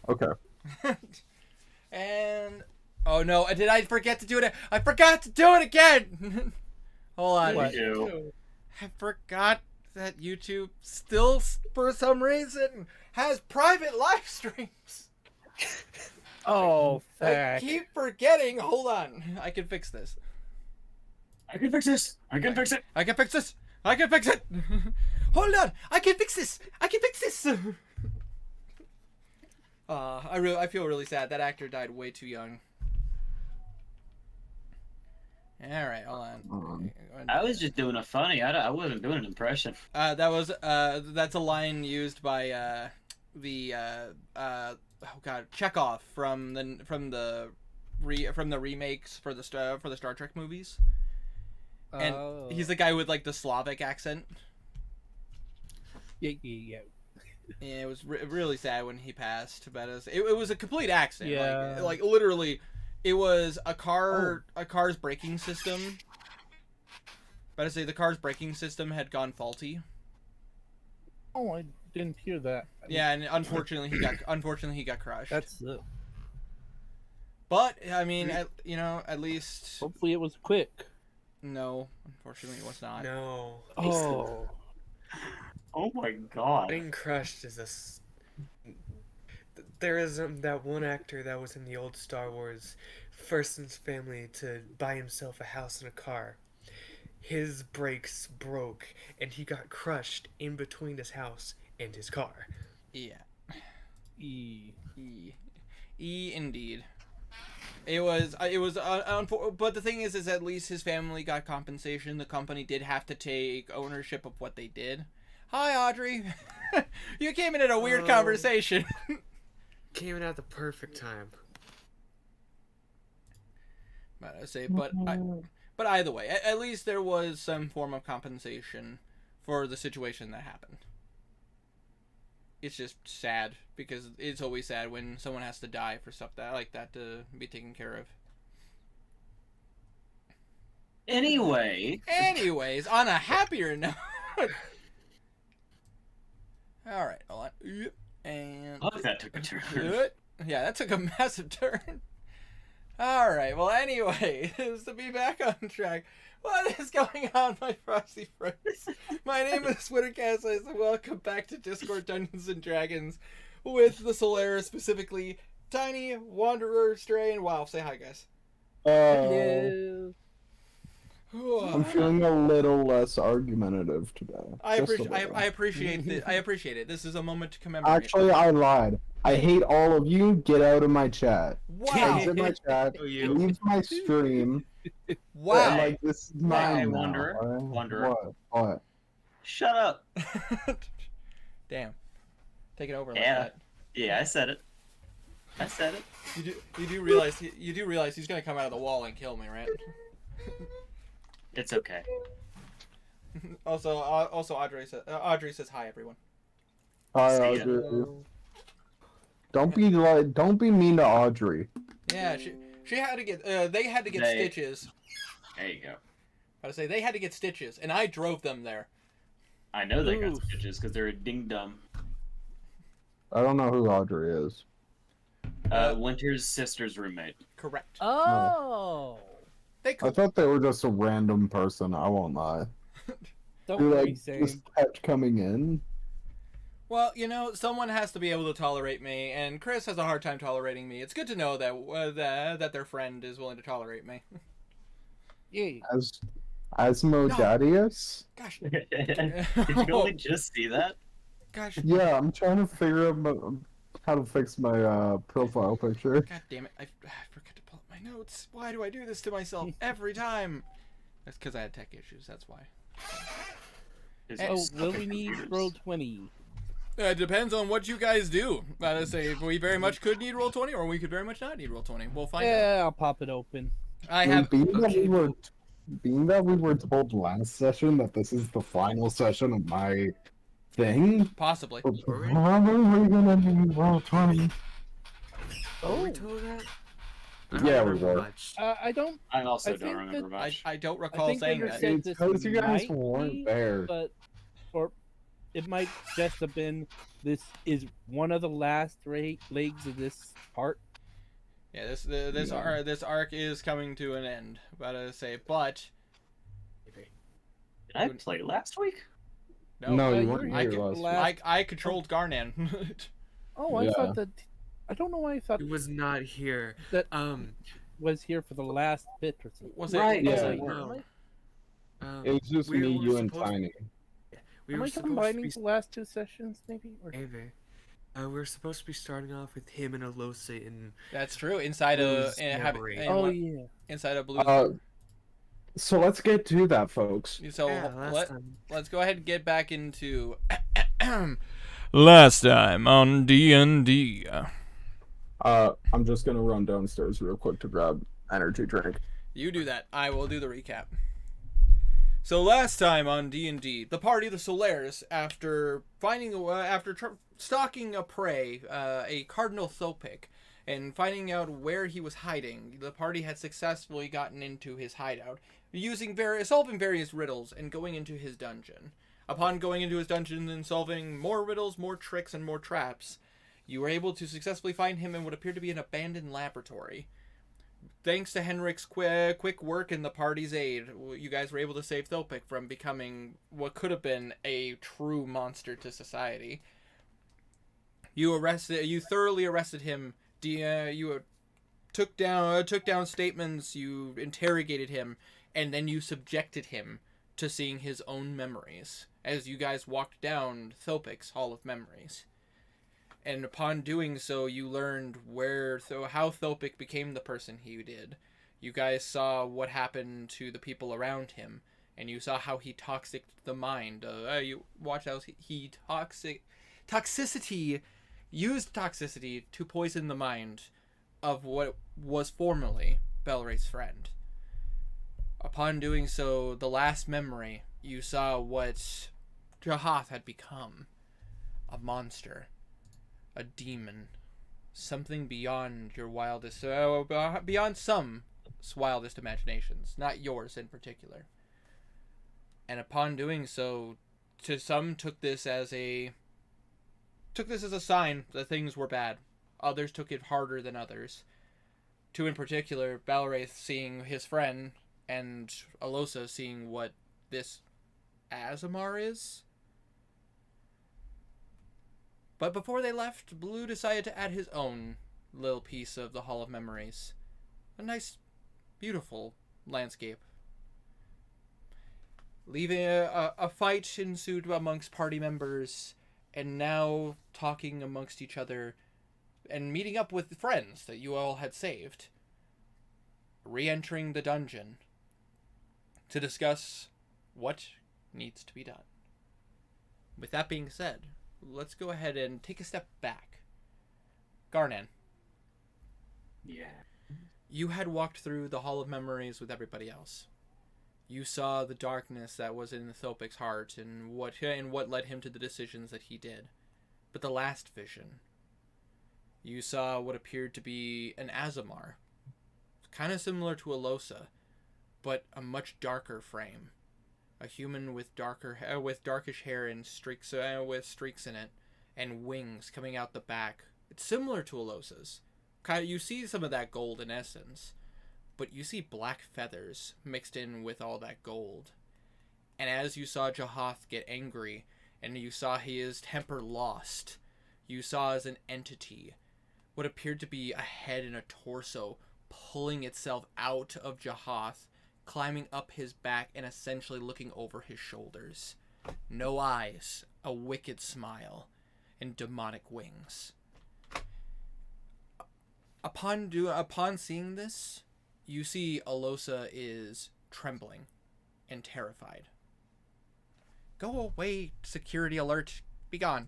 Okay. And oh no, did I forget to do it? I forgot to do it again. Hold on. What? I forgot that YouTube still, for some reason, has private live streams. Oh, I fuck. keep forgetting. Hold on. I can fix this. I can fix this. I can fix it. I can fix this. I can fix it. Hold on. I can fix this. I can fix this. I feel really sad. That actor died way too young. All right, hold on. I was just doing a funny. I wasn't doing an impression. That's a line used by Chekhov from the remakes for the Star Trek movies. And he's the guy with like the Slavic accent. Yeah. Yeah, it was really sad when he passed, but it was a complete accident. Yeah. Like literally, it was a car's braking system. But I say the car's braking system had gone faulty. Oh, I didn't hear that. Yeah, and unfortunately he got crushed. That's But I mean, at least hopefully it was quick. no, unfortunately it was not. No. Oh. Oh my god. Being crushed is there is that one actor that was in the old Star Wars first in his family to buy himself a house and a car. His brakes broke and he got crushed in between his house and his car. Yeah. E. Indeed. It was but the thing is at least his family got compensation. The company did have to take ownership of what they did. Hi, Audrey. You came in at a weird conversation. Came in at the perfect time. But either way, at least there was some form of compensation for the situation that happened. It's just sad because it's always sad when someone has to die for stuff like that to be taken care of. Anyways, on a happier note. All right, hold on. And Look, that took a turn. yeah, that took a massive turn. All right. Well, anyway, to be back on track, what is going on, my frosty friends? My name is Swittercast, and welcome back to Discord Dungeons and Dragons with the Solaris, specifically Tiny, Wanderer, Stray, and Wow. Say hi, guys. Yeah. I'm feeling a little less argumentative today. I Just a little. appreciate it. I appreciate it. This is a moment to commemorate. Actually, I lied. I hate all of you. Get out of my chat. Wow. Exit my chat. Leave my stream. Wow. Like, this is mine Hey, now, Wanderer. alright? Wanderer. What? Shut up. Damn. Take it over like Yeah. that. Yeah, I said it. You do realize he's gonna come out of the wall and kill me, right? It's okay. Also, Audrey says hi, everyone. Hi, See ya. Audrey. Don't be mean to Audrey. Yeah, she had to get they had to get stitches. There you go. I say they had to get stitches, and I drove them there. I know they got Oof. stitches because they're a ding dum. I don't know who Audrey is. Winter's sister's roommate. Correct. Oh. They I could. thought they were just a random person. I won't lie. Don't Who worry, like Zane. just kept coming in. Well, someone has to be able to tolerate me, and Chris has a hard time tolerating me. It's good to know that their friend is willing to tolerate me. Yeah. As Asmodeus? Gosh. Did you only just see that? Gosh. Yeah, I'm trying to figure out how to fix my profile picture. God damn it! I forgot to pull up my notes. Why do I do this to myself every time? That's because I had tech issues. That's why. Oh, will we need roll 20? It depends on what you guys do. I say we very much could need roll 20, or we could very much not need roll 20. We'll find out. Yeah, I'll pop it open. I have. Being that we were told last session that this is the final session of my thing, Possibly. we're probably gonna need roll 20. Oh, we told that? I don't Yeah, we remember were. much. I don't. I also I don't think remember I much. don't I recall think saying Winter that. said It's this 'cause you guys might weren't be, there. But, or it might just have been this is one of the last legs of this part. Yeah, this arc is coming to an end. About to say, but Did I play last week? No, you you weren't were here here last the week. last- I controlled Garnan. Oh, I Yeah. thought that. I don't know why I thought He was not here. that Um, was here for the last bit or something. Was it? Right, was yeah. it- no. It was just we me, were you, and supposed- Tiny. We Am were I supposed to combining be the last two sessions, maybe? Or... Ava. We were supposed to be starting off with him and Alosa in That's true. Inside a Blue's memory. inside a blue. So let's get to that, folks. So yeah, last time. let's go ahead and get back into last time on D&D. I'm just gonna run downstairs real quick to grab energy drink. You do that. I will do the recap. So last time on D&D, the party of the Solaires, after stalking a prey, a Cardinal Thopic, and finding out where he was hiding, the party had successfully gotten into his hideout, solving various riddles and going into his dungeon. Upon going into his dungeon and solving more riddles, more tricks, and more traps, you were able to successfully find him in what appeared to be an abandoned laboratory. Thanks to Henrik's quick work and the party's aid, you guys were able to save Thopic from becoming what could have been a true monster to society. You thoroughly arrested him. You took down statements. You interrogated him, and then you subjected him to seeing his own memories as you guys walked down Thopic's Hall of Memories. And upon doing so, you learned how Thopic became the person he did. You guys saw what happened to the people around him, and you saw how he toxic the mind. You watched how he used toxicity to poison the mind of what was formerly Belraith's friend. Upon doing so, the last memory, you saw what Jahath had become. A monster. A demon. Something beyond your wildest... beyond some wildest imaginations. Not yours in particular. And upon doing so, to some took this as a sign that things were bad. Others took it harder than others. Two in particular, Balraith seeing his friend, and Alosa seeing what this Azamar is. But before they left, Blue decided to add his own little piece of the Hall of Memories. A nice, beautiful landscape. Leaving a fight ensued amongst party members, and now talking amongst each other, and meeting up with friends that you all had saved. Re-entering the dungeon to discuss what needs to be done. With that being said, let's go ahead and take a step back. Garnan. Yeah. You had walked through the Hall of Memories with everybody else. You saw the darkness that was in Thopic's heart and what led him to the decisions that he did. But the last vision, you saw what appeared to be an Azamar. Kind of similar to Alosa, but a much darker frame. A human with darkish hair and streaks with streaks in it, and wings coming out the back. It's similar to Alosa's. You see some of that gold in essence, but you see black feathers mixed in with all that gold. And as you saw Jahath get angry, and you saw his temper lost, you saw as an entity what appeared to be a head and a torso pulling itself out of Jahath, climbing up his back and essentially looking over his shoulders. No eyes, a wicked smile, and demonic wings. Upon seeing this, you see Alosa is trembling and terrified. Go away, security alert. Be gone.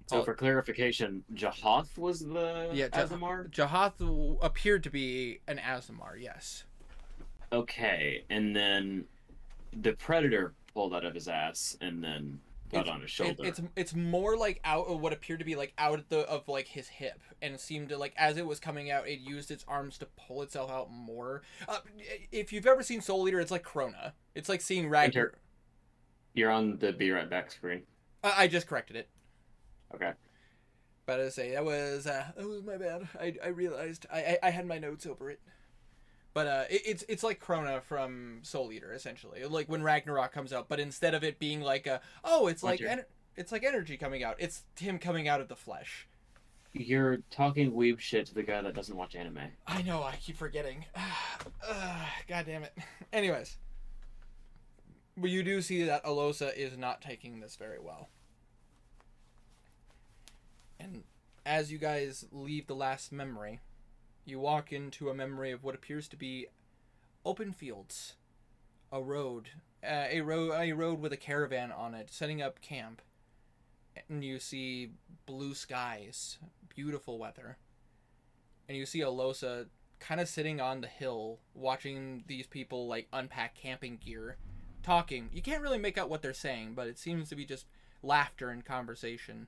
So for clarification, Jahath was the Azamar? Jahath appeared to be an Azamar, yes. Okay, and then the Predator pulled out of his ass and then got on his shoulder. It's more like out of what appeared to be like out of like his hip, and it seemed to, like, as it was coming out, it used its arms to pull itself out more. If you've ever seen Soul Eater, it's like Krona. It's like seeing Ragnar. You're on the be right back screen. I just corrected it. Okay. But I say that was my bad. I realized I had my notes over it. But it's like Krona from Soul Eater essentially, like when Ragnarok comes out. But instead of it being like it's like energy coming out. It's him coming out of the flesh. You're talking weeb shit to the guy that doesn't watch anime. I know. I keep forgetting. God damn it. Anyways, but you do see that Alosa is not taking this very well. And as you guys leave the last memory, you walk into a memory of what appears to be open fields, a road with a caravan on it, setting up camp. And you see blue skies, beautiful weather. And you see Alosa kind of sitting on the hill, watching these people like unpack camping gear, talking. You can't really make out what they're saying, but it seems to be just laughter and conversation.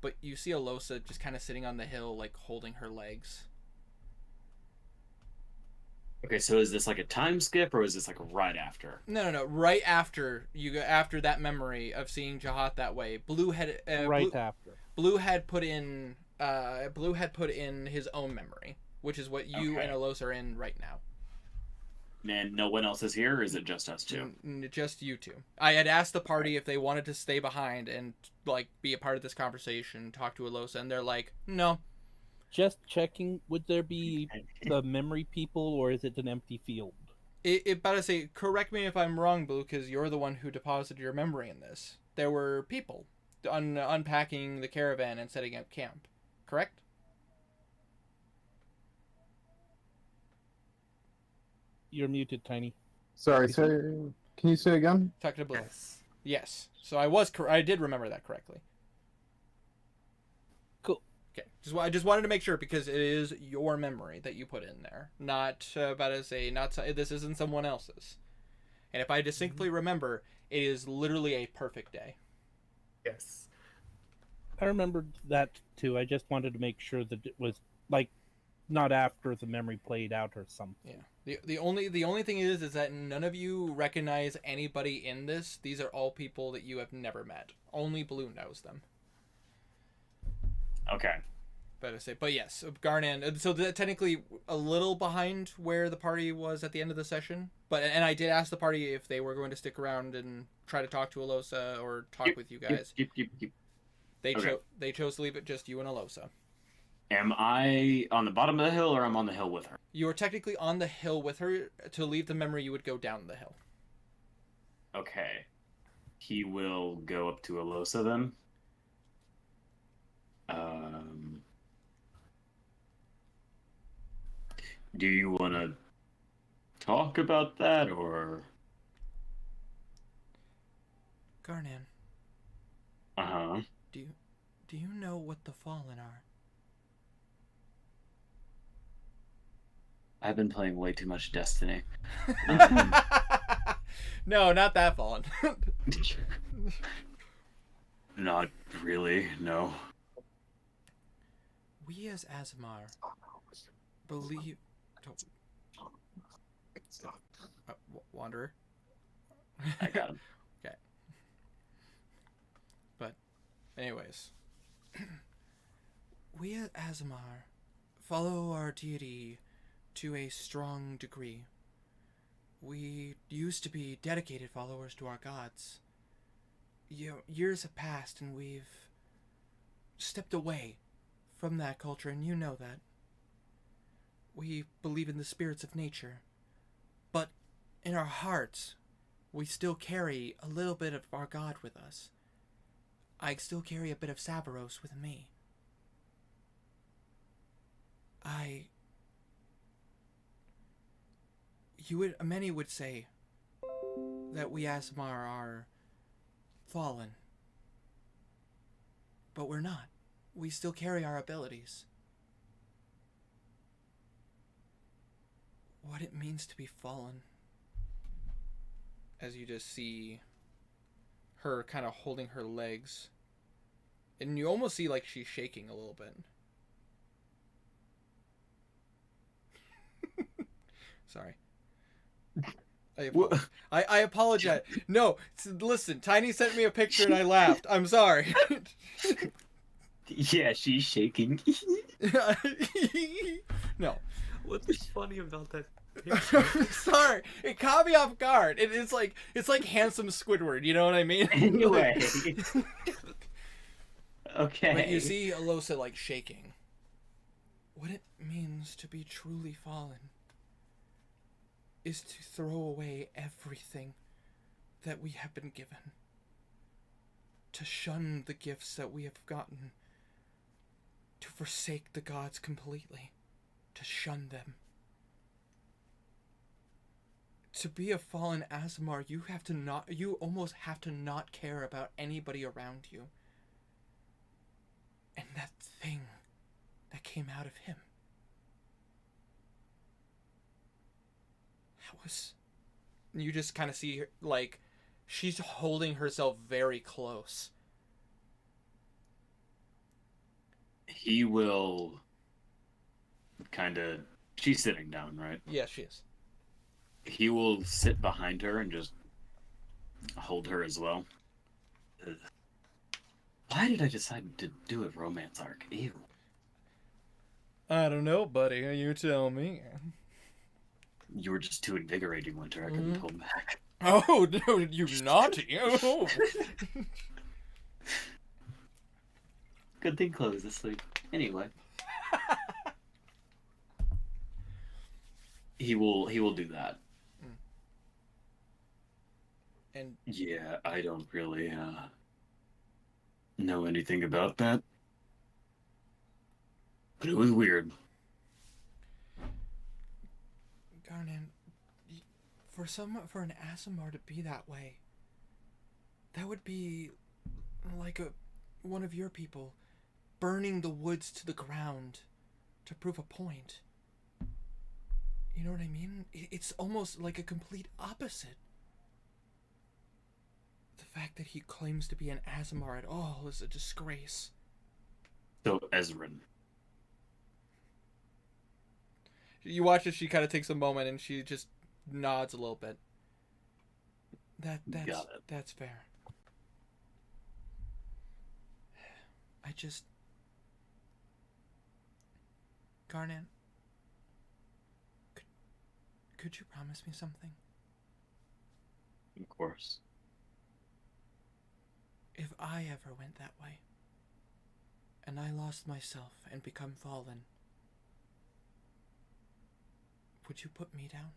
But you see Alosa just kind of sitting on the hill, like holding her legs. Okay, so is this like a time skip or is this like right after? No. Right after after that memory of seeing Jahat that way, Blue had after. Blue had put in his own memory, which is what you Okay. and Alosa are in right now. And no one else is here, or is it just us two? Just you two. I had asked the party if they wanted to stay behind and like be a part of this conversation, talk to Alosa, and they're like, no. Just checking, would there be the memory people, or is it an empty field? But I say, correct me if I'm wrong, Blue, because you're the one who deposited your memory in this. There were people unpacking the caravan and setting up camp, correct? You're muted, Tiny. Sorry, can you say again? Talk to Blue. Yes. Yes. So I did remember that correctly. Cool. Okay. I just wanted to make sure because it is your memory that you put in there, not this isn't someone else's. And if I distinctly remember, it is literally a perfect day. Yes. I remembered that too. I just wanted to make sure that it was like not after the memory played out or something. Yeah. The only thing is that none of you recognize anybody in this. These are all people that you have never met. Only Blue knows them. Okay. But yes, Garnan. So technically a little behind where the party was at the end of the session. And I did ask the party if they were going to stick around and try to talk to Alosa or talk with you guys. Yep. Okay. They chose to leave it just you and Alosa. Am I on the bottom of the hill or I'm on the hill with her? You are technically on the hill with her. To leave the memory, you would go down the hill. Okay. He will go up to Alosa then. Do you want to talk about that or? Garnan, Uh-huh. do you know what the Fallen are? I've been playing way too much Destiny. No, not that Fallen. Not really, no. We as Azamar believe... Wanderer? I got him. Okay. But, anyways. We as Azamar follow our deity to a strong degree. We used to be dedicated followers to our gods. Years have passed and we've stepped away from that culture, and you know that. We believe in the spirits of nature, but in our hearts, we still carry a little bit of our god with us. I still carry a bit of Sabaros with me. Many would say that we Aasimar are fallen. But we're not. We still carry our abilities. What it means to be fallen. As you just see her kind of holding her legs. And you almost see like she's shaking a little bit. Sorry. I apologize. No, listen. Tiny sent me a picture and I laughed. I'm sorry. Yeah, she's shaking. No. What's funny about that I'm sorry. It caught me off guard. It's like handsome Squidward. You know what I mean? Anyway. Okay. But you see Alosa like shaking. What it means to be truly fallen is to throw away everything that we have been given. To shun the gifts that we have gotten. To forsake the gods completely. To shun them. To be a fallen Aasimar, you almost have to not care about anybody around you. And that thing that came out of him. That was... You just kind of see her, like, she's holding herself very close. He will kind of... She's sitting down, right? Yeah, she is. He will sit behind her and just hold her as well. Ugh. Why did I decide to do a romance arc? Ew. I don't know, buddy. You tell me. You were just too invigorating, Winter. I couldn't hold back. Oh, no, you naughty. Oh. Good thing Chloe's asleep. Anyway. He will do that. And Yeah, I don't really know anything about that. But it was weird. Garnan, for an Aasimar to be that way, that would be like one of your people burning the woods to the ground to prove a point. You know what I mean? It's almost like a complete opposite. The fact that he claims to be an Aasimar at all is a disgrace. So Ezrin. You watch as she kind of takes a moment and she just nods a little bit. That's fair. Garnan, could you promise me something? Of course. If I ever went that way, and I lost myself and become fallen, would you put me down?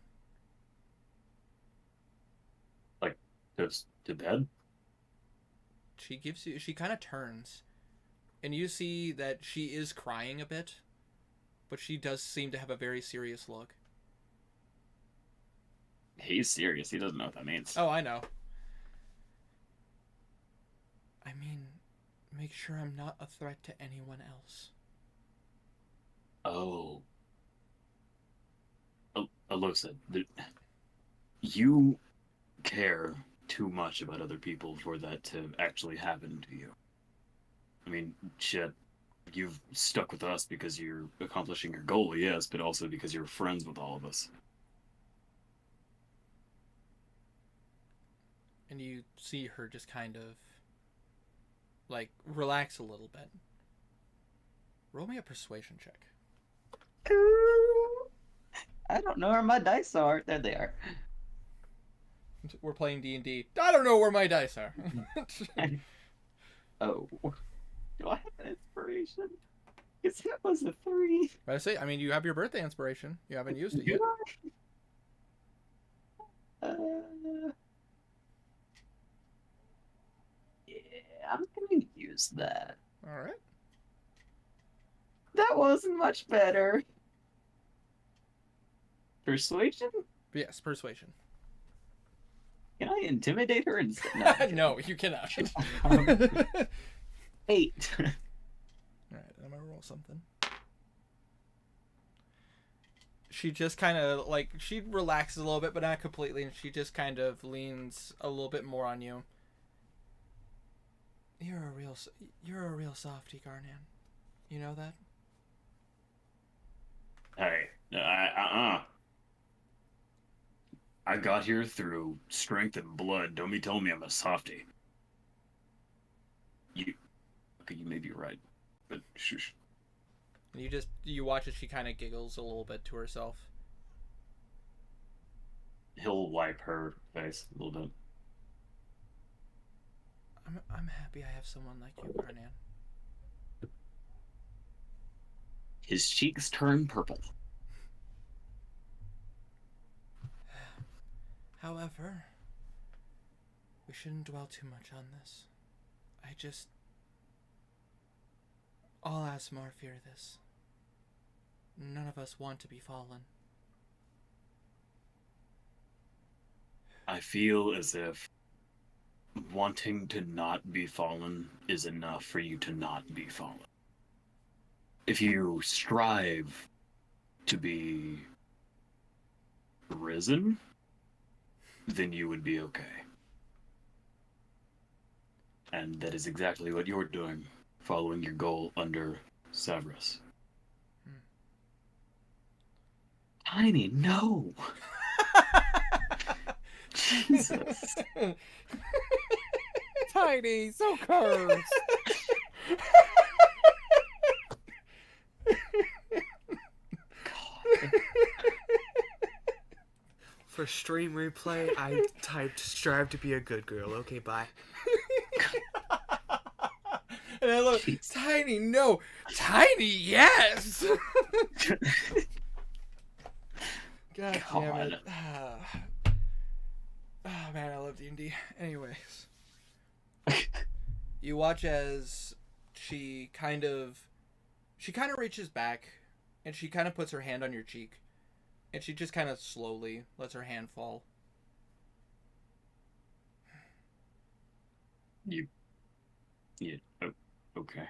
Like, just to bed? She kind of turns, and you see that she is crying a bit, but she does seem to have a very serious look. He's serious. He doesn't know what that means. Oh, I know. I mean, make sure I'm not a threat to anyone else. Oh. Alosa, you care too much about other people for that to actually happen to you. I mean, shit, you've stuck with us because you're accomplishing your goal, yes, but also because you're friends with all of us. And you see her just kind of, like, relax a little bit. Roll me a persuasion check. I don't know where my dice are. There they are. We're playing D&D. I don't know where my dice are. Oh. Do I have an inspiration? Because that was a 3. I say, I mean, you have your birthday inspiration. You haven't used it yet. Yeah, I'm going to use that. All right. That wasn't much better. Persuasion? Yes, persuasion. Can I intimidate her instead? No. No, you cannot. 8. All right, I'm gonna roll something. She just kind of like she relaxes a little bit, but not completely, and she just kind of leans a little bit more on you. You're a real softie, Garnan. You know that? Hey, I got here through strength and blood. Don't be telling me I'm a softie. Okay, you may be right, but shush. And you watch as she kind of giggles a little bit to herself. He'll wipe her face a little bit. I'm happy I have someone like you, Garnan. His cheeks turn purple. However, we shouldn't dwell too much on this. All Asmar fear this. None of us want to be fallen. I feel as if wanting to not be fallen is enough for you to not be fallen. If you strive to be risen, then you would be okay. And that is exactly what you're doing, following your goal under Severus. Tiny, no! Jesus. Tiny, so cursed. God. For stream replay, I typed strive to be a good girl. Okay, bye. And I love Tiny, no. Tiny, yes! God damn it. Oh man, I love D&D. Anyways. You watch as she kind of reaches back and she kind of puts her hand on your cheek and she just kind of slowly lets her hand fall. Okay.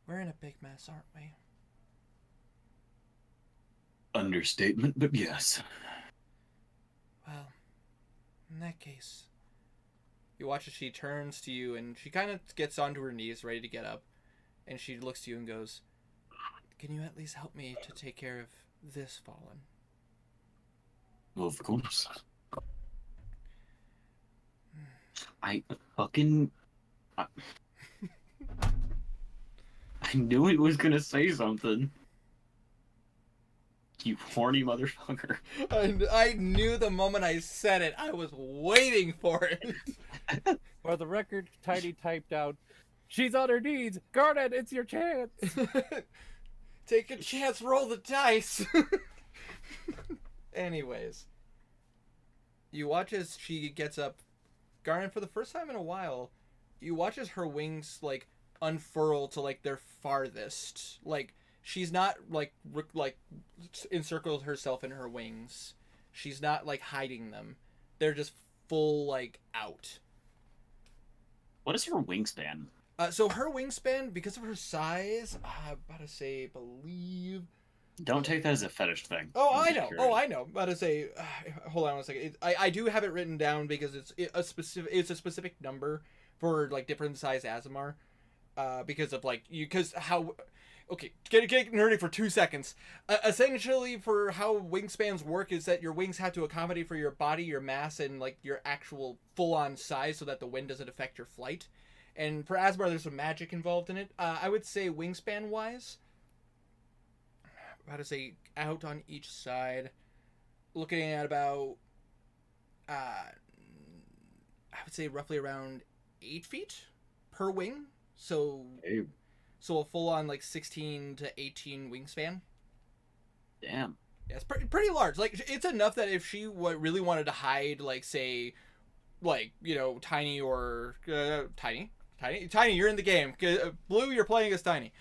We're in a big mess, aren't we? Understatement, but yes. Well, in that case, you watch as she turns to you and she kind of gets onto her knees, ready to get up. And she looks to you and goes, "Can you at least help me to take care of this fallen?" Well, of course. I fucking... I knew he was gonna say something. You horny motherfucker. I knew the moment I said it. I was waiting for it. For the record, Tiny typed out, "She's on her knees. Garnet, it's your chance." Take a chance, roll the dice. Anyways, you watch as she gets up. Garnet, for the first time in a while, you watch as her wings like unfurl to like their farthest. Like she's not like encircled herself in her wings. She's not like hiding them. They're just full like out. What is her wingspan? So her wingspan, because of her size, I'm about to say, believe. Don't take that as a fetish thing. Oh, I'm I just know. curious. Oh, I know. About to say, hold on one second. I do have it written down because it's a specific number for like different size Azamar, because of like because how. Okay, get nerdy for 2 seconds. Essentially, for how wingspans work is that your wings have to accommodate for your body, your mass, and like your actual full-on size, so that the wind doesn't affect your flight. And for Asmar, there's some magic involved in it. I would say wingspan-wise, how to say out on each side, looking at about, I would say roughly around 8 feet per wing. So. Hey, So a full-on like 16 to 18 wingspan. damn. Yeah, it's pretty large. Like it's enough that if she really wanted to hide, like say, like Tiny or Tiny, you're in the game. Blue, you're playing as Tiny.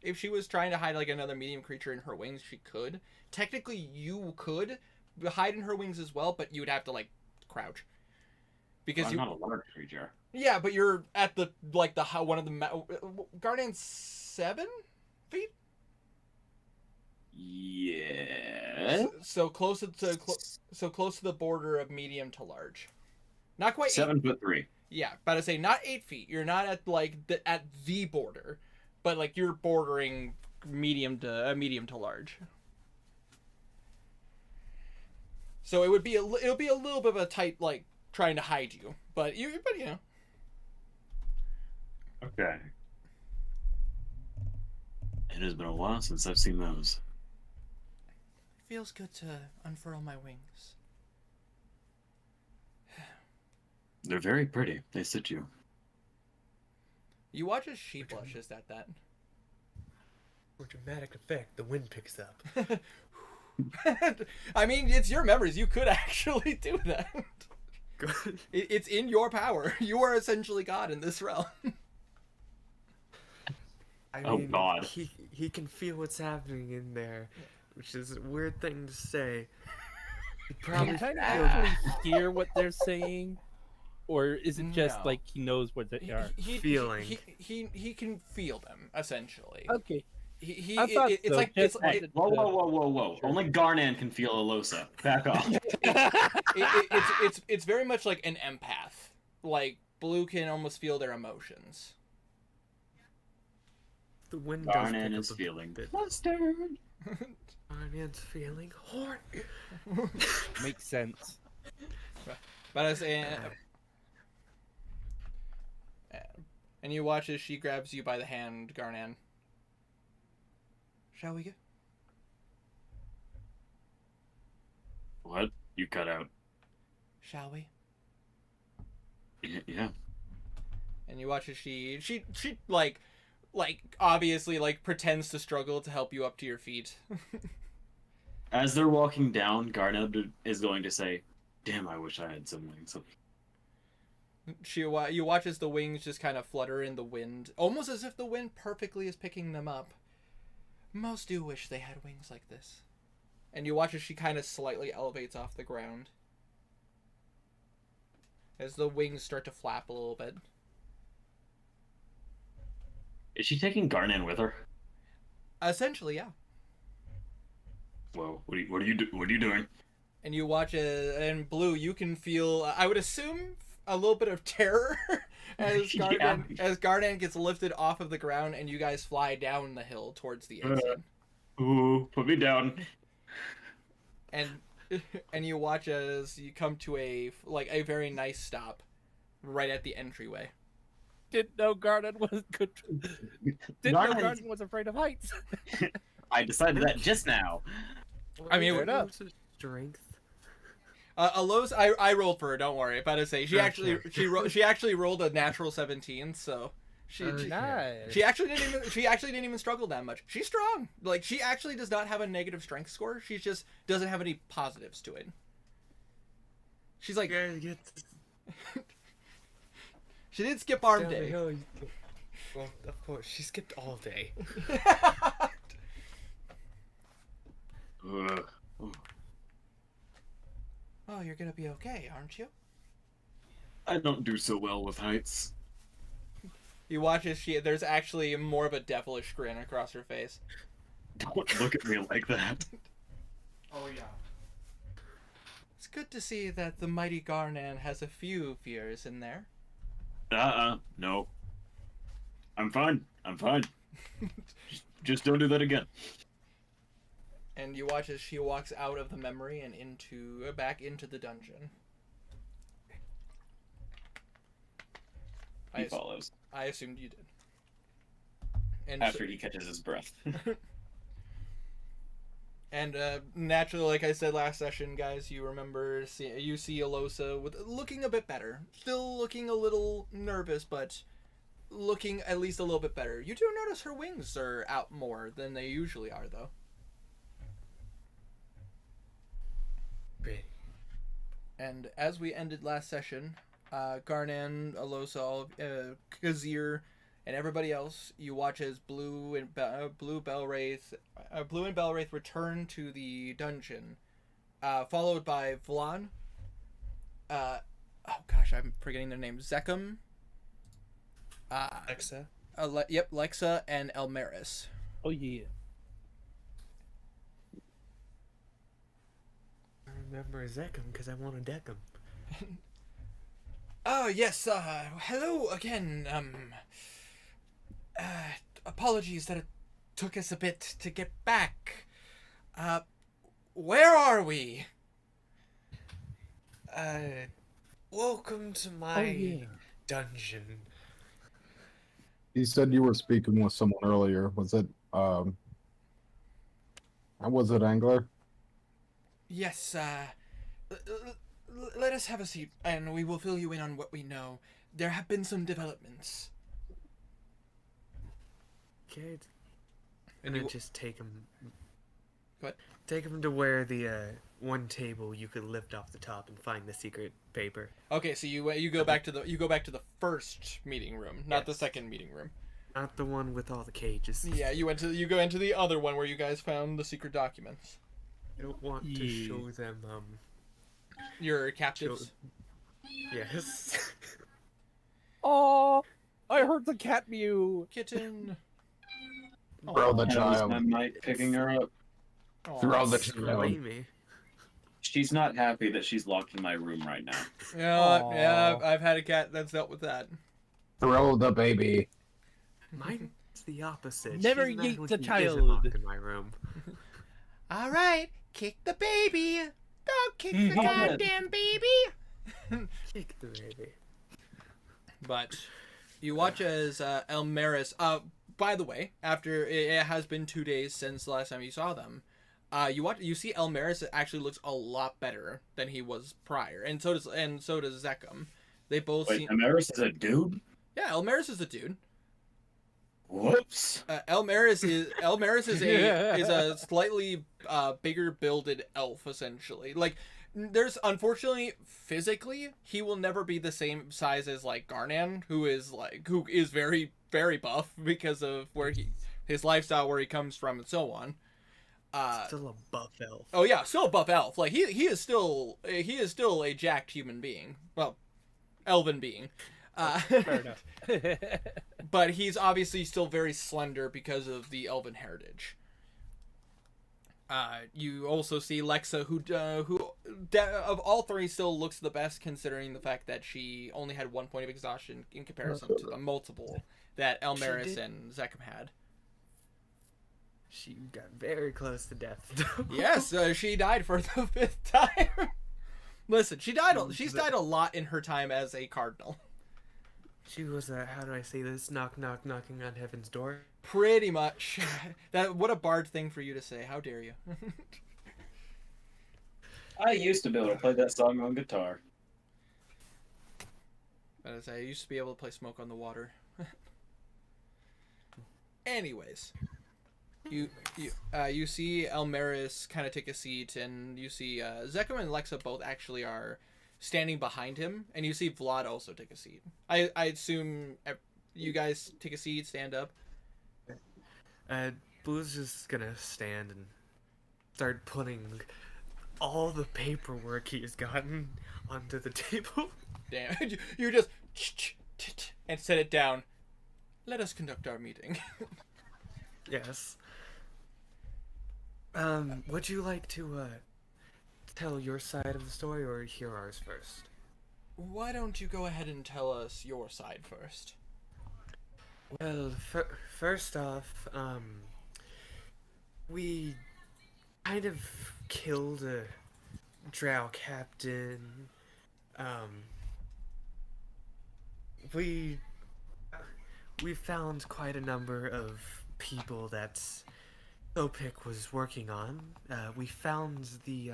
If she was trying to hide like another medium creature in her wings, she could. Technically, you could hide in her wings as well, but you would have to like crouch. Because I'm not a large creature. Yeah, but you're at the one of the Garden's 7 feet. Yeah. So close to the border of medium to large. Not quite 7'3". Yeah, about to say not 8 feet. You're not at like at the border, but like you're bordering medium to large. So it would be it'll be a little bit of a tight, like, trying to hide you, but you know. Okay. It has been a while since I've seen those. It feels good to unfurl my wings. They're very pretty. They sit you. You watch as she blushes at that. For dramatic effect, the wind picks up. I mean, it's your memories. You could actually do that. Good. It's in your power. You are essentially God in this realm. I Oh, mean, God. He can feel what's happening in there, which is a weird thing to say. He probably Can I feels actually hear what they're saying, or is it just No. like he knows what they are? Feeling. He can feel them essentially. Okay, He I thought it's so, like just it's wanted it, Whoa, to- whoa, whoa, whoa, whoa. Sure. Only Garnan can feel Alosa. Back off. it's very much like an empath. Like Blue can almost feel their emotions. the wind does Garnan pick is up a feeling bit. flustered. Garnan's feeling horny. makes sense. But I say, and you watch as she grabs you by the hand, Garnan. Shall we go? What? You cut out. Shall we? Yeah. And you watch as she like obviously like pretends to struggle to help you up to your feet. As they're walking down, Garnet is going to say, "Damn, I wish I had some wings." You watch as the wings just kind of flutter in the wind, almost as if the wind perfectly is picking them up. Most do wish they had wings like this. And you watch as she kind of slightly elevates off the ground. As the wings start to flap a little bit. Is she taking Garnan with her? Essentially, yeah. Whoa! What are you doing? And you watch and Blue, you can feel, I would assume, a little bit of terror as Yeah. Garnan gets lifted off of the ground and you guys fly down the hill towards the exit. Ooh, put me down. And you watch as you come to a very nice stop right at the entryway. Didn't know Garnet was good. Didn't know Garnet- Garnet was afraid of heights. I decided that just now. I mean, Fair enough. What's his strength? Alo's, I rolled for her. Don't worry. About to say she Okay. she actually rolled a natural 17. So she Nice. she actually didn't even struggle that much. She's strong. Like she actually does not have a negative strength score. She just doesn't have any positives to it. She's like, You gotta get she did skip arm down the day. hill. Well, of course, she skipped all day. Ugh. Oh, you're gonna be okay, aren't you? I don't do so well with heights. You watch as there's actually more of a devilish grin across her face. Don't look at me like that. Oh yeah. It's good to see that the mighty Garnan has a few fears in there. No. I'm fine. Just don't do that again. And you watch as she walks out of the memory and back into the dungeon. He follows I assumed you did. And after he catches his breath. And naturally, like I said last session, guys, you see Alosa looking a bit better. Still looking a little nervous, but looking at least a little bit better. You do notice her wings are out more than they usually are, though. Great. And as we ended last session, Garnan, Alosa, Kazir, and everybody else, you watch as Blue and Belwraith return to the dungeon, followed by Vlan. Oh gosh, I'm forgetting their names. Zekum. Alexa. Lexa and Elmaris. Oh yeah. I remember Zekum because I want to deck him. Oh yes. Hello again. Apologies that it took us a bit to get back. Where are we? Welcome to Oh my yeah. dungeon. You said you were speaking with someone earlier. Was it was it Angler? Yes, let us have a seat, and we will fill you in on what we know. There have been some developments. Okay. And And you- then just take him. What? Take him to where the one table you could lift off the top and find the secret paper. Okay, so you go back to the first meeting room, not the Yes. second meeting room. Not the one with all the cages. Yeah, you go into the other one where you guys found the secret documents. I don't want to Yeah. show them. Your captives. Yes. Oh, I heard the cat mew. Kitten. Throw the How's child. my mic picking her up? Aw. Throw the Screaming child. me. She's not happy that she's locked in my room right now. Yeah, Aw. I've had a cat that's dealt with that. Throw the baby. Mine's the opposite. Never She's mad yeet when the he isn't child. locked in my room. All right, kick the baby. Don't kick the Yeah. goddamn baby. Kick the baby. But you watch as Elmaris. By the way, after it has been 2 days since the last time you saw them, you see Elmaris actually looks a lot better than he was prior, and so does Zekum. They both Wait, seem. Amaris is a dude? Yeah, Elmaris is a dude. Whoops. Elmaris is a slightly bigger builded elf essentially. Like there's unfortunately physically he will never be the same size as like Garnan, who is very very buff because of his lifestyle, where he comes from, and so on. Still a buff elf. Oh yeah, still a buff elf. Like he is still a jacked human being. Well, elven being. Fair enough. But he's obviously still very slender because of the elven heritage. You also see Lexa, who of all three still looks the best, considering the fact that she only had 1 point of exhaustion in comparison to the multiple that Elmaris did. and Zekum had. She got very close to death. Yes, she died for the 5th time. Listen, she's died a lot in her time as a cardinal. She was how do I say this? Knock knock knocking on heaven's door. Pretty much. What a bard thing for you to say. How dare you? I used to be able to play that song on guitar. As I used to be able to play Smoke on the Water. Anyways, you see Elmaris kind of take a seat, and you see Zekum and Lexa both actually are standing behind him, and you see Vlad also take a seat. I assume you guys take a seat, stand up. Blue's just gonna stand and start putting all the paperwork he's gotten onto the table. Damn, you just and set it down. Let us conduct our meeting. Yes. Would you like to tell your side of the story or hear ours first? Why don't you go ahead and tell us your side first? Well, first off, we kind of killed a drow captain. We found quite a number of people that Opik was working on. We found the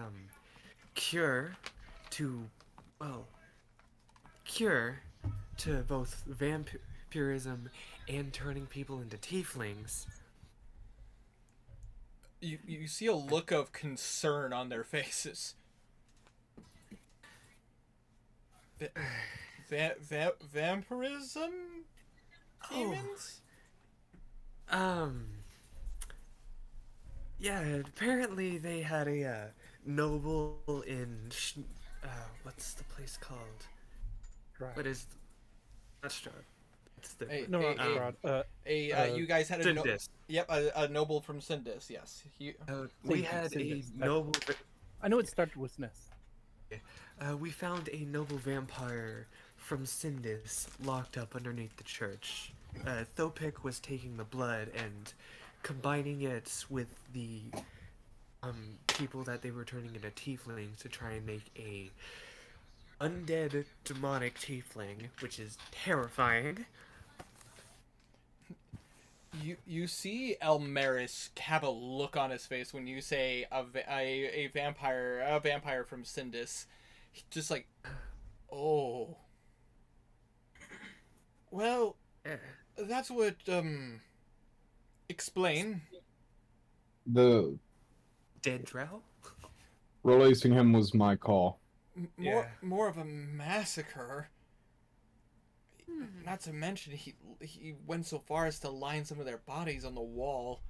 cure to both vampirism and turning people into tieflings. You see a look of concern on their faces. Vampirism? Demons? Yeah, apparently they had a noble in what's the place called? Right. What is not Strahd. It's the No, not Strahd. You guys had a Sindis. a noble from Sindis. Yes, We had a Sindis. noble. I know it started with Ness. We found a noble vampire from Sindis locked up underneath the church. Thopik was taking the blood and combining it with the people that they were turning into tieflings to try and make a undead demonic tiefling, which is terrifying. You see Elmaris have a look on his face when you say a vampire from Sindis. Just like, oh. Well, Eh, that's what explain. The Dead drow? releasing him was my call. Yeah. More of a massacre. Not to mention he went so far as to line some of their bodies on the wall.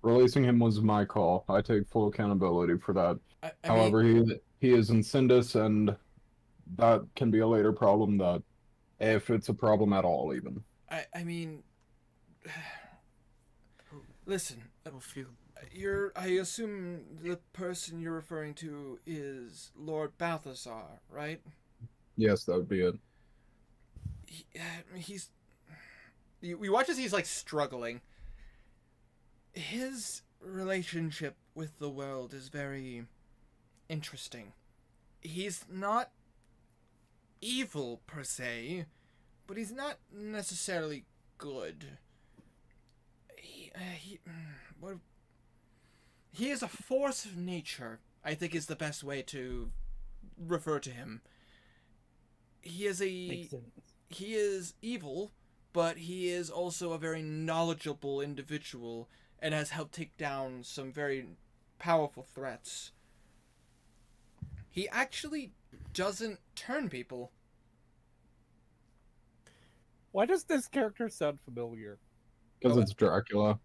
Releasing him was my call. I take full accountability for that. I However, mean, he is in Sindus, and that can be a later problem. That if it's a problem at all, even. I mean, listen, I don't feel. I assume the person you're referring to is Lord Balthazar, right? Yes, that would be it. He's. We watch as he's like struggling. His relationship with the world is very interesting. He's not evil per se, but he's not necessarily good. He is a force of nature, I think is the best way to refer to him. He is Makes sense. he is evil, but he is also a very knowledgeable individual and has helped take down some very powerful threats. He actually doesn't turn people. Why does this character sound familiar? Because Oh. it's Dracula,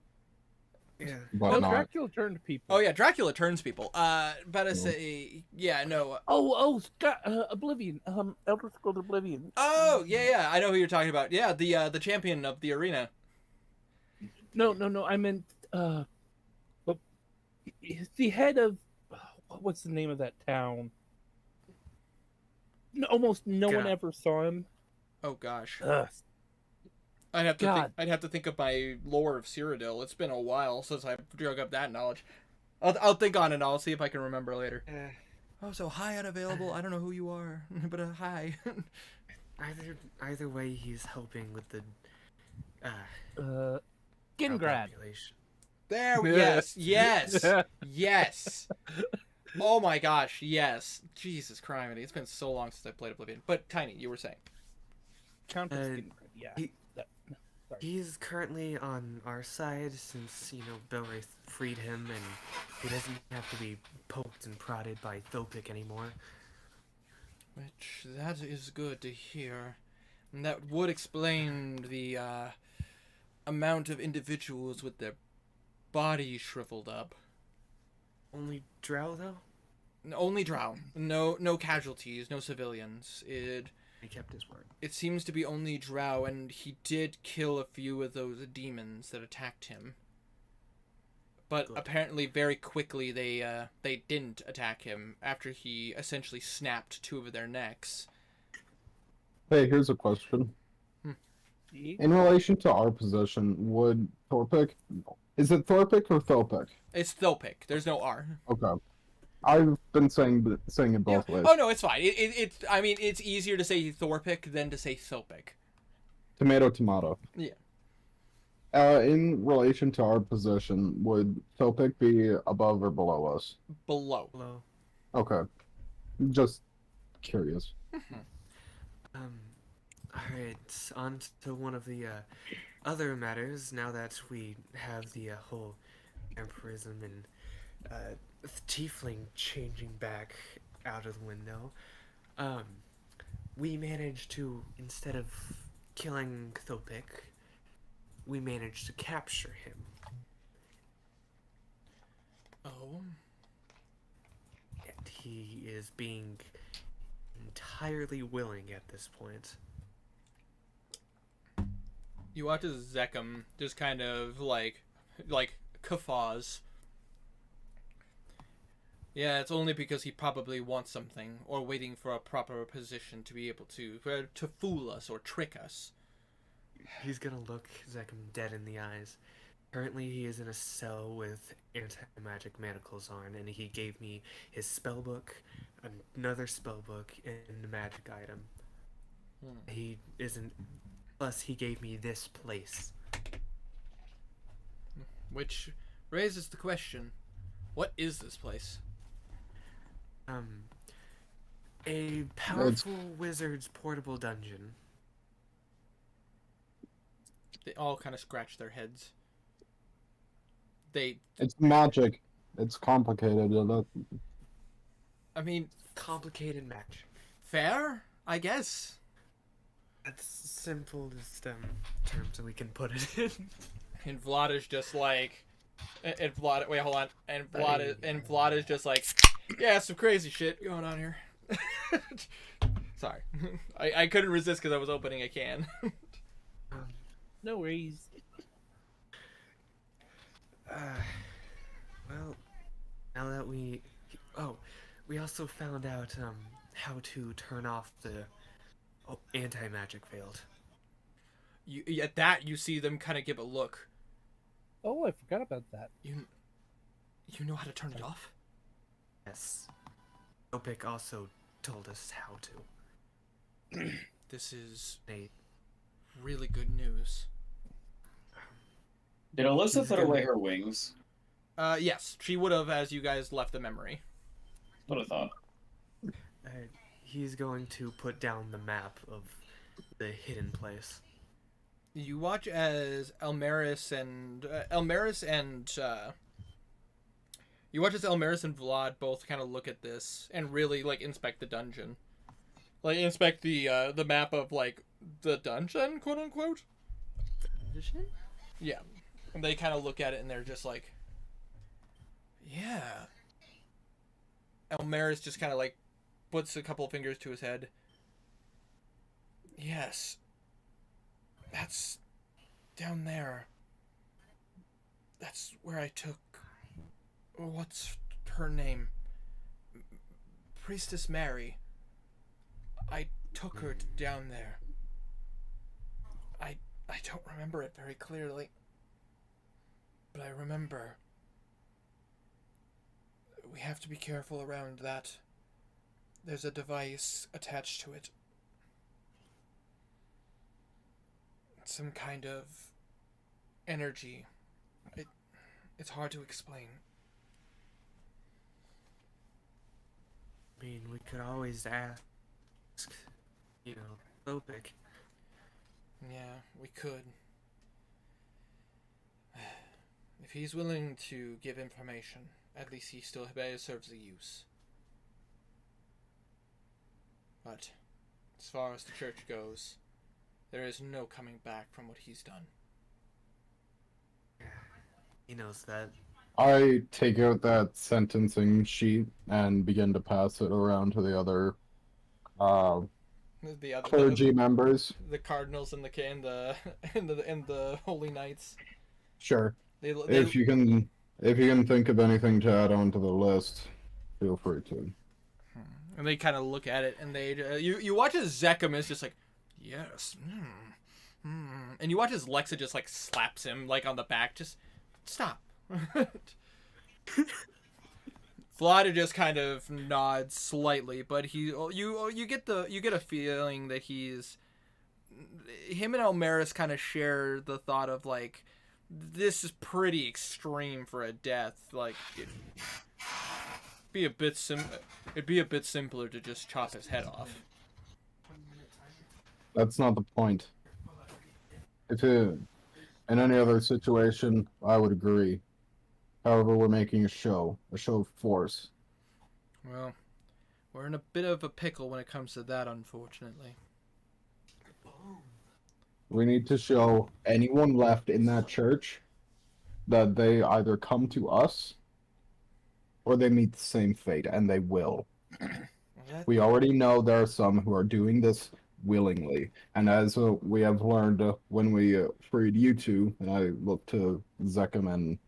Yeah. but Oh, not. Dracula turned people. Oh yeah, Dracula turns people. But I No. say, yeah, no. Oh, Scott, Oblivion. Elder Scrolls Oblivion. Oh yeah, I know who you're talking about. Yeah, the champion of the arena. No. I meant, but he's the head of, what's the name of that town? No, almost no one God. ever saw him. Oh gosh, Ugh. I'd have to think. God. I'd have to think of my lore of Cyrodiil. It's been a while since I drug up that knowledge. I'll think on it. I'll see if I can remember later. Oh, so hi, unavailable. I don't know who you are, but hi. Either way, he's helping with the Gingrad. population. There. Yes. Oh my gosh, yes. Jesus Christ, it's been so long since I played Oblivion. But Tiny, you were saying. Countess Uh, Gingrad. Yeah. he- That- sorry. He's currently on our side since, Belwraith freed him and he doesn't have to be poked and prodded by Thopik anymore. Which, that is good to hear. And that would explain the amount of individuals with their bodies shriveled up. Only Drow, though? Only drow. No casualties, no civilians. He kept his word. It seems to be only drow, and he did kill a few of those demons that attacked him. But Good. apparently, very quickly, they didn't attack him after he essentially snapped two of their necks. Hey, here's a question. See? In relation to our position, would Thorpik? Is it Thorpik or Thopik? It's Thopik. There's no R. Okay. I've been saying it both ways. Oh no, it's fine. It's. I mean, it's easier to say Thorpik than to say Thopik. Tomato, tomato. Yeah. In relation to our position, would Thopik be above or below us? Below. Hello. Okay. Just curious. Alright, on to one of the other matters, now that we have the whole vampirism and tiefling changing back out of the window. We managed to, instead of killing Thopik, we managed to capture him. Oh. And he is being entirely willing at this point. You watch as Zekam just kind of like guffaws. Yeah, it's only because he probably wants something, or waiting for a proper position to be able to fool us or trick us. He's gonna look Zekam dead in the eyes Currently, he is in a cell with anti-magic manacles on, and he gave me his spell book, another spell book, and a magic item. He isn't. Plus, he gave me this place. Which raises the question, what is this place? A powerful wizard's portable dungeon. They all kind of scratch their heads. It's magic. It's complicated. I mean, Complicated match. fair, I guess. That's simplest terms that we can put it in. And Vlad is just like, and Vlad, wait, hold on, and Vlad is just like, yeah, some crazy shit going on here. Sorry, I couldn't resist because I was opening a can. No worries. Well, now that we also found out how to turn off the anti-magic field. At that, you see them kind of give a look. Oh, I forgot about that. You know how to turn it off? Yes. Opik also told us how to. This is Nate. really good news. Did Alyssa throw away her wings? Yes, she would have as you guys left the memory. That's what I thought. He's going to put down the map of the hidden place. You watch as Elmaris and Vlad both kind of look at this and really like inspect the dungeon, like inspect the map of like the dungeon, quote unquote. Dungeon? Yeah, and they kind of look at it and they're just like, yeah. Elmaris just kind of like puts a couple of fingers to his head. Yes. That's down there. That's where I took... What's her name? Priestess Mary. I took her down there. I don't remember it very clearly. But I remember... We have to be careful around that. There's a device attached to it. Some kind of energy. It's hard to explain. I mean, we could always ask, Opik. Yeah, we could. If he's willing to give information, at least he still serves a use. But, as far as the church goes, there is no coming back from what he's done. He knows that. I take out that sentencing sheet and begin to pass it around to the other The other clergy members. the cardinals and the holy knights. Sure. They If you can think of anything to add on to the list, feel free to. And they kind of look at it, and they you watch as Zekam is just like, yes, and you watch as Lexa just like slaps him like on the back, just stop. Vlada just kind of nods slightly, but you get a feeling that him and Elmaris kind of share the thought of like, this is pretty extreme for a death. Like it'd be a bit simpler to just chop his head off. That's not the point. In any other situation, I would agree. However, we're making a show of force. Well, we're in a bit of a pickle when it comes to that, unfortunately. We need to show anyone left in that church that they either come to us or they meet the same fate, and they will. We already know there are some who are doing this willingly, and as we have learned when we freed you two, and I look to Zekam and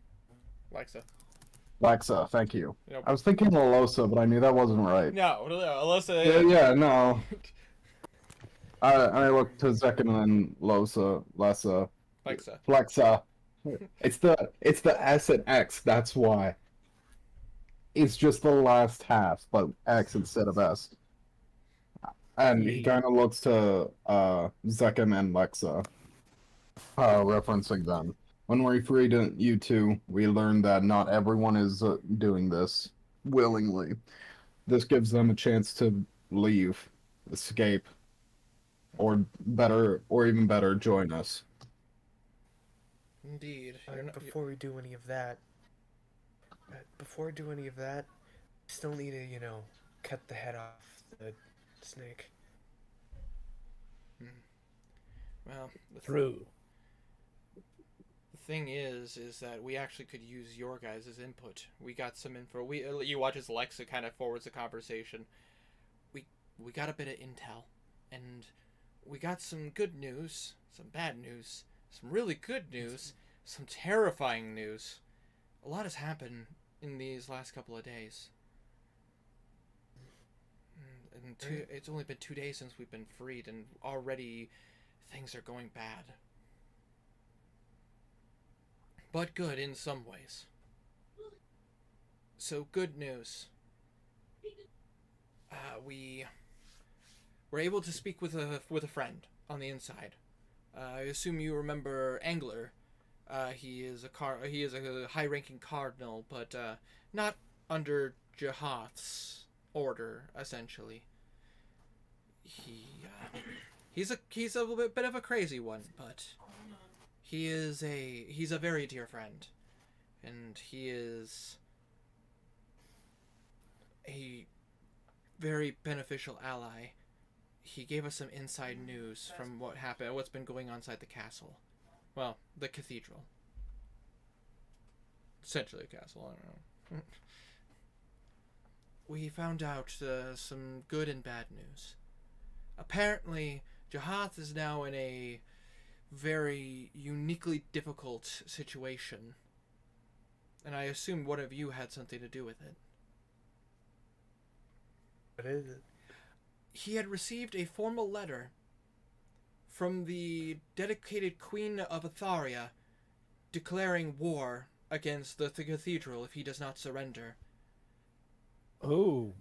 Lexa, thank you. Yep. I was thinking Alosa, but I knew that wasn't right. No, Alyssa. Yeah, no. I look to Zekam and Lexa. Lexa. Lexa. It's the S and X. That's why. It's just the last half, but X instead of S. And he kind of looks to Zekem and Lexa, referencing them. When we freed you two, we learned that not everyone is doing this willingly. This gives them a chance to leave, escape, or better, or even better, join us. Indeed. You're not- Before we do any of that, still need to, cut the head off the snake. well, True. the thing is that we actually could use your guys' input. We got some info. You watch as Lexa kind of forwards the conversation. We got a bit of intel, and we got some good news, some bad news, some really good news, some terrifying news. A lot has happened in these last couple of days. And it's only been 2 days since we've been freed, and already things are going bad. But good in some ways. So good news. We were able to speak with a friend on the inside. I assume you remember Angler. He is a high-ranking cardinal, but not under Jahath's order. Essentially, he's a little bit of a crazy one, but he's a very dear friend, and he is a very beneficial ally. He gave us some inside news from what's been going on inside the castle. Well, the cathedral. Essentially a castle, I don't know. We found out some good and bad news. Apparently, Jahath is now in a very uniquely difficult situation. And I assume one of you had something to do with it. What is it? He had received a formal letter from the dedicated Queen of Atharia declaring war against the cathedral if he does not surrender. Oh,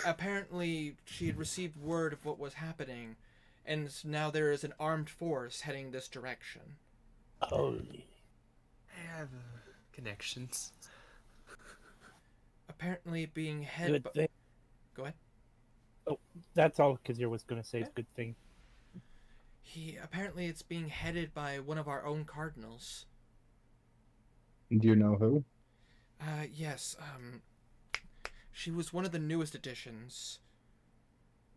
Apparently, she had received word of what was happening, and now there is an armed force heading this direction. holy. I have connections. Apparently being headed Good thing. Go ahead. Oh, that's all Kazir was going to say. It's a good thing. Apparently it's being headed by one of our own cardinals. Do you know who? Yes, she was one of the newest additions.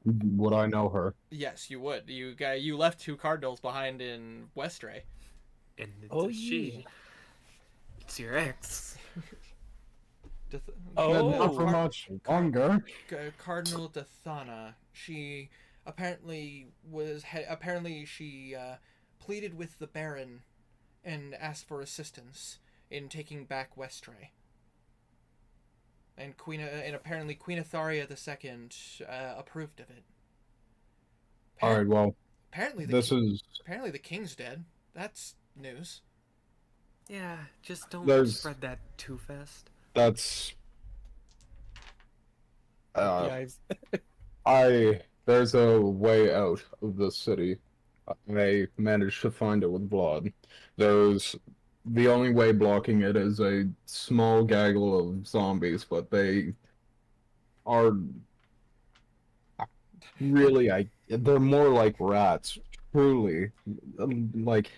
Would I know her? Yes, you would. You left 2 cardinals behind in Westray. And it's Oh, a she. yeah. It's your ex. Oh. Not for much longer. Cardinal Dathana. She apparently she pleaded with the Baron and asked for assistance in taking back Westray. And apparently Queen Atharia II approved of it. All right. Well, Apparently apparently the king's dead. That's news. Yeah, just don't There's- spread that too fast. that's. Guys. There's a way out of the city. I managed to find it with blood. The only way blocking it is a small gaggle of zombies, but they are really, they're more like rats, truly. Like,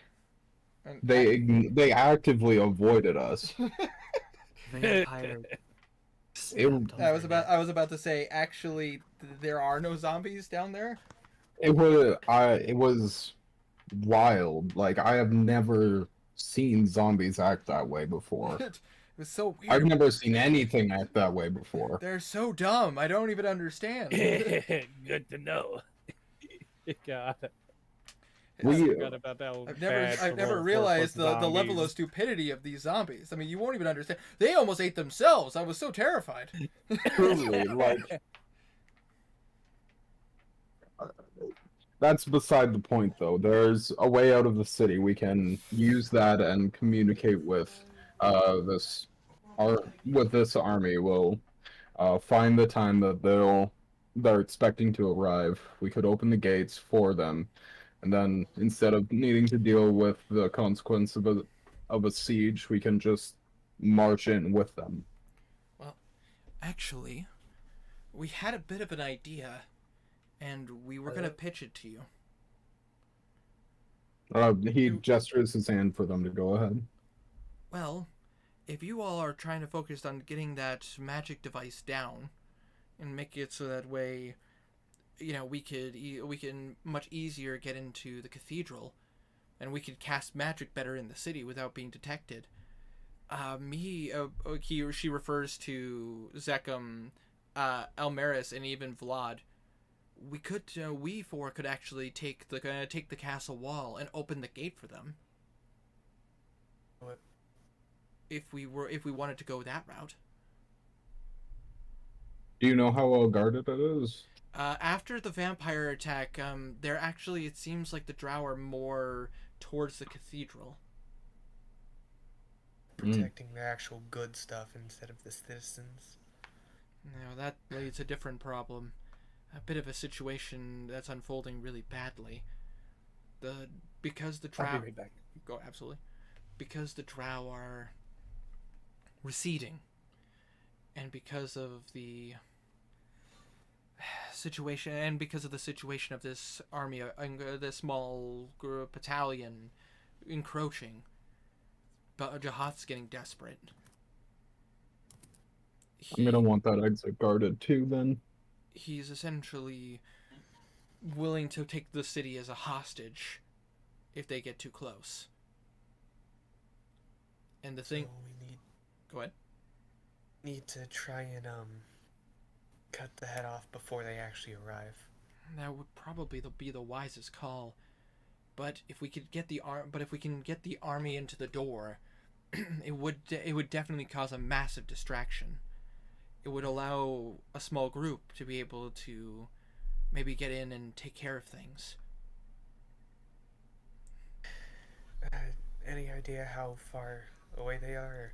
And they actively avoided us. Vampire. I was about to say, actually, there are no zombies down there. It was wild. Like, I have never seen zombies act that way before. It was so weird. I've never seen anything act that way before. They're so dumb. I don't even understand. Good to know. God, I We- forgot about how I've bad never for realized the level of zombies. stupidity of these zombies. I mean, you won't even understand. They almost ate themselves. I was so terrified. Truly, like, That's beside the point, though. There's a way out of the city. We can use that and communicate with this with this army. We'll find the time that they're expecting to arrive. We could open the gates for them, and then instead of needing to deal with the consequence of a siege, we can just march in with them. Well, actually, we had a bit of an idea, and we were gonna pitch it to you. He gestures his hand for them to go ahead. Well, if you all are trying to focus on getting that magic device down, and make it so that way, you know, we can much easier get into the cathedral, and we could cast magic better in the city without being detected. She refers to Zekum, Elmaris, and even Vlad. We four could actually take the castle wall and open the gate for them. What? If we wanted to go that route. Do you know how well guarded it is? After the vampire attack, there actually, it seems like the drow are more towards the cathedral. Protecting the actual good stuff instead of the citizens. Now that leads a different problem. A bit of a situation that's unfolding really badly. Because the drow... I'll be right back. Go, absolutely. Because the drow are receding, and because of the situation, of this army, this small battalion encroaching, but Jahat's getting desperate. I'm gonna want that exit guarded too, then. He's essentially willing to take the city as a hostage if they get too close. And the thing... So we Go ahead. need to try and cut the head off before they actually arrive. That would probably be the wisest call. But if we could get the army into the door, it would definitely cause a massive distraction. It would allow a small group to be able to maybe get in and take care of things. Any idea how far away they are?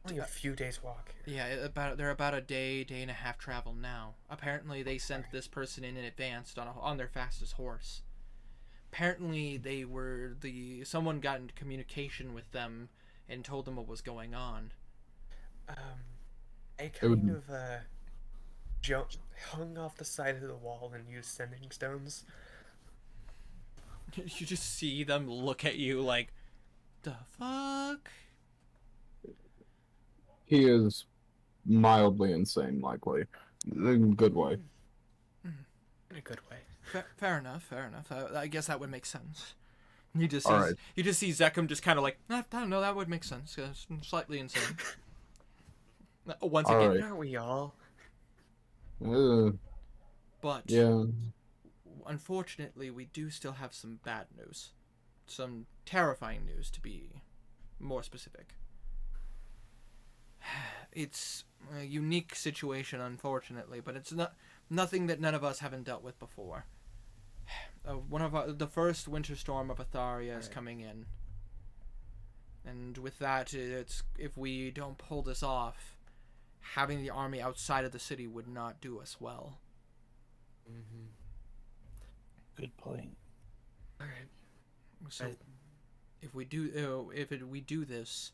Only a few days walk. Yeah, they're about a day and a half travel now. Apparently, they sent this person in advance on their fastest horse. Apparently, someone got into communication with them and told them what was going on. I kind of hung off the side of the wall and used sending stones. You just see them look at you like, the fuck? He is mildly insane, likely. In a good way. In a good way. Fair enough. I guess that would make sense. You just see Zekum just kind of like, no, that would make sense. Slightly insane. Once again, Right. Aren't we all? but Yeah. unfortunately, we do still have some bad news, some terrifying news to be more specific. It's a unique situation, unfortunately, but it's nothing that none of us haven't dealt with before. The first winter storm of Atharia is coming in, and with that, if we don't pull this off, having the army outside of the city would not do us well. Mm-hmm. Good point. All right. So, if we do this,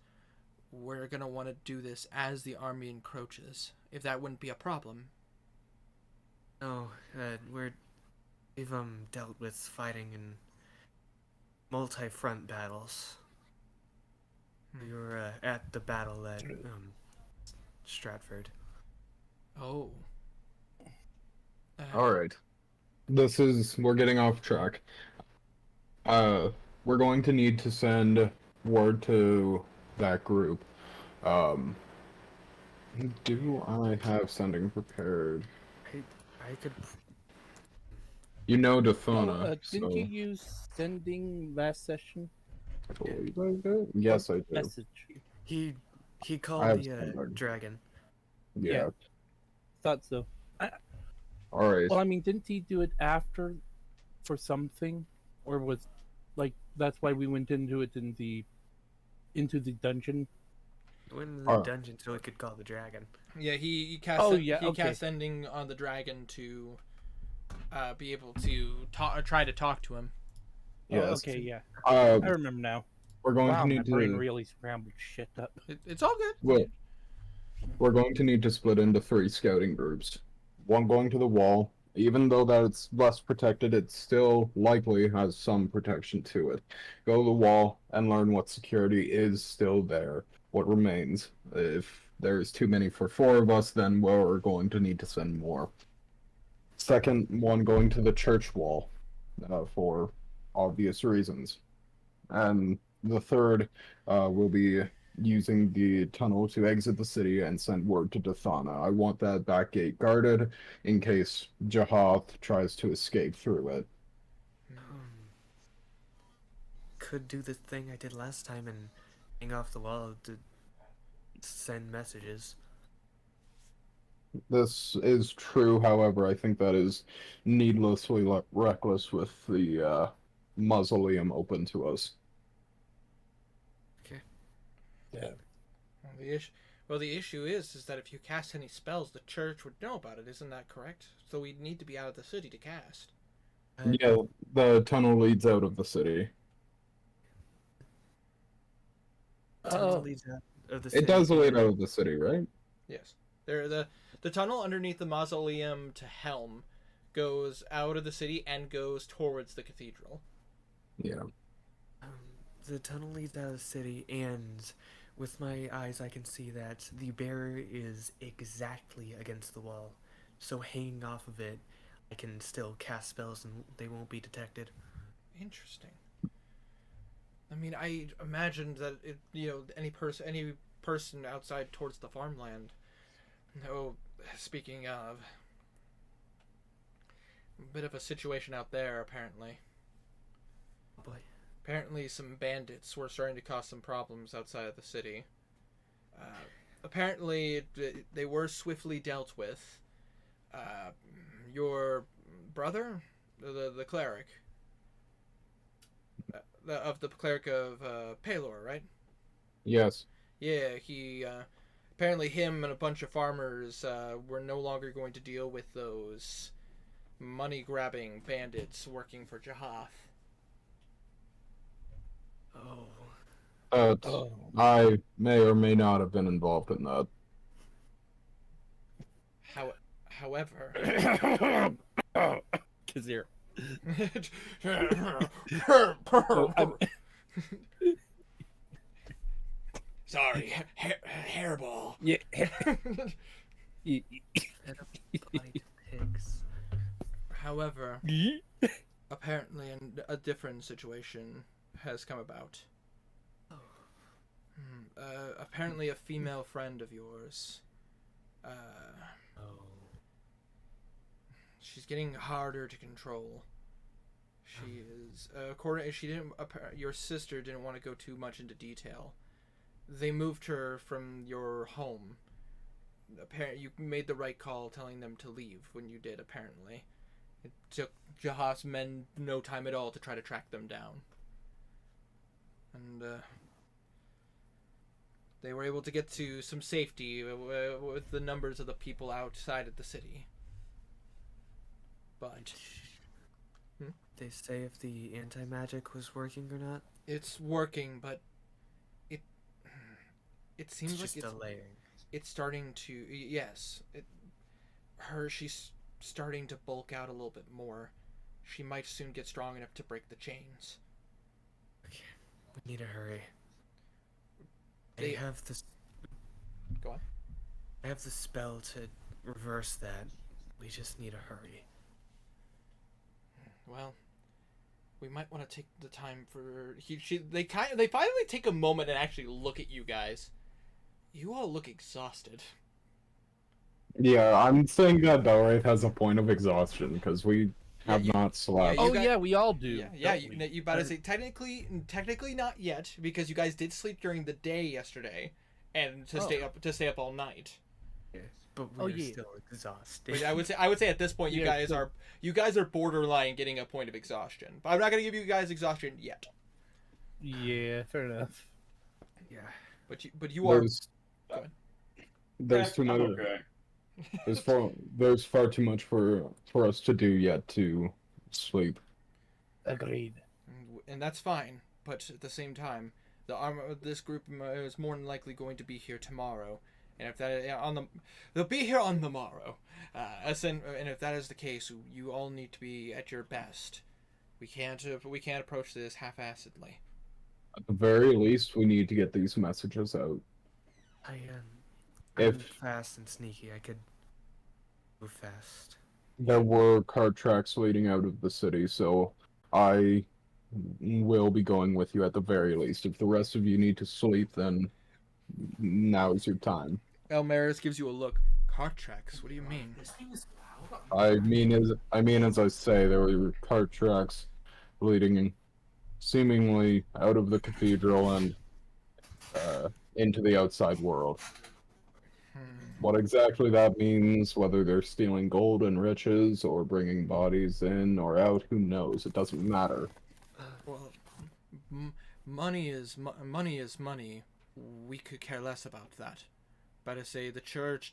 we're gonna want to do this as the army encroaches. If that wouldn't be a problem. No, we've dealt with fighting in multi-front battles. We were at the battle at Stratford. Oh. Alright. We're getting off track. We're going to need to send word to that group. Do I have sending prepared? I could. You know Defona, Didn't so... you use sending last session? I believe I did. Yes, I do. Message. He I called have the standard. dragon. Yeah. Thought so. Alright. Well, I mean, didn't he do it after for something, or was like that's why we went into it in the dungeon? Went into the Oh. dungeon so he could call the dragon. Yeah, he cast. Oh, yeah, he okay. cast ending on the dragon to be able to try to talk to him. Oh, Yes. okay, yeah, Uh, I remember now. we're going Wow, to my need brain to. really scrambled shit up. It's all good. Well, we're going to need to split into 3 scouting groups. One going to the wall. Even though that it's less protected, it still likely has some protection to it. Go to the wall and learn what security is still there, what remains. If there's too many for 4 of us, then we're going to need to send more. Second one going to the church wall, for obvious reasons. And the third will be using the tunnel to exit the city and send word to Dathana. I want that back gate guarded in case Jahath tries to escape through it. Could do the thing I did last time and hang off the wall to send messages. This is true, however, I think that is needlessly reckless with the mausoleum open to us. Yeah. The issue is that if you cast any spells, the church would know about it. Isn't that correct? So we'd need to be out of the city to cast. Yeah, the tunnel leads out of the city. Tunnel Oh. leads out of the It city does lead and- out of the city, right? Yes. The tunnel underneath the mausoleum to Helm goes out of the city and goes towards the cathedral. Yeah. The tunnel leads out of the city, and with my eyes, I can see that the barrier is exactly against the wall. So hanging off of it, I can still cast spells and they won't be detected. Interesting. I mean, I imagined that any person outside towards the farmland. Oh, speaking of, a bit of a situation out there apparently. Oh boy. Apparently, some bandits were starting to cause some problems outside of the city. Apparently, they were swiftly dealt with. Your brother, the cleric, of the cleric of Pelor, right? Yes. Yeah, he apparently him and a bunch of farmers were no longer going to deal with those money-grabbing bandits working for Jahath. Oh. Oh. I may or may not have been involved in that. However, Kazir. Sorry, hairball. Yeah. Fed up bloody pigs. However, apparently a different situation has come about. Apparently a female friend of yours. Oh. She's getting harder to control. She is your sister didn't want to go too much into detail. They moved her from your home. Apparently, you made the right call telling them to leave when you did, apparently. It took Jahath's men no time at all to try to track them down. And, they were able to get to some safety with the numbers of the people outside of the city. But They say if the anti-magic was working or not? it's working, but it seems It's like just delaying. it's starting to, yes, she's starting to bulk out a little bit more. She might soon get strong enough to break the chains. We need to hurry. They- I have this. Go on. I have the spell to reverse that. We just need to hurry. Well, we might want to take the time for they finally take a moment and actually look at you guys. You all look exhausted. Yeah, I'm saying that Dalraith has a point of exhaustion because we have not slept. you Oh got- yeah, we all do. Yeah, don't we? you about to say technically not yet because you guys did sleep during the day yesterday, and to stay up all night. but Oh, we're yeah. still exhausted. Which I would say at this point you Yeah, guys are borderline getting a point of exhaustion. But I'm not gonna give you guys exhaustion yet. Yeah, fair enough. Yeah. But you are. There's, Go ahead. there's too I'm much. okay. There's far too much for us to do yet to sleep. Agreed. And that's fine. But at the same time, this group is more than likely going to be here tomorrow. And if that they'll be here on the morrow. And if that is the case, you all need to be at your best. We can't approach this half-assedly. At the very least, we need to get these messages out. I'm If fast and sneaky. I could move fast. there were cart tracks leading out of the city, so I will be going with you at the very least. If the rest of you need to sleep, then now is your time. Elmaris gives you a look. Cart tracks? What do you mean? I mean, as I say, there were cart tracks leading seemingly out of the cathedral and into the outside world. What exactly that means, whether they're stealing gold and riches or bringing bodies in or out, who knows? It doesn't matter. Well, money is money. We could care less about that. But I say the church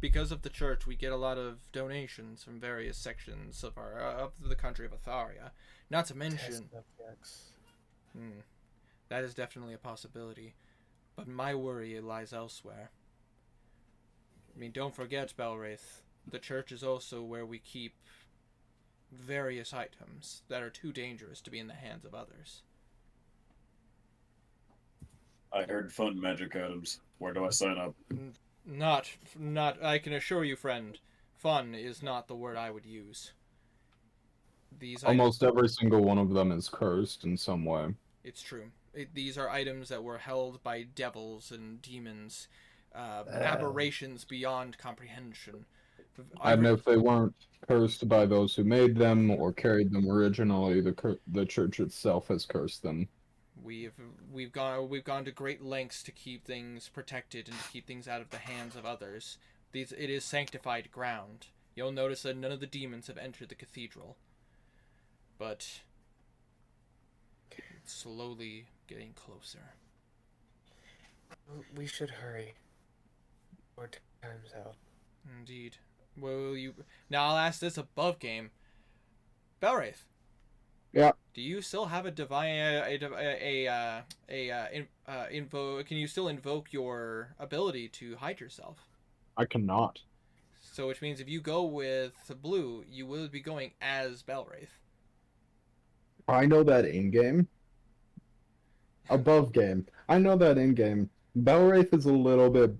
because of the church, we get a lot of donations from various sections of of the country of Atharia. Not to mention, Test subjects. that is definitely a possibility. But my worry lies elsewhere. I mean, don't forget, Belwraith, the church is also where we keep various items that are too dangerous to be in the hands of others. I heard fun magic items. Where do I sign up? Not, I can assure you, friend, fun is not the word I would use. These Almost every single one of them is cursed in some way. It's true. These are items that were held by devils and demons, aberrations beyond comprehension. And if they weren't cursed by those who made them or carried them originally, the church itself has cursed them. We've gone to great lengths to keep things protected and to keep things out of the hands of others. It is sanctified ground. You'll notice that none of the demons have entered the cathedral. But it's slowly getting closer. We should hurry. Or time's out. Indeed. Will you now? I'll ask this above game. Belwraith. Yeah. Do you still have a invoke? Can you still invoke your ability to hide yourself? I cannot. So, which means if you go with blue, you will be going as Belwraith. I know that in-game. Above game. I know that in-game. Belwraith is a little bit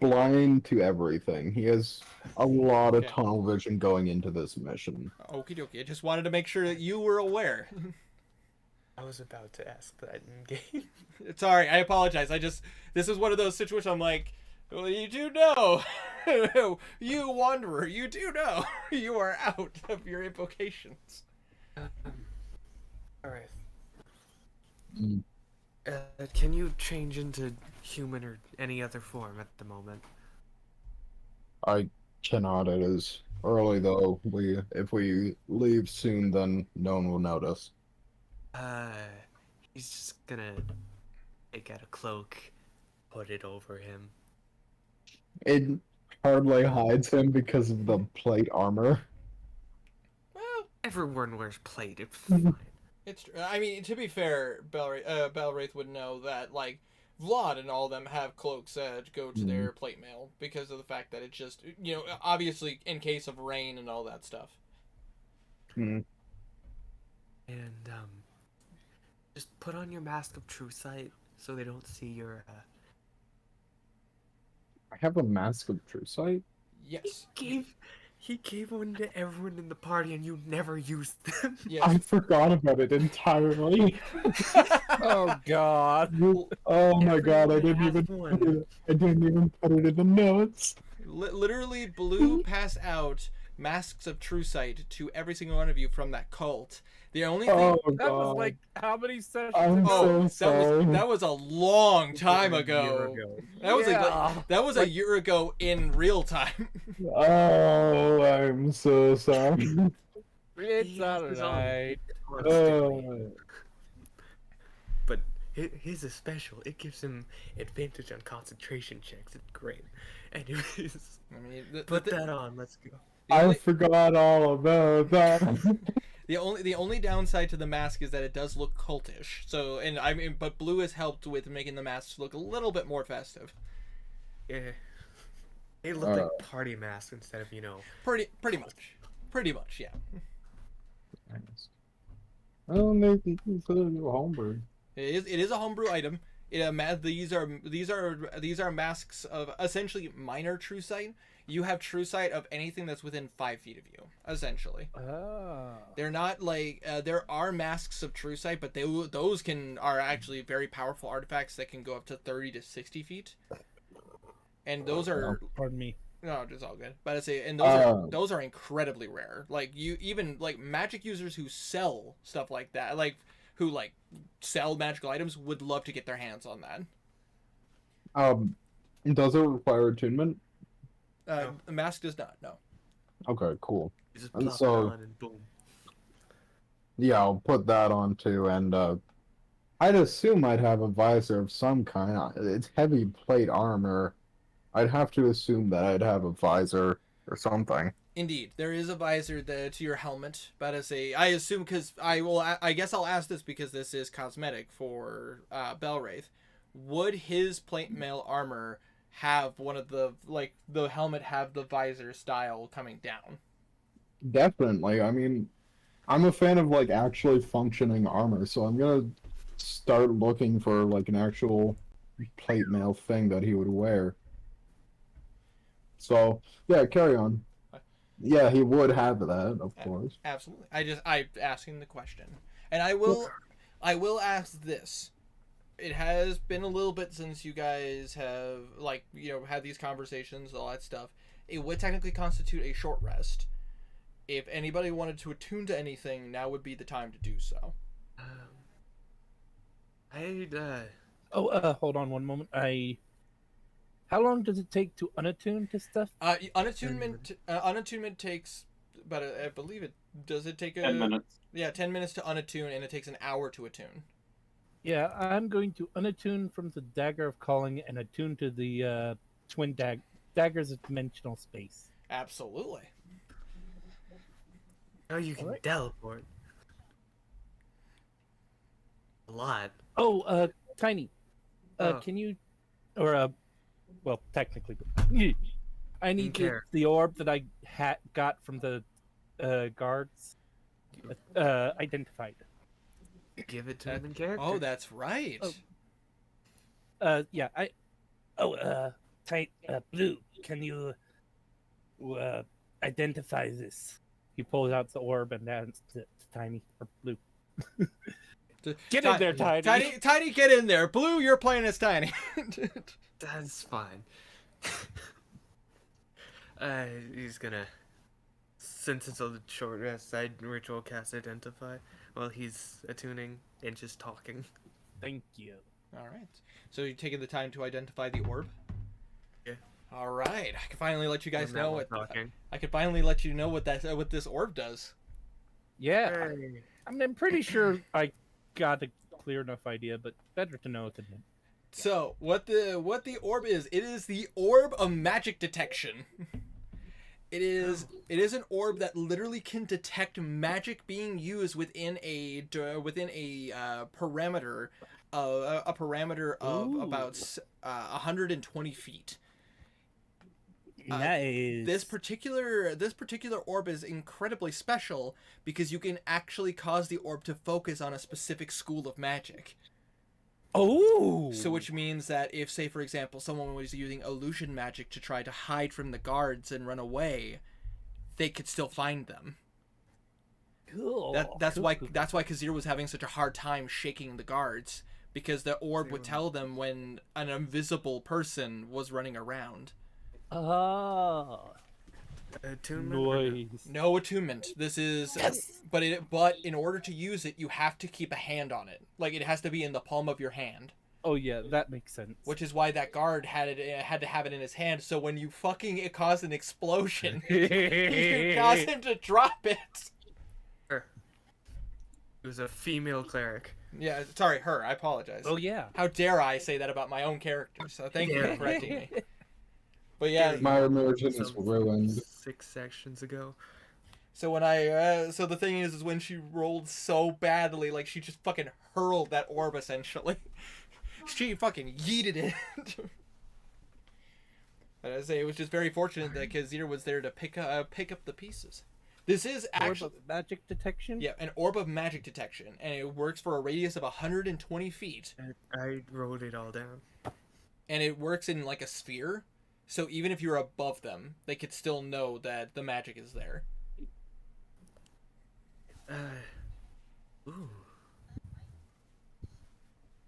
blind to everything. He has a lot of Okay. tunnel vision going into this mission. Okie dokie. I just wanted to make sure that you were aware. I was about to ask that in game. Sorry, I apologize. This is one of those situations I'm like, well, you do know. You wanderer, you do know. You are out of your invocations. Alright. Mm. Can you change into human or any other form at the moment? I cannot. It is early though. If we leave soon, then no one will notice. He's just gonna take out a cloak, put it over him. It hardly hides him because of the plate armor. Well, Everyone wears plate, it's Mhm. fine. it's. I mean, to be fair, Belwraith would know that, like, Vlad and all of them have cloaks that go to their plate mail because of the fact that it's just, obviously in case of rain and all that stuff. Hmm. And, just put on your mask of true sight so they don't see your, I have a mask of true sight. Yes. He gave one to everyone in the party and you never used them. Yes. I forgot about it entirely. Oh God. Oh my god! I Everyone didn't has even. one. I didn't even put it in the notes. Literally, Blue passed out masks of true sight to every single one of you from that cult The only thing. Oh That was god. like how many sessions I'm ago? so that was a long time A year ago. ago. That was Yeah. that was a year ago in real time. Oh, I'm so sorry. It's He is on alright. constantly. But his is special. It gives him advantage on concentration checks. It's great. Anyways, I mean, put that on. Let's go. I forgot all about that. the only downside to the mask is that it does look cultish. So, and I mean, but blue has helped with making the masks look a little bit more festive. Yeah. They look like party masks instead of, Pretty much, yeah. Oh, maybe it's a homebrew. It is a homebrew item. These are masks of essentially minor true sight. You have true sight of anything that's within 5 feet of you, essentially. Ah. They're not like there are masks of true sight, but those are actually very powerful artifacts that can go up to 30 to 60 feet. And those are Pardon me. no, it's all good. But I say, and those are incredibly rare. Like like magic users who sell stuff like that, who sell magical items, would love to get their hands on that. Does it require attunement? The mask does not. No. Okay, cool. You just And plop so- it on and boom. Yeah, I'll put that on too, and I'd assume I'd have a visor of some kind. It's heavy plate armor. I'd have to assume that I'd have a visor or something. Indeed, there is a visor to your helmet, but I assume, because I guess I'll ask this because this is cosmetic for Belwraith. Would his plate mail armor have one of the helmet have the visor style coming down? Definitely. I mean, I'm a fan of actually functioning armor, so I'm gonna start looking for an actual plate mail thing that he would wear. So yeah, carry on. Yeah, he would have that, of course. Absolutely. I'm asking the question, and I will ask this. It has been a little bit since you guys have had these conversations, all that stuff. It would technically constitute a short rest. If anybody wanted to attune to anything, now would be the time to do so. Hold on one moment. How long does it take to unattune to stuff? Unattunement takes, but I believe it does. It take 10 minutes. Yeah, 10 minutes to unattune, and it takes an hour to attune. Yeah, I'm going to unattune from the Dagger of Calling and attune to the twin daggers of dimensional space. Absolutely. Oh, you can Alright. teleport. A lot. Oh, Tiny. Oh. Can you, well, technically, I need care. the orb that I got from the guards identified. Give it to him in character. Oh, that's right. Oh. Yeah, Blue, can you identify this? He pulls out the orb and hands it to Tiny or Blue. Get in there, Tiny. Tiny, get in there. Blue, you're playing as Tiny. That's fine. He's gonna, since it's a short rest, I'd ritual cast Identify while he's attuning and just talking. Thank you. All right. So you're taking the time to identify the orb? Yeah. All right. I can finally let you guys When that know one's what. talking. I can finally let you know what this orb does. Yeah, Hey. I'm pretty sure I got a clear enough idea, but better to know than not. So what the orb is? It is the orb of magic detection. It is an orb that literally can detect magic being used within a parameter of Ooh. about 120 feet. Nice. This particular orb is incredibly special because you can actually cause the orb to focus on a specific school of magic. Oh. So which means that if, say, for example, someone was using illusion magic to try to hide from the guards and run away, they could still find them. Cool. That's Cool, why cool. Kazir was having such a hard time shaking the guards, because the orb would tell them when an invisible person was running around. Oh. Attunement? or no? Noise. No attunement. This is, but in order to use it, you have to keep a hand on it. Like it has to be in the palm of your hand. Oh yeah, that makes sense. Which is why that guard had to have it in his hand. So when you fucking it caused an explosion, you cause him to drop it. Her. It was a female cleric. Yeah, sorry, her. I apologize. Oh yeah. How dare I say that about my own character? So thank you for correcting me. But yeah, My immersion is Some ruined. 6 sections ago. so when so the thing is when she rolled so badly, like she just fucking hurled that orb essentially. She fucking yeeted it. But I say it was just very fortunate that Kazir was there to pick up the pieces. This is actually Orb of magic detection. yeah, an orb of magic detection, and it works for a radius of 120 feet, I wrote it all down. and it works in like a sphere. So even if you're above them, they could still know that the magic is there. Ooh.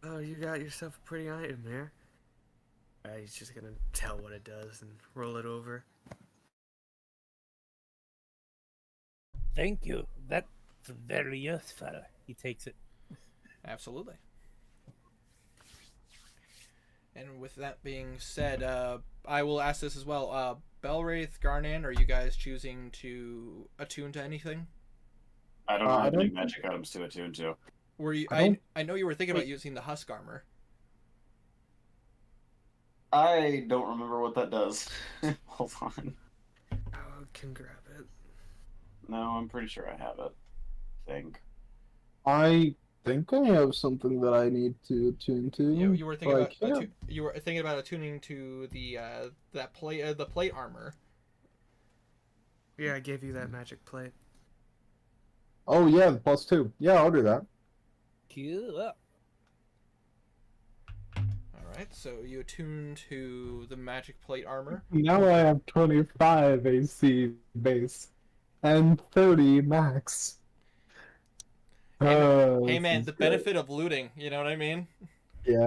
Oh, you got yourself a pretty item there. He's just gonna tell what it does and roll it over. Thank you. That's very useful. He takes it. Absolutely. And with that being said, I will ask this as well. Belwraith, Garnan, are you guys choosing to attune to anything? I don't I have any don't- magic items to attune to. Were you? I don't- I know you were thinking about Wait. using the husk armor. I don't remember what that does. Hold on. Oh, can grab it. No, I'm pretty sure I have it. I think I have something that I need to attune to. You were thinking but I about can't. you were thinking about attuning to the that plate the plate armor. Yeah, I gave you that magic plate. Oh yeah, the +2. Yeah, I'll do that. Cool. All right, so you attune to the magic plate armor. Now I have 25 AC base and 30 max. Hey This man, is the great. benefit of looting. You know what I mean? Yeah.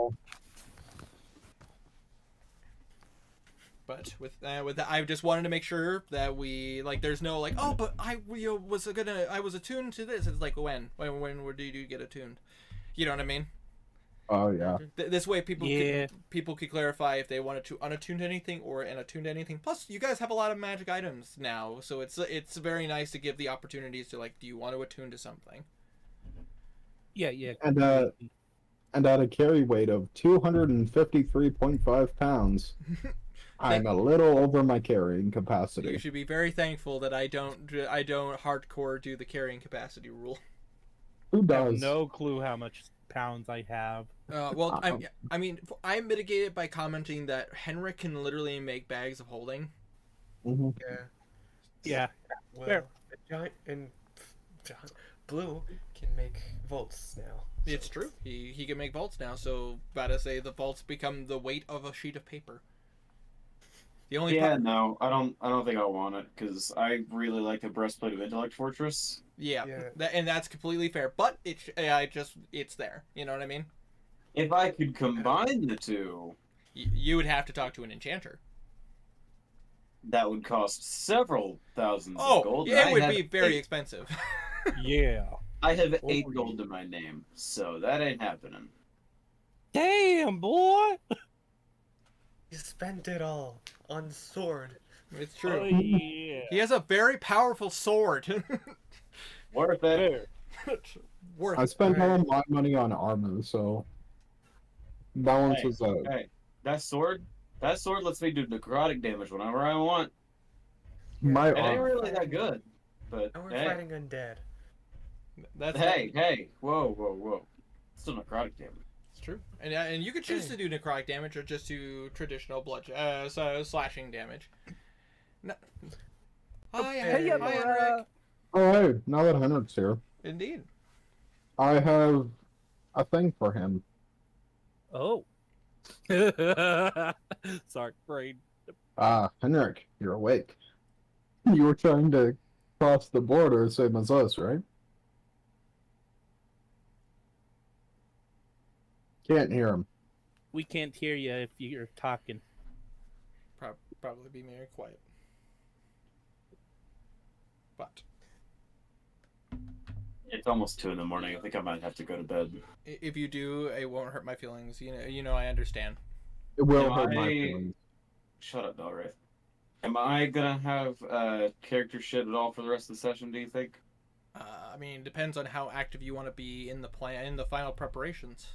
But with that, I just wanted to make sure that we like. There's no like, oh, but I was attuned to this. It's like when did you get attuned? You know what I mean? Oh yeah. This way, people Yeah. could clarify if they wanted to unattune to anything or an attune to anything. Plus, you guys have a lot of magic items now, so it's very nice to give the opportunities to like, do you want to attune to something? Yeah, yeah. And at a carry weight of 253.5 pounds, I'm a little over my carrying You capacity. should be very thankful that I don't hardcore do the carrying capacity rule. Who I have does? no clue how much pounds I have. Well, I mean, I mitigated by commenting that Henrik can literally make bags of holding. Mhm. Yeah. Yeah. Well, Fair. Giant and Blue can make volts now. It's true. He can make vaults now. So, about to say the vaults become the weight of a sheet of paper. The only Yeah, no, I don't think I want it because I really like the breastplate of Intellect Fortress. yeah, Yeah. and that's completely fair. But it's there. You know what I mean? If I could combine the two, You would have to talk to an enchanter. that would cost several thousands of Oh, gold. yeah, I it would have be very eight- expensive. Yeah. I have 8 Holy. gold to my name, so that ain't happening. Damn, boy. You spent it all on sword. It's Oh, true. yeah. He has a very powerful sword. Worth it. Fair. Worth I it. spent all my money on armor, so balances out. Hey, that sword lets me do necrotic damage whenever I want. My It ain't armor. really that good, but Now we're hey, fighting undead. That's hey, whoa. Still necrotic damage. It's true. And you could choose to do necrotic damage or just do traditional blood slashing damage. No. Hi, Hey, Henrik. Hi, Henrik. Oh hey, now that Henrik's here, Indeed. I have a thing for him. Oh. Sorry, brain. Ah, Henrik, you're awake. You were trying to cross the border, same as us, right? Can't hear him. We can't hear you if you're talking. Probably be very quiet. But It's almost 2 in the morning. I think I might have to go to bed. if you do, it won't hurt my feelings. You know, I understand. It will Am hurt my I- feelings. Shut up, Belwraith. Am I gonna have character shit at all for the rest of the session, do you think? I mean, it depends on how active you want to be in the final preparations.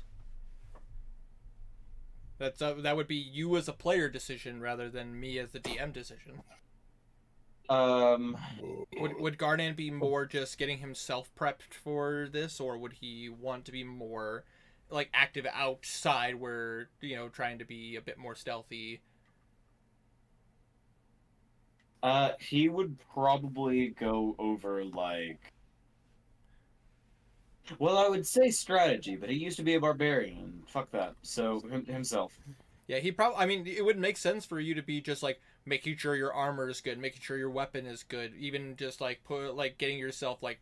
That would be you as a player decision rather than me as the DM decision. Would Garnan be more just getting himself prepped for this, or would he want to be more like active outside, where trying to be a bit more stealthy? He would probably go over like. Well, I would say strategy, but he used to be a barbarian. Fuck that. So himself. Yeah, he probably. I mean, it would make sense for you to be just like making sure your armor is good, making sure your weapon is good, even just like getting yourself like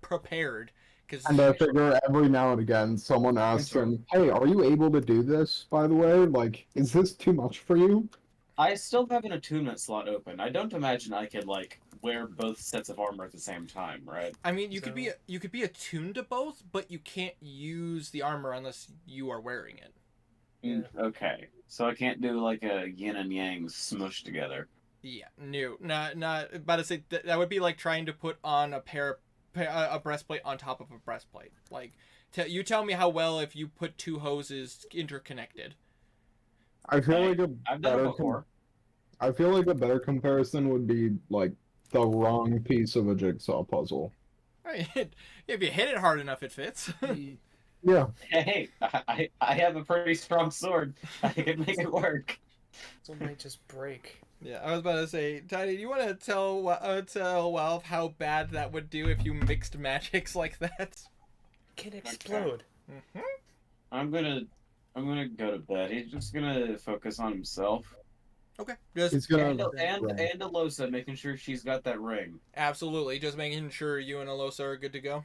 prepared. And I figure every now and again someone asks him, "Hey, are you able to do this? By the way, like, is this too much for you?" I still have an attunement slot open. I don't imagine I could like wear both sets of armor at the same time, right? I mean, you could be attuned to both, but you can't use the armor unless you are wearing it. Okay, so I can't do like a yin and yang smushed together. Yeah, no, not. About to say that would be like trying to put on a breastplate on top of a breastplate. Like, you tell me how well if you put two hoses interconnected. I feel like I've done it before. I feel like a better comparison would be like the wrong piece of a jigsaw puzzle. I mean, if you hit it hard enough, it fits. Yeah. Hey, I have a pretty strong sword. I can make it work. So it might just break. Yeah, I was about to say, Tiny, do you want to tell Valve how bad that would do if you mixed magics like that? It can explode. Mm-hmm. I'm gonna go to bed. He's just gonna focus on himself. Okay, just He's gonna And Alosa, making sure she's got that ring. absolutely, just making sure you and Alosa are good to go.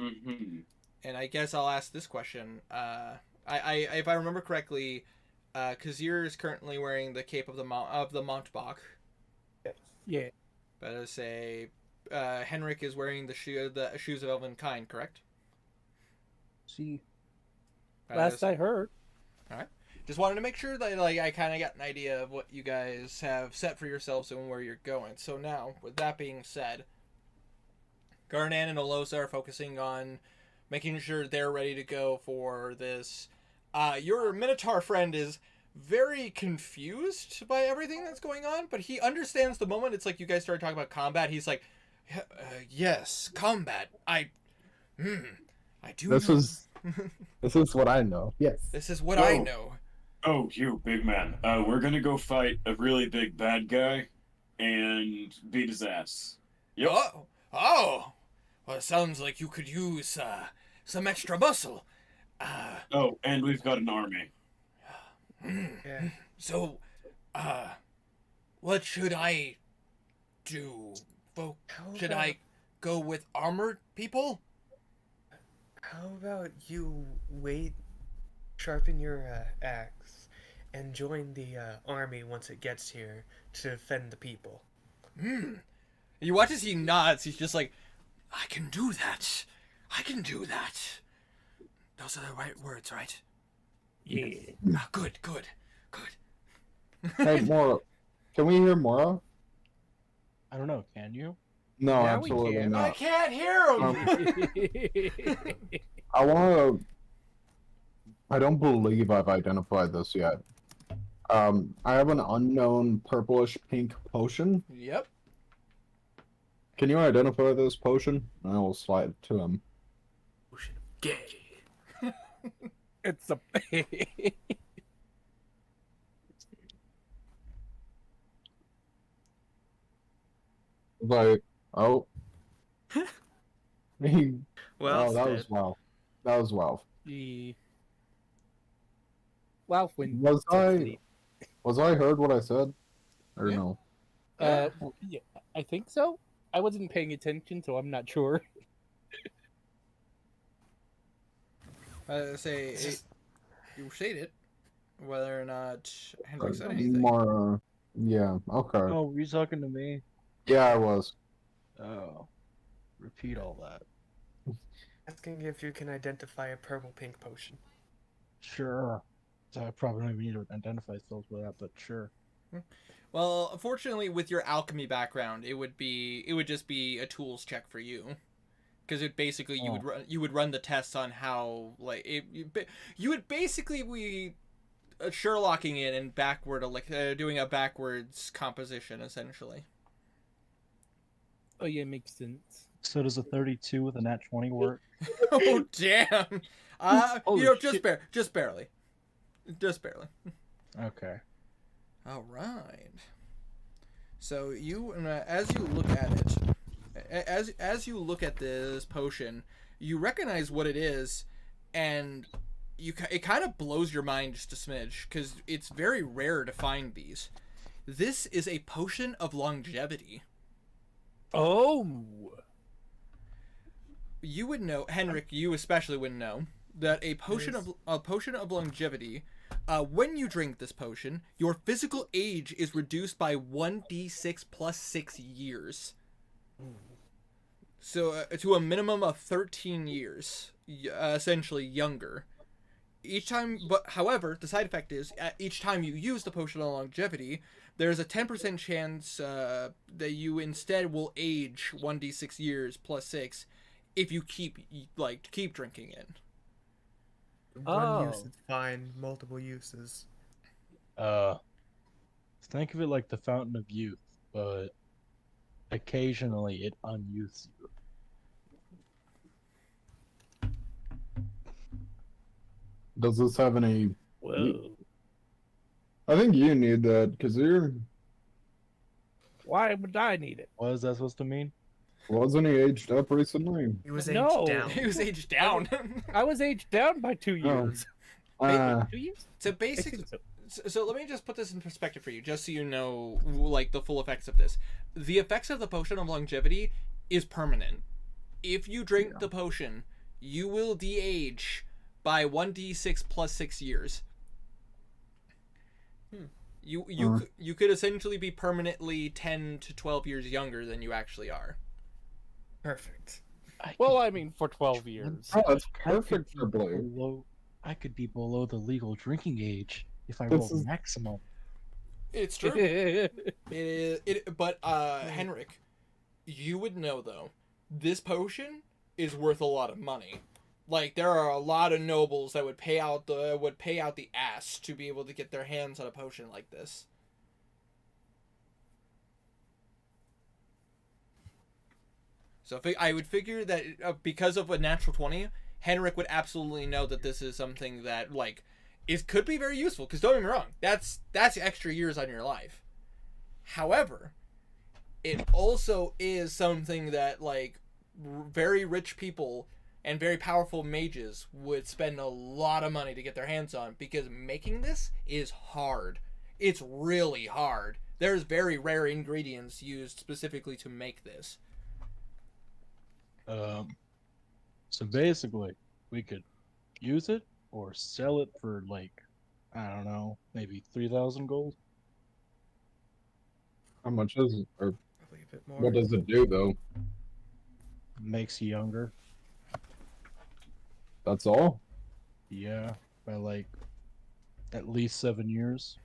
Mm-hmm. And I guess I'll ask this question. I if I remember correctly, Kazir is currently wearing the cape of the Montbach. Yeah. But I say, Henrik is wearing the shoes of Elvenkind, correct? See, That last is- I heard. Just wanted to make sure that I kind of got an idea of what you guys have set for yourselves and where you're going. So now, with that being said, Garnan and Alosa are focusing on making sure they're ready to go for this. Your Minotaur friend is very confused by everything that's going on, but he understands the moment. It's like you guys started talking about combat. He's like, yes, combat. I do This know. this is what I know. Yes. This is what I No. know. Oh, you big man. We're gonna go fight a really big bad guy, and beat his ass. Yep. Oh. Well, it sounds like you could use some extra muscle. Oh, and we've got an army. Yeah. So, what should I do? Should I go with armored people? How about you wait, sharpen your axe, and join the army once it gets here to defend the people? You watch as he nods. He's just like, I can do that. I can do that. Those are the right words, right? Yeah. Good. Hey, Mora. Can we hear Mora? I don't know. Can you? No, Yeah, we absolutely can. I not. can't hear him. I want to. I don't believe I've identified this yet. I have an unknown purplish pink potion. Yep. Can you identify this potion? I will slide it to him. Ocean gay. It's a. Like, oh. Well, Oh, that was wow. That was wow. the. Well, when Was I heard what I said? Or Yeah. no? yeah, I think so. I wasn't paying attention, so I'm not sure. Say you stated whether or not Hendrik said anything. Mara. Yeah, okay. Oh, were you talking to me? Yeah, I was. Oh. Repeat all that. Asking if you can identify a purple pink potion. Sure. So I probably don't even need to identify spells for that, but sure. Well, unfortunately, with your alchemy background, it would just be a tools check for you, because it basically you would run the tests on how like you would basically be Sherlocking it and backward doing a backwards composition essentially. Oh yeah, makes sense. So does a 32 with a nat 20 work? Oh damn! Holy just shit. just barely. Okay. All right. So you, as you look at it, as you look at this potion, you recognize what it is, and it kind of blows your mind just a smidge because it's very rare to find these. This is a potion of longevity. Oh. You would know, Henrik. You especially would know that a potion of longevity. When you drink this potion, your physical age is reduced by 1d6 plus 6 years. So to a minimum of 13 years, essentially younger. Each time, however, the side effect is each time you use the potion of longevity, there's a 10% chance that you instead will age 1d6 years plus 6 if you keep drinking it. One use is fine, multiple uses. Think of it like the fountain of youth, but occasionally it unyouths you. Does this have any? Whoa. I think you need that because you're. Why would I need it? What is that supposed to mean? Wasn't he aged up recently? He was No. aged down. He was aged down. I was aged down by 2 years. 2 years? So I basically, think so. so let me just put this in perspective for you, just so you know, like, the full effects of this. The effects of the potion of longevity is permanent. If you drink the potion, you will de-age by 1d6 plus 6 years. You could essentially be permanently 10 to 12 years younger than you actually are. Perfect. Well, I mean, for 12 years. Oh, that's perfect for Blue. I could be below the legal drinking age if I This roll is- maximum. It's true. But Henrik, you would know though, this potion is worth a lot of money. Like, there are a lot of nobles that would pay out the ass to be able to get their hands on a potion like this. So I would figure that because of a natural 20, Henrik would absolutely know that this is something that, like, could be very useful. Because don't get me wrong, that's extra years on your life. However, it also is something that, like, very rich people and very powerful mages would spend a lot of money to get their hands on, because making this is hard. It's really hard. There's very rare ingredients used specifically to make this. So basically, we could use it or sell it for, like, I don't know, maybe 3,000 gold. How much is it? Or Probably a bit more. what does it do though? Makes you younger. That's all. Yeah, by like at least 7 years.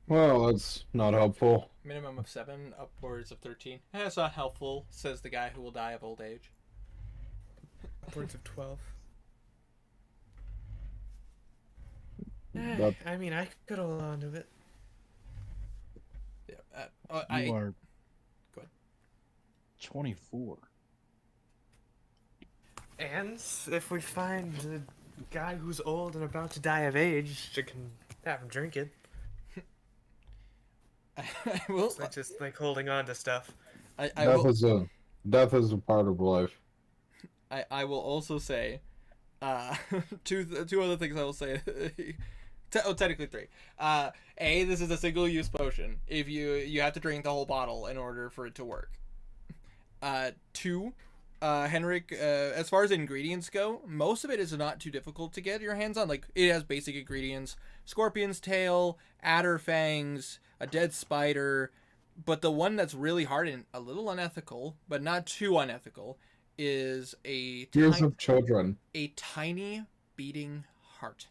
Well, that's not helpful. Minimum of 7, upwards of 13. That's not helpful, says the guy who will die of old age. Upwards of 12. That- I mean, I could hold on to it. Yeah, You are Go ahead. 24. And if we find a guy who's old and about to die of age, you can have him drink it. I will. It's not just like holding on to stuff. I Death will. death is a part of life. I will also say, two other things I will say. Technically 3. This is a single-use potion. If you have to drink the whole bottle in order for it to work. 2, Henrik, as far as ingredients go, most of it is not too difficult to get your hands on. Like, it has basic ingredients: scorpion's tail, adder fangs, a dead spider, But the one that's really hard and a little unethical, but not too unethical, is Tears of children. a tiny beating heart.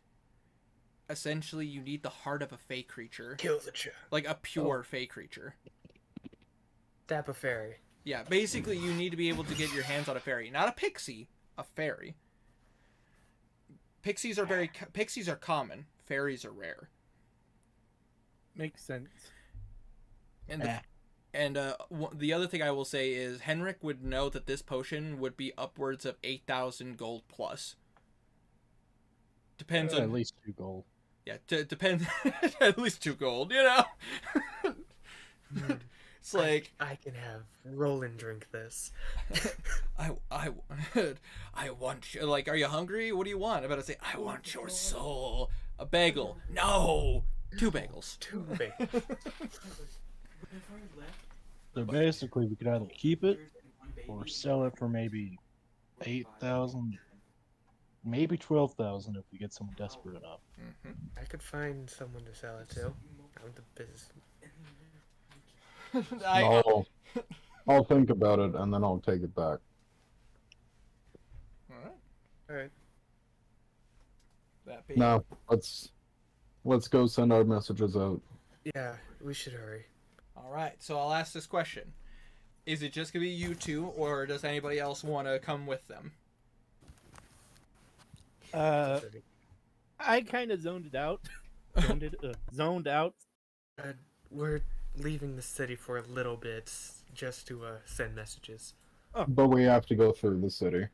Essentially, you need the heart of a fey creature, Kill the child. like a pure fey creature. Stab a fairy. Yeah, basically, you need to be able to get your hands on a fairy, not a pixie, a fairy. Pixies are common. Fairies are rare. Makes sense. And the other thing I will say is Henrik would know that this potion would be upwards of 8,000 gold plus. Depends on At least 2 gold. yeah. Depends at least 2 gold. You know. It's like I can have Roland drink this. I want you. Like, are you hungry? What do you want? I'm about to say I want your soul. A bagel? No. 2 bagels. Too big. So basically, we could either keep it or sell it for maybe 8,000, maybe 12,000 if we get someone desperate enough. I could find someone to sell it to. I'm the business. I'll think about it and then I'll take it back. Alright. That be No, let's go send our messages out. Yeah, we should hurry. all right. So I'll ask this question: is it just gonna be you two, or does anybody else want to come with them? I kind of zoned it out. Zoned out. We're leaving the city for a little bit just to send messages. But we have to go through the city.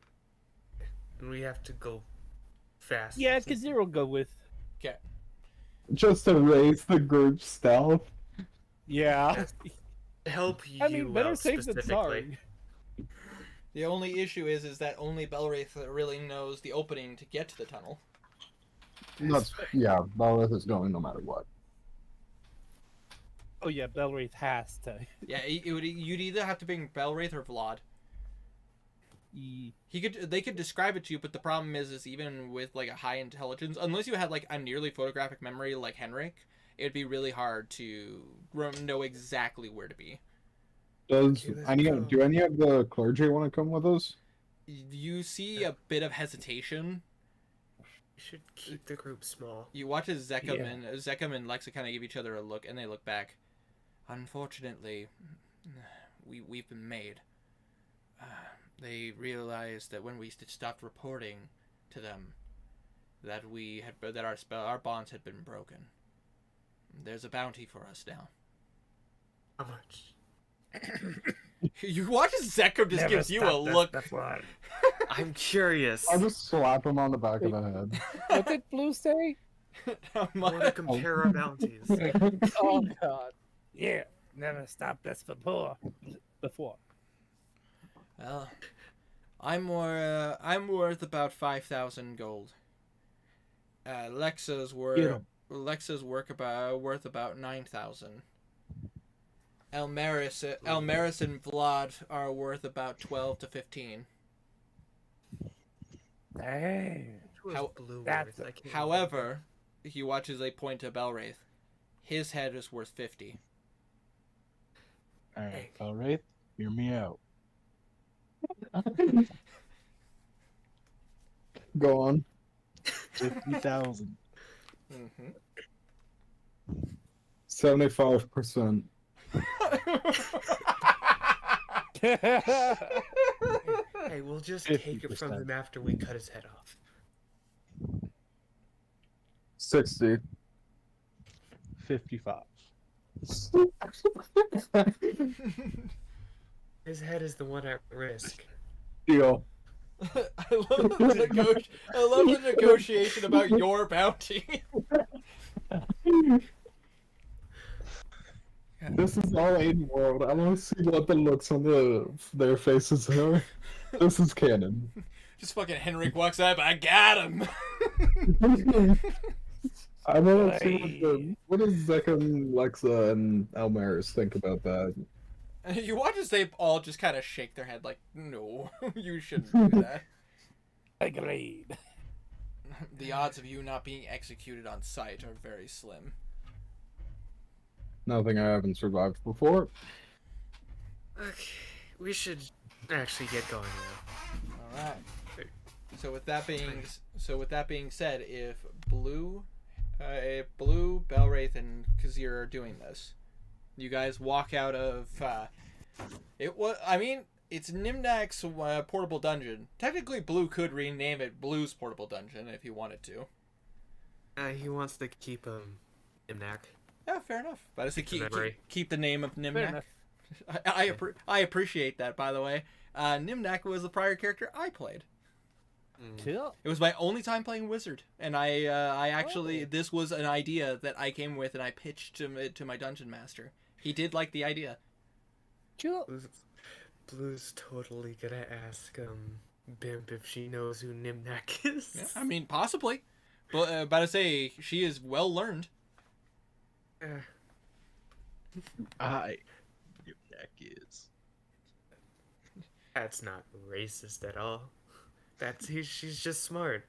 And we have to go fast. Yeah, Kazir will go with. Okay. Just to raise the group stealth. Yeah. Help you I mean, better out safe than specifically. sorry. The only issue is that only Belwraith really knows the opening to get to the tunnel. Belwraith is going no matter what. Oh yeah, Belwraith has to. Yeah, you'd either have to bring Belwraith or Vlad. They could describe it to you, but the problem is even with like a high intelligence, unless you had like a nearly photographic memory like Henrik, it'd be really hard to know exactly where to be. Do let's any go. of the clergy want to come with us? You see a bit of hesitation. We should keep the group small. You watch as Zekum Yeah. and Lexa kind of give each other a look, and they look back. Unfortunately, we've been made. They realized that when we stopped reporting to them, that our bonds had been broken. There's a bounty for us now. How much? You watch as Zekum just gives you a look. That's why. I'm curious. I'll just slap him on the back of the head. What did Blue say? How I want to much? compare our bounties. Oh God. Yeah. Never stopped us before. Well, I'm worth about 5,000 gold. Lexa's worth about 9,000. Elmaris and Vlad are worth about 12 to 15. Dang. Which How- was blue that's- worth? I can't However, he watches a point to Belwraith. His head is worth 50. Alright, Belwraith, hear me out. Go on. 50,000. Mm-hmm. 75%. Hey, we'll just take it from 50%. him after we cut his head off. 60. 55. His head is the one at risk. Deal. I love the negotiation about your bounty. This is all Aiden World. I want to see what the looks on their faces are. This is canon. Just fucking Henrik walks up. I got him. I want to see what does Zekum, Lexa, and Almaris think about that. You watch as they all just kind of shake their head like, no, you shouldn't do that. Agreed. The odds of you not being executed on sight are very slim. Nothing I haven't survived before. Okay, we should actually get going now. All right. So with that being said, if Blue, Belwraith, and Kazir are doing this, you guys walk out of it's Nimnak's portable dungeon. Technically, Blue could rename it Blue's portable dungeon if he wanted to. He wants to keep Nimnak. Yeah, fair enough. But I say Memory. keep the name of Fair Nimnak. enough. I appreciate that, by the way. Nimnak was the prior character I played. Cool. It was my only time playing Wizard, and I actually this was an idea that I came with and I pitched to my dungeon master. He did like the idea. Cool. Blue's totally gonna ask Bimp if she knows who Nimnak is. Yeah, I mean, possibly, but I say she is well learned. Nimnak is. That's not racist at all. She's just smart.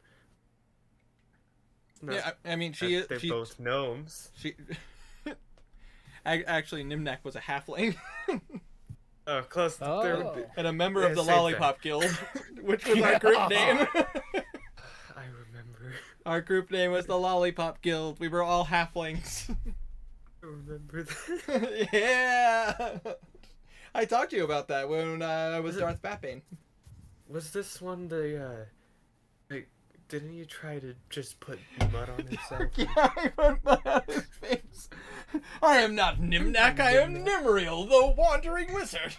It's not Yeah, I mean, they're both gnomes. She actually Nimnak was a halfling Oh, close. Oh. and a member of Yeah, the same Lollipop Guild, which was our group name. I remember. Our group name was the Lollipop Guild. We were all halflings. I remember that. Yeah. I talked to you about that when I was Darth Batbane. Was this one didn't you try to just put mud on himself? Yeah, I put mud on his face. I am not Nimnak, I am Nimriel, the wandering wizard.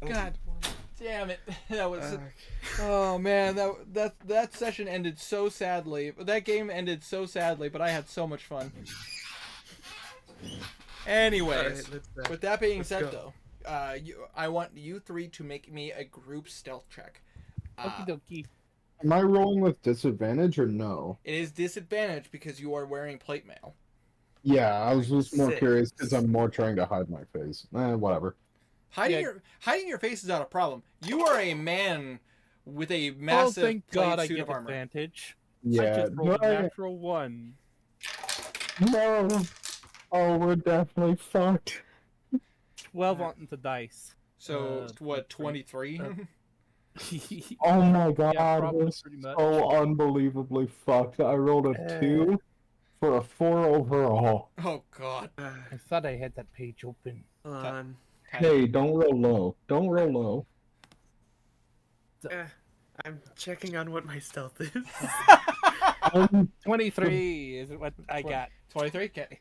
God damn it. That was oh man, that session ended so sadly. That game ended so sadly, but I had so much fun. Anyways, Alright, with that being let's said go. though, I want you three to make me a group stealth check. Okie dokie. Am I rolling with disadvantage or no? It is disadvantage because you are wearing plate mail. Yeah, I was just more 6. curious because I'm more trying to hide my face. Whatever. Hiding Yeah. your face is not a problem. You are a man with a Oh, massive thank God plate I suit get of armor. advantage. I Yeah. just rolled a No, natural 1. no. Oh, we're definitely fucked. 12 on the dice. So what? 23. Oh my god, probably we're pretty much. so unbelievably fucked. I rolled a 2 for a 4 overall. Oh god. I thought I had that page open. Hold on. Hey, don't roll low. Don't roll low. I'm checking on what my stealth is. 23 is what I got. 23. Okay.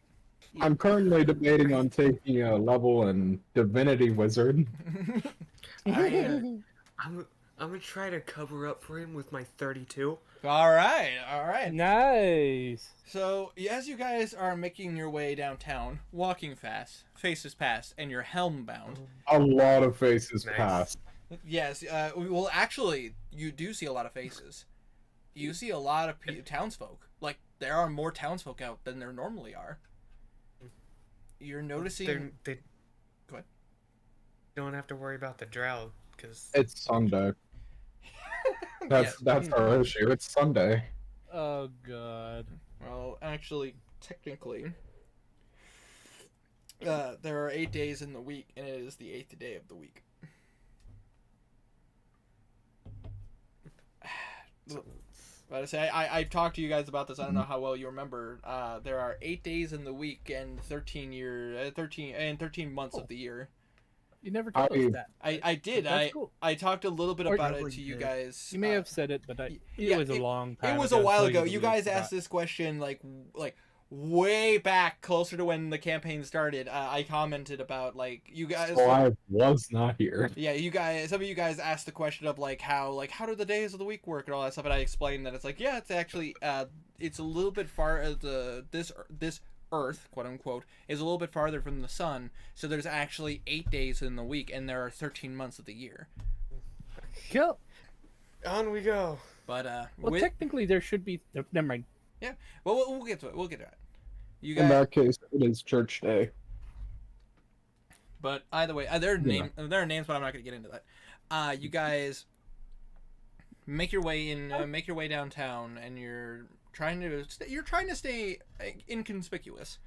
I'm currently debating on taking a level in Divinity Wizard. I'm gonna try to cover up for him with my 32. All right. Nice. So as you guys are making your way downtown, walking fast, faces past, and you're helm bound. A lot of faces Nice. passed. Yes. Well, actually, you do see a lot of faces. You see a lot of townsfolk. Like there are more townsfolk out than there normally are. You're noticing. They Go ahead. don't have to worry about the drought because It's Sunday. Yes. That's our issue. It's Sunday. Oh God. Well, actually, technically, there are 8 days in the week, and it is the 8th day of the week. But I say I've talked to you guys about this. I don't know how well you remember. There are 8 days in the week and 13 months of the year. You never told us that. I did. That's cool. I talked a little bit Or about you it really to you did. guys. You may have said it, but it yeah, was a long time It was ago, a while so ago. you You really guys forgot. asked this question like way back, closer to when the campaign started. I commented about like you guys. So I was not here. Yeah, you guys. Some of you guys asked the question of how do the days of the week work and all that stuff, and I explained that it's like it's actually it's a little bit far. This Earth, quote unquote, is a little bit farther from the sun, so there's actually 8 days in the week, and there are 13 months of the year. Cool. on we go. But Well, technically, there should be. Never mind. well, we'll get to it. We'll get to it. You In guys. that case, it is church day. But either way, there are names, but I'm not going to get into that. You guys make your way downtown, and you're trying to stay inconspicuous.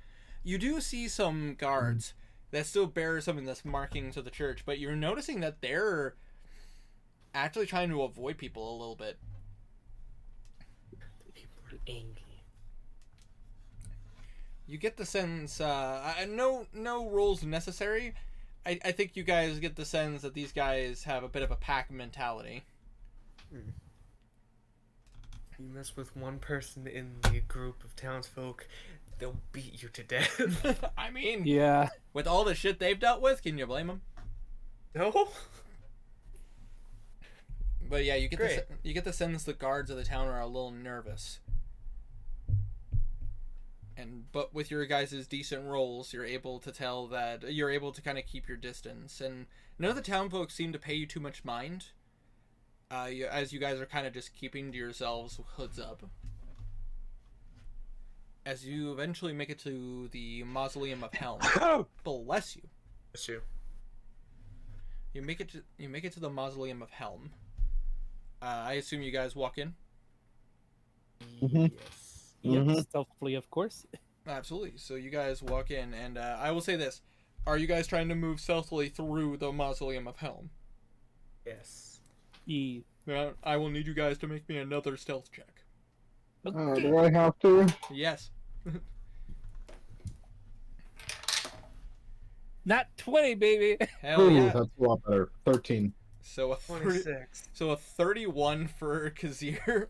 You do see some guards that still bear some of the markings of the church, but you're noticing that they're actually trying to avoid people a little bit. People are angry. You get the sense, no rules necessary. I think you guys get the sense that these guys have a bit of a pack mentality. You mess with one person in the group of townsfolk, they'll beat you to death. I mean, Yeah. with all the shit they've dealt with, can you blame them? No? But yeah, you get Great. you get the sense the guards of the town are a little nervous. But with your guys' decent rolls, you're able to tell that you're able to kind of keep your distance, and none of the town folks seem to pay you too much mind. As you guys are kind of just keeping to yourselves, hoods up. As you eventually make it to the Mausoleum of Helm. Bless you. That's you. You make it to the Mausoleum of Helm. I assume you guys walk in. Mhm. Yes. Yep, Mhm. stealthily, of course. Absolutely. So you guys walk in, and I will say this: are you guys trying to move stealthily through the Mausoleum of Helm? Yes. Ye- Now, I will need you guys to make me another stealth check. Do I have to? Yes. Not 20, baby. Hell Ooh, yeah. that's a lot better. 13. So a 26. so a 31 for Kazir,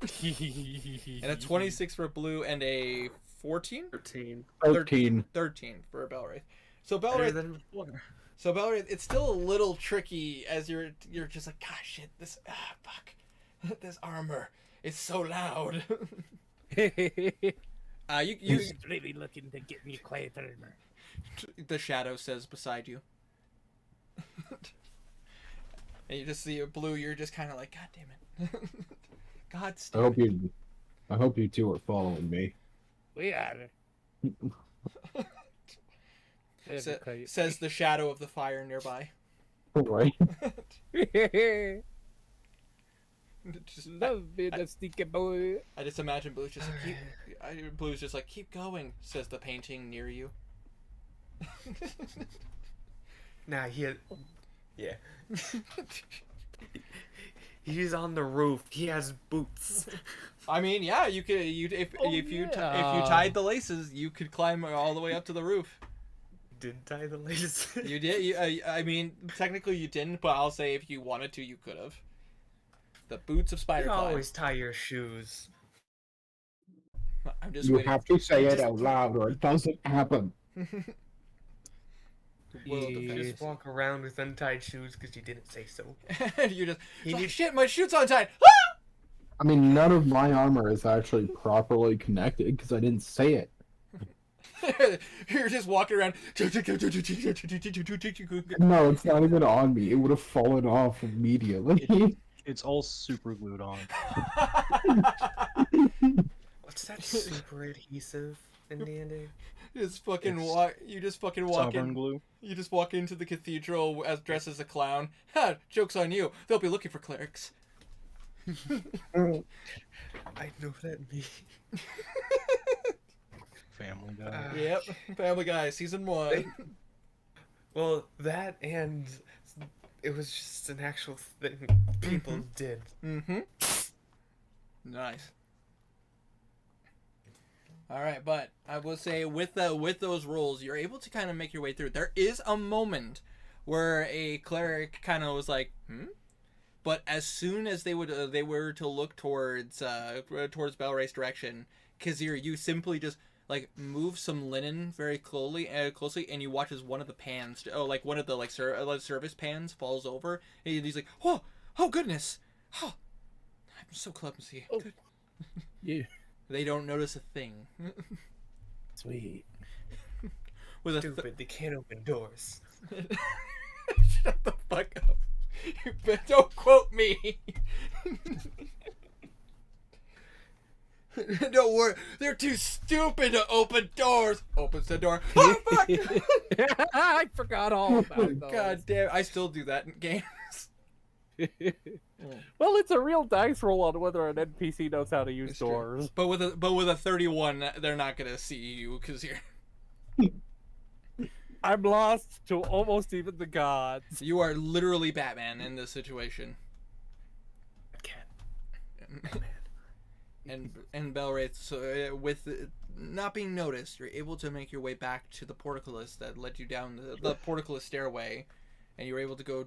and a 26 for Blue, and a 14? 13. 13. 13 for Belwraith. So Better Belwraith, than before. it's still a little tricky as you're just like, gosh, shit, fuck, this armor is so loud. You He's really looking to get me closer. the shadow says beside you. And you just see Blue, you're just kind of like, god damn it. God I hope you two are following me. We are. says the shadow of the fire nearby. Right? Just, Love being a sneaky boy. I just imagine Blue's just like, Blue's just like, keep going, says the painting near you. Nah, yeah. He's on the roof. He has boots. I mean, yeah, if you tied the laces, you could climb all the way up to the roof. Did tie the laces. You did. I mean, technically you didn't, but I'll say if you wanted to, you could have. The boots of spider You climb. always tie your shoes. I'm just You waiting. have to say it out loud or it doesn't happen. Will of the You fence. just walk around with untied shoes because you didn't say so. You just. He Oh, needs- shit, my shoe's untied. I mean, none of my armor is actually properly connected because I didn't say it. You're just walking around. No, it's not even on me. It would have fallen off immediately. It's all super glued on. What's that super adhesive in D&D? You just fucking It's walk. You just fucking walk Sovereign in. glue. You just walk into the cathedral as dressed as a clown. Ha! Joke's on you. They'll be looking for clerics. I know what that means. Family Guy. Yep. Family Guy season 1. Well, that and it was just an actual thing people did. Mm-hmm. Nice. All right, but I will say with those rolls, you're able to kind of make your way through. There is a moment where a cleric kind of was like, but as soon as they were to look towards Belwraith's direction, Kazir, you simply just like move some linen very closely, and you watch as one of the pans, one of the service pans falls over, and he's like, oh goodness, oh, I'm so clumsy. Oh. Yeah. They don't notice a thing. Sweet. With a Stupid, they can't open doors. Shut the fuck up. Don't quote me. Don't worry. They're too stupid to open doors. Opens the door. Oh, fuck. I forgot all about those. God damn. I still do that in games. Well, it's a real dice roll on whether an NPC knows how to use It's true. doors. But with a 31, they're not gonna see you because you're. I'm lost to almost even the gods. You are literally Batman in this situation. Cat. And Belwraith, so with not being noticed, you're able to make your way back to the portcullis that led you down the portcullis stairway, and you're able to go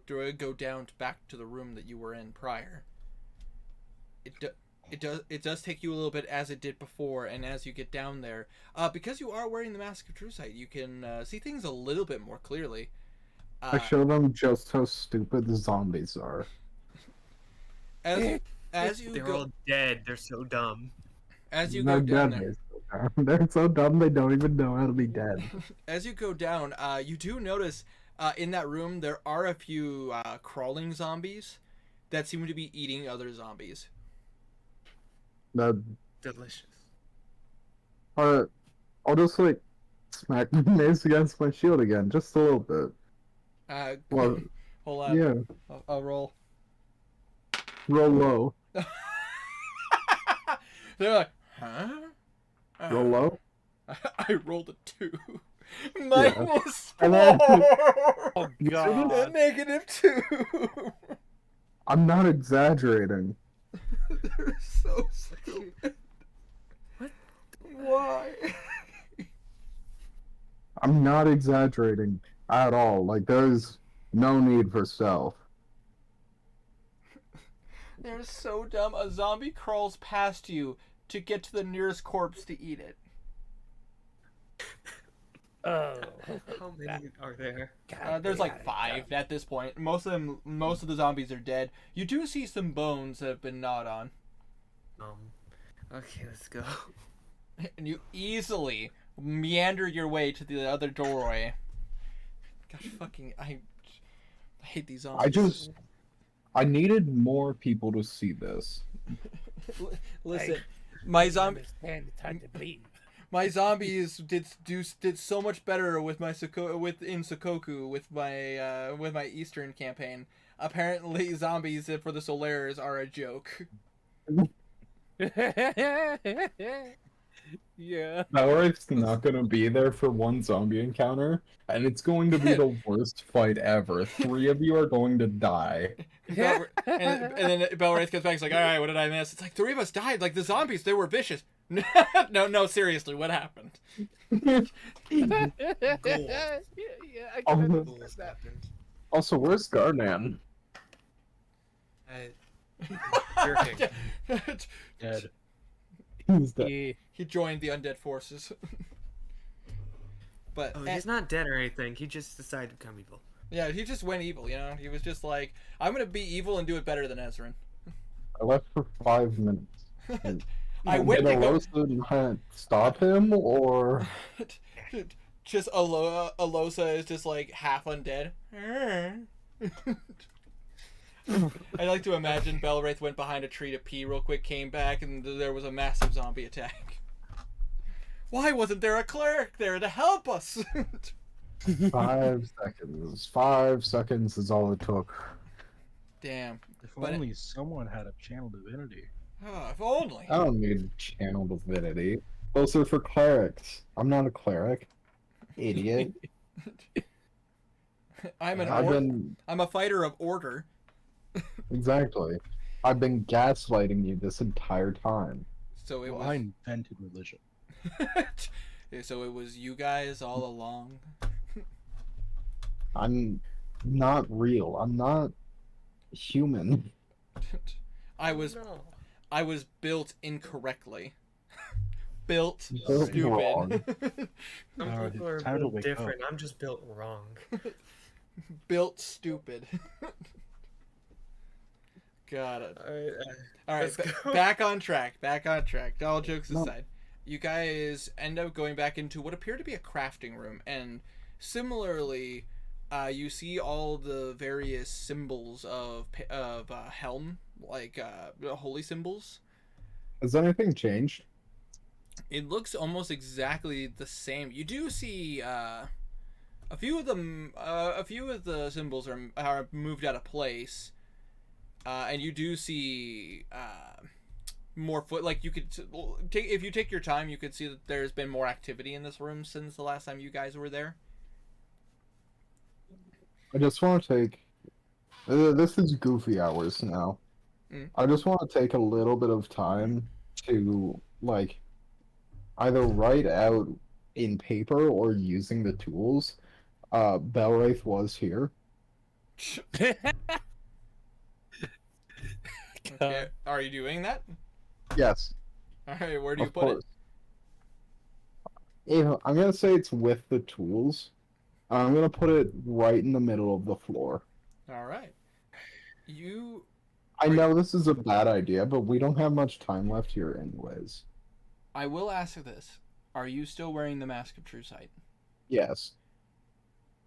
down back to the room that you were in prior. It does take you a little bit, as it did before, and as you get down there, because you are wearing the Mask of Truesight, you can see things a little bit more clearly. I show them just how stupid the zombies are. As you They're go, all dead. They're so dumb. as you They're go down dead, there, They're so dumb they don't even know how to be dead. as you go down, you do notice in that room there are a few crawling zombies that seem to be eating other zombies. Delicious. I'll just like smack my mace against my shield again, just a little bit. Well, Hold on. yeah, I'll roll. roll low. They're like, huh? Roll low. I rolled a 2. Minus And 4. then- Oh god. -2. I'm not exaggerating. They're so stupid. What? Why? I'm not exaggerating at all. Like, there's no need for stealth. They're so dumb. A zombie crawls past you to get to the nearest corpse to eat it. Oh. How many are there? There's like 5 at this point. Most of the zombies are dead. You do see some bones that have been gnawed on, Okay, let's go. and you easily meander your way to the other doorway. Gosh, fucking, I hate these zombies. I needed more people to see this. Listen, my zombie. Understand the time to breathe. My zombies did so much better with my Sokoku with my Eastern campaign. Apparently, zombies for the Solaris are a joke. Yeah. Valorant's not gonna be there for one zombie encounter, and it's going to be the worst fight ever. 3 of you are going to die. And then Belwraith comes back. He's like, "All right, what did I miss?" It's like 3 of us died. Like the zombies, they were vicious. No, seriously, what happened? Yeah, I Oh, can no. understand that. happened. Also, where's Garnan? Jerking. Dead. He's dead. Yeah. He joined the undead forces. But Oh, he's not dead or anything. He just decided to become evil. yeah, he just went evil. You know, he was just like, "I'm gonna be evil and do it better than Ezrin." I left for 5 minutes. I went to go. Did stop him, or Just Alosa is just like half undead. I like to imagine Belwraith went behind a tree to pee real quick, came back, and there was a massive zombie attack. Why wasn't there a cleric there to help us? 5 seconds. 5 seconds is all it took. Damn. If But- only someone had a channel divinity. Oh, if only. I don't need channel divinity. Those are for clerics. I'm not a cleric. Idiot. I'm I've a fighter of order. Exactly. I've been gaslighting you this entire time. So it Well, was. I invented religion. So it was you guys all along. I'm not real. I'm not human. I was No. built incorrectly. Built Built stupid. wrong. Some Alright, people are time to built wake different. I'm just built wrong. Built stupid. Got it. All right, Let's go. back on track. Back on track. All jokes aside, you guys end up going back into what appeared to be a crafting room, and similarly, you see all the various symbols of Helm, like holy symbols. Has anything changed? It looks almost exactly the same. You do see a few of them. A few of the symbols are moved out of place, and you do see more foot. Like you could take if you take your time, you could see that there's been more activity in this room since the last time you guys were there. I just want to take. This is goofy hours now. Mm. I just want to take a little bit of time to like either write out in paper or using the tools. Belwraith was here. Okay. Are you doing that? Yes, All right. Where do you of put it? course. If, I'm gonna say it's with the tools. I'm gonna put it right in the middle of the floor. All right. You. I know this is a bad idea, but we don't have much time left here anyways. I will ask this: are you still wearing the Mask of True Sight? Yes.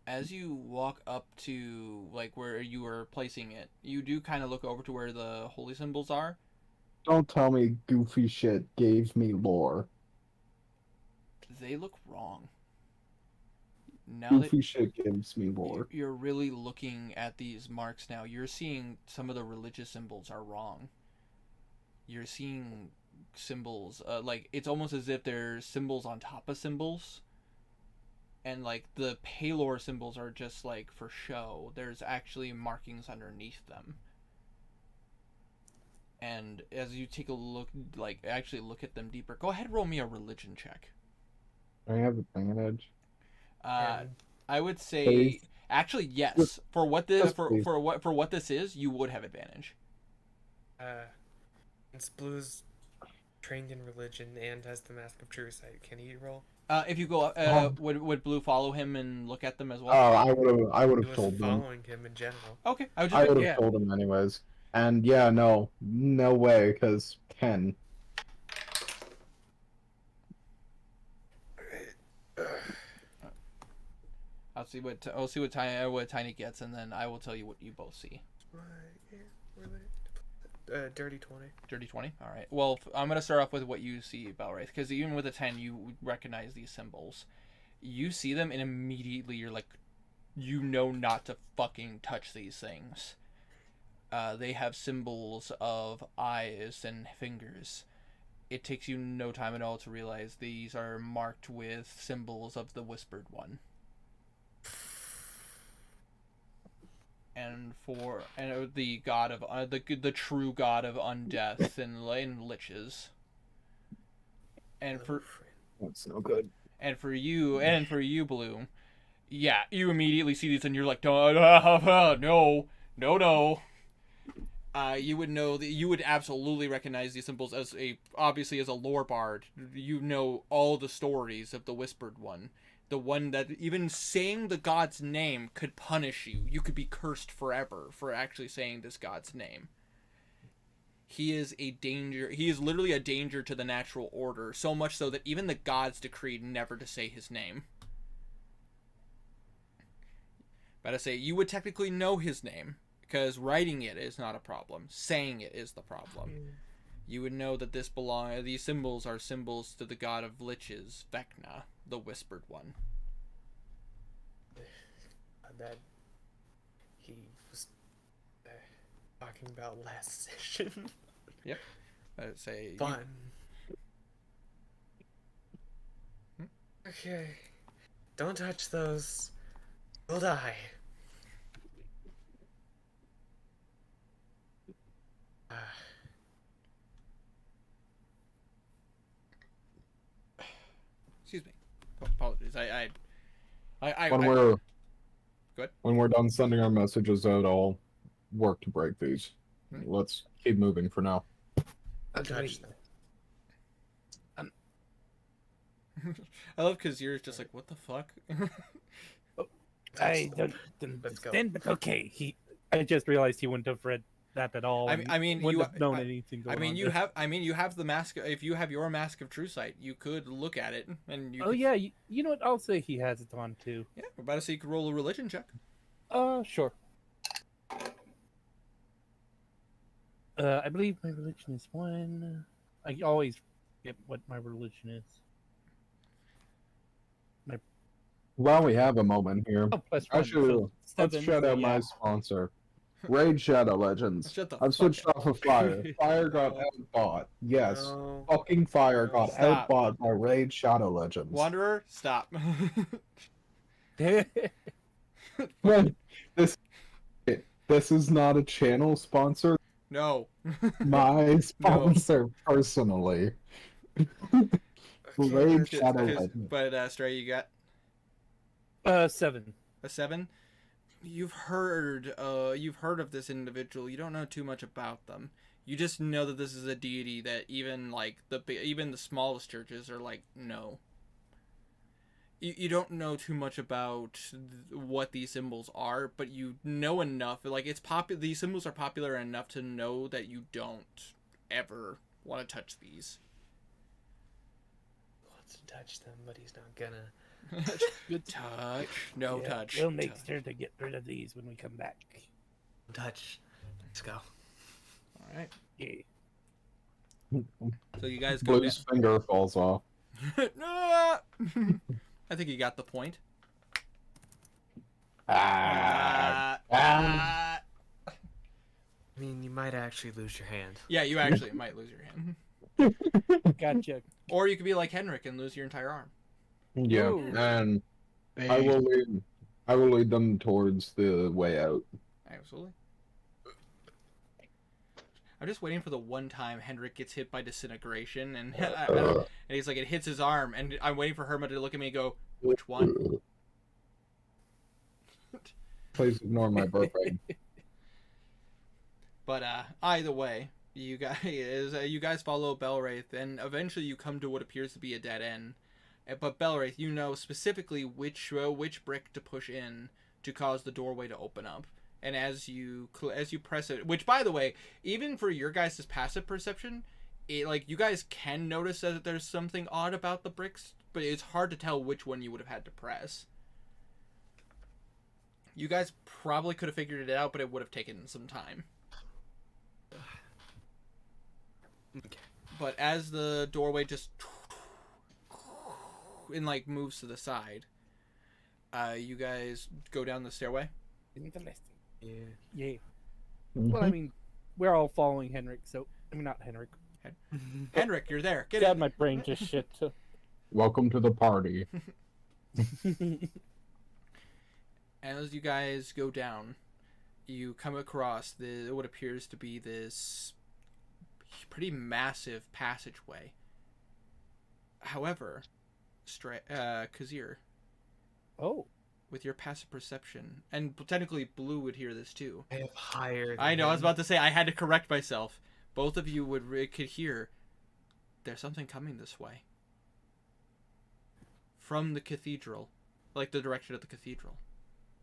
As you walk up to like where you were placing it, you do kind of look over to where the holy symbols are. Don't tell me goofy shit gave me lore. They look wrong. Now Goofy that shit gives me lore. you're really looking at these marks now, you're seeing some of the religious symbols are wrong. You're seeing symbols, like it's almost as if there's symbols on top of symbols. And like the Palor symbols are just like for show. There's actually markings underneath them. And as you take a look, like actually look at them deeper, go ahead and roll me a religion check. I have a thing at edge. I would say Please. actually yes. Yes. For what this Yes, please. for what this is, you would have advantage. Since Blue's trained in religion and has the Mask of True Sight, can he roll? If you go up, would Blue follow him and look at them as well? Oh, I would He have was told them. following him in general. Okay, I would I just would have told them anyways. And yeah, no way, because 10. I'll see what Tiny gets, and then I will tell you what you both see. Dirty 20. Dirty 20. All right. Well, I'm gonna start off with what you see, Belwraith, because even with a 10, you recognize these symbols. You see them, and immediately you're like, you know not to fucking touch these things. They have symbols of eyes and fingers. It takes you no time at all to realize these are marked with symbols of the Whispered One. And the god of the true god of undeath and liches. And for That's no good. and for you Bloom, yeah, you immediately see these and you're like, no. You would know that you would absolutely recognize these symbols obviously as a lore bard. You know all the stories of the Whispered One. The one that even saying the god's name could punish you. You could be cursed forever for actually saying this god's name. He is a danger. He is literally a danger to the natural order, so much so that even the gods decreed never to say his name. But I say, you would technically know his name, because writing it is not a problem. Saying it is the problem. You would know that these symbols are symbols to the god of liches, Vecna, the Whispered One. That he was talking about last session. Yep. I'd say Fun. Okay. Don't touch those. You'll die. Excuse me. Apologies. When we're done sending our messages out, I'll work to break these. Let's keep moving for now. Don't touch them. I love because you're just like, what the fuck? I don't Let's go. understand, but okay. I just realized he wouldn't have read that at all. I mean, wouldn't you have known anything going on you there. have the mask. If you have your Mask of True Sight, you could look at it and you. Oh could, yeah, you know what? I'll say he has it on too. Yeah, we're about to see you could roll a religion check. Sure. I believe my religion is 1. I always forget what my religion is. While we have a moment here, Oh, plus I 1. should so let's 7, shout so out my yeah. sponsor. Raid Shadow Legends. Shut the I've fuck switched up. off of Fire. Fire got No. outbought. Yes. No. Fucking Fire No. got Stop. outbought by Raid Shadow Legends. Wanderer, stop. When this is not a channel sponsor. No. My sponsor personally. Raid let's- Shadow Because- Legends. But Stray, you got 7. a 7. You've heard of this individual. You don't know too much about them. You just know that this is a deity that even the smallest churches are like, no. You don't know too much about what these symbols are, but you know enough. Like, it's popular. These symbols are popular enough to know that you don't ever want to touch these. Wants to touch them, but he's not gonna. Good Touch, no Yeah, touch. We'll make touch. sure to get rid of these when we come back. Touch. Let's go. All right. Yeah. So you guys go Blue's finger falls off. down. I think you got the point. Ah. Ah. I mean, you might actually lose your hand. Yeah, you actually might lose your hand. Gotcha. Or you could be like Henrik and lose your entire arm. Yeah, Ooh. and I will lead them towards the way out. Absolutely. I'm just waiting for the one time Henrik gets hit by disintegration and and he's like, it hits his arm, and I'm waiting for Herma to look at me and go, which one? Please ignore my burping. But either way, you guys follow Belwraith, and eventually you come to what appears to be a dead end. But Belwraith, you know specifically which brick to push in to cause the doorway to open up. And as you press it, which by the way, even for your guys' passive perception, you guys can notice that there's something odd about the bricks, but it's hard to tell which one you would have had to press. You guys probably could have figured it out, but it would have taken some time. Okay. But as the doorway just moves to the side, you guys go down the stairway. Interesting. Yeah. Yeah. Well, I mean, we're all following Henrik, so I mean not Henrik. Henrik, you're there. Get God, in. my brain just shit. So. Welcome to the party. And as you guys go down, you come across what appears to be this pretty massive passageway. However, Kazir, Oh. with your passive perception, and technically Blue would hear this too. I have higher. I know. I was than about to say I had to correct myself. Both of you could hear. There's something coming this way. From the cathedral, like the direction of the cathedral.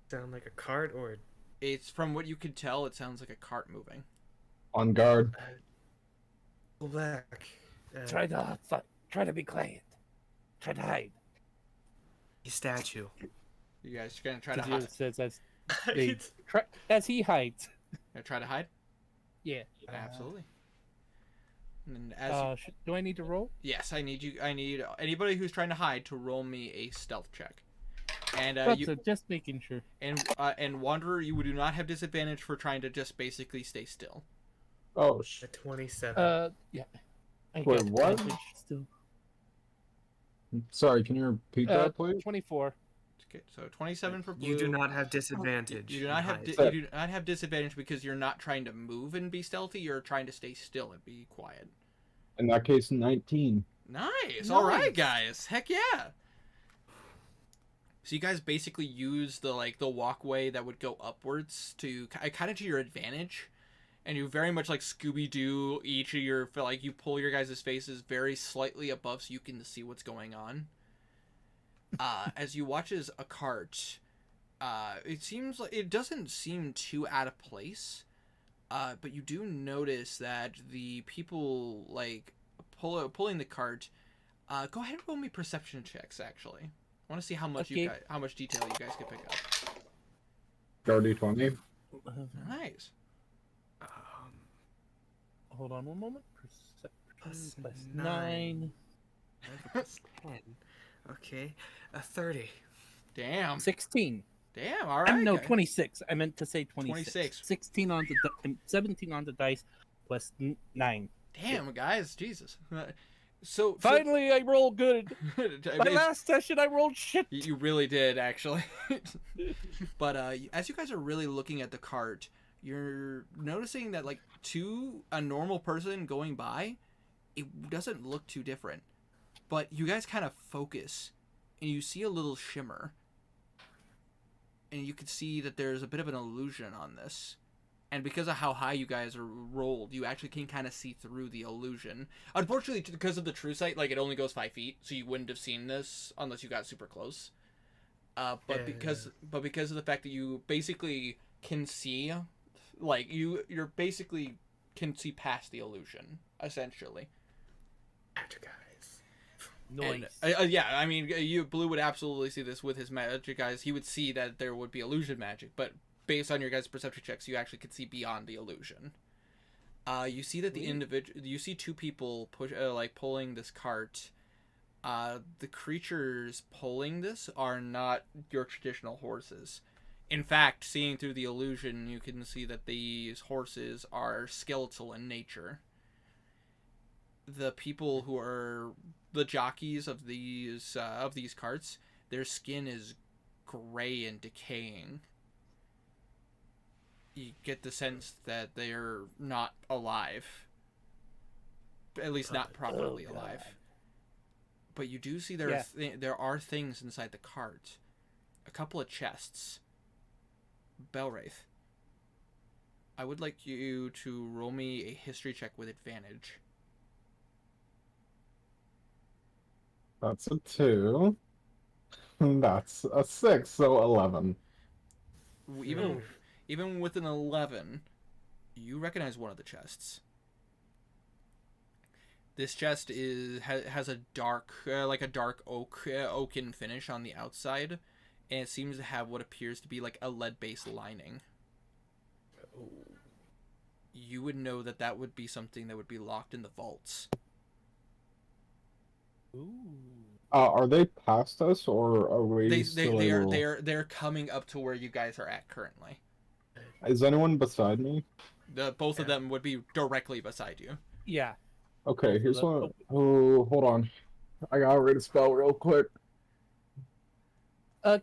sound like a cart or It's from what you could tell. It sounds like a cart moving. On guard. pull back. Try to be quiet. Try to hide. A statue. You guys gonna try to Kazir hide? says as he hides. Gonna try to hide? Yeah. Absolutely. And as Do I need to roll? yes, I need anybody who's trying to hide to roll me a stealth check. And Just making sure. and Wanderer, you do not have disadvantage for trying to just basically stay still. Oh, A 27. Yeah. I Wait, got what? advantage Still. sorry. Can you repeat that, please? 24. Okay, so 27 for Blue. You do not have disadvantage. You do not have hide. you do not have disadvantage because you're not trying to move and be stealthy. You're trying to stay still and be quiet. In that case, 19. Nice. All right, guys. Heck yeah. So you guys basically use the walkway that would go upwards to kind of to your advantage, and you very much like Scooby-Doo. Each of your you pull your guys' faces very slightly above so you can see what's going on. As you watch as a cart, it doesn't seem too out of place, but you do notice that the people pulling the cart. Go ahead and roll me perception checks. Actually, I want to see how much how much detail you guys can pick up. Guard 20. Nice. Hold on one moment. Plus Plus 9. 9. 10. Okay. A 30. Damn. 16. Damn. All right. No, guys. 26. I meant to say 26. 26. 16 on the 17 on the dice plus 9. Damn, guys. Jesus. So Finally, I rolled good. I My mean, last session, I rolled shit. you really did, actually. But as you guys are really looking at the cart, you're noticing that, like, to a normal person going by, it doesn't look too different. But you guys kind of focus, and you see a little shimmer. And you can see that there's a bit of an illusion on this. And because of how high you guys are rolled, you actually can kind of see through the illusion. Unfortunately, because of the true sight, like, it only goes 5 feet, so you wouldn't have seen this unless you got super close. But because of the fact that you basically can see, like, you're basically can see past the illusion, essentially. Actor guys. Noise. And, yeah, I mean, Blue would absolutely see this with his magic eyes. He would see that there would be illusion magic, but based on your guys' perception checks, you actually could see beyond the illusion. You see that you see 2 people pulling this cart. The creatures pulling this are not your traditional horses. In fact, seeing through the illusion, you can see that these horses are skeletal in nature. The people who are the jockeys of these carts, their skin is gray and decaying. You get the sense that they're not alive. At least not properly alive. But you do see there are things inside the cart. A couple of chests. Belwraith, I would like you to roll me a history check with advantage. That's a 2. That's a 6, so 11. Even with an 11, you recognize one of the chests. This chest has a dark, oaken finish on the outside, and it seems to have what appears to be like a lead-based lining. You would know that would be something that would be locked in the vaults. Ooh. Are they past us, or are we still able... They're coming up to where you guys are at currently. Is anyone beside me? Both of them would be directly beside you. Yeah. Okay, here's one. Oh, hold on. I gotta read a spell real quick.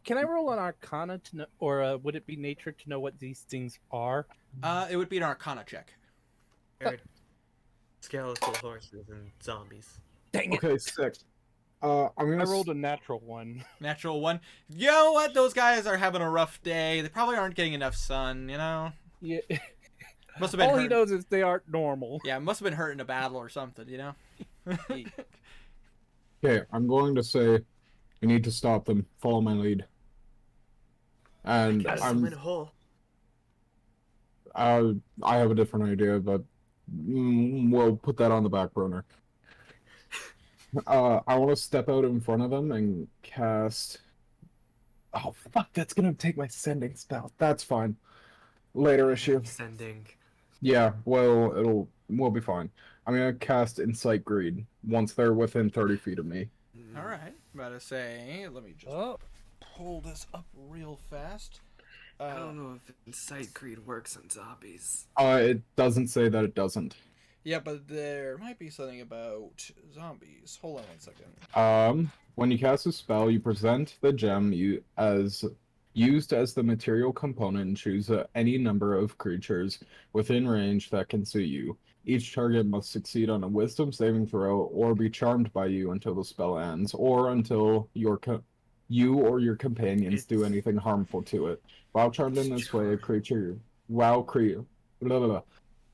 Can I roll an Arcana to know, or would it be Nature to know what these things are? It would be an Arcana check. Skeletal horses and zombies. Dang it! Okay, 6. I rolled a natural 1. Natural 1. You know what? Those guys are having a rough day. They probably aren't getting enough sun, you know? Yeah. Must have been All hurt. he knows is they aren't normal. Yeah, must have been hurt in a battle or something, you know? Okay, I'm going to say we need to stop them. Follow my lead. And I'm in a hole. I have a different idea, but we'll put that on the back burner. I want to step out in front of them and cast... Oh, fuck, that's gonna take my sending spell. That's fine. Later issue. Sending. Yeah, well, we'll be fine. I'm gonna cast Incite Greed once they're within 30 feet of me. Alright, about to say, let me just pull this up real fast. I don't know if Incite Greed works on zombies. It doesn't say that it doesn't. Yeah, but there might be something about zombies. Hold on 1 second. When you cast a spell, you present the gem used as the material component and choose any number of creatures within range that can see you. Each target must succeed on a wisdom saving throw or be charmed by you until the spell ends, or until you or your companions do anything harmful to it. While charmed in this way, a creature...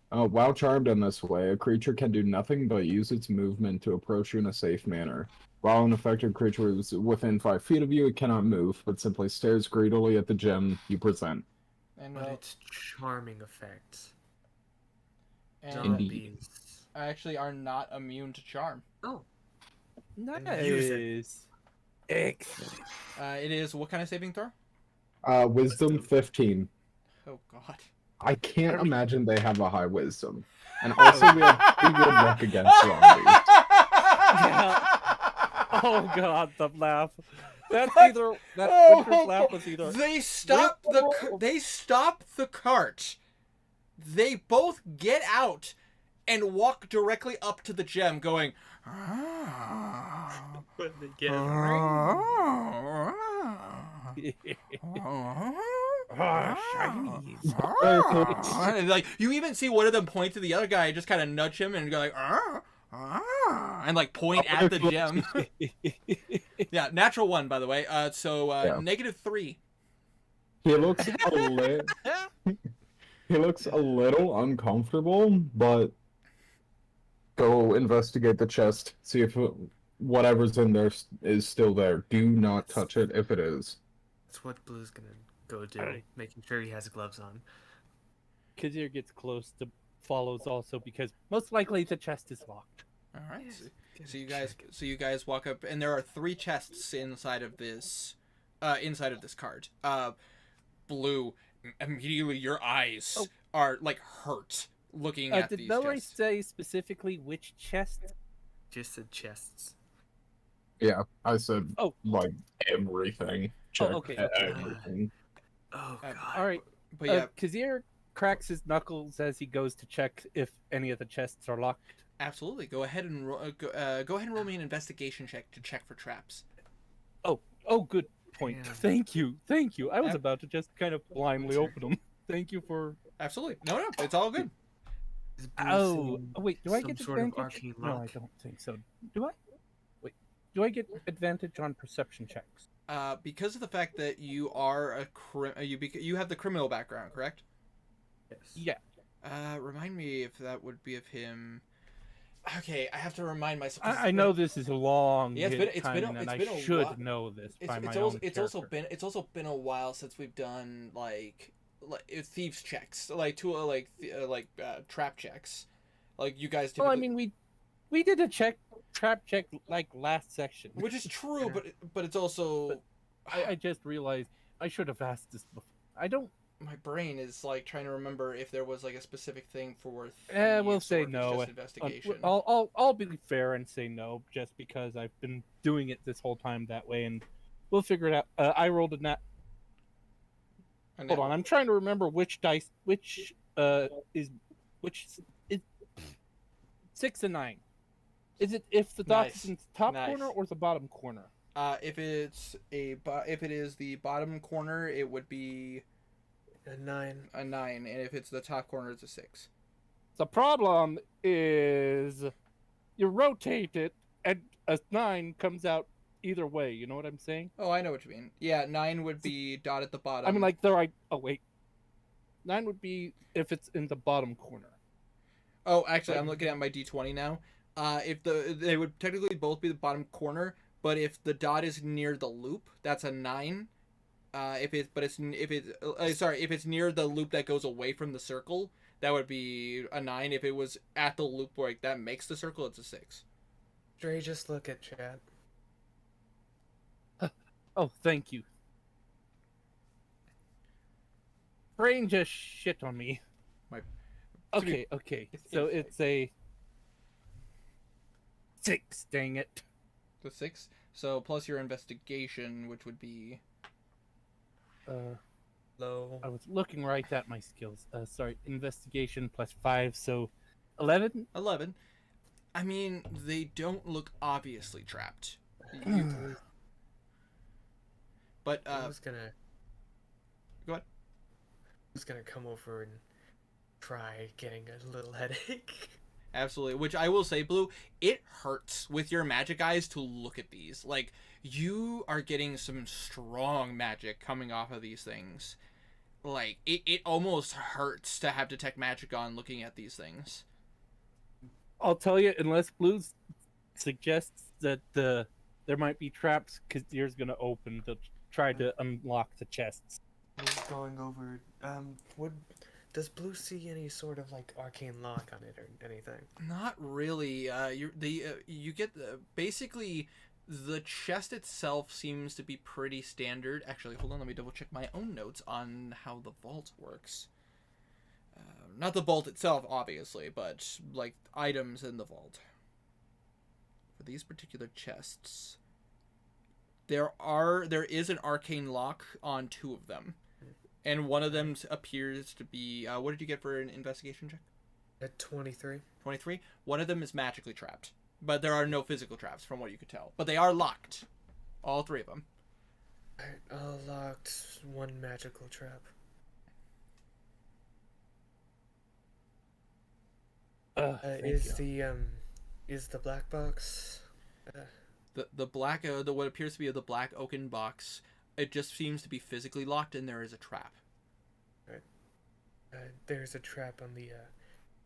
While charmed in this way, a creature can do nothing but use its movement to approach you in a safe manner. While an affected creature is within 5 feet of you, it cannot move, but simply stares greedily at the gem you present. But it's charming effects. And Zombies. actually are not immune to charm. Oh. Nice. Excellent. It is what kind of saving throw? Wisdom 15. Oh god. I can't imagine they have a high wisdom. And also we have pretty good luck against zombies. Yeah. Oh god, the laugh. That's What? either that Oh, Winter's Lap was either They stop they stop the cart. They both get out and walk directly up to the gem, going. But they get And, like, you even see one of them point to the other guy and just kind of nudge him and go like, and like point at the gem. Yeah, natural one, by the way. So Yeah. -3. He looks he looks a little uncomfortable, but go investigate the chest. See if whatever's in there is still there. Do not touch it if it is. That's what Blue's gonna go do, Alright. making sure he has gloves on. Kazir gets close to follows also because most likely the chest is locked. All right. Yes, So gonna you guys walk up, and there are 3 chests inside of this cart. Blue, immediately your eyes are like hurt looking at Did these Melroy chests. say specifically which chest? Just said chests. Yeah, I said Oh. like everything. Check okay. everything. Oh Uh, god. All right. But yeah, Kazir cracks his knuckles as he goes to check if any of the chests are locked. absolutely. Go ahead and go ahead and roll me an investigation check to check for traps. Oh, good point. Yeah. Thank you. I was Yep. about to just kind of blindly open them. Thank you for. Absolutely. No, it's all good. Is Blue Oh, seeing wait. Do I some get sort of advantage? arcane No, I lock? don't think so. Do I? Wait. Do I get advantage on perception checks? Because of the fact that you are you have the criminal background, correct? Yes. Yeah. Remind me if that would be of him. Okay, I have to remind myself. I know this is a long Yeah, hit it's time, been a- and it's I been a should while. know this by my It's own also character. been a while since we've done like thieves checks, like trap checks, like you guys. Well, I typically- mean, we did a trap check like last section. which is true, but it's also I just realized I should have asked this before. I don't. my brain is like trying to remember if there was like a specific thing for. We'll thieves or say if it's no. just investigation. I'll be fair and say no, just because I've been doing it this whole time that way, and we'll figure it out. I rolled a nat. And Hold that- on, I'm trying to remember which dice, which is 6 and 9. Is it if the dot Nice. is in the top Nice. corner or the bottom corner? If it is the bottom corner, it would be A 9. a 9, and if it's the top corner, it's a 6. The problem is you rotate it, and a 9 comes out either way. You know what I'm saying? Oh, I know what you mean. Yeah, 9 would be dot at the bottom. I mean, like they're like. Oh wait, 9 would be if it's in the bottom corner. Oh, actually, I'm looking at my d20 now. If they would technically both be the bottom corner, but if the dot is near the loop, that's a 9. If it's near the loop that goes away from the circle, that would be a 9. If it was at the loop where like, that makes the circle, it's a 6. Dre, just look at chat. Oh, thank you. Brain just shit on me. My- Okay. So it's a 6. Dang it. The 6. So plus your investigation, which would be Low. I was looking right at my skills. Sorry, investigation plus 5, so 11. 11. I mean, they don't look obviously trapped. You- but Who's gonna? Go ahead. Who's gonna come over and try getting a little headache? absolutely. Which I will say, Blue, it hurts with your magic eyes to look at these. Like, you are getting some strong magic coming off of these things. Like, it almost hurts to have detect magic on looking at these things. I'll tell you, unless Blue suggests that there might be traps, Kazir's gonna open to try to unlock the chests. Who's going over? Does Blue see any sort of like arcane lock on it or anything? Not really. You get basically the chest itself seems to be pretty standard. Actually, hold on, let me double check my own notes on how the vault works. Not the vault itself, obviously, but like items in the vault. For these particular chests, There is an arcane lock on 2 of them, and one of them appears to be. What did you get for an investigation check? At 23. 23. One of them is magically trapped, but there are no physical traps from what you could tell. But they are locked, all 3 of them. Alright, I'll locked one magical trap. Is the black box? The black what appears to be the black oaken box. It just seems to be physically locked, and there is a trap. There's a trap on the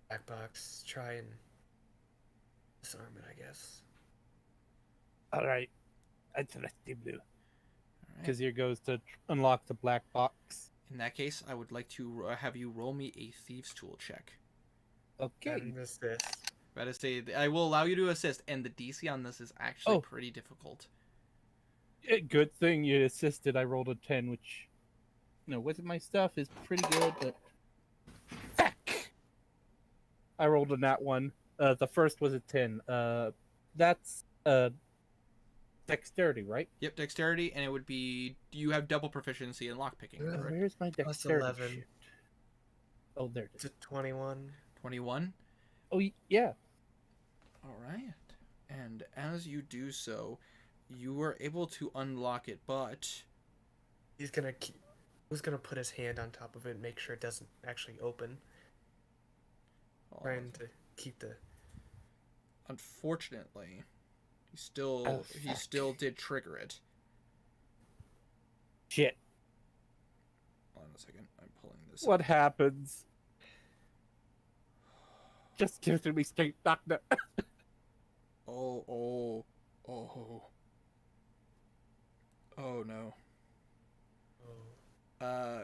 black box. Try and disarm it, I guess. All right, I trust you, Blue. All right. Kazir goes to unlock the black box. In that case, I would like to have you roll me a thieves' tool check. Okay. And this. But I say I will allow you to assist, and the DC on this is actually pretty difficult. Good thing you assisted. I rolled a 10, which, with my stuff is pretty good, but fuck! I rolled a nat 1. The first was a 10. That's dexterity, right? Yep, dexterity, and it would be you have double proficiency in lockpicking. Yeah. Correct? Where's my Plus dexterity? 11. Shit? Oh, there it It's is. a 21. 21. Oh, yeah. All right. And as you do so, you are able to unlock it, but Who's gonna put his hand on top of it and make sure it doesn't actually open? Trying to keep the. unfortunately, he still Oh, he fuck. still did trigger it. Shit. Hold on a second. I'm pulling this. What happens? Just give it to me straight, doctor. Oh no. Oh.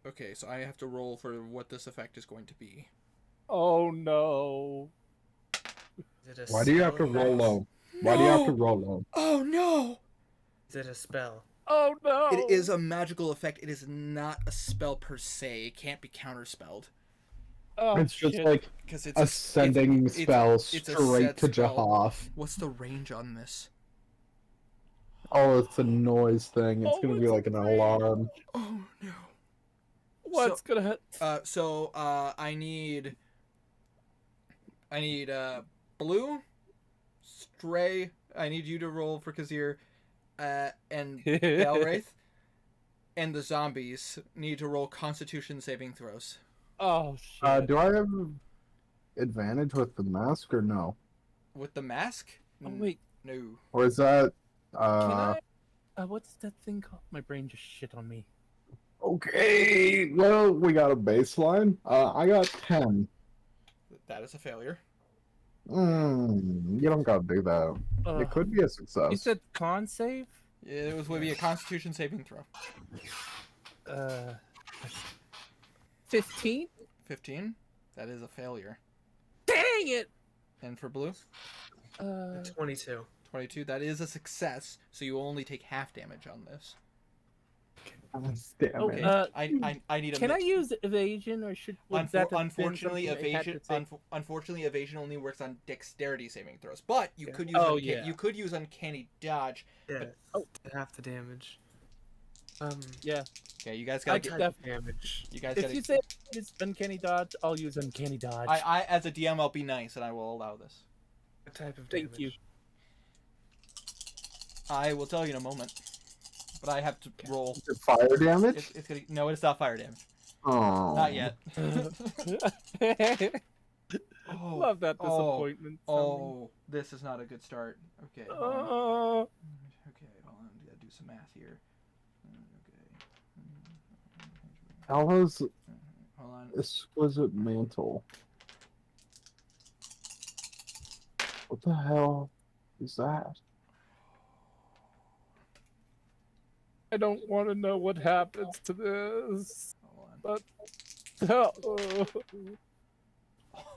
Okay, so I have to roll for what this effect is going to be. Oh, no. Is it a Why do you have to spell? roll low? Why do you have to No! roll low? Oh no! Is it a spell? Oh, no. It is a magical effect. It is not a spell per se. It can't be counterspelled Oh, It's just shit. like because it's ascending it's- spell it's a straight set to spell. Jahath. What's the range on this? Oh, it's a noise thing. It's Oh, gonna be it's like an great. alarm. Oh no! What's gonna happen? I need Blue, Stray. I need you to roll for Kazir, and Galwraith, and the zombies need to roll Constitution saving throws. Oh, shit. Do I have advantage with the mask or no? With the mask? Oh, wait. No. Or is that Can I? What's that thing called? My brain just shit on me. okay? Well, we got a baseline. I got 10. That is a failure. You don't gotta do that. It could be a success. You said con save? Would be a Constitution saving throw. 15? 15. That is a failure. Dang it! And for Blue, 22. 22. That is a success. So you only take half damage on this. Damn Oh, it. I need a. Can I use evasion or should? would that have been Unfortunately, something I had to evasion. say? Unfortunately, evasion only works on dexterity saving throws. But you Yeah. could use. Oh, yeah. You could use uncanny dodge. Yeah. Oh. Half the damage. Yeah. Okay, you guys I gotta could get. def- damage. You guys If gotta. you say it's uncanny dodge, I'll use uncanny dodge. I as a DM, I'll be nice and I will allow this. What type of damage? Thank you. I will tell you in a moment. But I have to roll. Is it fire damage? It's gonna. No, it's not fire damage. Oh. Not yet. Oh, Love that oh, disappointment. oh, this is not a good start. Okay. Hold on. Oh, Okay, hold on. I gotta do some math here. Okay. Ella's Hold on. exquisite mantle. What the hell is that? I don't want to know what happens to this. Hold But oh,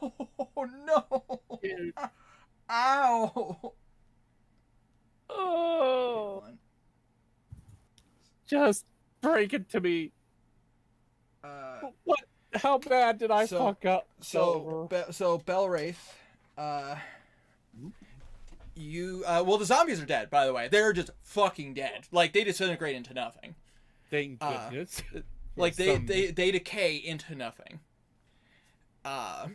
on. Oh no! Dude. Ow! oh, Hold on. just break it to me. What? How bad did I So- fuck up? So Belwraith, You well, the zombies are dead. By the way, they're just fucking dead. Like they disintegrate into nothing. Thank goodness. Like Some- they decay into nothing. Ugh.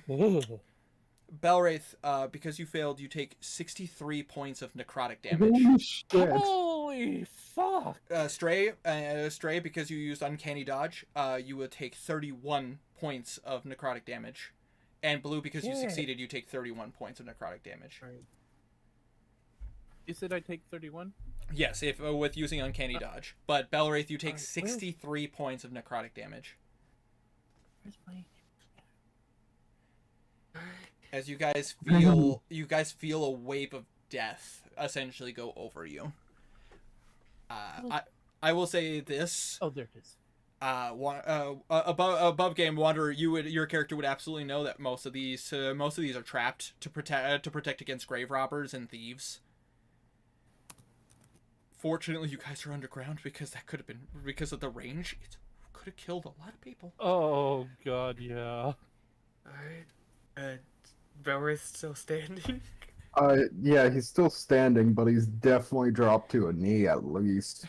Belwraith, because you failed, you take 63 points of necrotic damage. Holy shit. Holy fuck! Stray, because you used uncanny dodge, you will take 31 points of necrotic damage. And Blue, because you Yeah. succeeded, you take 31 points of necrotic damage. You said I take 31? Yes, if with using uncanny dodge. But Belwraith, you take Where's- 63 points of necrotic damage. Where's my... As you guys feel a wave of death essentially go over you. I will say this. Oh, there it is. Above Game Wanderer, your character would absolutely know that most of these are trapped to protect against grave robbers and thieves. Fortunately, you guys are underground because that could have been because of the range. It could have killed a lot of people. Oh, God, yeah. Alright. Belwraith's still standing? Yeah, he's still standing, but he's definitely dropped to a knee at least.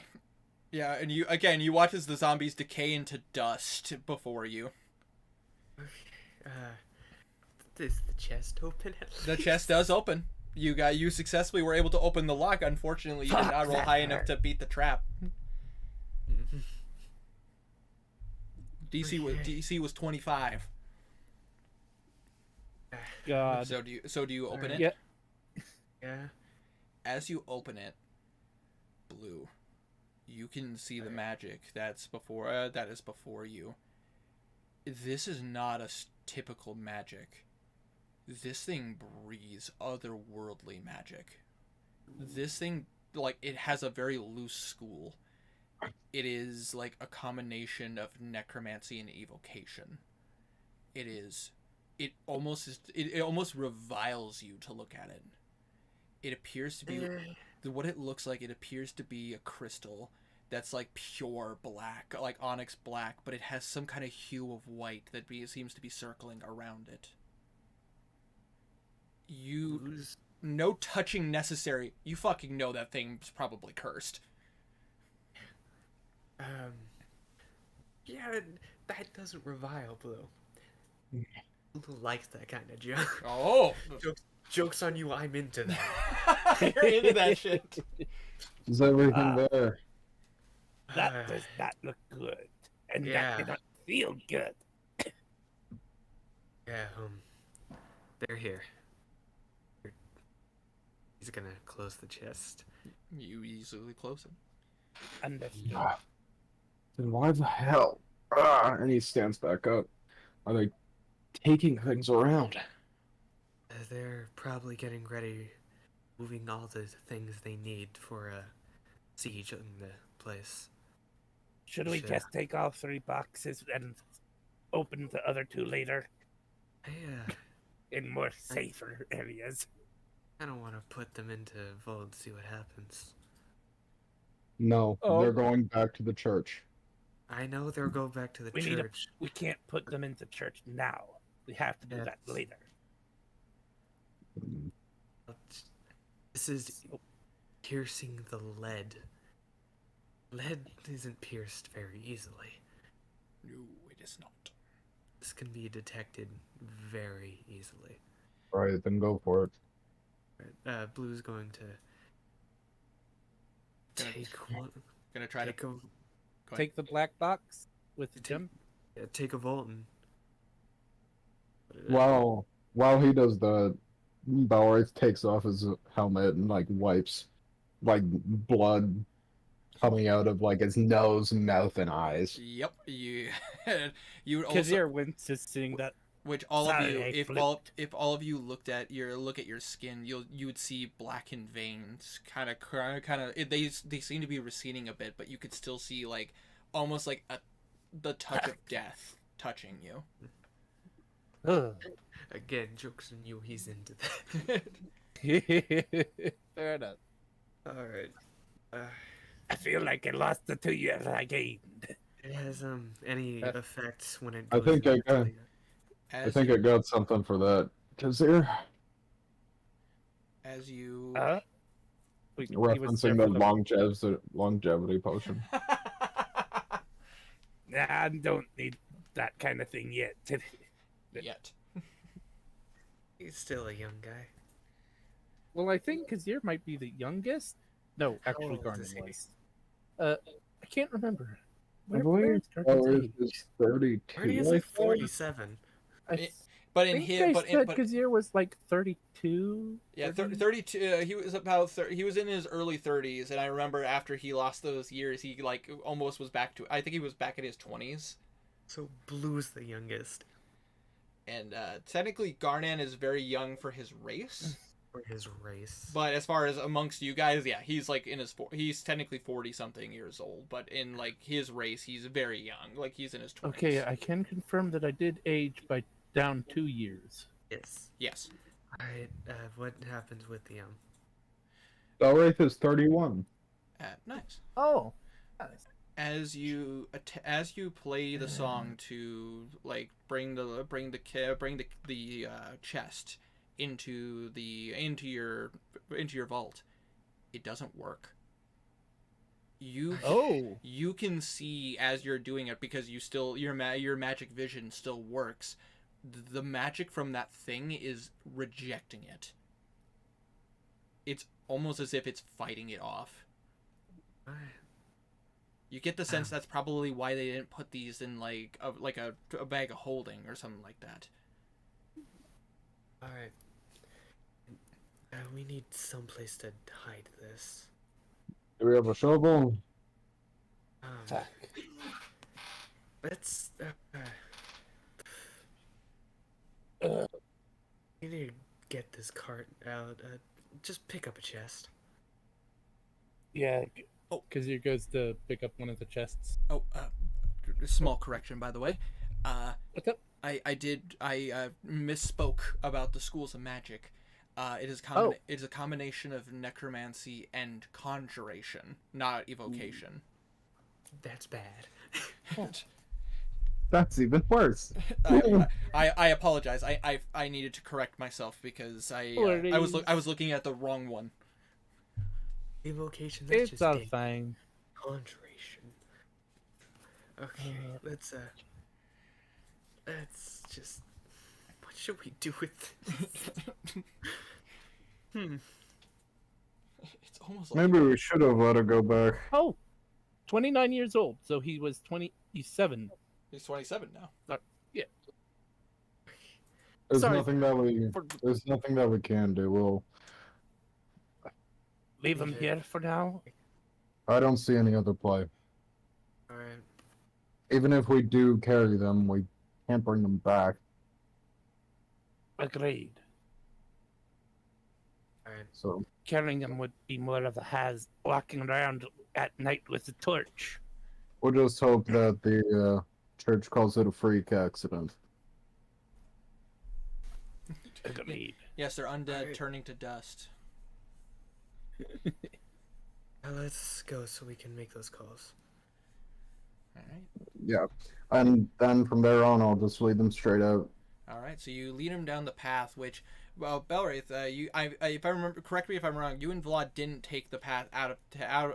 Yeah, and you watch as the zombies decay into dust before you. Is the chest open at The least? chest does open. You successfully were able to open the lock. Unfortunately, you did not roll high enough to beat the trap. DC was 25. God. So do you open it? Yeah. Yeah. As you open it, Blue, you can see the magic that is before you. This is not a typical magic. This thing breathes otherworldly magic. This thing, like, it has a very loose school. It is like a combination of necromancy and evocation. It almost reviles you to look at it. It appears to be what it looks like. It appears to be a crystal that's like pure black, like onyx black, but it has some kind of hue of white that seems to be circling around it. No touching necessary. You fucking know that thing's probably cursed. Yeah, that doesn't revile Blue. Blue likes that kind of joke. Oh, Joke's on you, I'm into that. you're into that shit. Is everything there? That does not look good. And Yeah. that did not feel good. Yeah, they're here. He's gonna close the chest. You easily close it. Understood. Then why the hell? And he stands back up. Are they taking things around? They're probably getting ready, moving all the things they need for a siege in the place. Should we Sure. just take all 3 boxes and open the other 2 later Yeah, in more safer areas? I don't want to put them into Vault and see what happens. No, Oh. they're going back to the church. I know they'll go back to the We need a- church. We can't put them into church now. We have to do Yeah. that later. This is piercing the lead. Lead isn't pierced very easily. No, it is not. This can be detected very easily. Right, then go for it. Blue's going to Gonna- take one. Gonna try to Take a, go ahead. Take the black box with the gem. yeah, take a Volt and. While he does that, Belwraith takes off his helmet and like wipes like blood coming out of like his nose, mouth, and eyes. Yep, you would Because also, your wince is seeing that. which all of Sorry, you, I if flipped. all of you look at your skin, you would see blackened veins, kind of. They seem to be receding a bit, but you could still see like almost like the touch of death touching you. Ugh. Again, jokes on you. He's into that. Fair enough. All right. I feel like I lost the 2 years I gained. It has any effects when it. I goes think I into got- the- I think I got something for that. Cause there, As you. He was there Referencing for the longevity potion. Nah, I don't need that kind of thing yet. Yet. He's still a young guy. Well, I think Kazir might be the youngest. No, How actually, old Garnet is he? was. I can't remember. I Where believe is Garnet's Boris age? is 32. Already is I like think. 47. I But in think his, they but said but Kazir was like 32. yeah, 30? 32. He was about he was in his early 30s, and I remember after he lost those years, he like almost was back to. I think he was back in his 20s. So Blue's the youngest. And technically, Garnan is very young for his race. For his race. But as far as amongst you guys, yeah, he's like in his he's technically 40 something years old. But in like his race, he's very young. Like he's in his 20s. Okay, I can confirm that I did age by down 2 years. Yes. Yes. Alright, what happens with the Belwraith is 31. Nice. Oh, nice. As you play the song to like bring the chest into your vault, it doesn't work. You can see as you're doing it, because you still your magic vision still works. The magic from that thing is rejecting it. It's almost as if it's fighting it off. You get the sense that's probably why they didn't put these in like a bag of holding or something like that. Alright. We need someplace to hide this. Do we have a shovel? Let's. You need to get this cart out. Just pick up a chest. Yeah. Kazir goes to pick up one of the chests. Oh, small correction, by the way. What's up? I misspoke about the schools of magic. It is it is a combination of necromancy and conjuration, not evocation. That's bad. That's even worse. I apologize. I needed to correct myself because I was looking at the wrong one. Evocation, that's It's just all a fine. conjuration. Okay, let's just. What should we do with this? It's almost like Maybe we should have let her go back. Oh, 29 years old. So he was 27. he's 27 now. There's Sorry nothing that we can do. We'll. Leave him here for now. I don't see any other play. Alright. Even if we do carry them, we can't bring them back. Agreed. Alright. So Carrying him would be more of a has walking around at night with a torch. we'll just hope that the church calls it a freak accident. Agreed. Yes, they're undead Alright. turning to dust. Now let's go so we can make those calls. All right. Yeah, and then from there on, I'll just lead them straight out. All right. So you lead him down the path, which, well, Belwraith, if I remember correctly, if I'm wrong, you and Vlad didn't take the path out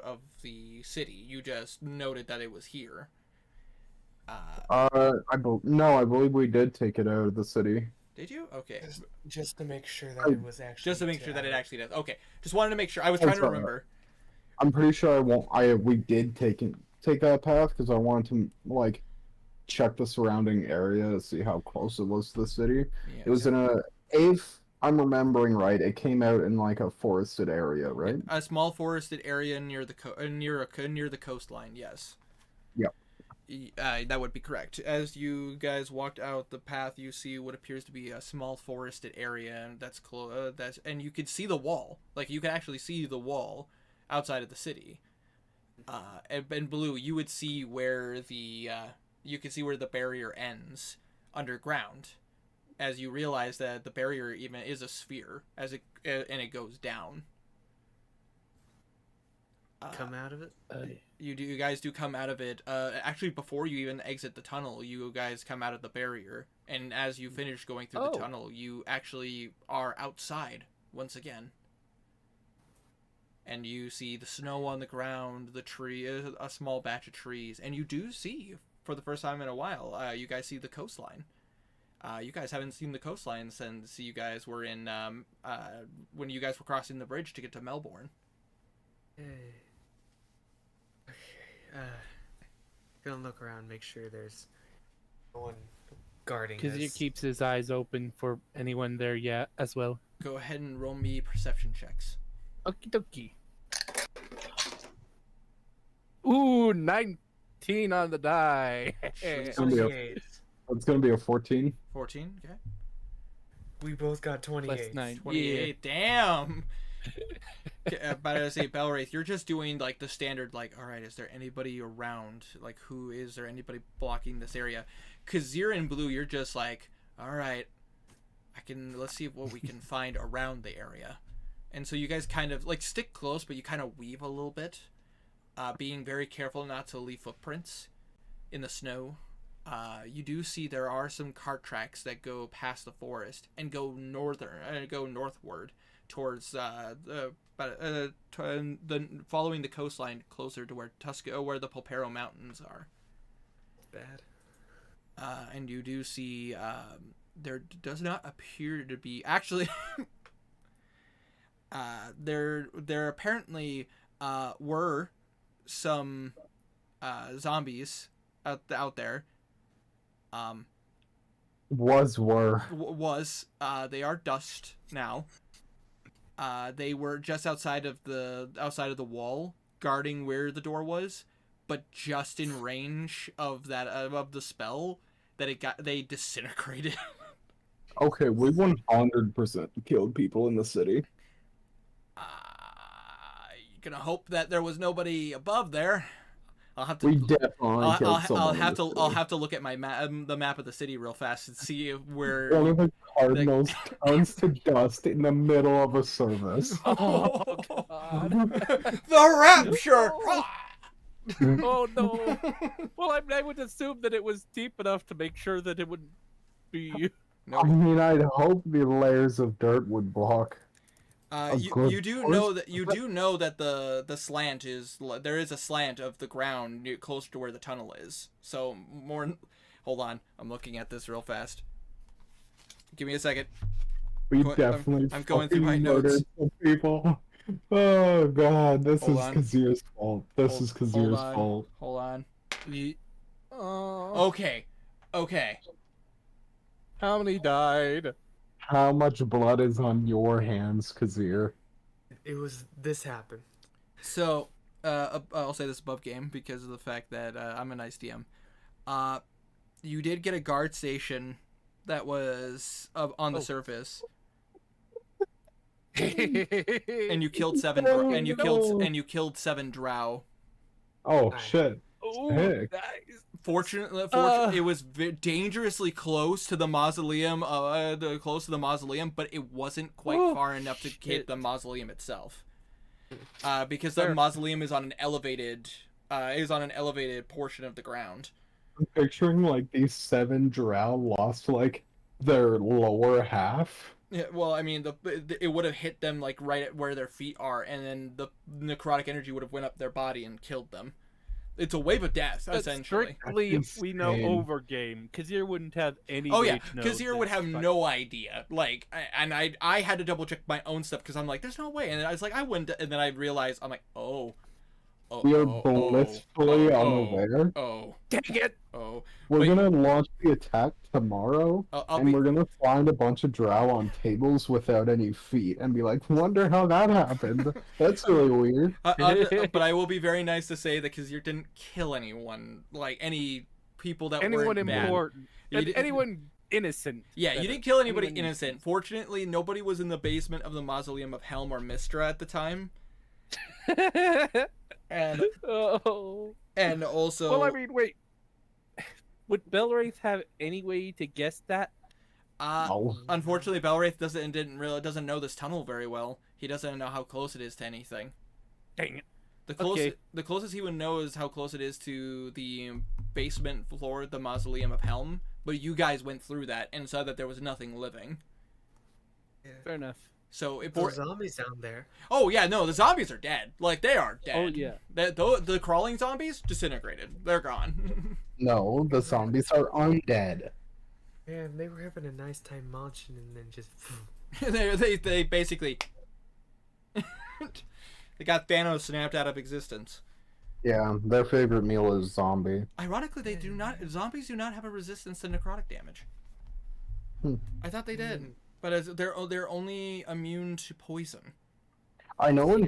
of the city. You just noted that it was here. I believe we did take it out of the city. Did you? Okay. Just to make sure that it was actually. Just to make sure that it actually does. Okay. Just wanted to make sure. I was trying to remember. I'm pretty sure we did take that path because I wanted to like check the surrounding area to see how close it was to the city. Yeah. It was in if I'm remembering right, it came out in like a forested area, right? A small forested area near the near the coastline. Yes. Yep. That would be correct. As you guys walked out the path, you see what appears to be a small forested area, and that's close. And you can see the wall. Like you can actually see the wall outside of the city. And Blue, you would see where the barrier ends underground, as you realize that the barrier even is a sphere and it goes down. Come out of it? You guys do come out of it. Actually, before you even exit the tunnel, you guys come out of the barrier, and as you finish going through the tunnel, you actually are outside once again. and you see the snow on the ground, the tree, a small batch of trees, and you do see, for the first time in a while, you guys see the coastline. You guys haven't seen the coastline since you guys were in, when you guys were crossing the bridge to get to Melbourne. Okay. Gonna look around, make sure there's no one guarding Because he us. keeps his eyes open for anyone there yet as well. Go ahead and roll me perception checks. Okie dokie. Ooh, 19 on the die. It's gonna be a- 28. It's gonna be a 14. 14, okay. We both got 28. Plus 9. 28, damn! But I say, Belwraith, you're just doing like the standard, like, all right, is there anybody around? Like, is there anybody blocking this area? Kazir and Blue, you're just like, all right, let's see what we can find around the area. And so you guys kind of like stick close, but you kind of weave a little bit, being very careful not to leave footprints in the snow. You do see there are some cart tracks that go past the forest and go northward towards following the coastline closer to where where the Pulpero Mountains are. Bad. And you do see there does not appear to be actually there apparently were some zombies out there. They are dust now. They were just outside of the wall, guarding where the door was, but just in range of the spell that they disintegrated. Okay, we 100% killed people in the city. You're gonna hope that there was nobody above there. I'll have to. We definitely killed someone. I'll have to look at my the map of the city real fast and see where. One of the cardinals turns to dust in the middle of a service. Oh, God. The rapture. Oh, no. Well, I would assume that it was deep enough to make sure that it wouldn't be... I mean, I'd hope the layers of dirt would block. You do know that the slant there is a slant of the ground closer to where the tunnel is. So hold on, I'm looking at this real fast. Give me a second. We I'm definitely going through my fucking notes. murdered some people. Oh god, this Hold is on. Kazir's fault. This is Kazir's fault. Hold on. Oh, Okay. how many died? How much blood is on your hands, Kazir? This happened. So, I'll say this above game because of the fact that I'm a nice DM. You did get a guard station that was on the surface, and you killed seven. No, and you killed 7 drow. Oh Nice. shit. Oh, Heck. nice. Fortunately, it was dangerously close to the mausoleum. Close to the mausoleum, but it wasn't quite Oh, far enough to hit shit. the mausoleum itself. Because Fair. the mausoleum is on an elevated portion of the ground. I'm picturing like these 7 drow lost like their lower half. Yeah, well, I mean, it would have hit them like right at where their feet are, and then the necrotic energy would have went up their body and killed them. It's a wave of death, But essentially. strictly, if we know insane. over game, Kazir wouldn't have any. Oh way yeah, to know Kazir would this, have but- no idea. Like, and I had to double check my own stuff because I'm like, there's no way, and I was like, I wouldn't, and then I realized I'm like, We are blissfully unaware. Dang it! We're Wait. gonna launch the attack tomorrow, I'll and be we're gonna find a bunch of drow on tables without any feet, and be like, wonder how that happened. That's really weird. but I will be very nice to say that Kazir didn't kill anyone, like any people that Anyone weren't bad. important, You didn't- anyone innocent. Yeah, you better. didn't kill anybody Anyone innocent. Fortunately, nobody was in the basement of the mausoleum of Helm or Mistra at the time, and Oh. also. Well, I mean, wait. Would Belwraith have any way to guess that? Oh. Unfortunately, Belwraith doesn't know this tunnel very well. He doesn't know how close it is to anything. Dang it. The closest he would know is how close it is to the basement floor of the mausoleum of Helm. But you guys went through that and saw that there was nothing living. Fair enough. So if There's zombies down there. oh yeah, no, the zombies are dead. Like they are dead. Oh, yeah. The crawling zombies disintegrated. They're gone. No, the zombies are undead. Man, they were having a nice time munching and then just. they basically they got Thanos snapped out of existence. Yeah, their favorite meal is zombie. Ironically, zombies do not have a resistance to necrotic damage. Hmm. I thought they did, but they're only immune to poison. I know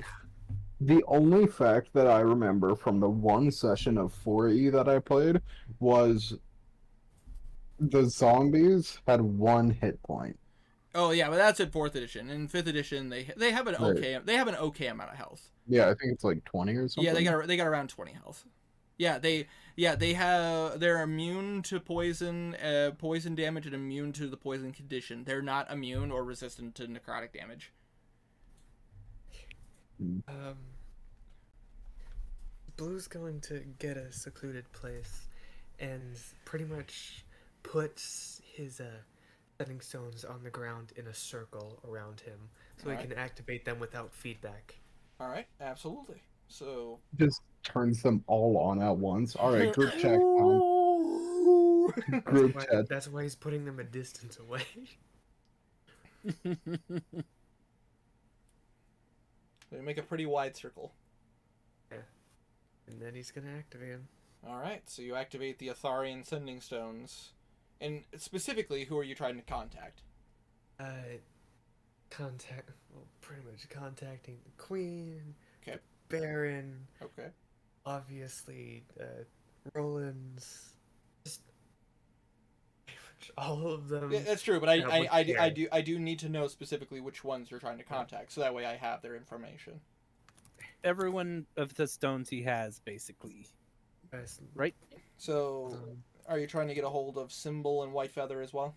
the only fact that I remember from the one session of 4E that I played was the zombies had 1 hit point. Oh yeah, but that's in 4th edition. In 5th edition, they have an Right. okay amount of health. Yeah, I think it's like 20 or something. Yeah, they got around 20 health. They're immune to poison damage and immune to the poison condition. They're not immune or resistant to necrotic damage. Blue's going to get a secluded place and pretty much puts his setting stones on the ground in a circle around him so he Alright. can activate them without feedback. All right, absolutely. So Just turns them all on at once. All right, group check. Group chat. That's why he's putting them a distance away. They make a pretty wide circle. And then he's gonna activate him. All right, so you activate the Atharian sending stones, and specifically, who are you trying to contact? Pretty much contacting the Queen, Okay. the Baron, Okay. obviously, Roland's, just pretty much all of them. Yeah, that's true, but That would I do need to know specifically which ones you're trying to contact, so that way I have their information. Every one of the stones he has, basically. Yes, Right? So, um, are you trying to get a hold of Symbol and Whitefeather as well?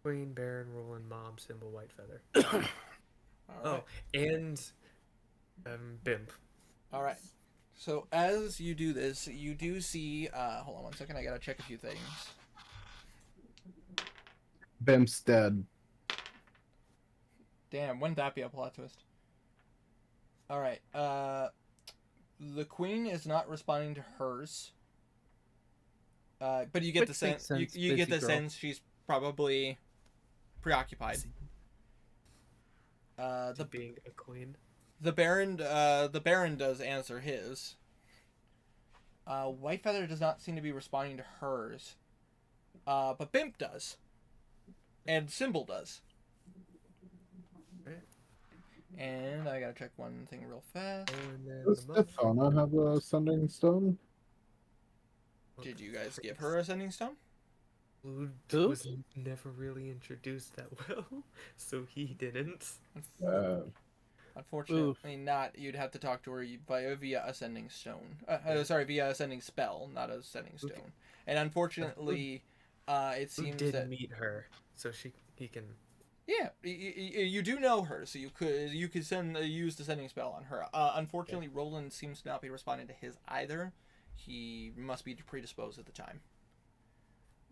Queen, Baron, Roland, Mom, Symbol, Whitefeather. All right. And Bimp. All right. So as you do this, you do see. Hold on one second. I gotta check a few things. Bimp's dead. Damn, wouldn't that be a plot twist? All right. The Queen is not responding to hers. But you get Which the makes sense. sense, You get the busy girl. sense she's probably preoccupied. The Being a queen. The Baron does answer his. Whitefeather does not seem to be responding to hers. But Bimp does. And Symbol does. Right. And I gotta check one thing real fast. And then Does the Mom. Stefana have a sending stone? Did you guys give her a sending stone? Blue Who? was never really introduced that well, so he didn't. Unfortunately, not. You'd have to talk to her via a sending stone. Via a sending spell, not a sending stone. Okay. And unfortunately, it Blue seems did that meet her, so he can. yeah, you do know her, so you could use the sending spell on her. Unfortunately, Roland seems to not be responding to his either. He must be predisposed at the time.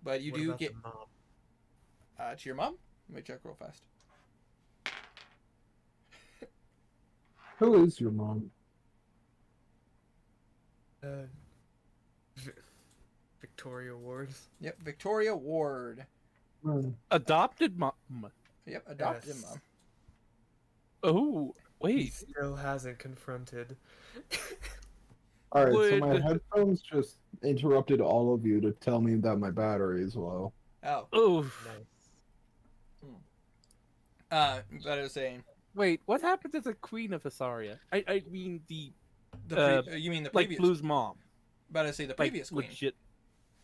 But you What do about get the Mom? to your mom. Let me check real fast. Who is your mom? Victoria Ward. Yep, Victoria Ward. Adopted mom. Yep, adopted Yes. mom. Oh, He wait. still hasn't confronted. All right, so my Would- headphones just interrupted all of you to tell me that my battery is low. Oh, Oh, Nice. but I was saying wait. What happened to the Queen of Asaria? I mean the you mean the like previous? Blue's mom. But I say the Like previous queen. legit.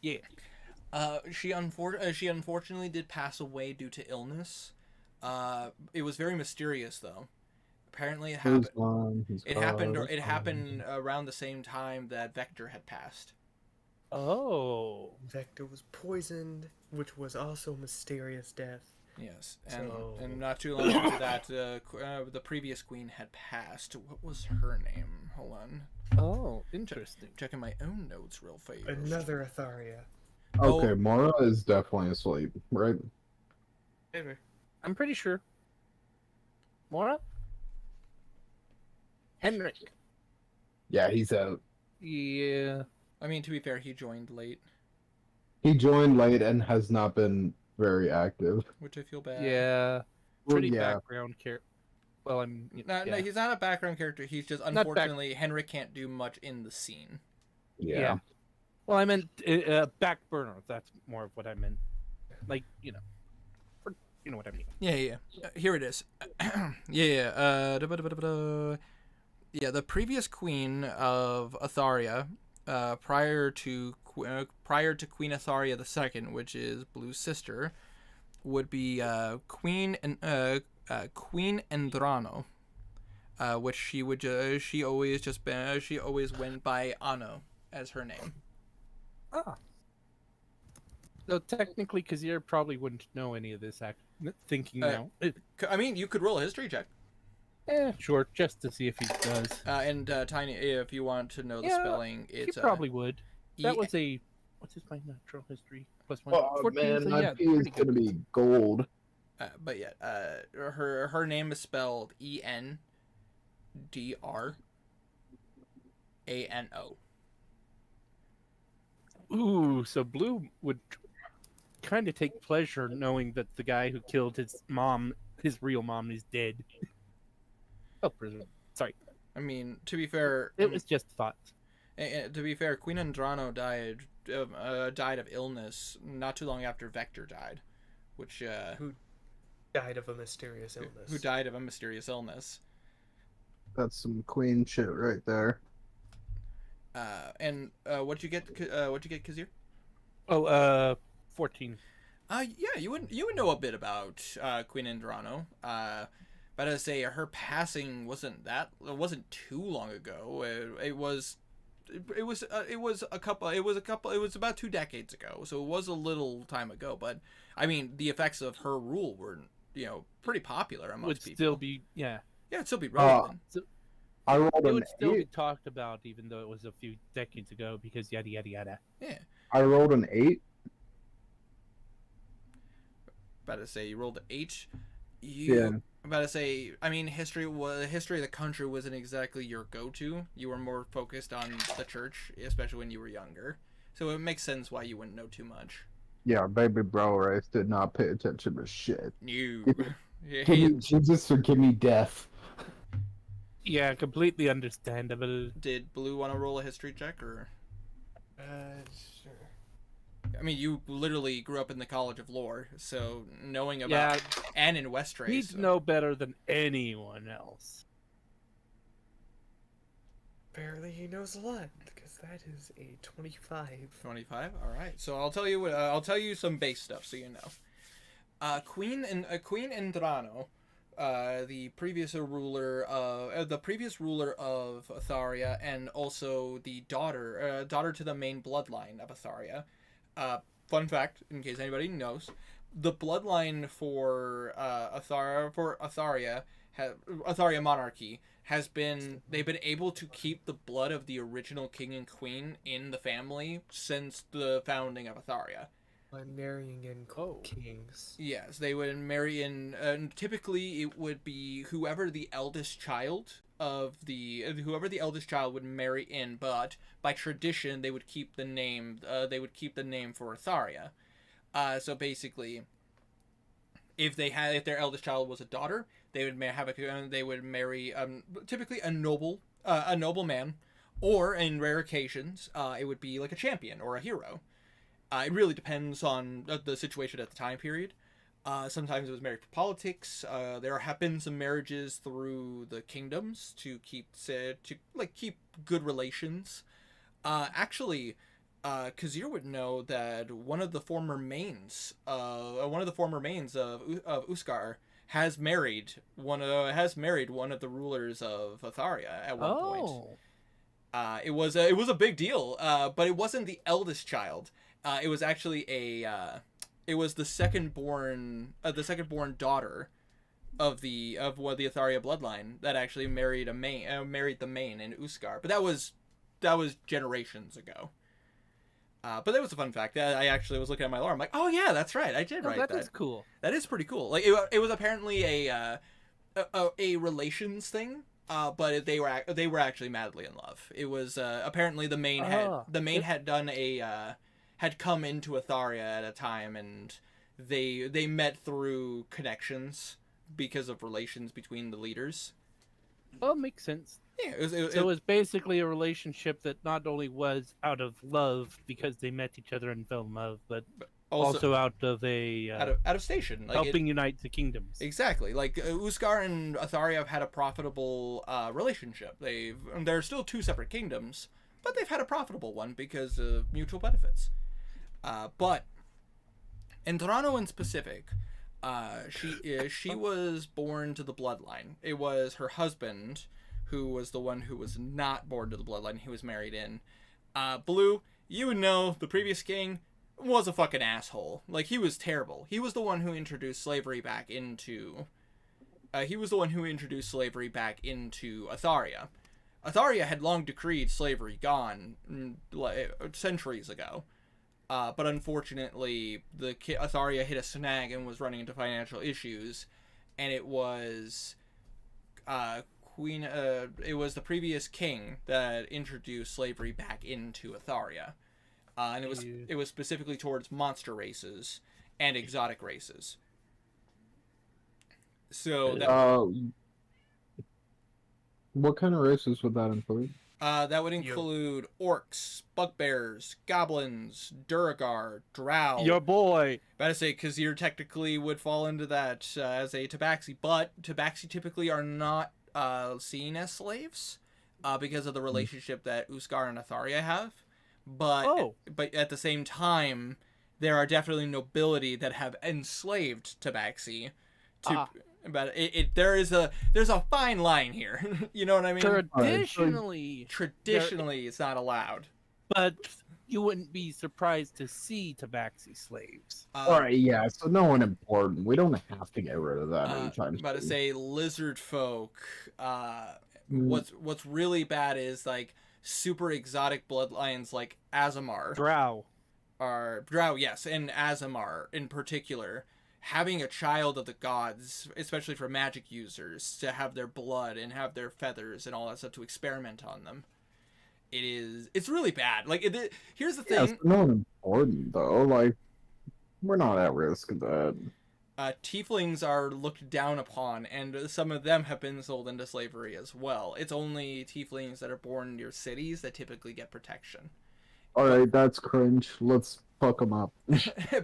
Yeah. She unfortunately did pass away due to illness. It was very mysterious though. Apparently, it happened. Who's mom? Who's It happened. God, It happened around the same time that Vector had passed. Oh. Vector was poisoned, which was also mysterious death. Yes, So- and not too long after that, the previous queen had passed. What was her name? Hold on, Oh, interesting. checking my own notes real fast. Another Atharia. Okay, Mora is definitely asleep, right? Anyway, I'm pretty sure. Mora? Henrik. Yeah, he's out. Yeah. I mean, to be fair, he joined late, He joined late and has not been very active. which I feel bad. Yeah. Well, Pretty yeah. background character. Well, I'm. No, yeah. he's not a background character. He's just, back- unfortunately, Henrik can't do much in the scene. Yeah. Well, I meant back burner. That's more of what I meant. Like, you know. You know what I mean. Yeah. Here it is. Yeah. Yeah, the previous queen of Atharia, prior to Queen Atharia II, which is Blue's sister, would be Queen Endrano, which she always went by Anno as her name. Ah. So technically, Kazir probably wouldn't know any of this. Thinking now. I mean, you could roll a history check. Sure, just to see if he does. And Tiny, if you want to know the Yeah, spelling, He it's probably would. That E- was a. What's his my natural history? +1. Oh 14, man, so my yeah, P is pretty good. gonna be gold. but yeah, her name is spelled Endrano. Ooh, so Blue would kind of take pleasure knowing that the guy who killed his mom, his real mom, is dead. Oh, sorry. I mean, to be fair, It was just thoughts. to be fair, Queen Andrano died of illness not too long after Vector died, which Who died of a mysterious illness. who died of a mysterious illness. That's some queen shit right there. And what'd you get? What'd you get, Kazir? Oh, 14. Yeah, you would know a bit about Queen Andrano. But I say her passing wasn't too long ago. It was about 2 decades ago. So it was a little time ago. But I mean, the effects of her rule were pretty popular amongst Would people. still be, yeah. Yeah, it'd still be relevant. I rolled It an would still be 8. talked about even though it was a few decades ago because yada yada yada. Yeah. I rolled an 8. About to say you rolled an 8. Yeah. About to say, I mean, history of the country wasn't exactly your go-to. You were more focused on the church, especially when you were younger. So it makes sense why you wouldn't know too much. Yeah, baby bro race did not pay attention to shit. You. Give me, Jesus, or give me death. Yeah, completely understandable. Did Blue want to roll a history check, or? Sure. I mean, you literally grew up in the College of Lore, so knowing about Anne and Westrace. He'd know better than anyone else. Apparently he knows a lot, because that is a 25. 25. All right. So I'll tell you some base stuff so you know. Queen Endrano, the previous ruler of Atharia, and also the daughter to the main bloodline of Atharia. Fun fact, in case anybody knows, the bloodline for Atharia monarchy they've been able to keep the blood of the original king and queen in the family since the founding of Atharia. By marrying in kings. Yes, they would marry in, and typically it would be whoever the eldest child would marry in, but by tradition they would keep the name for Atharia. So basically, if their eldest child was a daughter, they would marry typically a noble man, or in rare occasions it would be like a champion or a hero. It really depends on the situation at the time period. Sometimes it was married for politics. There have been some marriages through the kingdoms to keep good relations. Actually, Kazir would know that one of the former mains of Uskar has married one of the rulers of Atharia at one point. It was a big deal, but it wasn't the eldest child. It was actually it was the second born daughter of the Atharia bloodline that actually married the main in Uskar. But that was generations ago. But that was a fun fact. I actually was looking at my lore. I'm like, oh yeah, that's right. I did Oh, write that that. is cool. That is pretty cool. Like it was apparently a relations thing. But they were actually madly in love. It was apparently the main had done had come into Atharia at a time, and they met through connections because of relations between the leaders. Oh, makes sense. Yeah, So it was basically a relationship that not only was out of love because they met each other and fell in love, but also out of a out of station, like helping unite the kingdoms. Exactly. Like Uskar and Atharia have had a profitable relationship. They're still two separate kingdoms, but they've had a profitable one because of mutual benefits. But Entrano in specific, she was born to the bloodline. It was her husband who was the one who was not born to the bloodline. He was married in. Blue, you would know the previous king was a fucking asshole. Like, he was terrible. He was the one who introduced slavery back into Atharia. Atharia had long decreed slavery gone centuries ago. But unfortunately, Atharia hit a snag and was running into financial issues, and it was it was the previous king that introduced slavery back into Atharia. And it was specifically towards monster races and exotic races. So what kind of races would that include? That would include orcs, bugbears, goblins, Duragar, drow. Your boy. About to say, Kazir technically would fall into that as a tabaxi, but tabaxi typically are not seen as slaves because of the relationship that Uskar and Atharia have. But at the same time, there are definitely nobility that have enslaved tabaxi. But there's a fine line here. You know what I mean? Traditionally, it's not allowed. But you wouldn't be surprised to see tabaxi slaves. All right, yeah. So no one important. We don't have to get rid of that anytime soon. About to say lizard folk. What's really bad is like super exotic bloodlines like Azamar. Drow, yes, and Azamar in particular. Having a child of the gods, especially for magic users, to have their blood and have their feathers and all that stuff to experiment on them, it's really bad. Like, here's the thing. It's not important though. Like, we're not at risk of that. Tieflings are looked down upon, and some of them have been sold into slavery as well. It's only tieflings that are born near cities that typically get protection. All right, that's cringe. Let's fuck them up.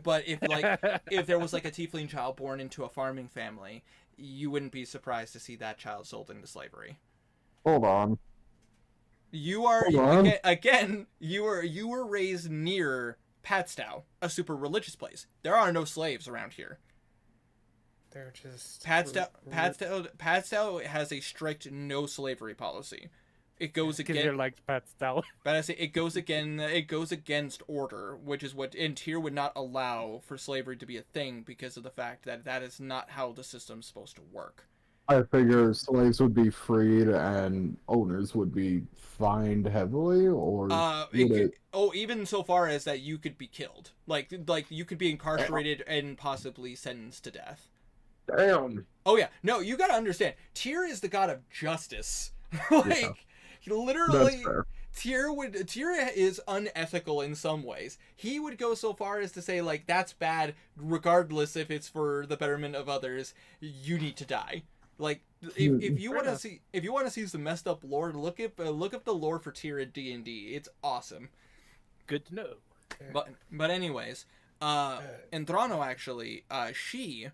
But if there was like a tiefling child born into a farming family, you wouldn't be surprised to see that child sold into slavery. Hold on. You were raised near Padstow, a super religious place. There are no slaves around here. They're just Padstow has a strict no slavery policy. It goes against like Padstow. But I say it goes against order, which is what Tyr would not allow for slavery to be a thing because of the fact that is not how the system's supposed to work. I figure slaves would be freed and owners would be fined heavily, or even so far as that you could be killed, like you could be incarcerated and possibly sentenced to death. Damn. Oh yeah, no, you gotta understand. Tyr is the god of justice. Literally, Tyr is unethical in some ways. He would go so far as to say, like, that's bad, regardless if it's for the betterment of others. You need to die. Like, if you want to see some messed up lore, look up the lore for Tyr in D&D. It's awesome. Good to know. But anyways, Entrano actually, she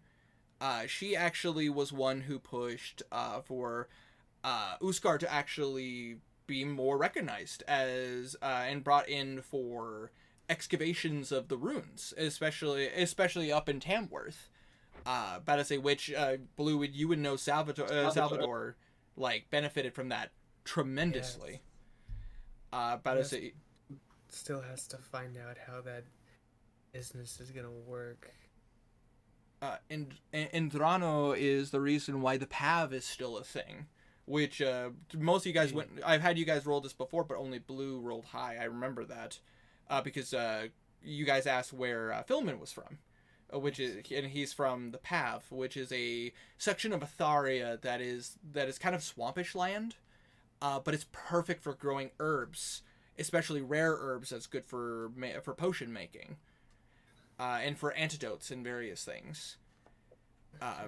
actually was one who pushed for Uskar to actually be more recognized as and brought in for excavations of the runes, especially up in Tamworth. About to say which Blue, you would know Salvador like benefited from that tremendously. About to say still has to find out how that business is gonna work. And Entrano is the reason why the Pav is still a thing. Which most of you guys I've had you guys roll this before, but only Blue rolled high. I remember that. because you guys asked where Philman was from, and he's from the Path, which is a section of Atharia that is kind of swampish land, but it's perfect for growing herbs, especially rare herbs. That's good for potion making, and for antidotes and various things.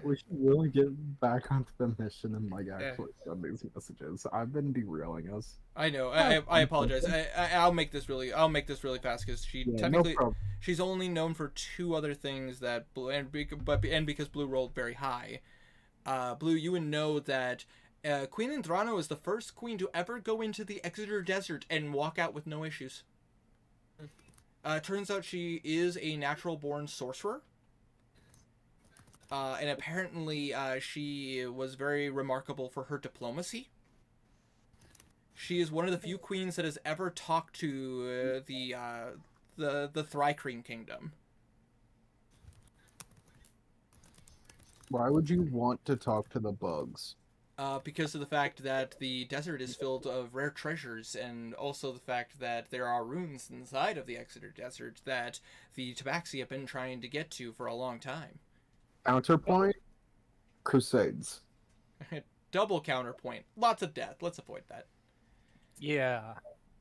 We should really get back onto the mission and actually send these messages. I've been derailing us. I know. I apologize. I'll make this really fast because technically she's only known for 2 other things that because Blue rolled very high. Blue, you would know that Queen Indrano is the first queen to ever go into the Exeter Desert and walk out with no issues. Turns out she is a natural-born sorcerer. And apparently she was very remarkable for her diplomacy. She is one of the few queens that has ever talked to the Thrycreen Kingdom. Why would you want to talk to the bugs? Because of the fact that the desert is filled of rare treasures, and also the fact that there are runes inside of the Exeter Desert that the Tabaxi have been trying to get to for a long time. Counterpoint? Crusades. Double counterpoint. Lots of death. Let's avoid that. Yeah.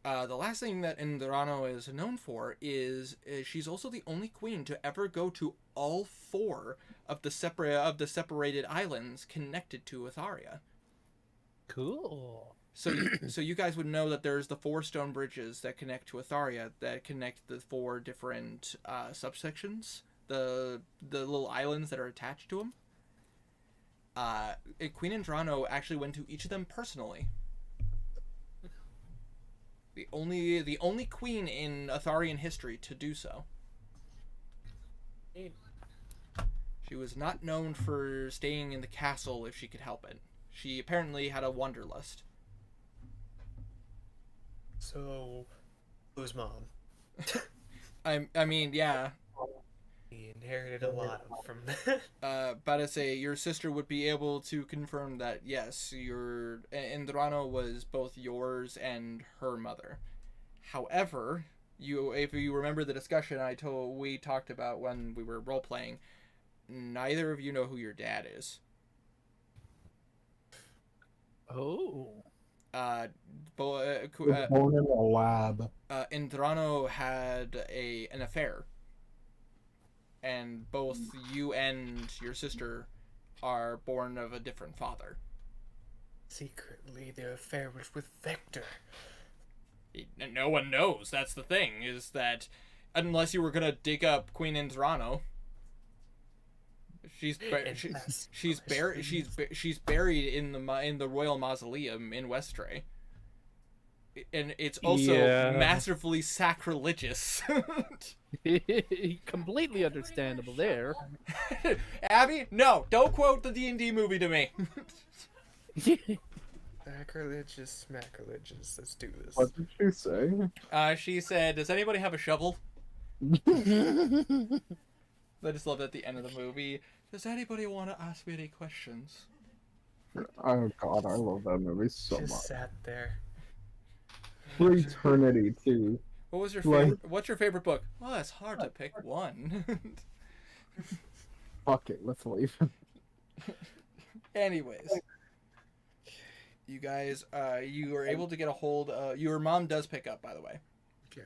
The last thing that Indrano is known for is she's also the only queen to ever go to all 4 of the separated islands connected to Atharia. Cool. So you guys would know that there's the 4 stone bridges that connect to Atharia that connect the 4 different subsections, the little islands that are attached to them. Queen Indrano actually went to each of them personally. The only queen in Atharian history to do so. She was not known for staying in the castle if she could help it. She apparently had a wanderlust. So, who's mom? I mean, yeah. He inherited a lot from that. But I say your sister would be able to confirm that yes, Indrano was both yours and her mother. However, if you remember the discussion we talked about when we were role playing, neither of you know who your dad is. Oh. Born in a lab. Indrano had an affair. And both you and your sister are born of a different father. Secretly, their affair was with Vector. No one knows. That's the thing, is that unless you were gonna dig up Queen Indrano, she's buried in the royal mausoleum in Westray. And it's also masterfully sacrilegious. Completely understandable there. Abby, no, don't quote the D&D movie to me. Sacrilegious, smacrilegious. Let's do this. What did she say? She said, "Does anybody have a shovel?" I just love at the end of the movie. Does anybody want to ask me any questions? Oh god, I love that movie so Just much. sat there. For eternity too. What was your favorite? What's your favorite book? Well, it's hard to pick one. Fuck it, let's leave. Anyways, you guys, you were able to get a hold. Your mom does pick up, by the way. Okay.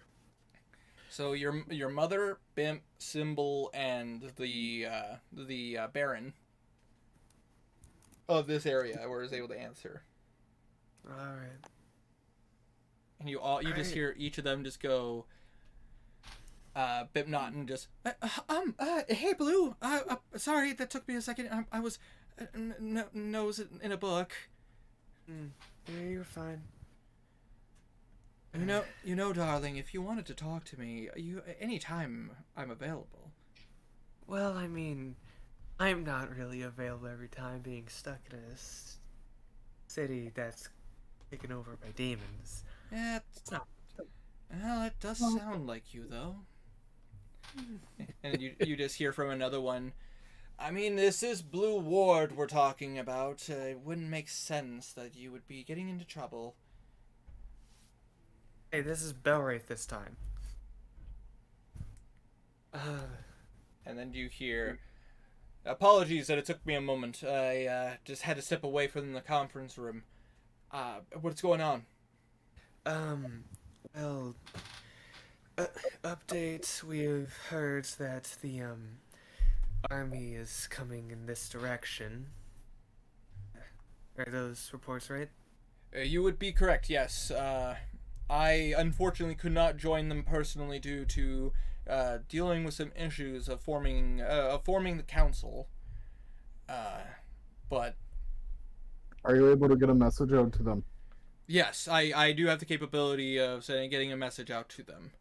So your mother, Bimp, Symbol, and the Baron of this area was able to answer. All right. And you just hear each of them just go, Bimp Naughton just, hey Blue, sorry that took me a second. I was nose in a book. Yeah, you're fine. You know, darling, if you wanted to talk to me, anytime I'm available. Well, I mean, I'm not really available every time, being stuck in a city that's taken over by demons. Yeah, well, it does sound like you, though. And you just hear from another one, I mean, this is Blue Ward we're talking about. It wouldn't make sense that you would be getting into trouble. Hey, this is Belwraith this time. And then you hear, apologies that it took me a moment. I just had to step away from the conference room. What's going on? Well, update. We've heard that the, army is coming in this direction. Are those reports right? You would be correct, yes. I unfortunately could not join them personally due to dealing with some issues of forming the council. But Are you able to get a message out to them? yes, I do have the capability of getting a message out to them.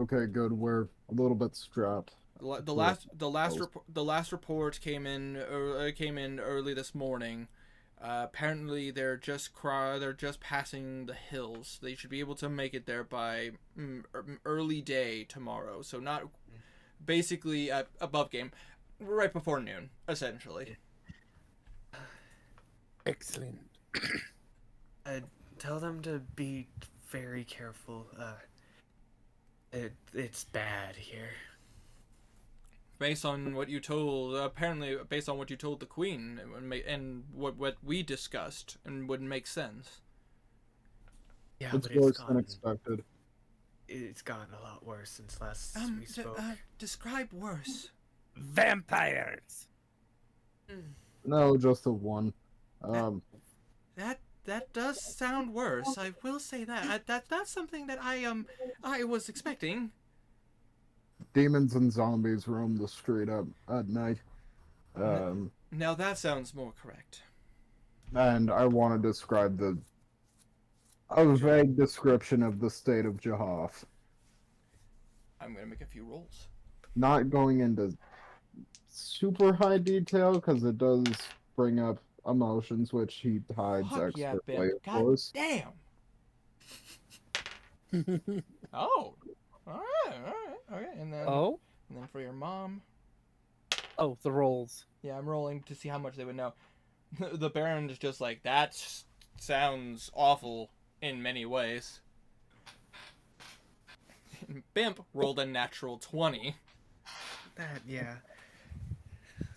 Okay, good. We're a little bit strapped. The last report came in early this morning. Apparently they're just passing the hills. They should be able to make it there by early day tomorrow. So not basically above game, right before noon, essentially. Excellent. Tell them to be very careful. It's bad here. Based on what you told, based on what you told the Queen, and what we discussed, and would make sense. Yeah, It's but worse than expected. It's gotten a lot worse since last we D- spoke. describe worse. Vampires. No, just the one. That does sound worse. I will say that. That's something that I was expecting. Demons and zombies roam the street at night. Now that sounds more correct. And I want to describe a vague description of the state of Jahath. I'm gonna make a few rolls. Not going into super high detail because it does bring up emotions which he hides Fuck yeah, expertly, Ben. of God course. damn. Oh. All right. Okay. And then for your mom. Oh, the rolls. Yeah, I'm rolling to see how much they would know. The Baron is just like, that sounds awful in many ways. Bimp rolled a natural 20. Yeah.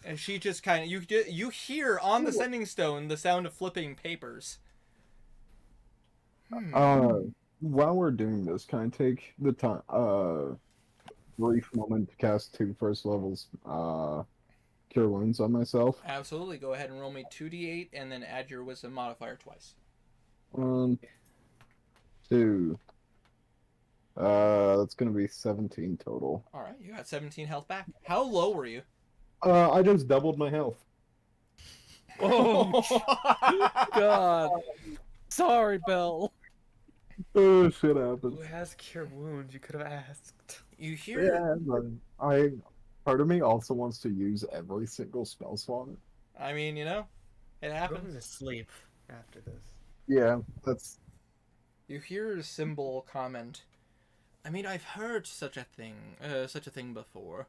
And she just kind of, you hear on the sending stone the sound of flipping papers. While we're doing this, can I take the time, brief moment to cast 2 first levels, Cure Wounds on myself? Absolutely. Go ahead and roll me 2d8 and then add your wisdom modifier twice. 1, 2. That's gonna be 17 total. All right, you got 17 health back. How low were you? I just doubled my health. Oh God. Sorry, Belle. Oh, shit happens. Who has cure wounds? You could have asked. You hear? Yeah, but part of me also wants to use every single spell slot. I mean, it I'm going happens. to sleep after this. Yeah, that's You hear a symbol comment. I mean, I've heard such a thing before.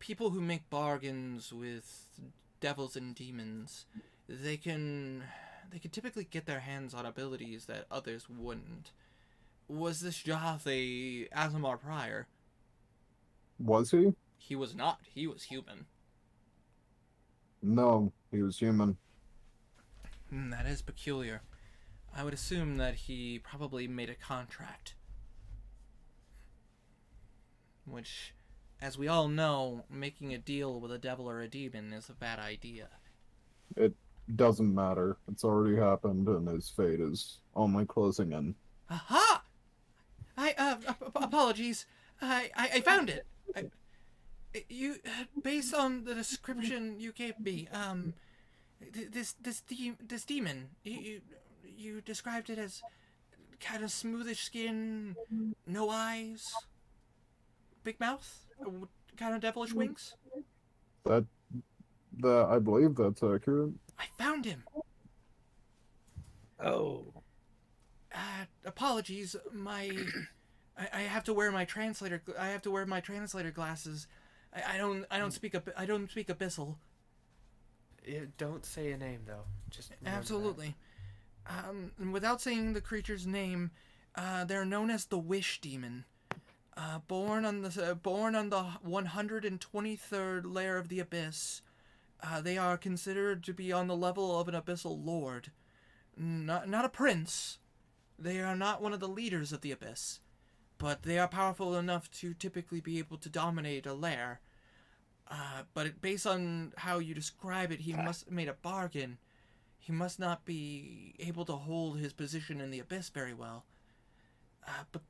People who make bargains with devils and demons, they can typically get their hands on abilities that others wouldn't. Was this Jahath a Azamar prior? Was he? He was not. He was human. No, he was human. That is peculiar. I would assume that he probably made a contract. Which, as we all know, making a deal with a devil or a demon is a bad idea. It doesn't matter. It's already happened, and his fate is only closing in. Aha! Apologies. I found it. Based on the description you gave me, this demon, you described it as kind of smoothish skin, no eyes, big mouth, kind of devilish wings. I believe that's accurate. I found him. Oh. Apologies. I have to wear my translator. I have to wear my translator glasses. I don't speak Abyssal. Don't say a name, though. Just remember Absolutely. And without saying the creature's name, they're known as the Wish Demon. Born on the 123rd layer of the abyss. They are considered to be on the level of an abyssal lord. Not a prince. They are not one of the leaders of the abyss, but they are powerful enough to typically be able to dominate a lair. But based on how you describe it, he must have made a bargain. He must not be able to hold his position in the abyss very well. But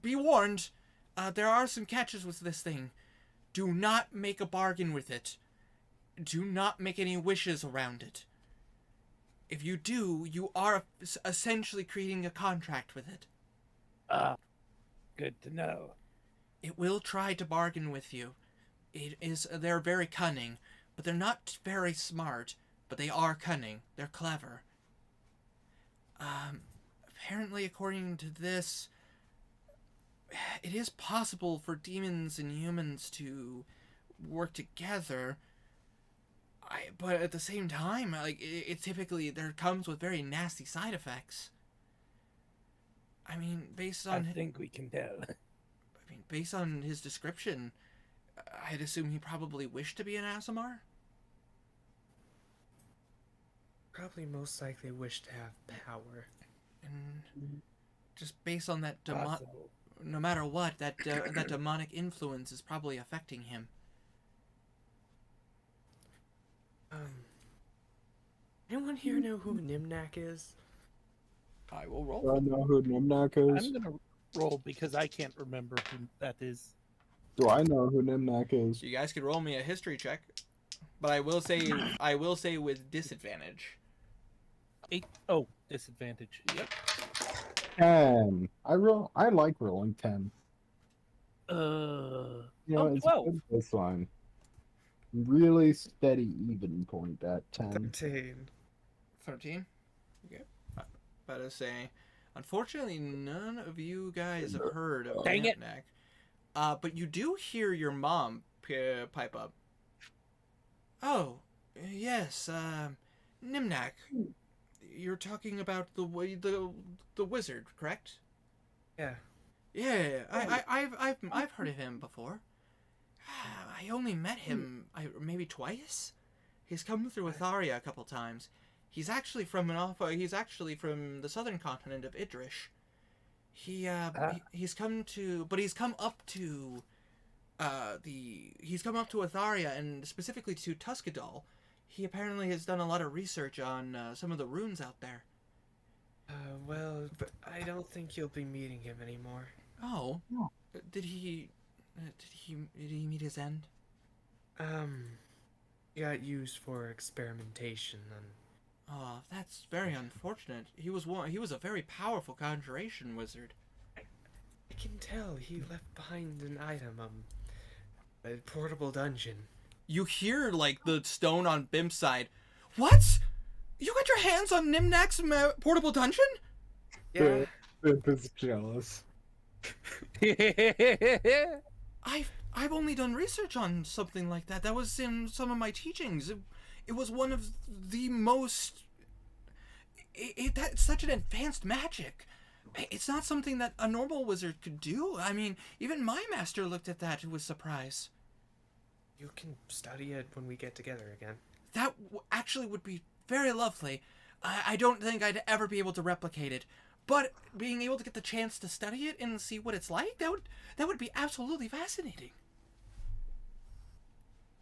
be warned, there are some catches with this thing. Do not make a bargain with it. Do not make any wishes around it. If you do, you are essentially creating a contract with it. Good to know. It will try to bargain with you. They're very cunning, but they're not very smart, but they are cunning. They're clever. Apparently, according to this, it is possible for demons and humans to work together. But at the same time, like it typically there comes with very nasty side effects. I mean, based on I think we can tell. based on his description, I'd assume he probably wished to be an Aasimar. Probably most likely wish to have power. And just based on that Possible. no matter what, that demonic influence is probably affecting him. Anyone here know who Nimnak is? I will Do roll. I know who Nimnak is? I'm gonna roll because I can't remember who that is. Do I know who Nimnak is? You guys could roll me a history check, but I will say with disadvantage. 8. Oh, disadvantage. Yep. 10. I like rolling 10. You know, it's 12. a good baseline. Really steady even point at 10. 13. 13? Okay. About to say, unfortunately, none of you guys have heard of Dang it. Nimnak. But you do hear your mom pipe up. Oh, yes, Nimnak. You're talking about the wizard, correct? Yeah. Yeah, I've heard of him before. I only met him maybe twice. He's come through Atharia a couple times. He's actually from the southern continent of Idrish. He's come up to Atharia and specifically to Tuscadal. He apparently has done a lot of research on some of the runes out there. Well, but I don't think you'll be meeting him anymore. Oh, Oh. Did he meet his end? He got used for experimentation and Oh, that's very unfortunate. He was a very powerful conjuration wizard. I can tell he left behind an item, a portable dungeon. You hear like the stone on Bimp's side. What? You got your hands on Nimnak's portable dungeon? Yeah, Bimp is jealous. I've only done research on something like that. That was in some of my teachings. It was one of the most. That's such an advanced magic. It's not something that a normal wizard could do. I mean, even my master looked at that with surprise. you can study it when we get together again. That actually would be very lovely. I don't think I'd ever be able to replicate it, but being able to get the chance to study it and see what it's like, that would be absolutely fascinating.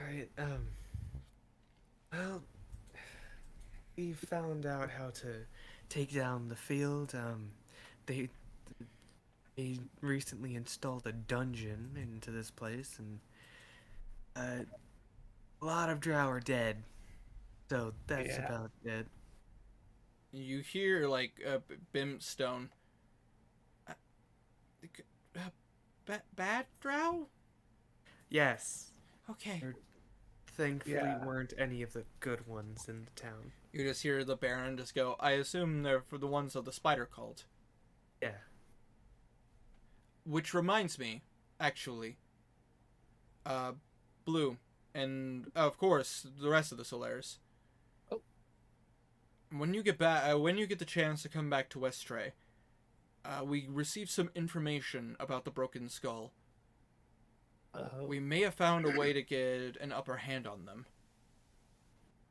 Alright, well, we found out how to take down the field. They recently installed a dungeon into this place, and a lot of drow are dead. So that's Yeah. about it. You hear like Bimstone. Bad drow? Yes, Okay. thankfully Yeah. weren't any of the good ones in the town. You just hear the Baron just go, I assume they're for the ones of the spider cult. Yeah. Which reminds me, actually, Blue, and of course the rest of the Solaris. Oh. When you get back, when you get the chance to come back to Westray, we received some information about the Broken Skull. Oh. We may have found a way to get an upper hand on them.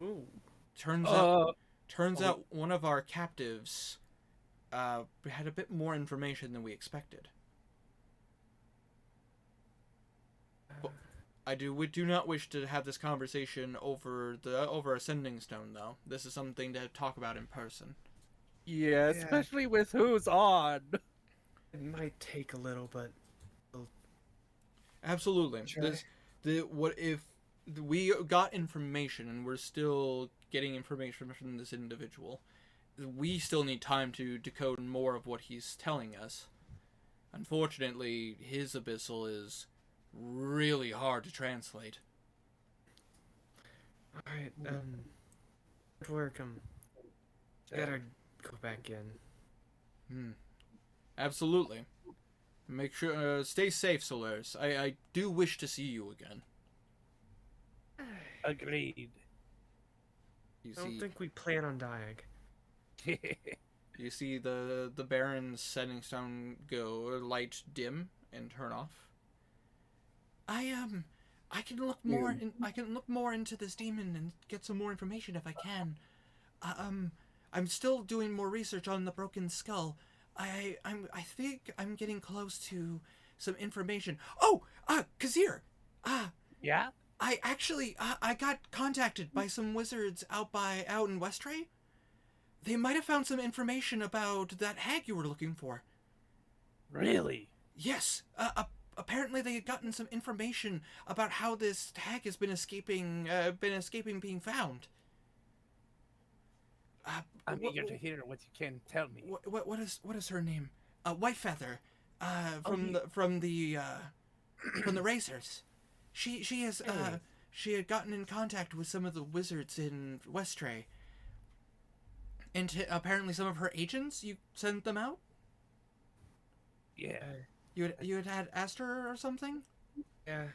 Ooh. Turns out one of our captives had a bit more information than we expected. We do not wish to have this conversation over a sending stone, though. This is something to talk about in person. Yeah, especially with who's on. It might take a little, but Absolutely. Sure. What if we got information and we're still getting information from this individual? We still need time to decode more of what he's telling us. Unfortunately, his abyssal is really hard to translate. alright, good work. Gotta go back in. Absolutely. Make sure stay safe, Solaris. I do wish to see you again. Agreed. You I don't see, think we plan on dying. you see the Baron's sending stone light dim and turn off. I can look more I can look more into this demon and get some more information if I can. I'm still doing more research on the Broken Skull. I think I'm getting close to some information. Oh, Kazir. Yeah? I actually I got contacted by some wizards out in Westray. They might have found some information about that hag you were looking for. Really? Yes. Apparently they had gotten some information about how this hag has been escaping being found. I'm eager to hear what you can tell me. What is her name? Whitefeather. From the Racers. She had gotten in contact with some of the wizards in Westray. And apparently some of her agents, you sent them out? Yeah. You had asked her or something? Yeah.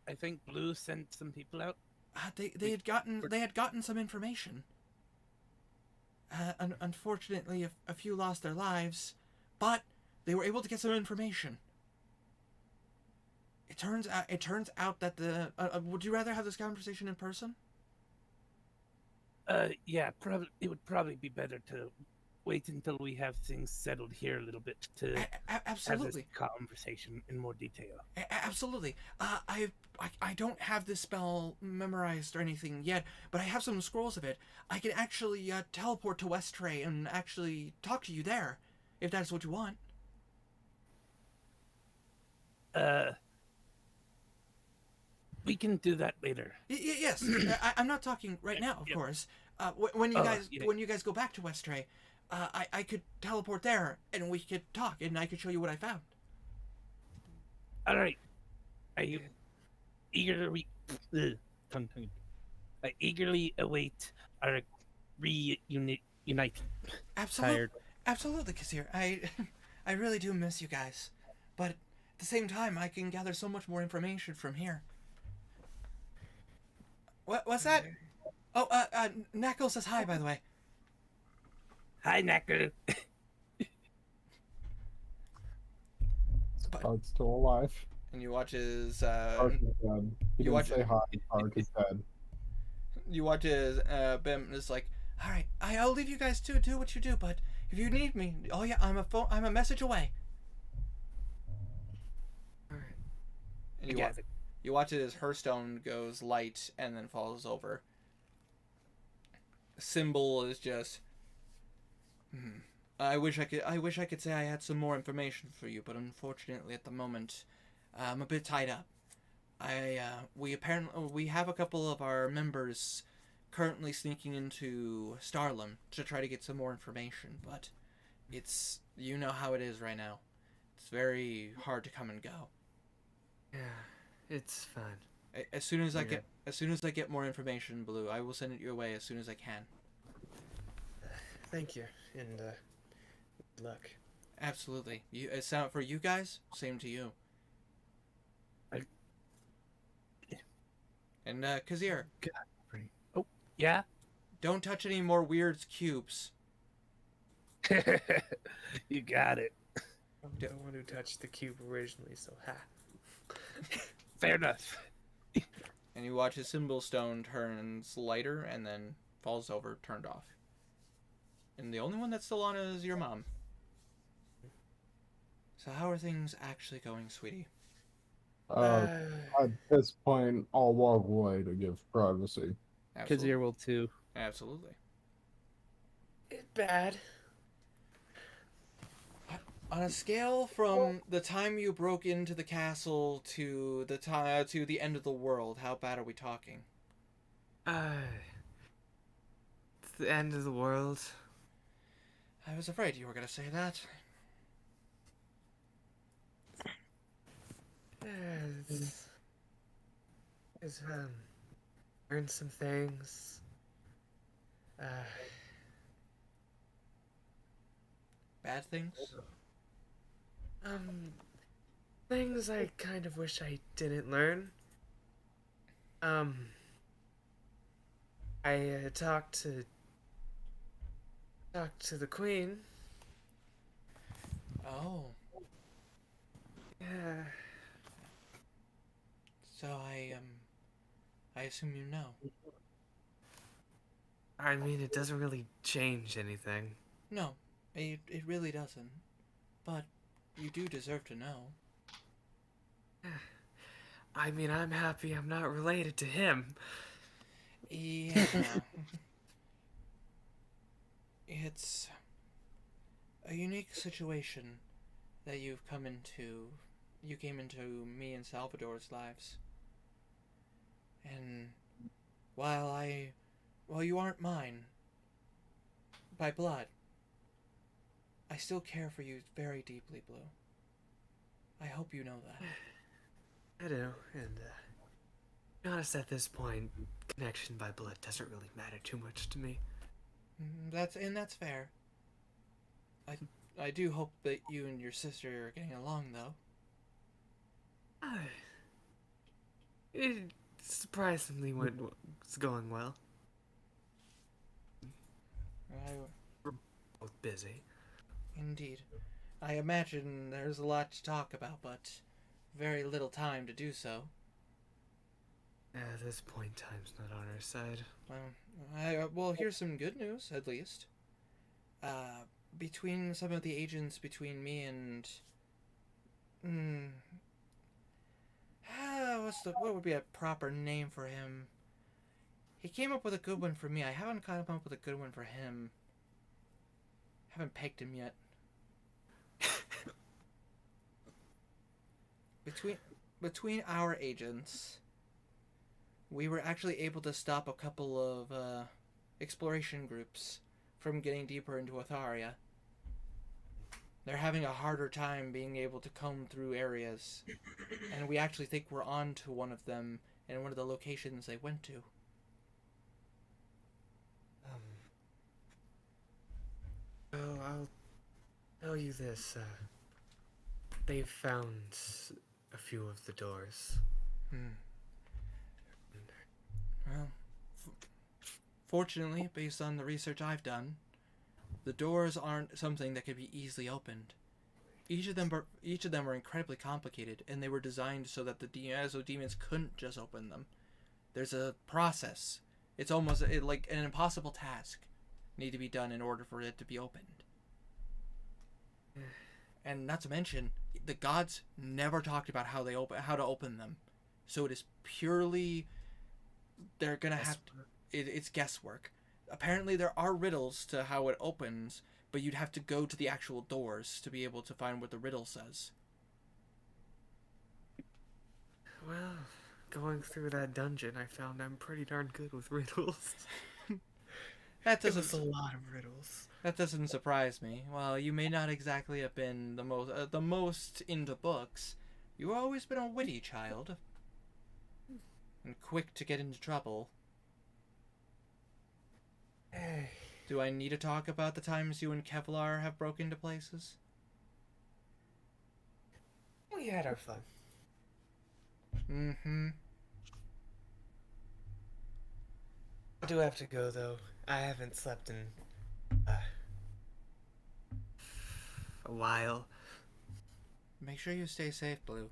I think Blue sent some people out. They had gotten some information. Unfortunately, a few lost their lives, but they were able to get some information. It turns out that the would you rather have this conversation in person? Yeah, probably it would probably be better to wait until we have things settled here a little bit to have Absolutely. this conversation in more detail. Absolutely. I don't have this spell memorized or anything yet, but I have some scrolls of it. I can actually teleport to Westray and actually talk to you there, if that's what you want. We can do that later. Yes. I'm not talking right now, of course. When you guys go back to Westray, I could teleport there and we could talk and I could show you what I found. All right. I eagerly I eagerly await our uniting. Absolutely. Tired. Absolutely, Kazir. I really do miss you guys. But at the same time, I can gather so much more information from here. What's that? Oh, Knuckle says hi, by the way. Hi, Knuckle. Tark's still alive. And you watch his Tark is dead. He you didn't watch- say hi. Tark is dead. Bim is like, all right, I'll leave you guys to do what you do, but if you need me, oh yeah, I'm a message away. Alright. And Yeah, you watch as her stone goes light and then falls over. Symbol is just. I wish I could say I had some more information for you, but unfortunately, at the moment, I'm a bit tied up. We have a couple of our members currently sneaking into Starlam to try to get some more information, but it's you know how it is right now. It's very hard to come and go. Yeah. It's fine. As soon as I Okay. get more information, Blue, I will send it your way as soon as I can. Thank you, and good luck. Absolutely. It sound for you guys. Same to you. And Kazir, yeah. don't touch any more weird cubes. You got it. I'm the one who touched the cube originally, so ha. Fair enough. And you watch his symbol stone turns lighter and then falls over, turned off. And the only one that's still on is your mom. So how are things actually going, sweetie? At this point, I'll walk away to give privacy. Kazir will too. Absolutely. It's bad. On a scale from the time you broke into the castle to the to the end of the world, how bad are we talking? It's the end of the world. I was afraid you were going to say that. It's learned some things. Bad things? Things I kind of wish I didn't learn. I talked to the queen. Oh, Yeah. so I assume you know. I mean, it doesn't really change anything. No, it really doesn't. But you do deserve to know. I mean, I'm happy I'm not related to him. Yeah. It's a unique situation that you've come into. You came into me and Salvador's lives. And while you aren't mine by blood, I still care for you very deeply, Blue. I hope you know that. I do, and to be honest, at this point, connection by blood doesn't really matter too much to me. That's fair. I do hope that you and your sister are getting along, though. It surprisingly it's going well. Both busy. Indeed. I imagine there's a lot to talk about, but very little time to do so. At this point, time's not on our side. Well, here's some good news, at least. Between some of the agents between me and... what would be a proper name for him? He came up with a good one for me. I haven't come up with a good one for him. Haven't pegged him yet. Between our agents, we were actually able to stop a couple of exploration groups from getting deeper into Atharia. They're having a harder time being able to comb through areas, and we actually think we're on to one of them in one of the locations they went to. Well, I'll tell you this. They've found a few of the doors. Well, fortunately, based on the research I've done, the doors aren't something that could be easily opened. Each of them are incredibly complicated, and they were designed so that the demons couldn't just open them. There's a process. It's almost like an impossible task need to be done in order for it to be opened. And not to mention, the gods never talked about how to open them. So it is purely they're gonna have to, it's guesswork. Apparently there are riddles to how it opens, but you'd have to go to the actual doors to be able to find what the riddle says. Well, going through that dungeon, I found I'm pretty darn good with riddles. That It was a doesn't lot of riddles. that doesn't surprise me. While you may not exactly have been the most into books, you've always been a witty child and quick to get into trouble. Hey, Do I need to talk about the times you and Kevlar have broken into places? we had our fun. Mm-hmm. I do have to go though. I haven't slept in a while. Make sure you stay safe, Blue.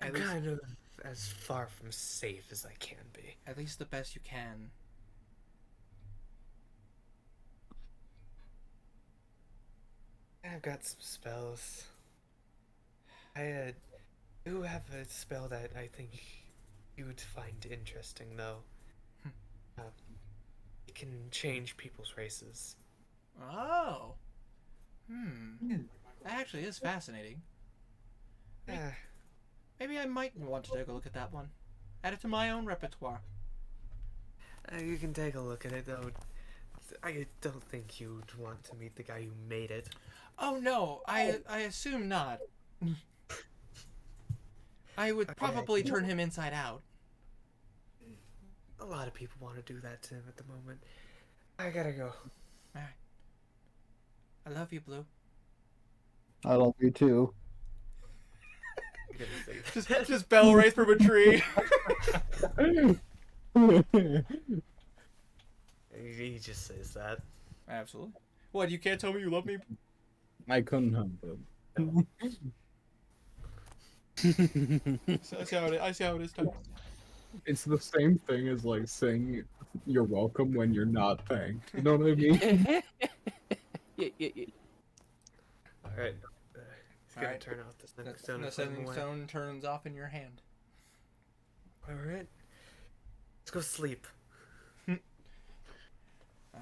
I'm kind of as far from safe as I can be. At least the best you can. I've got some spells. I do have a spell that I think you would find interesting, though. It can change people's races. Oh. That actually is fascinating. Ah, Maybe I might want to take a look at that one. Add it to my own repertoire. you can take a look at it, though. I don't think you'd want to meet the guy who made it. Oh no, I assume not. I would probably turn him inside out. A lot of people want to do that to him at the moment. I gotta go. Alright. I love you, Blue. I love you too. I'm gonna say that. Just bell race from a tree. He just says that. Absolutely. What, you can't tell me you love me? I couldn't help it. I see how it is, Tom. It's the same thing as like saying you're welcome when you're not thanked. You know what I mean? Yeah. Alright. He's gonna Alright. turn off the sending The stone. sending stone turns off in your hand. Alright. Let's go sleep.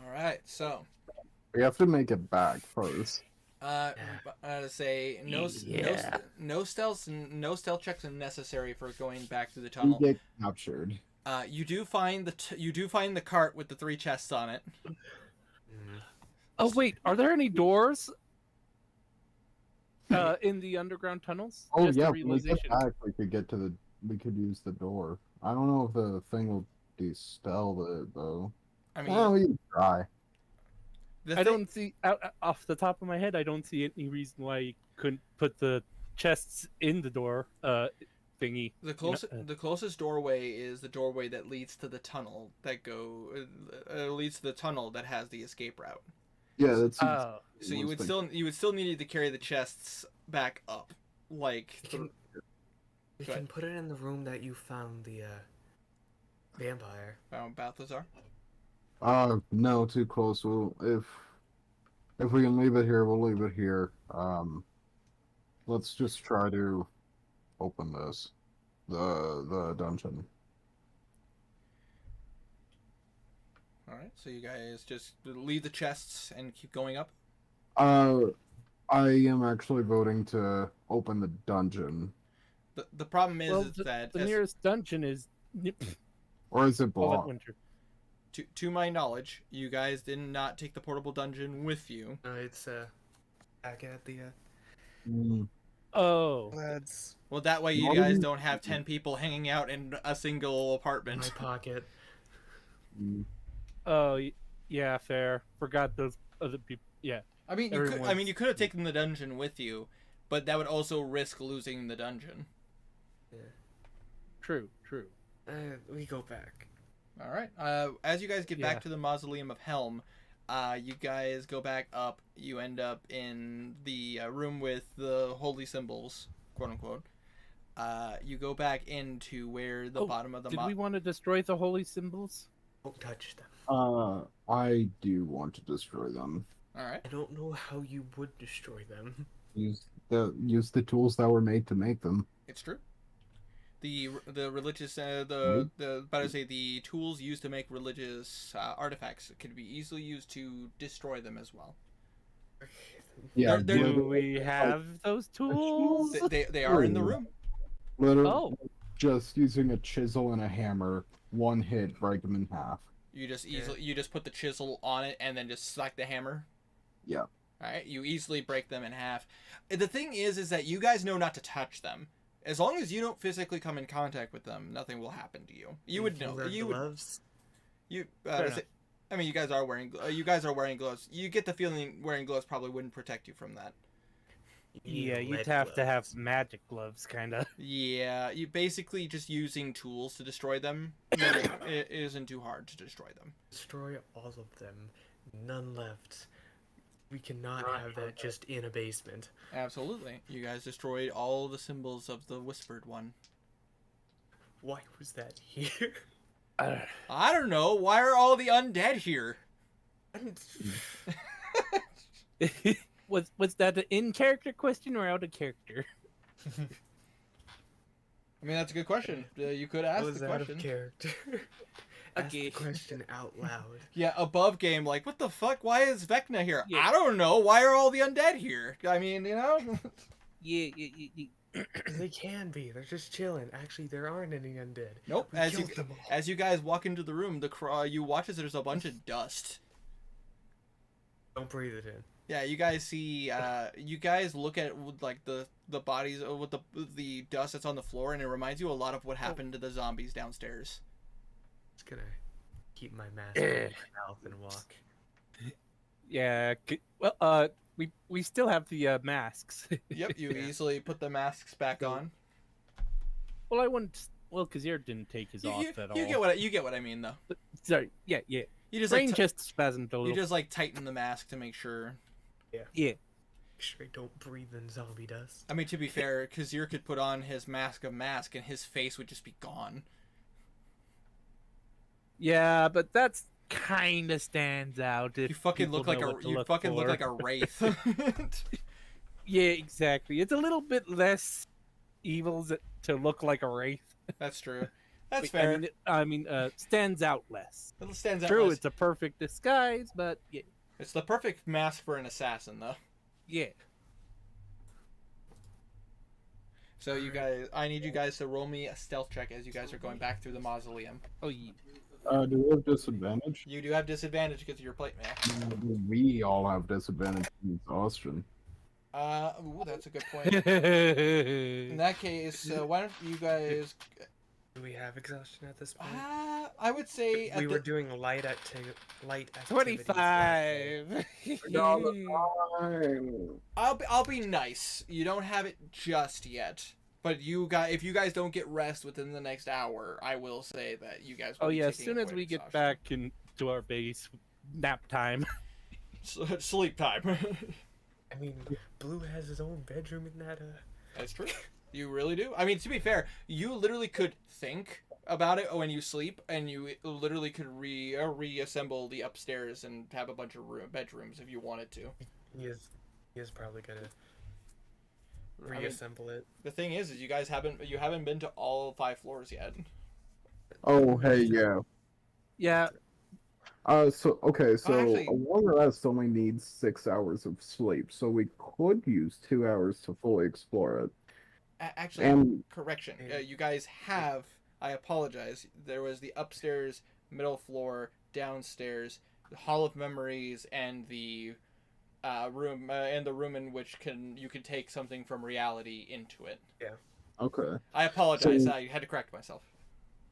Alright, so. We have to make it back first. Say no stealth checks are necessary for going back to the We tunnel. get captured. You do find the cart with the 3 chests on it. Oh wait, are there any doors in the underground tunnels? Oh Just a yeah, when we get realization. back, we could use the door. I don't know if the thing will dispel it though. I mean, Well, we can try. the I thing- don't see off the top of my head. I don't see any reason why you couldn't put the chests in the door thingy. The closest doorway is the doorway that leads to the tunnel that leads to the tunnel that has the escape route. Yeah, that's. Oh, So you would still need to carry the chests back up, like. We Go can ahead. put it in the room that you found the vampire. Balthazar. No, too close. If we can leave it here, we'll leave it here. Let's just try to open the dungeon. All right, so you guys just leave the chests and keep going up. I am actually voting to open the dungeon, The problem is, well, is that the nearest dungeon is or is it Fallout blocked? Winter. to my knowledge, you guys did not take the portable dungeon with you. It's back at the Oh, lads. Well, that way you Why guys would you- don't have 10 people hanging out in a single My apartment. pocket. Mm. oh, yeah, fair. Forgot those other people. Yeah, I mean, Everyone's- you could have taken the dungeon with you, but that would also risk losing the dungeon. true. We go back. All right. As you guys get Yeah. back to the Mausoleum of Helm, you guys go back up. You end up in the room with the holy symbols, quote unquote. You go back into where the Oh, bottom of the Did we want to destroy the holy symbols? Don't touch them. I do want to destroy them. All right. I don't know how you would destroy them. Use the tools that were made to make them. It's true. The religious the tools used to make religious artifacts could be easily used to destroy them as well. Yeah, They're- Do we have those tools? They are in the room. literally Oh, just using a chisel and a hammer, one hit, break them in half. You just Yeah. you just put the chisel on it and then just slack the hammer. Yeah. All right, you easily break them in half. The thing is that you guys know not to touch them. As long as you don't physically come in contact with them, nothing will happen to you. You would know. Wear You would. gloves. You. Fair enough. I mean, you guys are wearing. You guys are wearing gloves. You get the feeling wearing gloves probably wouldn't protect you from that. You yeah, need you'd lead have to have gloves. magic gloves, kind of. Yeah, you basically just using tools to destroy them. It isn't too hard to destroy them. Destroy all of them. None left. We cannot have that just in a basement. Absolutely. You guys destroyed all the symbols of the Whispered One. Why was that here? I don't know. Why are all the undead here? Was that an in character question or out of character? I mean, that's a good question. You could ask was the out of question. character. Ask Okay. the question out loud. Yeah, above game, like, what the fuck? Why is Vecna here? Yeah. I don't know. Why are all the undead here? I mean, you know? Yeah. They can be. They're just chilling. Actually, there aren't any undead. Nope. We As you killed them all. as you guys walk into the room, you watch as there's a bunch of dust. Don't breathe it in. Yeah, you guys see. You guys look at like the bodies with the dust that's on the floor, and it reminds you a lot of what happened to the zombies downstairs. Just gonna keep my mask in my mouth and walk. Yeah. Well, we still have the masks. Yep, you Yeah. easily put the masks back on. Well, I wouldn't. Well, Kazir didn't take his off at all. You get what I mean though. Sorry. Yeah. You just Brain like just spasmed a you little. just like tighten the mask to make sure. Yeah. Make sure I don't breathe in zombie dust. I mean, to be fair, Kazir could put on his mask of mask, and his face would just be gone. Yeah, but that's kind of stands out. If You fucking people look like know a what to you look fucking look for. like a wraith. Yeah, exactly. It's a little bit less evil to look like a wraith. That's true. That's I fair. mean, stands out less. It stands out. True, less. it's a perfect disguise, but yeah, It's the perfect mask for an assassin, though. yeah. So you guys, I need you guys to roll me a stealth check as you guys are going back through the mausoleum. Oh, yeah. Do we have disadvantage? You do have disadvantage because of your plate mail. We all have disadvantage in exhaustion. Ooh, that's a good point. In that case, why don't you guys? Do we have exhaustion at this point? I would say at We were the, doing light activities. 25. I'll be nice. You don't have it just yet, but if you guys don't get rest within the next hour, I will say that you guys. Will Oh be yeah, as taking soon as point we get exhaustion. back into our base, nap time. Sleep time. I mean, Blue has his own bedroom in that. That's true. You really do. I mean, to be fair, you literally could think about it when you sleep, and you literally could reassemble the upstairs and have a bunch of bedrooms if you wanted to. He is probably gonna I mean, reassemble it. the thing is you guys haven't been to all 5 floors yet. Oh, hey, yeah. Yeah, So actually- a long rest only needs 6 hours of sleep, so we could use 2 hours to fully explore it. Actually, And correction. You guys have. I apologize. There was the upstairs, middle floor, downstairs, the Hall of Memories, and the room in which you could take something from reality into it. okay, I apologize. So- I had to correct myself.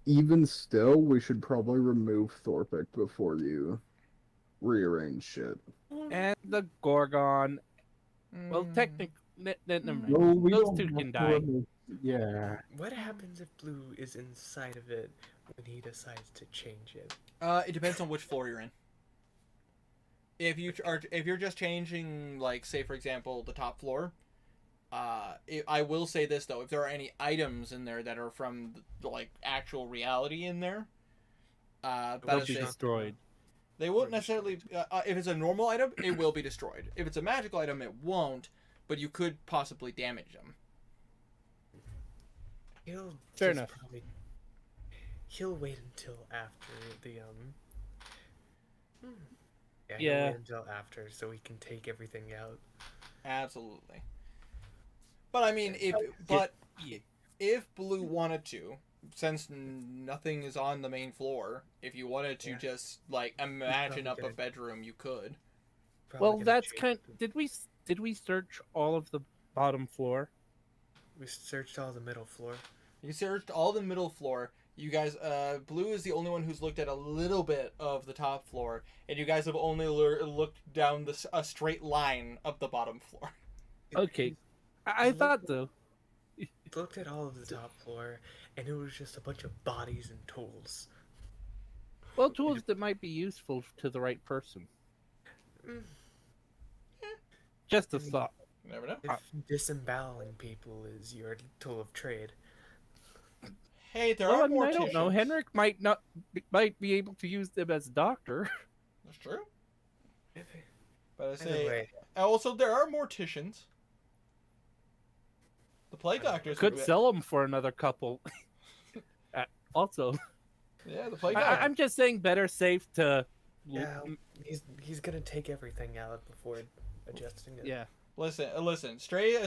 even still, we should probably remove Thorpic before you rearrange shit. and the Gorgon. Well, Mm. technically, never mind. No, we Those don't two have can to die. remove- Yeah. What happens if Blue is inside of it when he decides to change it? It depends on which floor you're in. If you're just changing, like, say for example, the top floor, I will say this though: if there are any items in there that are from the, like, actual reality in there, They'll that be is destroyed. they won't necessarily. If it's a normal item, it will be destroyed. If it's a magical item, it won't. But you could possibly damage them. He'll Fair just enough. He'll wait until after the Yeah, he'll Yeah. wait until after so he can take everything out. Absolutely. But I mean, if Blue wanted to, since nothing is on the main floor, if you wanted to Yeah. just like imagine probably up a gonna- bedroom, you could. Probably Well, gonna that's change kind. it. Did we search all of the bottom floor? We searched all the middle floor. You searched all the middle floor. You guys, Blue is the only one who's looked at a little bit of the top floor, and you guys have only looked down a straight line of the bottom floor. Okay, I Look- thought though. Looked at all of the top floor, and it was just a bunch of bodies and tools. Well, tools that might be useful to the right person. Just a thought. You never know. If disemboweling people is your tool of trade. Hey, there Well, are I mean, more I don't know. Henrik might might be able to use them as a doctor. That's true. But I Either say, way, also there are morticians. The plague doctors Could would- sell them for another couple. Also, Yeah, the plague doctor. I'm just saying, better safe to. yeah, he's gonna take everything out before adjusting it. Yeah. Listen. Stray's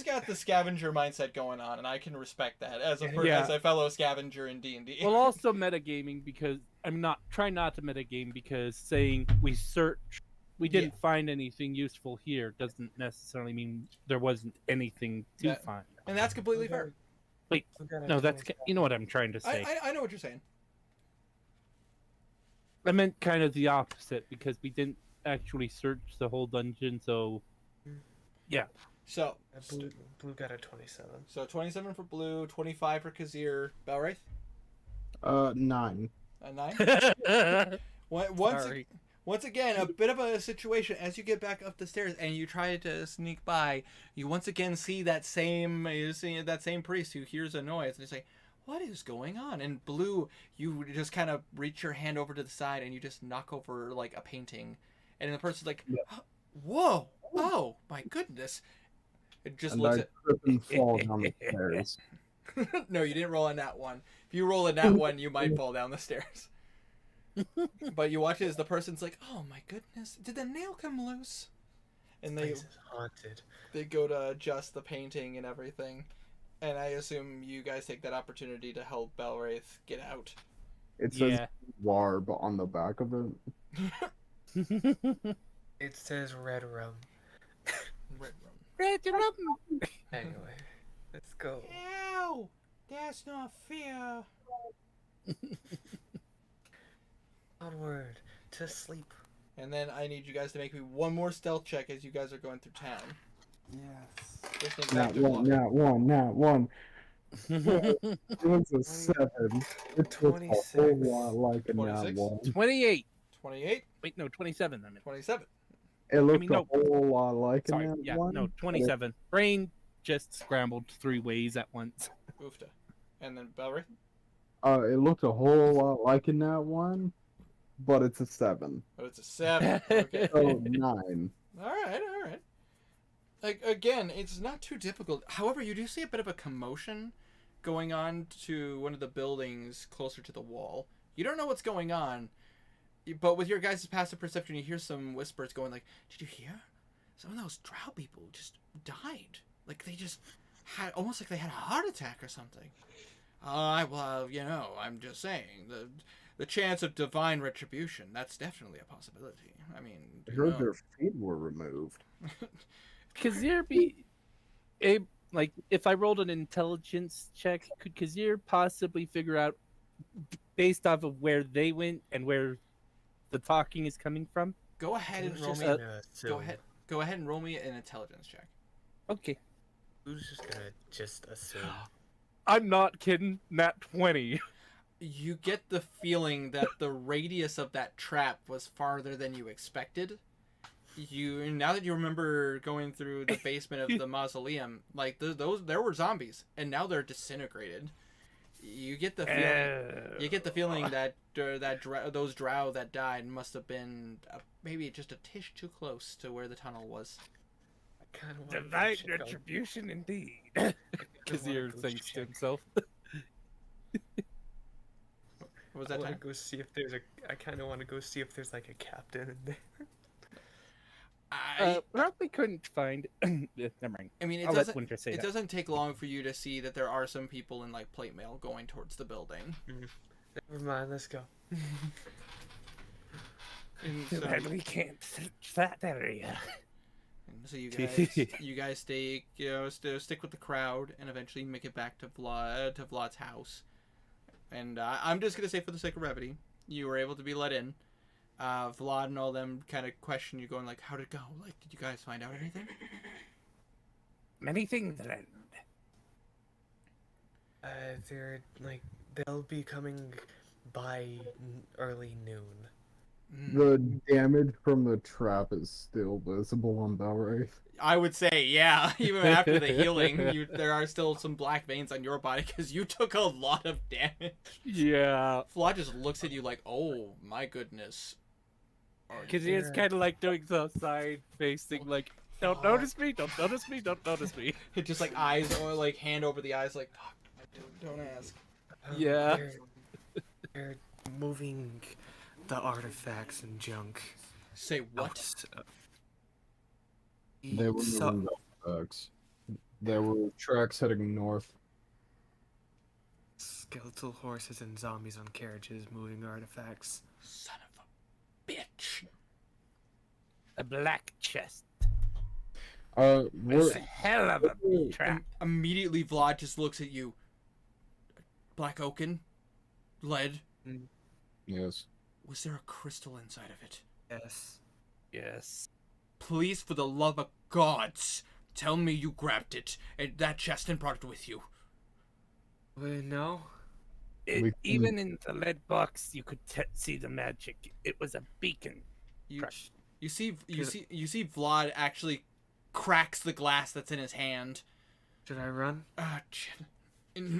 got the scavenger mindset going on, and I can respect that as Yeah. as a fellow scavenger in D&D. Well, also metagaming because I'm not trying not to metagame because saying we didn't find anything useful here doesn't necessarily mean there wasn't anything to Yeah. find. And that's completely Okay. fair. Wait, We got a no, that's 27. you know what I'm trying to say. I know what you're saying. I meant kind of the opposite because we didn't actually search the whole dungeon, so So, Blue got a 27. 27 for Blue, 25 for Kazir. Belwraith? 9. A 9? sorry. Once again, a bit of a situation as you get back up the stairs and you try to sneak by. You once again see that same priest who hears a noise and you say, "What is going on?" And Blue, you just kind of reach your hand over to the side and you just knock over like a painting, and the person's like, "Whoa! Oh my goodness!" It just And looks I at. trip and fall down the stairs. No, you didn't roll on that one. If you roll in that one, you might fall down the stairs. But you watch it as the person's like, "Oh my goodness, did the nail come loose?" And Place is haunted. they go to adjust the painting and everything. And I assume you guys take that opportunity to help Belwraith get out. It says Yeah. Warb on the back of it. It says red rum. Anyway, let's go. Ow! That's not fair. Onward to sleep. And then I need you guys to make me one more stealth check as you guys are going through town. Yes. Listening Not back to one, Vlog. not one. It was a 7. It took a whole 26. lot like a nat 26? 1. 28. 28, Wait, no, 27. I meant. 27. It looked mean, a no. whole lot like Sorry. a nat Yeah, 1. no, 27. Brain just scrambled 3 ways at once. Oofta. And then Belwraith? It looked a whole lot like a nat 1, but it's a 7. Oh, it's a 7. Okay. So 9. Alright. Like, again, it's not too difficult. However, you do see a bit of a commotion going on to one of the buildings closer to the wall. You don't know what's going on, but with your guys' passive perception, you hear some whispers going like, "Did you hear? Some of those drow people just died. Like, they just had, almost like they had a heart attack or something." Well, you know, I'm just saying, the chance of divine retribution, that's definitely a possibility. I mean, I you heard know. their feet were removed. Kazir be like if I rolled an intelligence check, could Kazir possibly figure out based off of where they went and where the talking is coming from? Go ahead and Who's roll just me. gonna Go assume? ahead. Go ahead and roll me an intelligence check. Okay. Who's just gonna just assume? I'm not kidding. Nat 20. You get the feeling that the radius of that trap was farther than you expected. Now that you remember going through the basement of the mausoleum, like there were zombies, and now they're disintegrated. You get the feeling. You get the feeling that those drow that died must have been maybe just a tish too close to where the tunnel was. I kind of Divine retribution indeed. Kazir thinks to himself. What was I that want time? to go see if there's a. I kind of want to go see if there's like a captain in there. Probably couldn't find. Never mind. I mean, it I'll let doesn't. Winter say It that. doesn't take long for you to see that there are some people in like plate mail going towards the building. Never mind. Let's go. And so, we can't search that area. and so you guys stay, stick with the crowd, and eventually make it back to Vlad's house. And I'm just gonna say, for the sake of brevity, you were able to be let in. Vlad and all them kind of question you, going like, "How'd it go? Like, did you guys find out anything?" Many things learned. They're like they'll be coming by early noon. The damage from the trap is still visible on Belwraith. I would say, yeah. Even after the healing, there are still some black veins on your body because you took a lot of damage. Yeah. Vlad just looks at you like, oh my goodness. Because he is kind of like doing the side face thing, like, don't notice me, don't notice me, don't notice me. It just like eyes or like hand over the eyes, like, fuck, don't ask. Yeah. They're moving the artifacts and junk. Say what? They were moving tracks. There were tracks heading north. Skeletal horses and zombies on carriages moving artifacts. Son of a bitch. A black chest. We're It's a hell of a trap. Immediately, Vlad just looks at you. Black oaken? Lead? yes. Was there a crystal inside of it? Yes. Yes. Please, for the love of gods, tell me you grabbed it, and that chest and brought it with you. Wait, no. Even in the lead box, you could see the magic. It was a beacon. You see Vlad actually cracks the glass that's in his hand. Should I run?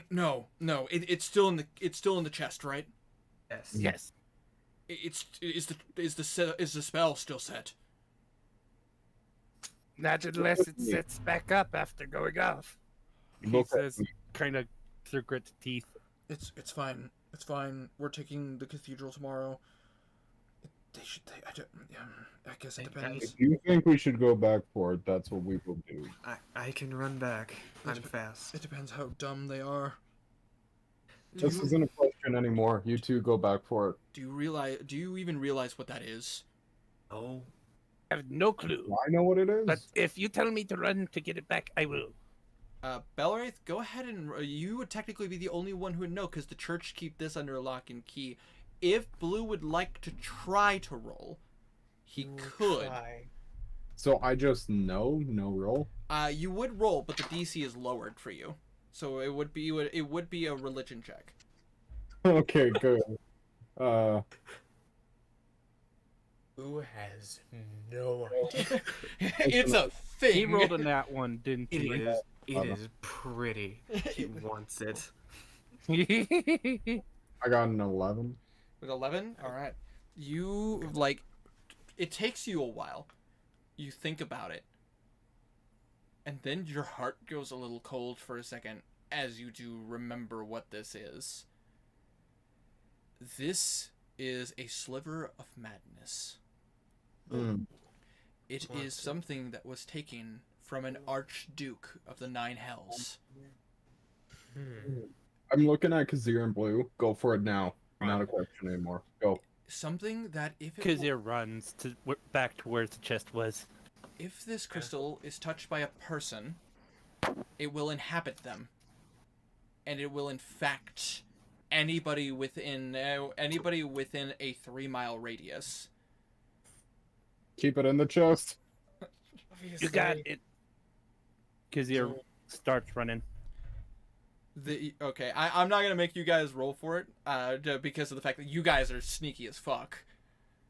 No, it's still in the chest, right? Yes. Yes. Is the spell still set? Not unless it sets back up after going off. He Look at says, kind of through grit teeth. It's fine. It's fine. We're taking the cathedral tomorrow. I guess it depends. If you think we should go back for it, that's what we will do. I can run back. I'm fast. It depends how dumb they are. This isn't a question anymore. You two go back for it. Do you even realize what that is? Oh. I have no clue. I know what it is. But if you tell me to run to get it back, I will. Belwraith, go ahead and you would technically be the only one who would know because the church keep this under lock and key. If Blue would like to try to roll, he could. Try. So I just know, no roll. You would roll, but the DC is lowered for you, so it would be a religion check. Okay, good. Who has no idea? It's a thing. He rolled a nat one, didn't It he? is. It is pretty. He wants it. I got an 11. With 11? Alright. You, it takes you a while. You think about it. And then your heart goes a little cold for a second as you do remember what this is. This is a sliver of madness. Mm. It is something that was taken from an archduke of the Nine Hells. I'm looking at Kazir and Blue. Go for it now. Not a question anymore. Go. Something that if it Kazir runs back to where the chest was. If this crystal is touched by a person, it will inhabit them, and it will infect anybody within a 3-mile radius. Keep it in the chest. You got it. Kazir starts running. I'm not gonna make you guys roll for it, because of the fact that you guys are sneaky as fuck.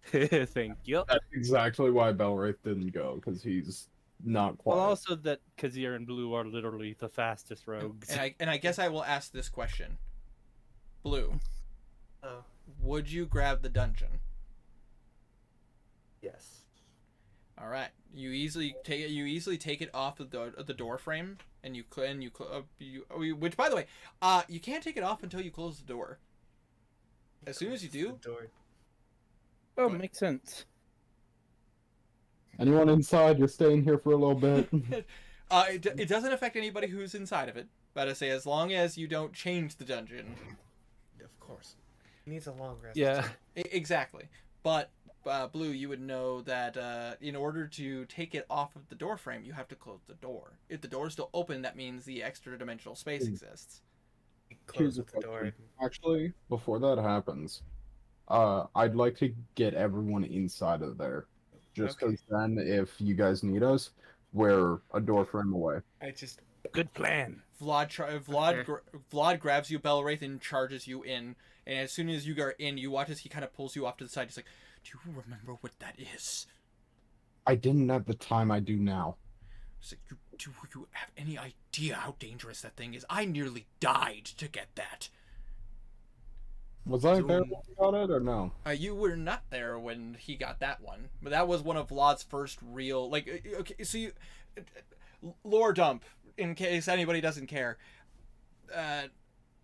Thank you. That's exactly why Belwraith didn't go, because he's not quiet. Well, also that Kazir and Blue are literally the fastest rogues. And I guess I will ask this question, Blue. Oh. Would you grab the dungeon? Yes. All right. You easily take it off of the door frame, and which, by the way, you can't take it off until you close the door. As soon as you do, Oh, makes sense. Anyone inside? You're staying here for a little bit. it doesn't affect anybody who's inside of it. But I say, as long as you don't change the dungeon. Of course. He needs a long rest. Yeah. Exactly. But Blue, you would know that in order to take it off of the door frame, you have to close the door. If the door is still open, that means the extra dimensional space exists. Close with the door. Actually, before that happens, I'd like to get everyone inside of there. Just because then, if you guys need us, we're a door frame away. Good plan. Vlad grabs you, Belwraith, and charges you in. And as soon as you are in, you watch as he kind of pulls you off to the side. He's like, Do you remember what that is? I didn't at the time, I do now. So do you have any idea how dangerous that thing is? I nearly died to get that. Was I So- there when we got it, or no? You were not there when he got that one, but that was one of Vlad's first real, like, okay, so you, lore dump, in case anybody doesn't care.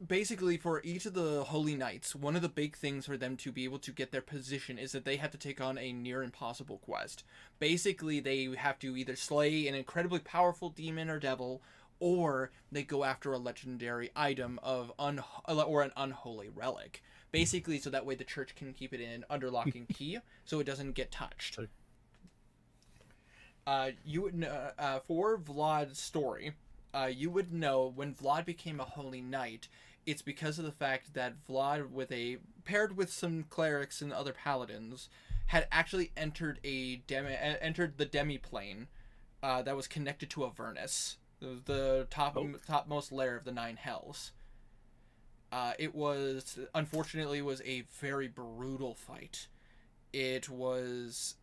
Basically, for each of the Holy Knights, one of the big things for them to be able to get their position is that they have to take on a near impossible quest. Basically, they have to either slay an incredibly powerful demon or devil, or they go after a legendary item of or an unholy relic. Basically, so that way the church can keep it in under lock and key, so it doesn't get touched. You would know, for Vlad's story, you would know when Vlad became a Holy Knight, it's because of the fact that Vlad, paired with some clerics and other paladins, had actually entered the demiplane that was connected to Avernus, the topmost layer of the Nine Hells. It was a very brutal fight. It was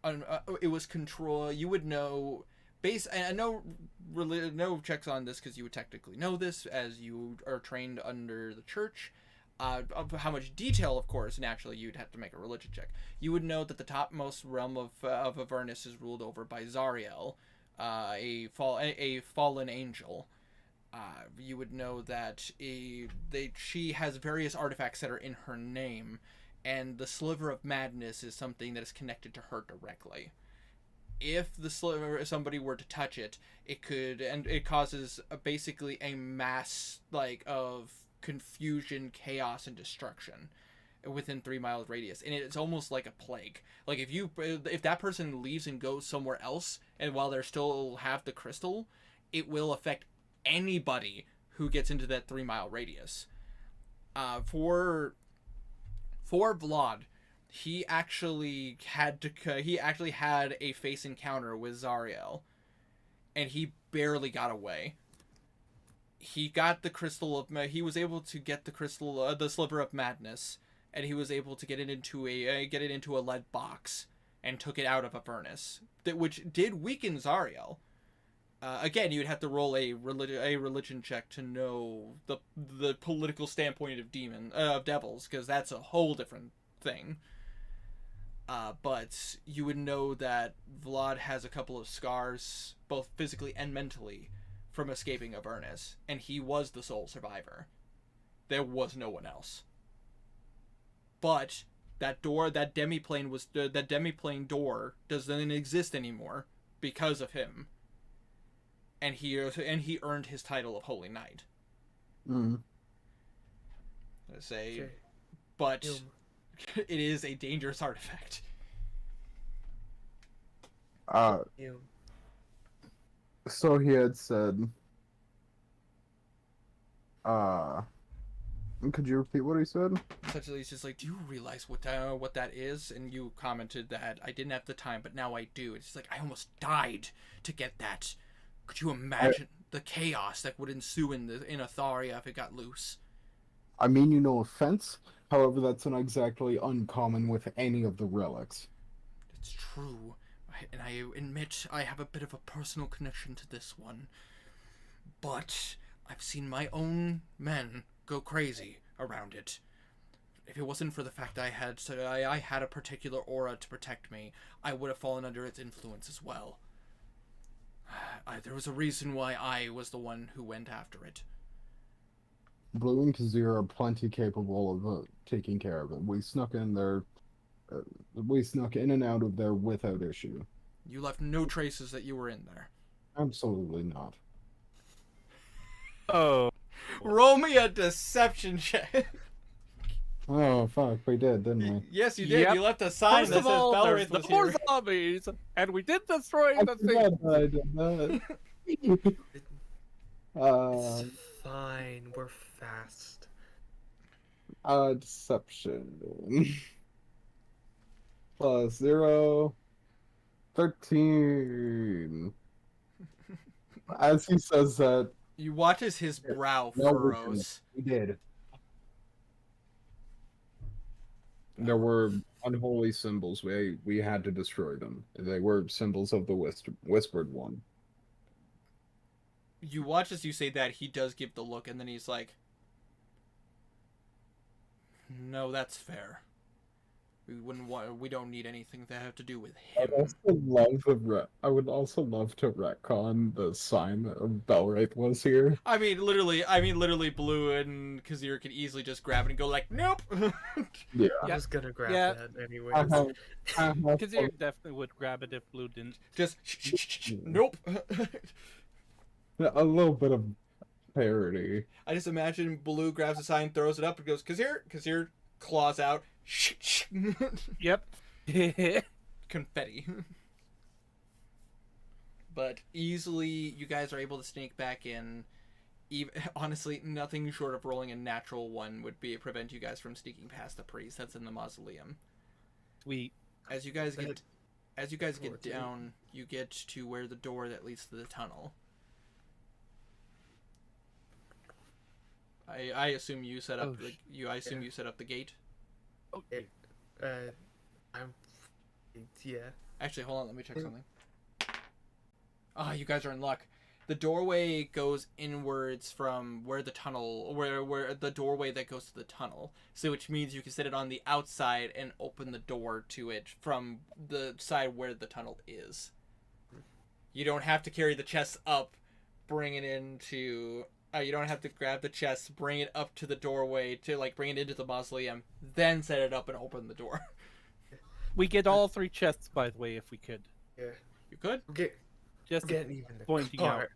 control. You would know. And no checks on this because you would technically know this as you are trained under the church. Of how much detail, of course, naturally you'd have to make a religion check. You would know that the topmost realm of Avernus is ruled over by Zariel, a fallen angel. You would know that she has various artifacts that are in her name, and the Sliver of Madness is something that is connected to her directly. If somebody were to touch it, it causes basically a mass of confusion, chaos, and destruction within 3 miles radius, and it's almost like a plague. Like if that person leaves and goes somewhere else, and while they still have the crystal, it will affect anybody who gets into that 3 mile radius. For Vlad, he actually had a face encounter with Zariel, and he barely got away. He got the he was able to get the Sliver of Madness, and he was able to get it into a lead box and took it out of Avernus, which did weaken Zariel. Again, you'd have to roll a religion check to know the political standpoint of devils, because that's a whole different thing. But you would know that Vlad has a couple of scars, both physically and mentally, from escaping Avernus, and he was the sole survivor. There was no one else. But that demiplane door doesn't exist anymore because of him. And he earned his title of Holy Knight. But it is a dangerous artifact. So he had said, could you repeat what he said? Essentially, it's just like, do you realize what that is? And you commented that I didn't have the time, but now I do. It's just like, I almost died to get that. Could you imagine the chaos that would ensue in Atharia if it got loose? I mean you no offense, however, that's not exactly uncommon with any of the relics. It's true, and I admit I have a bit of a personal connection to this one. But I've seen my own men go crazy around it. If it wasn't for the fact that I had a particular aura to protect me, I would have fallen under its influence as well. There was a reason why I was the one who went after it. Blue and Kazir are plenty capable of taking care of it. We snuck in and out of there without issue. You left no traces that you were in there. Absolutely not. Oh. Roll me a deception check. Oh fuck, we did, didn't we? Yes, you did. Yep. You left a sign First that of says all, there's Belrith the was four here. zombies, and we did destroy I the thing. forgot I did that. It's fine. We're fast. Deception. Plus 0. 13. As he says that, You watch as his brow No, we furrows. we did. There were unholy symbols. We had to destroy them. They were symbols of the Whispered One. You watch as you say that, he does give the look, and then he's like, "No, that's fair. We don't need anything to have to do with him." I would also love to retcon the sign of Belwraith was here. I mean, literally, Blue and Kazir could easily just grab it and go like, "Nope." Yeah. I was gonna grab Yeah. that anyway. Because you definitely would grab it if Blue didn't. Just, nope. A little bit of parody. I just imagine Blue grabs the sign, throws it up, and goes, Kazir claws out, Yep. confetti. But easily, you guys are able to sneak back in. Even, honestly, nothing short of rolling a natural one would prevent you guys from sneaking past the priest that's in the mausoleum. Sweet. As you guys get down, you get to where the door that leads to the tunnel. I assume you set up I assume you set up the gate. Okay. I'm. Yeah. Actually, hold on, let me check something. Ah, you guys are in luck. The doorway goes inwards from where the tunnel, where the doorway that goes to the tunnel. So which means you can set it on the outside and open the door to it from the side where the tunnel is. You don't have to carry the chest up, bring it into. You don't have to grab the chest, bring it up to the doorway to bring it into the mausoleum, then set it up and open the door. We get all 3 chests, by the way, if we could. Yeah. You could? Just Getting even the pointing out. cart.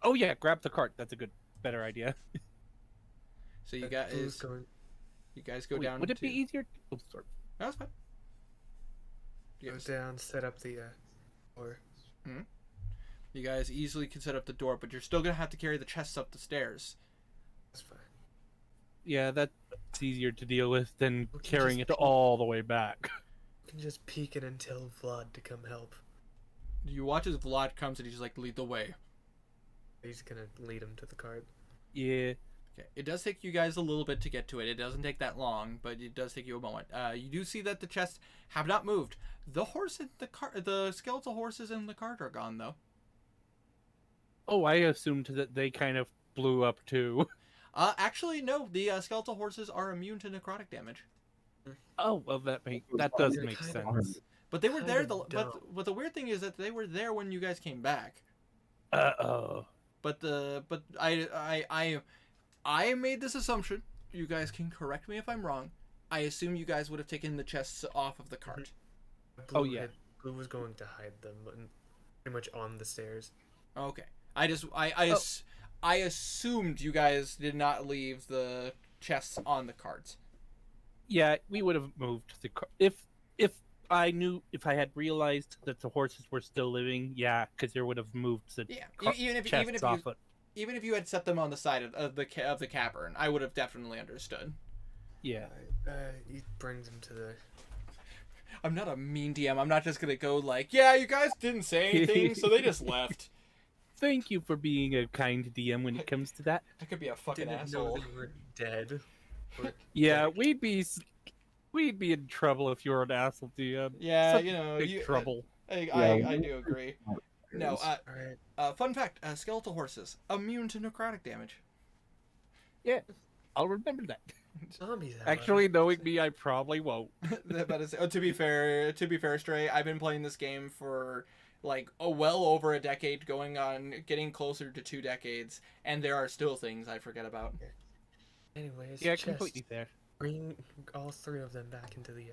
Oh yeah, grab the cart. That's a better idea. So you Blue's guys, going. go Wait, down. would it be easier? Oh, sorry. No, that's fine. You Go guys, down, set up the door. you guys easily can set up the door, but you're still gonna have to carry the chests up the stairs. That's fine. Yeah, that's easier to deal with than We can carrying it just- all the way back. You can just peek it and tell Vlad to come help. You watch as Vlad comes and he's just like, lead the way. He's gonna lead him to the cart. Yeah. Okay. It does take you guys a little bit to get to it. It doesn't take that long, but it does take you a moment. You do see that the chests have not moved. The horse in the cart, the skeletal horses in the cart are gone though. Oh, I assumed that they kind of blew up too. Actually, no. The skeletal horses are immune to necrotic damage. Oh, well, that does They're make kind sense. But they were there. Kinda dumb. But the weird thing is that they were there when you guys came back. Oh. But I made this assumption. You guys can correct me if I'm wrong. I assume you guys would have taken the chests off of the cart. Oh, yeah. Blue was going to hide them, but pretty much on the stairs. Okay. I assumed you guys did not leave the chests on the cart. Yeah, we would have moved the car if I had realized that the horses were still living. Yeah, because there would have moved the Yeah. car- Even chests if off you it. even if you had set them on the side of the cavern, I would have definitely understood. Yeah. He brings him to the. I'm not a mean DM. I'm not just gonna go like, yeah, you guys didn't say anything, so they just left. Thank you for being a kind DM when it comes to that. I could be a fucking Didn't asshole. know they were dead. Yeah, we'd be in trouble if you were an asshole DM. Yeah, Such you know, big trouble. I do agree. No, Alright. fun fact: skeletal horses immune to necrotic damage. Yeah, I'll remember that. Zombies. however. Actually, knowing me, I probably won't. That is, to be fair, Stray, I've been playing this game for well over a decade, getting closer to 2 decades, and there are still things I forget about. Anyways, Yeah, chest. completely fair. Bring all 3 of them back into the.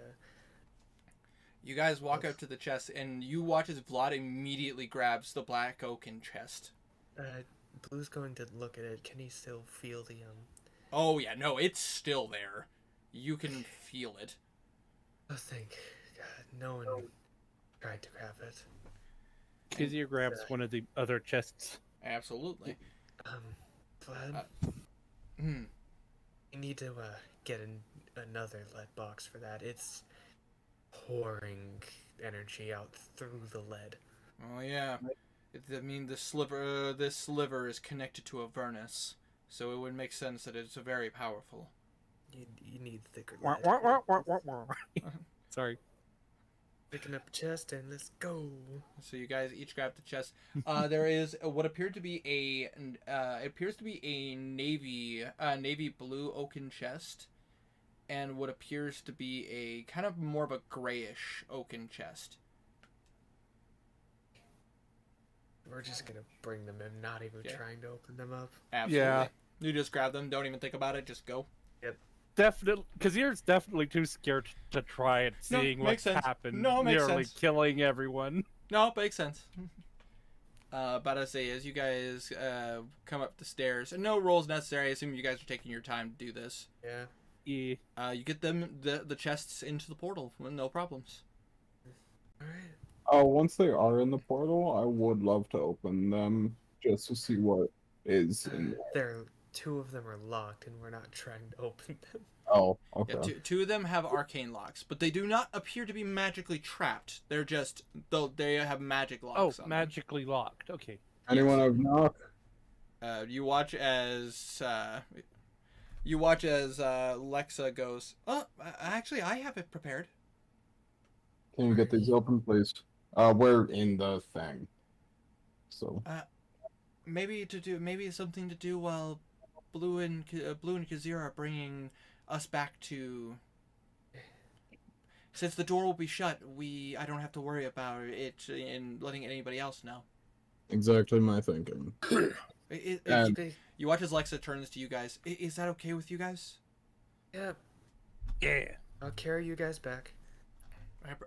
You guys walk up to the chest, and you watch as Vlad immediately grabs the black oaken chest. Blue's going to look at it. Can he still feel the Oh yeah, no, it's still there. You can feel it. I think. God, no one tried to grab it. Kizir grabs one of the other chests. Absolutely. Vlad, Hmm. you need to get another lead box for that. It's pouring energy out through the lead. Oh yeah. This sliver is connected to Avernus, so it would make sense that it's very powerful. You need thicker Wah, lead. wah, wah, wah, wah, wah. Sorry. Picking up a chest and let's go. So you guys each grab the chest. There is what appeared to be a navy blue oaken chest, and what appears to be a kind of more of a grayish oaken chest. We're just gonna bring them in, not even Yeah. trying to open them up. Absolutely. Yeah. You just grab them. Don't even think about it. Just go. Definitely, Kazir's definitely too scared to try it, No, seeing makes what's sense. happened. No, makes nearly sense. killing everyone. No, it makes sense. But I say, as you guys come up the stairs, and no rolls necessary. I assume you guys are taking your time to do this. Yeah. Yeah. You get them the chests into the portal with no problems. Alright. Once they are in the portal, I would love to open them just to see what is in there. Two of them are locked and we're not trying to open them. Oh, okay. Yeah, two of them have arcane locks, but they do not appear to be magically trapped. They're just they have magic locks. Oh, on them. magically locked. Okay. Anyone have knock? You watch as Lexa goes. Oh, actually, I have it prepared. Can you get these open, please? We're in the thing. So. Maybe something to do while Blue and Kazir are bringing us back to. Since the door will be shut, I don't have to worry about it in letting anybody else know. Exactly my thinking. And- You watch as Lexa turns to you guys. Is that okay with you guys? Yeah. Yeah. I'll carry you guys back.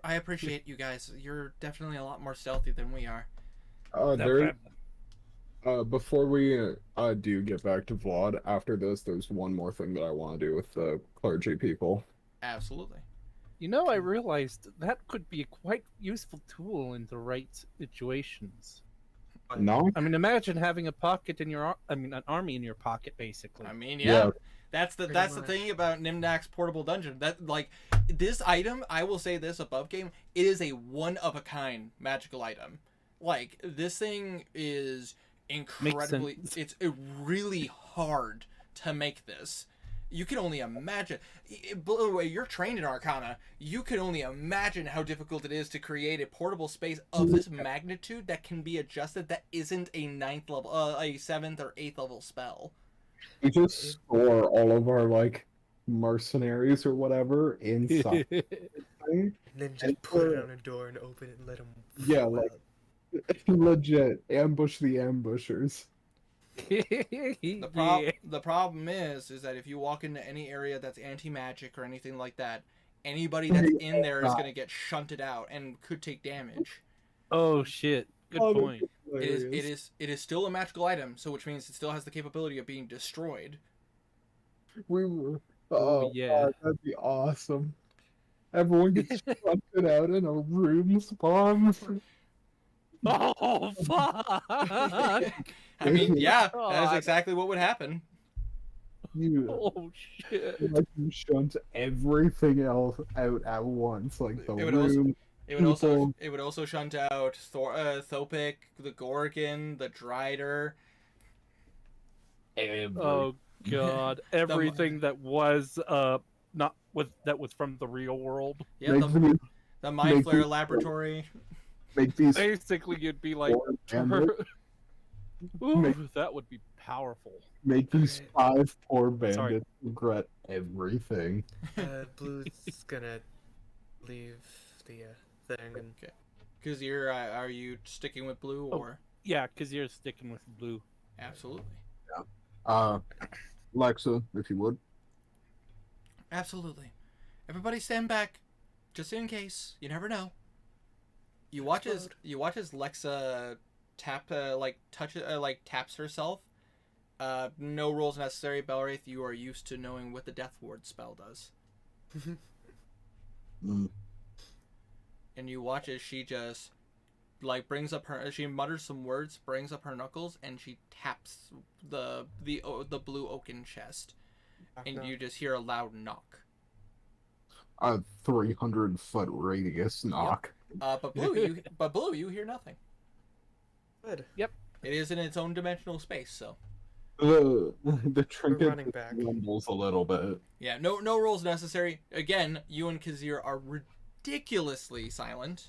I appreciate you guys. You're definitely a lot more stealthy than we are. Before we do get back to Vlad, after this, there's one more thing that I want to do with the clergy people. Absolutely. You know, I realized that could be a quite useful tool in the right situations. No? I mean, imagine having a pocket in your, an army in your pocket, basically. I mean, Yeah. yeah. That's the Pretty the much. thing about Nimnak's portable dungeon. That like this item, I will say this above game, it is a one of a kind magical item. Like this thing is incredibly sense. it's really hard to make this. You can only imagine. By the way, you're trained in Arcana. You can only imagine how difficult it is to create a portable space of this magnitude that can be adjusted. That isn't a 9th level, a 7th or 8th level spell. We just store all of our, like, mercenaries or whatever inside the thing. And then just put it on a door and open it and let them. Yeah, like, legit, ambush the ambushers. The problem is that if you walk into any area that's anti-magic or anything like that, anybody that's in there is going to get shunted out and could take damage. Oh shit! Good Oh, point. hilarious. It is still a magical item, so which means it still has the capability of being destroyed. We were. Oh, Oh, yeah. God, that'd be awesome. Everyone gets shunted out in a room spawns. Oh fuck! I mean, yeah, that is God. exactly what would happen. You, Oh shit! like, you shunt everything else out at once, like the It would also- room. It would also shunt out Thopic, the Gorgon, the Drider. Oh god! Everything that was not that was from the real world. Yeah, Make them- the Mind make Flare them- Laboratory. make these Basically, you'd be like, four bandits, ooh, Make- that would be powerful. make these 5 poor Sorry. bandits regret everything. Blue's gonna leave the thing and Because are you sticking with Blue Oh. or Yeah, because you're sticking with blue. absolutely, Lexa, if you would. absolutely. Everybody stand back, just in case. You never know. You watch as Lexa taps herself. No rolls necessary, Belwraith. You are used to knowing what the Death Ward spell does. Mm. And you watch as she just brings up she mutters some words, brings up her knuckles, and she taps the blue oaken chest, and you just hear a loud knock. A 300-foot radius knock. But Blue, you hear nothing. Good. It is in its own dimensional space, so The trinket running back. rumbles a little bit. Yeah, no rolls necessary. Again, you and Kazir are ridiculously silent.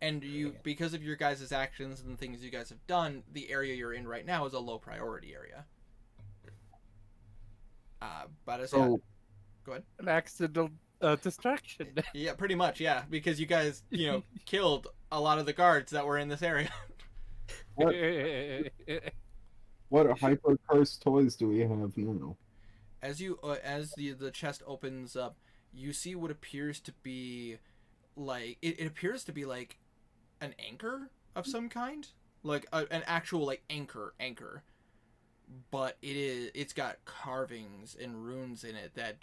And you, because of your guys' actions and the things you guys have done, the area you're in right now is a low priority area. But as So go ahead. An accidental distraction. Yeah, pretty much, yeah. Because you guys, killed a lot of the guards that were in this area. what hyper cursed toys do we have now? As you as the chest opens up, you see what appears to be like it appears to be like an anchor of some kind, like an actual like anchor, but it's got carvings and runes in it that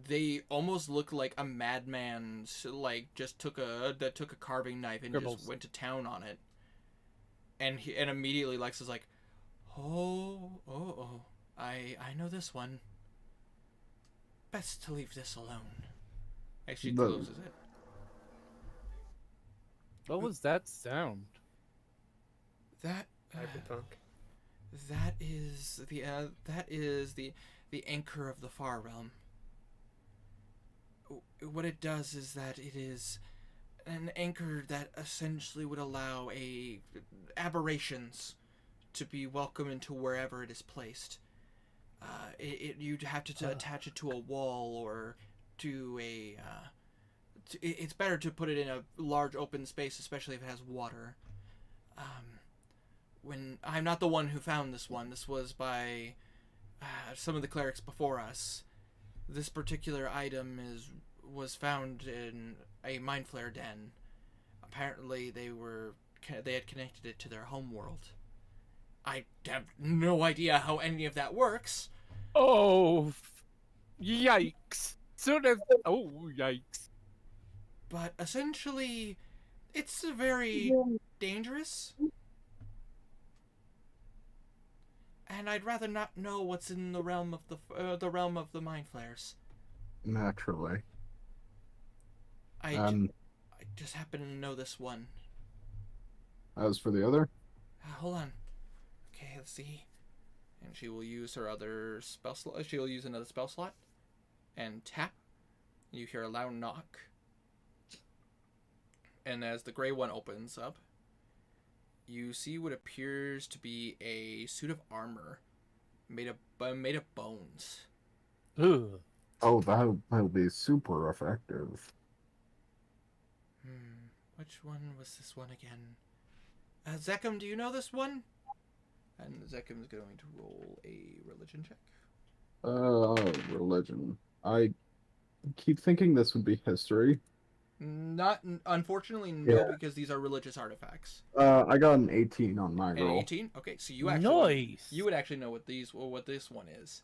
they almost look like a madman just took a carving knife and Scribbles. just went to town on it. And immediately Lex is like, oh, I know this one. Best to leave this alone. And she But- closes it. What was that sound? That Cyberpunk. that is the anchor of the Far Realm. What it does is that it is an anchor that essentially would allow aberrations to be welcome into wherever it is placed. You'd have to attach it to a wall or to a. It's better to put it in a large open space, especially if it has water. When I'm not the one who found this one, this was by some of the clerics before us. This particular item was found in a mind flare den. Apparently, they had connected it to their home world. I have no idea how any of that works. Oh, yikes! Yikes! But essentially, it's very dangerous. And I'd rather not know what's in the realm of the mind flares. Naturally. I just happen to know this one. As for the other, Hold on. Okay, let's see. And she will use her other spell slot. She'll use another spell slot. And tap. You hear a loud knock. And as the gray one opens up, you see what appears to be a suit of armor made of bones. Ugh. oh, that'll be super effective. Which one was this one again? Zekum, do you know this one? And Zekum is going to roll a religion check. Religion. I keep thinking this would be history. Unfortunately, no, Yeah. because these are religious artifacts. I got an 18 on my An roll. 18? Okay, so you actually Nice. you would actually know what this one is.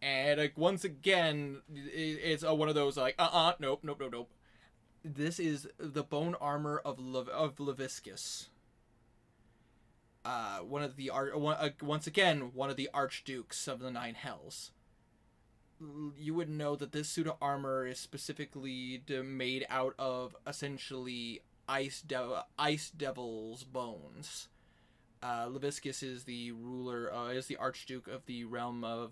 And once again, it's one of those like nope. This is the bone armor of Leviscus. One of the archdukes of the Nine Hells. You would know that this suit of armor is specifically made out of essentially ice devil's bones. Leviscus is the ruler, is the archduke of the realm of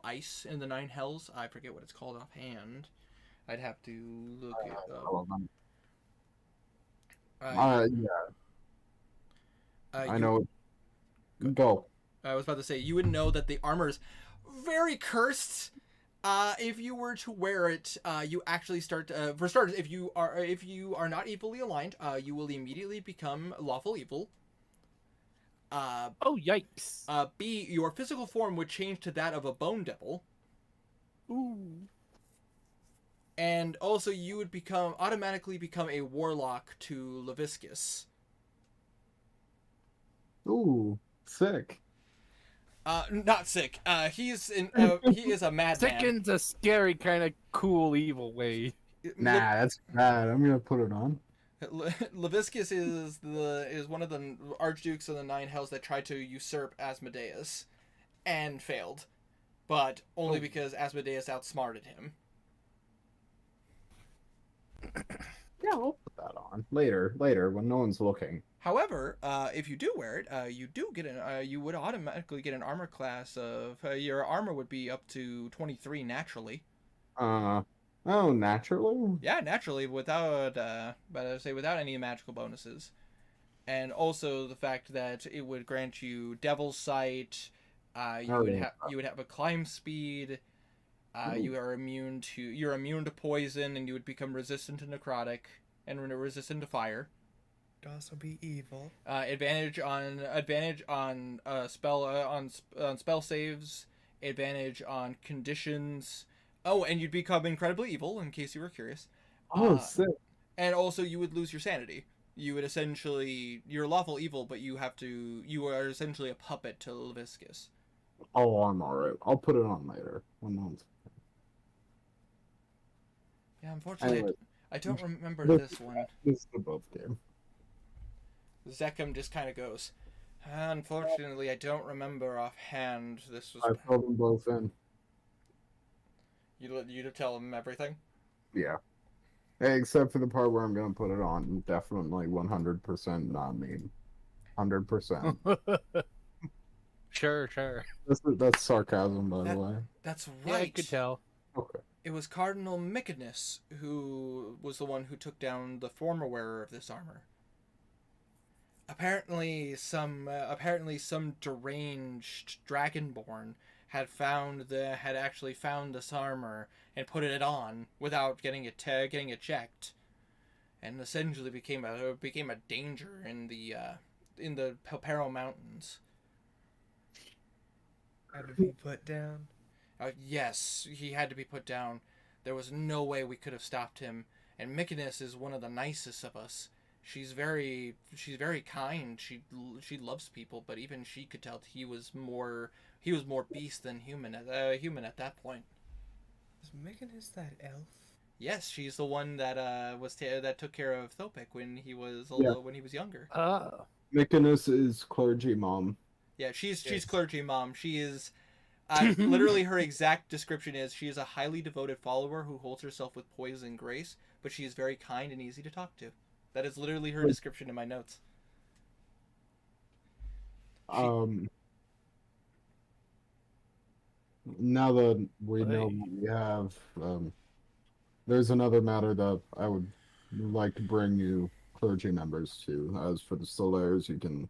ice in the Nine Hells. I forget what it's called offhand. I'd have to look it up. Yeah, I know. Go. I was about to say, you would know that the armor is very cursed. If you were to wear it, you actually start for starters, if you are not evilly aligned, you will immediately become lawful evil. Oh, yikes! B, your physical form would change to that of a bone devil. Ooh. And also, you would automatically become a warlock to Leviscus. Ooh, sick. Not sick. He is a madman. Sick in a scary kind of cool evil way. Nah, that's bad. I'm gonna put it on. Leviscus is one of the archdukes of the Nine Hells that tried to usurp Asmodeus, and failed, but only because Asmodeus outsmarted him. Yeah, I'll put that on. Later, when no one's looking. However, if you do wear it, you do get you would automatically get an armor class of your armor would be up to 23 naturally. Oh, naturally? Yeah, naturally without but I say without any magical bonuses. And also the fact that it would grant you Devil's Sight, you would have a climb speed, you're immune to poison, and you would become resistant to necrotic and resistant to fire. Could also be evil. Advantage on spell saves, advantage on conditions. Oh, and you'd become incredibly evil, in case you were curious. Oh, sick. And also you would lose your sanity. You would you're lawful evil, but you are essentially a puppet to Leviscus. Oh, I'm alright. I'll put it on later when no one's. Yeah, unfortunately, Anyway. I don't remember This- this one. This is the both game. Zekum just kind of goes, unfortunately, I don't remember offhand. This was... I filled them both in. You to tell him everything? Yeah. Except for the part where I'm gonna put it on. Definitely 100% not me. 100%. Sure. That's sarcasm, by That- the way. That's Yeah, I right. could tell. Okay. It was Cardinal Myconus who was the one who took down the former wearer of this armor. Apparently, some deranged dragonborn had actually found this armor and put it on without getting it checked, and essentially became a danger in the Pelpero Mountains. Had to be put down. Yes, he had to be put down. There was no way we could have stopped him. And Mykonus is one of the nicest of us. She's very kind. She loves people, but even she could tell he was more beast than human at that point. Is Mykonus that elf? Yes, she's the one that that took care of Thopik when he was younger. Oh. Mykonus is clergy mom. Yeah, she's Yes. clergy mom. She is literally her exact description is she is a highly devoted follower who holds herself with poise and grace, but she is very kind and easy to talk to. That is literally her description in my notes. Now that we know what we have, there's another matter that I would like to bring you clergy members to. As for the Solaires, you can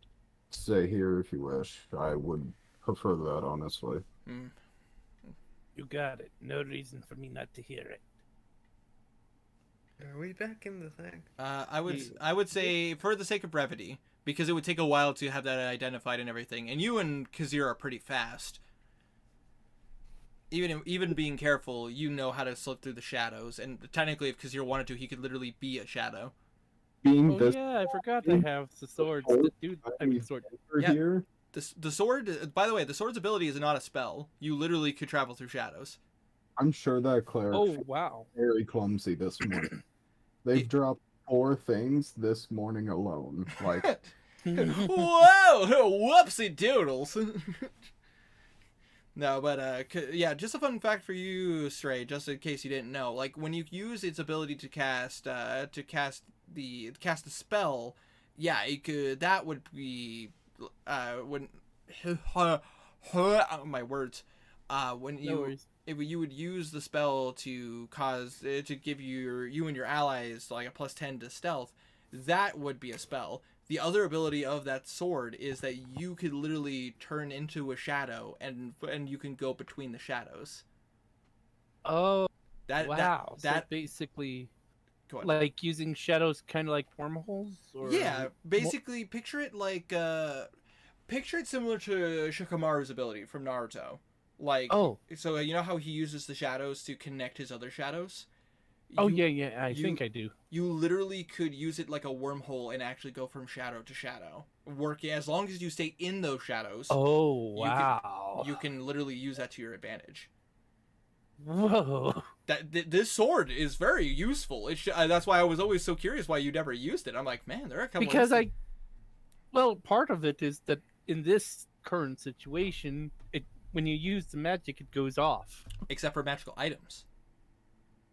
stay here if you wish. I would prefer that, honestly. Mm. You got it. No reason for me not to hear it. Are we back in the thing? I would say for the sake of brevity, because it would take a while to have that identified and everything, and you and Kazir are pretty fast. Even being careful, you know how to slip through the shadows, and technically, if Kazir wanted to, he could literally be a shadow. Being Oh this yeah, I forgot to have the swords. The dude, sword. Yeah. here, The sword, by the way, the sword's ability is not a spell. You literally could travel through shadows. I'm sure that cleric Oh wow. very clumsy this morning. They've dropped 4 things this morning alone. Like, Whoa! Whoopsie doodles. No, but yeah, just a fun fact for you, Stray, just in case you didn't know. Like when you use its ability to cast the spell, yeah, it could. That would be when my words. When No worries. if you would use the spell to give you and your allies like a +10 to stealth, that would be a spell. The other ability of that sword is that you could literally turn into a shadow and you can go between the shadows. Oh That wow. So that basically, go on. like using shadows, kind of like wormholes. Or... Yeah, basically picture it similar to Shikamaru's ability from Naruto. Like, Oh. so you know how he uses the shadows to connect his other shadows? Oh You- yeah. I you- think I do. You literally could use it like a wormhole and actually go from shadow to shadow. Working as long as you stay in those shadows, Oh you can- wow. you can literally use that to your advantage. Whoa. This sword is very useful. That's why I was always so curious why you never used it. I'm like, man, there are a couple. Because well, part of it is that in this current situation, when you use the magic, it goes off. except for magical items.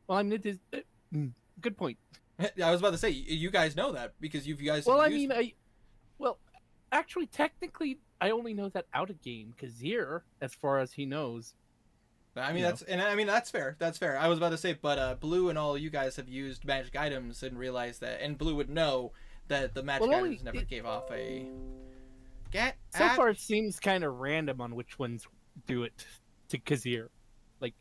Well, I mean, it is good point. I was about to say, you guys know that because you guys. Well, I used mean, it. well, actually, technically, I only know that out of game. Kazir, as far as he knows. I mean you that's and I mean that's fair. That's fair. I was about to say, but Blue and all you guys have used magic items and realized that, and Blue would know that the magic Well, only- items never gave off a. Get So at- far, it seems kind of random on which ones do it to Kazir. Like,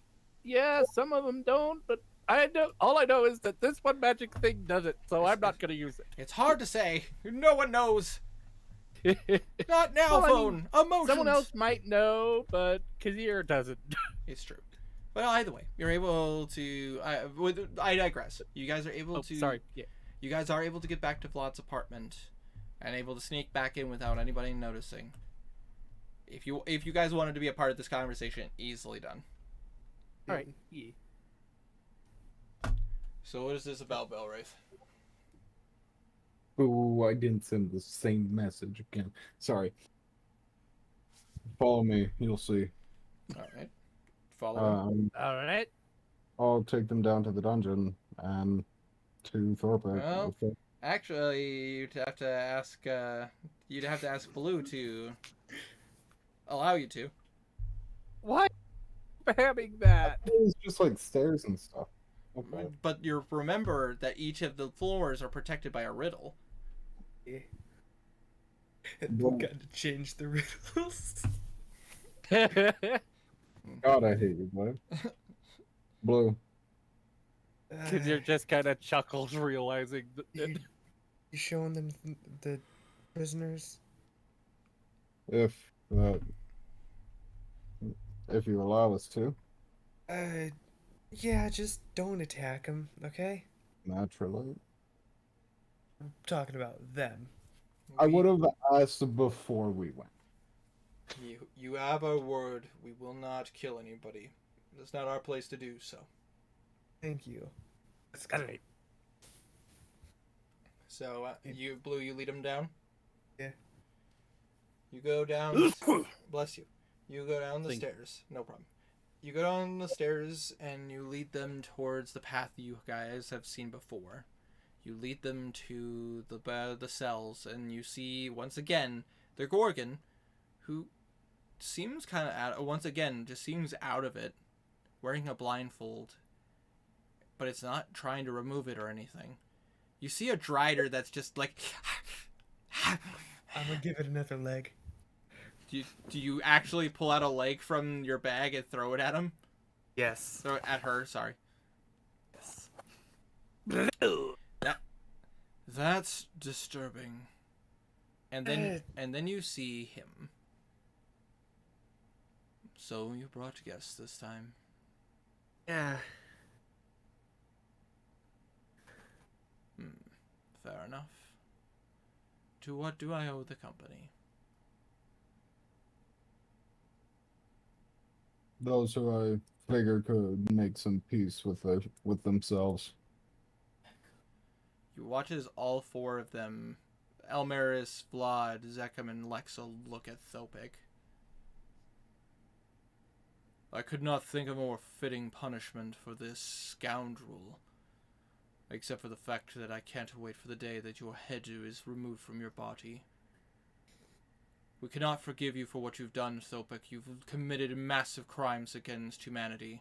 yeah, some of them don't, but I know. All I know is that this one magic thing does it, so I'm not gonna use It's hard to say. No one knows. it. Not now, Well, I phone. mean, Emotions. Someone else might know, but Kazir doesn't. It's true. But either way, you're able to. I digress. You guys are able Oh, to. sorry. Yeah. You guys are able to get back to Vlad's apartment, and able to sneak back in without anybody noticing. If you guys wanted to be a part of this conversation, easily done. All right. Yeah. So what is this about, Belwraith? Ooh, I didn't send the same message again. Sorry. Follow me, you'll see. All right. Follow. All right. I'll take them down to the dungeon and to Thorpe. Well- Actually, you'd have to ask. You'd have to ask Blue to allow you to. Why spamming that? It's just like stairs and stuff. Okay. But you remember that each of the floors are protected by a riddle. Well- Got to change the riddles. God, I hate you, bud. Blue. Kazir just kind of chuckles, realizing that. You showing them the prisoners? If you allow us to, Yeah, just don't attack them, okay? naturally. I'm talking about them. I would have asked before we went. You have our word. We will not kill anybody. It's not our place to do so. Thank you. That's All right. So you Blue, you lead them down. Yeah. You go down. Bless you. You go down the Thank you. stairs. No problem. You go down the stairs and you lead them towards the path you guys have seen before. You lead them to the cells, and you see once again the Gorgon, who seems kind of once again just seems out of it, wearing a blindfold, but it's not trying to remove it or anything. You see a Drider that's just like. I'm gonna give it another leg. Do you actually pull out a leg from your bag and throw it at him? Yes. Throw it at her, sorry. That's disturbing. And then you see him. So you brought guests this time. Yeah. Fair enough. To what do I owe the company? Those who I figure could make some peace with themselves. You watch as all four of them, Elmaris, Vlad, Zekam, and Lexa, look at Thopik. I could not think of a more fitting punishment for this scoundrel, except for the fact that I can't wait for the day that your head is removed from your body. We cannot forgive you for what you've done, Thopik. You've committed massive crimes against humanity.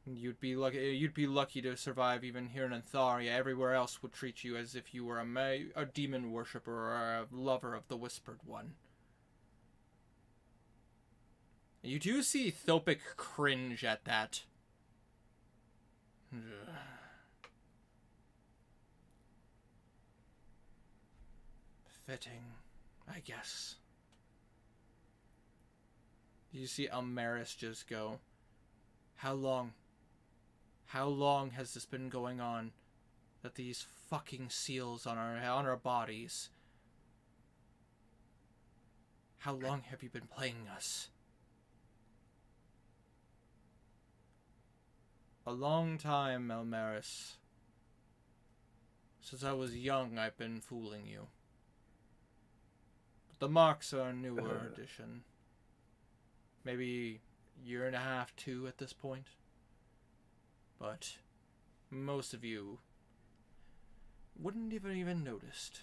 You'd be lucky to survive even here in Antharia. Everywhere else would treat you as if you were a demon worshipper or a lover of the Whispered One. You do see Thopik cringe at that. Fitting, I guess. You see Elmaris just go, How long has this been going on? That these fucking seals on our bodies. How long have you been playing us? A long time, Elmaris. Since I was young, I've been fooling you. But the marks are a newer addition. Maybe a year and a half, 2 at this point. But most of you wouldn't even noticed.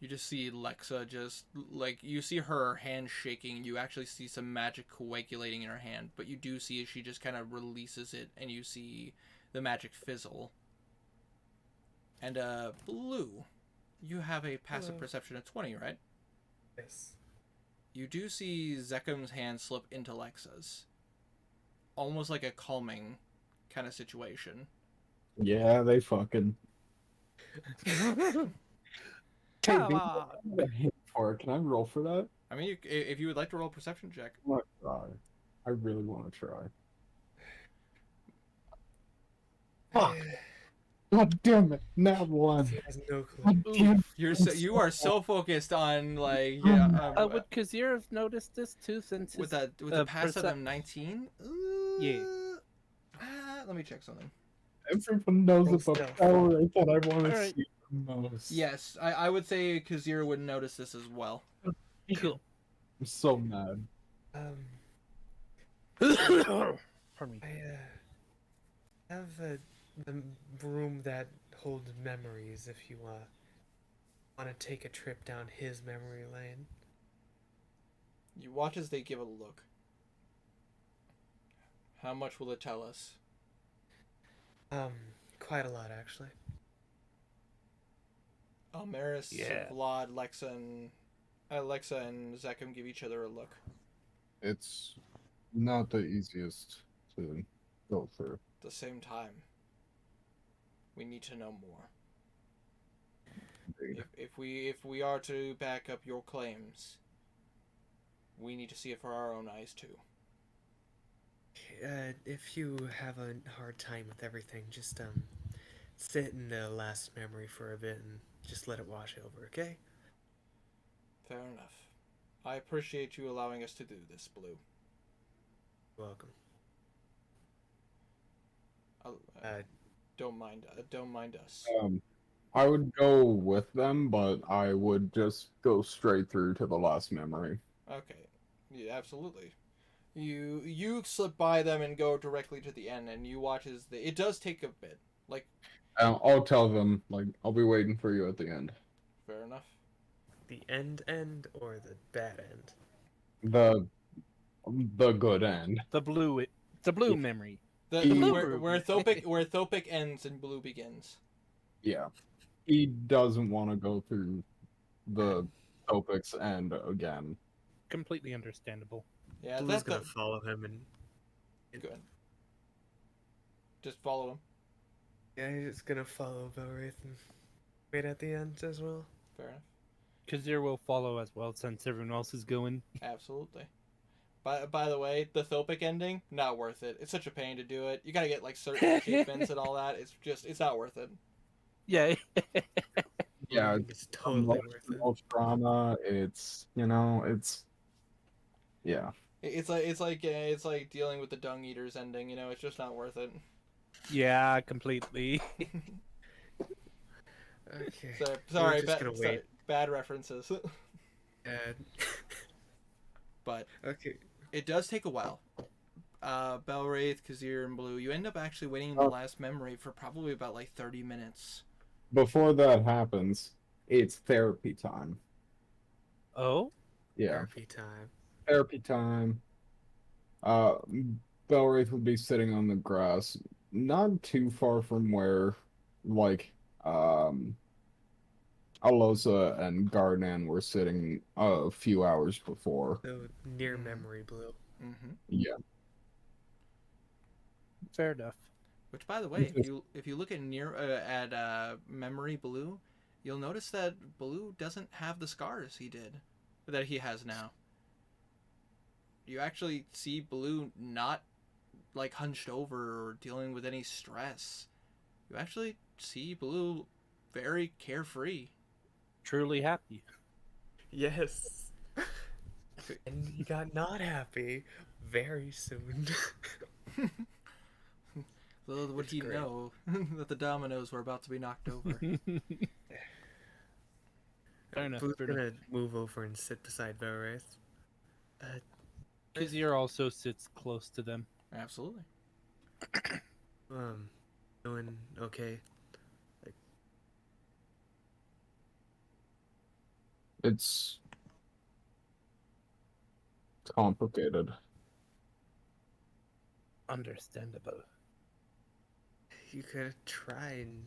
You just see Lexa just, like, you see her hand shaking. You actually see some magic coagulating in her hand, but you do see she just kind of releases it, and you see the magic fizzle. And, Blue, you have a passive perception of 20, right? Yes. You do see Zekim's hand slip into Lexa's. Almost like a calming kind of situation. Yeah, they fucking. Come on. For it. Can I roll for that? I mean, if you would like to roll a perception check. I want to try. I really want to try. Fuck. God damn it! Not one. He has no clue. God damn. You are so focused on, like, Would Kazir have noticed this too, since with his, the passive of percep- 19? Yeah. Let me check something. Everyone knows Roll about stealth. power that I want to Alright. see the most. Yes, I would say Kazir would notice this as well. Cool. I'm so mad. Pardon me. I have the room that holds memories. If you want to take a trip down his memory lane. You watch as they give it a look. How much will it tell us? Quite a lot actually. Almaris, Yeah. Vlad, Lexa, and Zekim give each other a look. It's not the easiest to go through. At the same time, we need to know more. Indeed. If we are to back up your claims, we need to see it for our own eyes too. If you have a hard time with everything, just sit in the last memory for a bit and just let it wash over, okay? Fair enough. I appreciate you allowing us to do this, Blue. Welcome. Don't mind us. I would go with them, but I would just go straight through to the last memory. Okay, yeah, absolutely. You slip by them and go directly to the end, and you watch as it does take a bit. Like, I'll tell them, like, I'll be waiting for you at the end. fair enough. The end or the bad end? The good end. The blue memory. The He- where Thopic ends and Blue begins. Yeah. He doesn't want to go through the Topix end again. Completely understandable. Yeah, Blue's that's gonna follow him and good. Just follow him. yeah, he's gonna follow Belwraith and wait at the end as well. Fair enough. Kazir will follow as well, since everyone else is going. Absolutely. By the way, the Thopic ending, not worth it. It's such a pain to do it. You gotta get like certain achievements and all that. It's not worth it. Yeah. Yeah, It's totally worth it. Most drama. It's yeah. It's like dealing with the Dung Eaters ending. You know, it's just not worth it. Yeah, completely. Okay. So, sorry, just gonna wait. bad references. But Okay. it does take a while. Belwraith, Kazir, and Blue, you end up actually waiting in the last memory for probably about like 30 minutes. Before that happens, it's therapy time. Oh? Yeah, Therapy time. therapy time. Belwraith would be sitting on the grass, not too far from where, like, Alosa and Garnan were sitting a few hours before. So near memory Blue. Mm-hmm. Yeah. Fair enough. Which, by the way, if you look at Memory Blue, you'll notice that Blue doesn't have the scars that he has now. You actually see Blue not like hunched over or dealing with any stress. You actually see Blue very carefree. Truly happy. Yes. And he got not happy very soon. Little would It's he great. know that the dominoes were about to be knocked over. Fair enough. Blue's Fair enough. gonna move over and sit beside Belwraith. Kazir also sits close to them. Absolutely. doing okay? It's complicated. Understandable. You could try and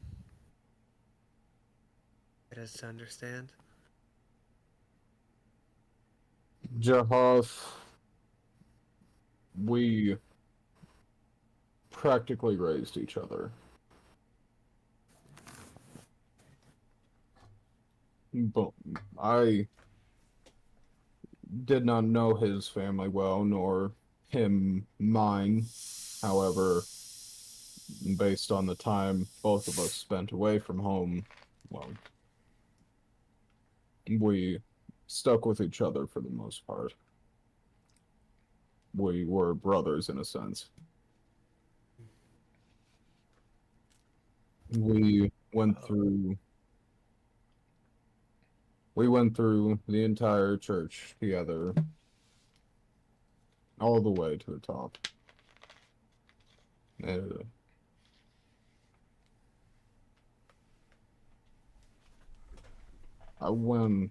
get us to understand. Jahoff, we practically raised each other. But I did not know his family well, nor him mine. However, based on the time both of us spent away from home, well, we stuck with each other for the most part. We were brothers in a sense. We went through the entire church together, all the way to the top. When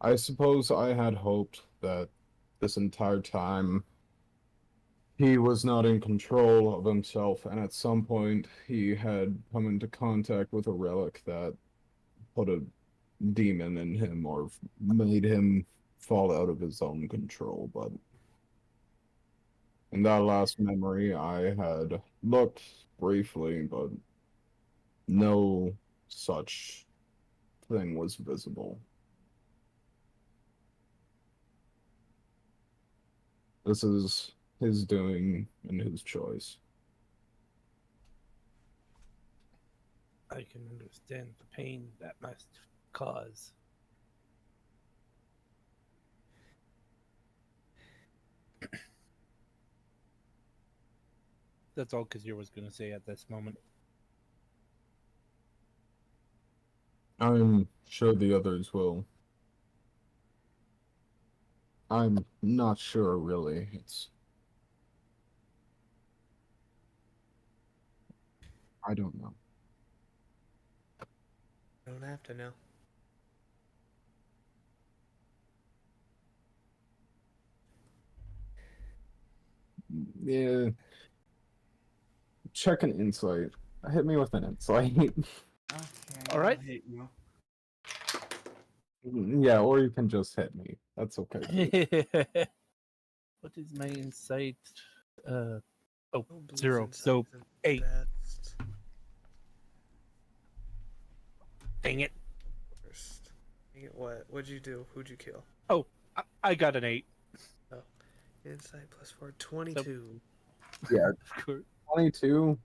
I suppose I had hoped that this entire time he was not in control of himself, and at some point he had come into contact with a relic that put a demon in him or made him fall out of his own control. But in that last memory, I had looked briefly, but no such thing was visible. This is his doing and his choice. I can understand the pain that must cause. That's all Kazir was going to say at this moment. I'm sure the others will. I'm not sure, really. I don't know. You don't have to know. Yeah. Check an insight. Hit me with an insight. Okay. All right. I'll hit you. Yeah, or you can just hit me. That's okay. What is my insight? No blues 0. inside So the 8. best. Dang it. First. What? What'd you do? Who'd you kill? I got an 8. Insight plus 4, 22. Yeah, Of course. 22.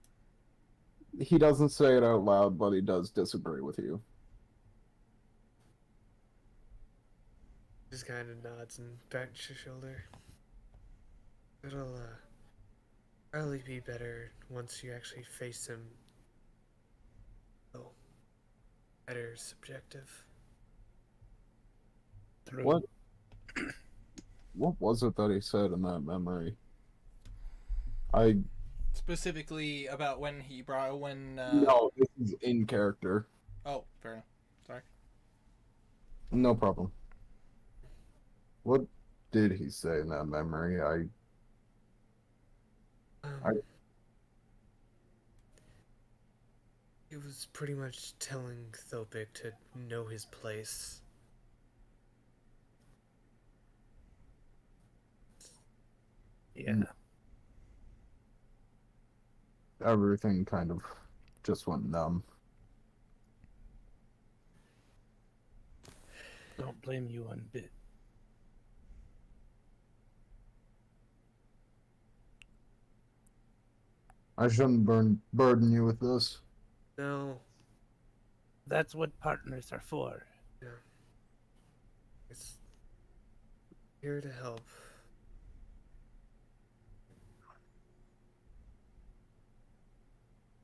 He doesn't say it out loud, but he does disagree with you. Just kind of nods and pats your shoulder. It'll probably be better once you actually face him. Oh, better subjective. True. What was it that he said in that memory? Specifically about when he brought No, this is in character. Oh, fair enough. Sorry. No problem. What did he say in that memory? He was pretty much telling Thopik to know his place. Yeah. Everything kind of just went numb. Don't blame you one bit. I shouldn't burden you with this. No, That's what partners are for. it's here to help.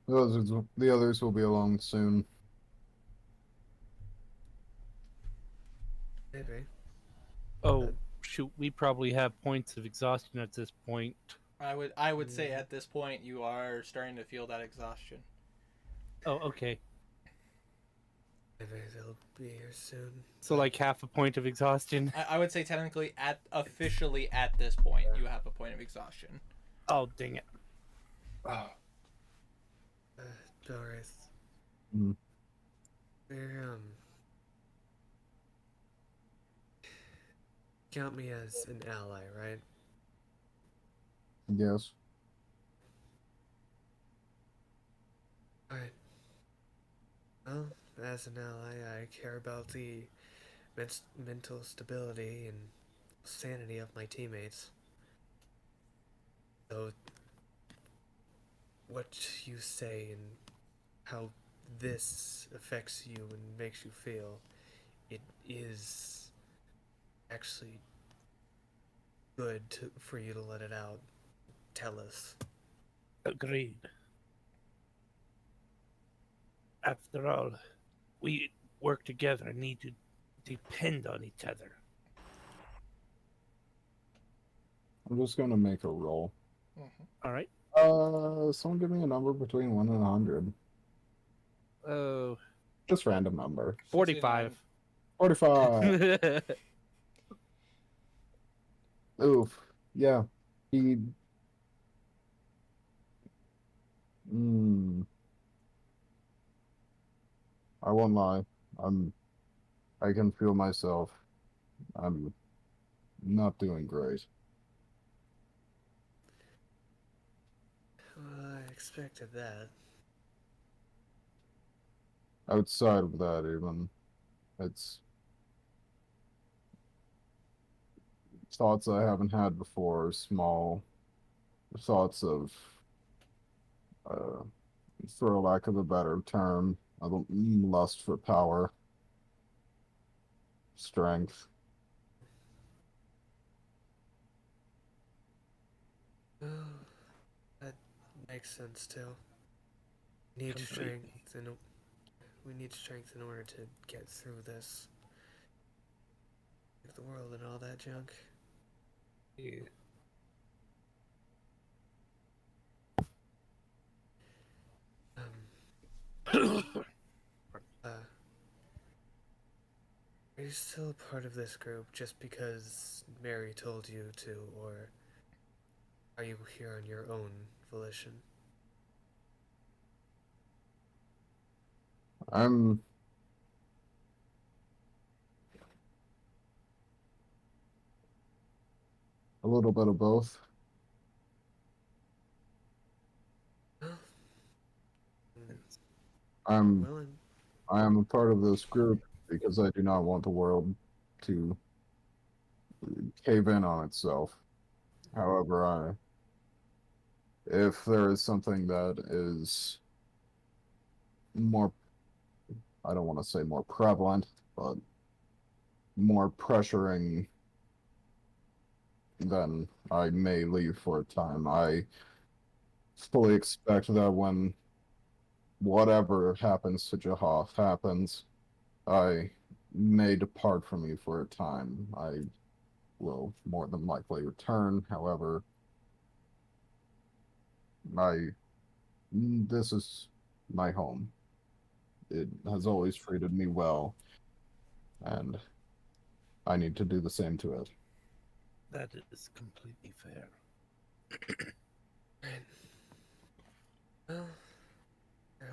The others will be along soon. Maybe. Oh, shoot, we probably have points of exhaustion at this point. I would say at this point you are starting to feel that exhaustion. Oh, okay. Maybe they'll be here soon. So like half a point of exhaustion. I would say technically officially at this point you have a point of exhaustion. Oh, dang it. Doris. Mm. We're, count me as an ally, right? Yes. Alright. Well, as an ally, I care about the mental stability and sanity of my teammates. So, what you say and how this affects you and makes you feel, it is actually good for you to let it out. Tell us. Agreed. After all, we work together and need to depend on each other. I'm just gonna make a roll. All right. Someone give me a number between 1 and 100. Oh, Just random number. 45. 45. Oof. Yeah. He. I won't lie. I can feel myself. I'm not doing great. Well, I expected that. Outside of that, even, it's thoughts I haven't had before, small thoughts of, for a lack of a better term, lust for power, strength. Well, that makes sense too. Need Completely. strength, and we need strength in order to get through this. The world and all that junk. Yeah. Are you still a part of this group just because Mary told you to, or are you here on your own volition? I'm a little bit of both. I'm Willing. I am a part of this group because I do not want the world to cave in on itself. However, if there is something that is more, I don't want to say more prevalent, but more pressuring, then I may leave for a time. I fully expect that when whatever happens to Jahoff happens, I may depart from you for a time. I will more than likely return. However, this is my home. It has always treated me well, and I need to do the same to it. That is completely fair. Right. Well, I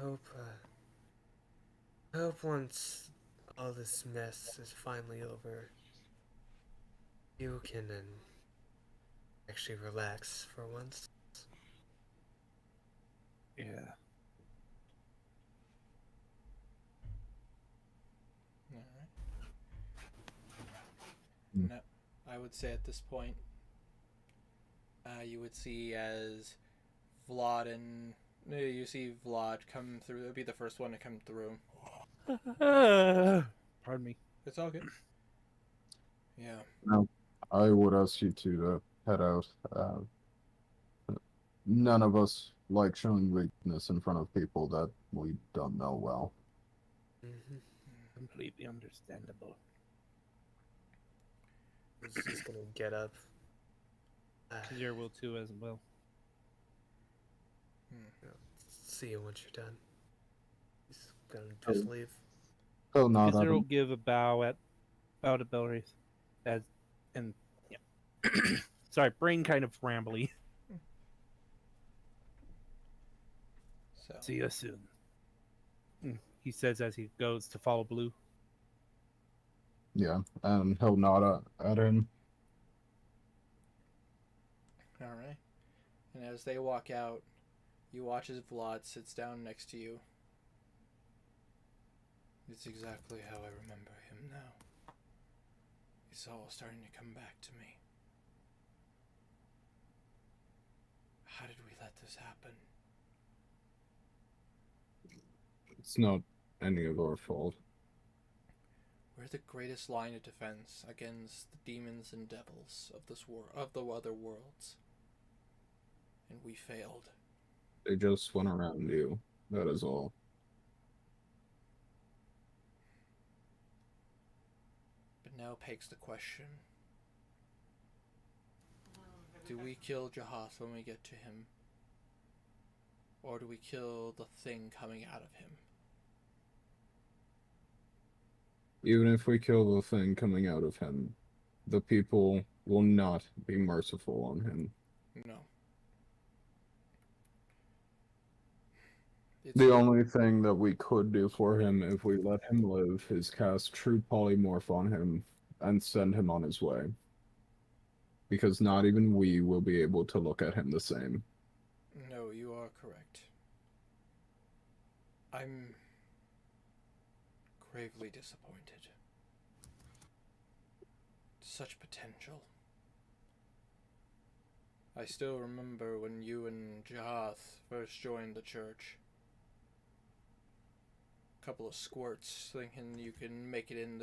hope once all this mess is finally over, you can actually relax for once. Yeah. Alright. Mm. No, I would say at this point, you would see as Vlad and you see Vlad come through. It'll be the first one to come through. Pardon me. It's all good. Yeah. No, I would ask you to head out. None of us like showing weakness in front of people that we don't know well. Mm-hmm. Completely understandable. He's just gonna get up. Your will too as well. See you once you're done. He's gonna just leave. Oh, no, Kizir will give a bow to Belraith, and yeah. Sorry, brain kind of rambly. So See you soon. He says as he goes to follow Blue. Yeah, and he'll nod at him. all right. And as they walk out, you watch as Vlad sits down next to you. It's exactly how I remember him now. It's all starting to come back to me. How did we let this happen? It's not any of our fault. We're the greatest line of defense against the demons and devils of this of the other worlds. And we failed. They just went around you. That is all. But now begs the question. Do we kill Jahath when we get to him? Or do we kill the thing coming out of him? Even if we kill the thing coming out of him, the people will not be merciful on him. No. The only thing that we could do for him if we let him live is cast True Polymorph on him and send him on his way. Because not even we will be able to look at him the same. No, you are correct. I'm gravely disappointed. Such potential. I still remember when you and Jahath first joined the church. Couple of squirts, thinking you can make it in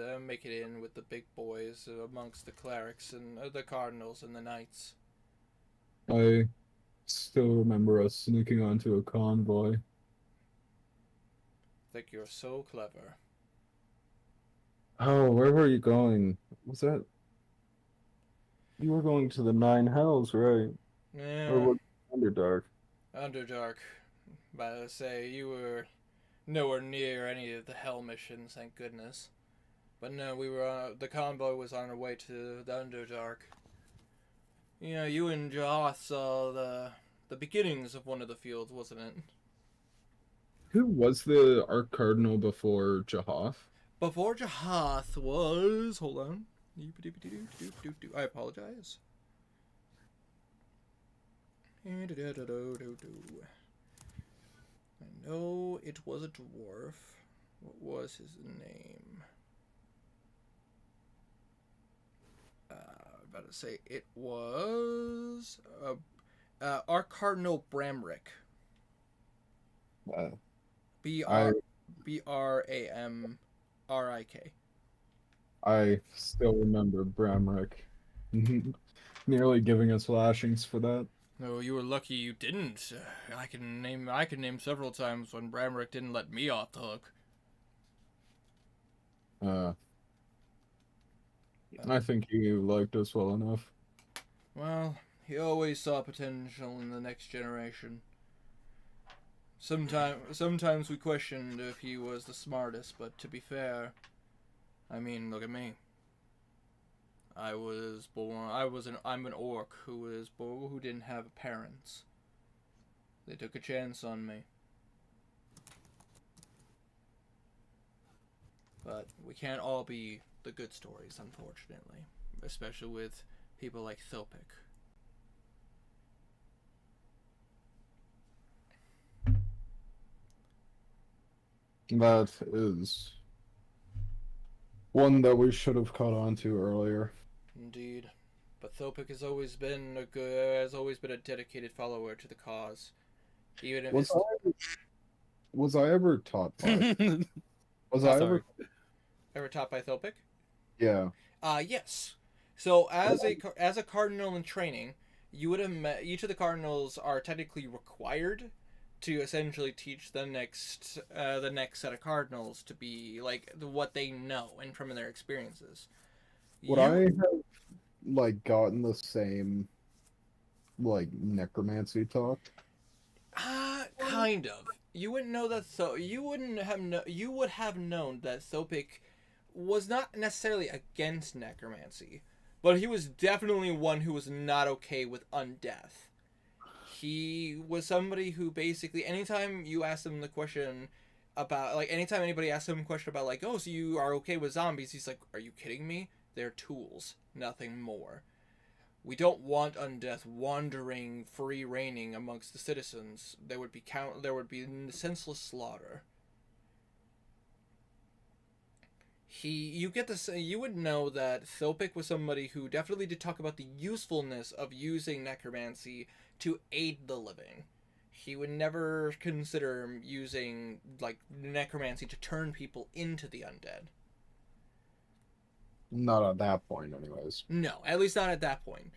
with the big boys amongst the clerics and the cardinals and the knights. I still remember us sneaking onto a convoy. Think you're so clever. Oh, where were you going? Was that... You were going to the Nine Hells, right? Yeah, Or was it Underdark? Underdark. But I say you were nowhere near any of the hell missions, thank goodness. But no, we were the convoy was on our way to the Underdark. You know, you and Jahath saw the beginnings of one of the fields, wasn't it? Who was the Arch Cardinal before Jahath? Before Jahath was... Hold on. I apologize. I know it was a dwarf. What was his name? About to say it was our Cardinal Bramrick. Bramrik. I still remember Bramrick. Nearly giving us lashings for that. No, you were lucky you didn't. I can name several times when Bramrick didn't let me off the hook. I think he liked us well enough. Well, he always saw potential in the next generation. Sometimes we questioned if he was the smartest, but to be fair, I mean, look at me. I'm an orc who didn't have parents. They took a chance on me. But we can't all be the good stories, unfortunately. Especially with people like Thilpic. That is one that we should have caught on to earlier. Indeed. But Thilpic has always been a dedicated follower to the cause. Even if Was I ever taught by? Was I Sorry. ever taught by Thilpic? Yeah. Yes. So as a cardinal in training, you would have met each of the cardinals are technically required to essentially teach the next set of cardinals to be like what they know and from their experiences. Would I have like gotten the same like necromancy talk? Kind of. You wouldn't know that. So you wouldn't have you would have known that Sopic was not necessarily against necromancy, but he was definitely one who was not okay with undeath. He was somebody who basically, anytime you asked him the question about, like, anytime anybody asked him a question about, like, oh, so you are okay with zombies, he's like, are you kidding me? They're tools, nothing more. We don't want undeath wandering, free reigning amongst the citizens. There would be senseless slaughter. You would know that Thopic was somebody who definitely did talk about the usefulness of using necromancy to aid the living. He would never consider using, like, necromancy to turn people into the undead. Not at that point, anyways. No, at least not at that point.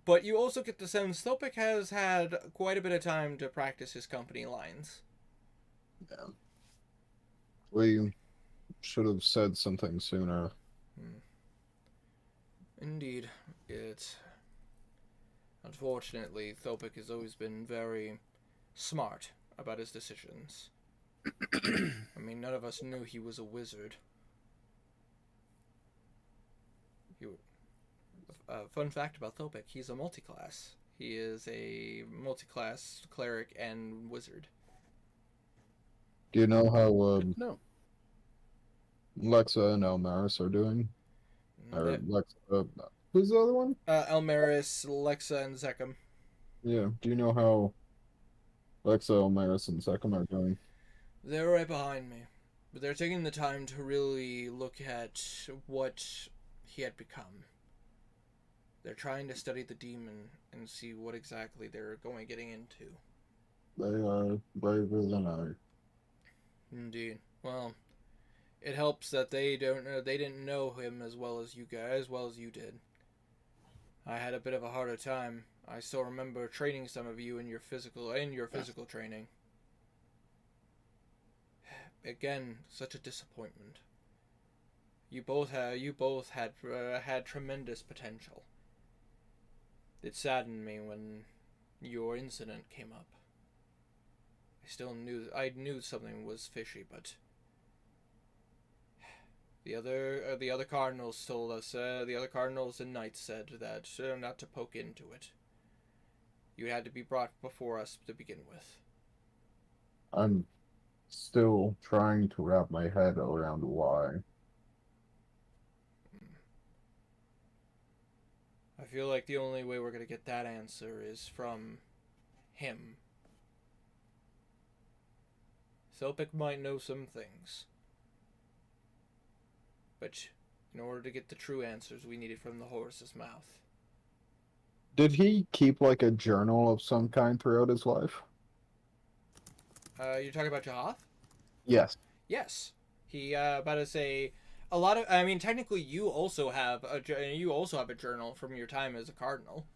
But you also get the sense Thopic has had quite a bit of time to practice his company lines. Yeah. We should have said something sooner. Indeed. Unfortunately, Thopic has always been very smart about his decisions. I mean, none of us knew he was a wizard. Fun fact about Thopic, he's a multi-class. He is a multi-class cleric and wizard. Do you know how No. Lexa and Elmaris are doing? Or Lexa, who's the other one? Elmaris, Lexa, and Zekam. Yeah. Do you know how Lexa, Elmaris, and Zekam are doing? They're right behind me. But they're taking the time to really look at what he had become. They're trying to study the demon and see what exactly they're getting into. They are braver than I. Indeed. Well, it helps that they didn't know him as well as you guys, as well as you did. I had a bit of a harder time. I still remember training some of you in your physical training. Again, such a disappointment. You both had tremendous potential. It saddened me when your incident came up. I knew something was fishy, but the other cardinals told us. The other cardinals and knights said that not to poke into it. You had to be brought before us to begin with. I'm still trying to wrap my head around why. I feel like the only way we're going to get that answer is from him. Thopic might know some things. But in order to get the true answers, we need it from the horse's mouth. Did he keep like a journal of some kind throughout his life? You're talking about Jahath? Yes. Yes. He, about to say, a lot of, I mean, technically you also have a journal from your time as a cardinal.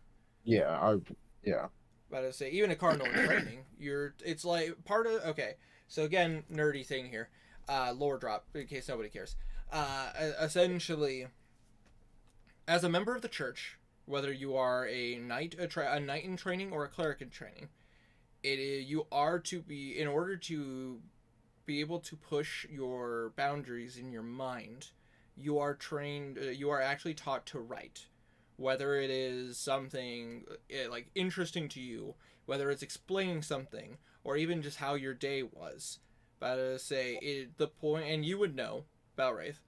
Yeah, yeah. About to say, even a cardinal in training, it's like part of, okay, so again, nerdy thing here, lore drop, in case nobody cares. Essentially, as a member of the church, whether you are a knight in training or a cleric in training, you are to be, in order to be able to push your boundaries in your mind, you are actually taught to write, whether it is something like interesting to you, whether it's explaining something, or even just how your day was. But the point, and you would know, Balwraith,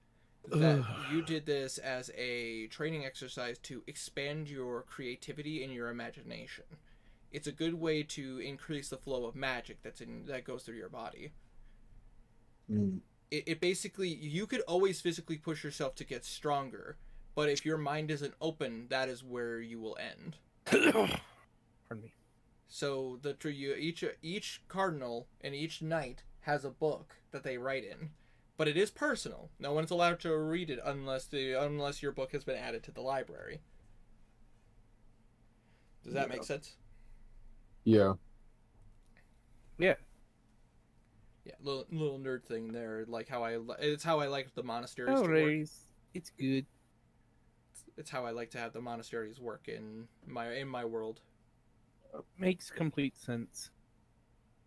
that you did this as a training exercise to expand your creativity and your imagination. It's a good way to increase the flow of magic that goes through your body. Mm. It basically, you could always physically push yourself to get stronger, but if your mind isn't open, that is where you will end. Pardon me. So each cardinal and each knight has a book that they write in, but it is personal. No one's allowed to read it unless your book has been added to the library. Does that make sense? Yeah. Yeah. Yeah, little nerd thing there, like it's how I like the monasteries. No to work. worries. It's good. It's how I like to have the monasteries work in my world. Makes complete sense.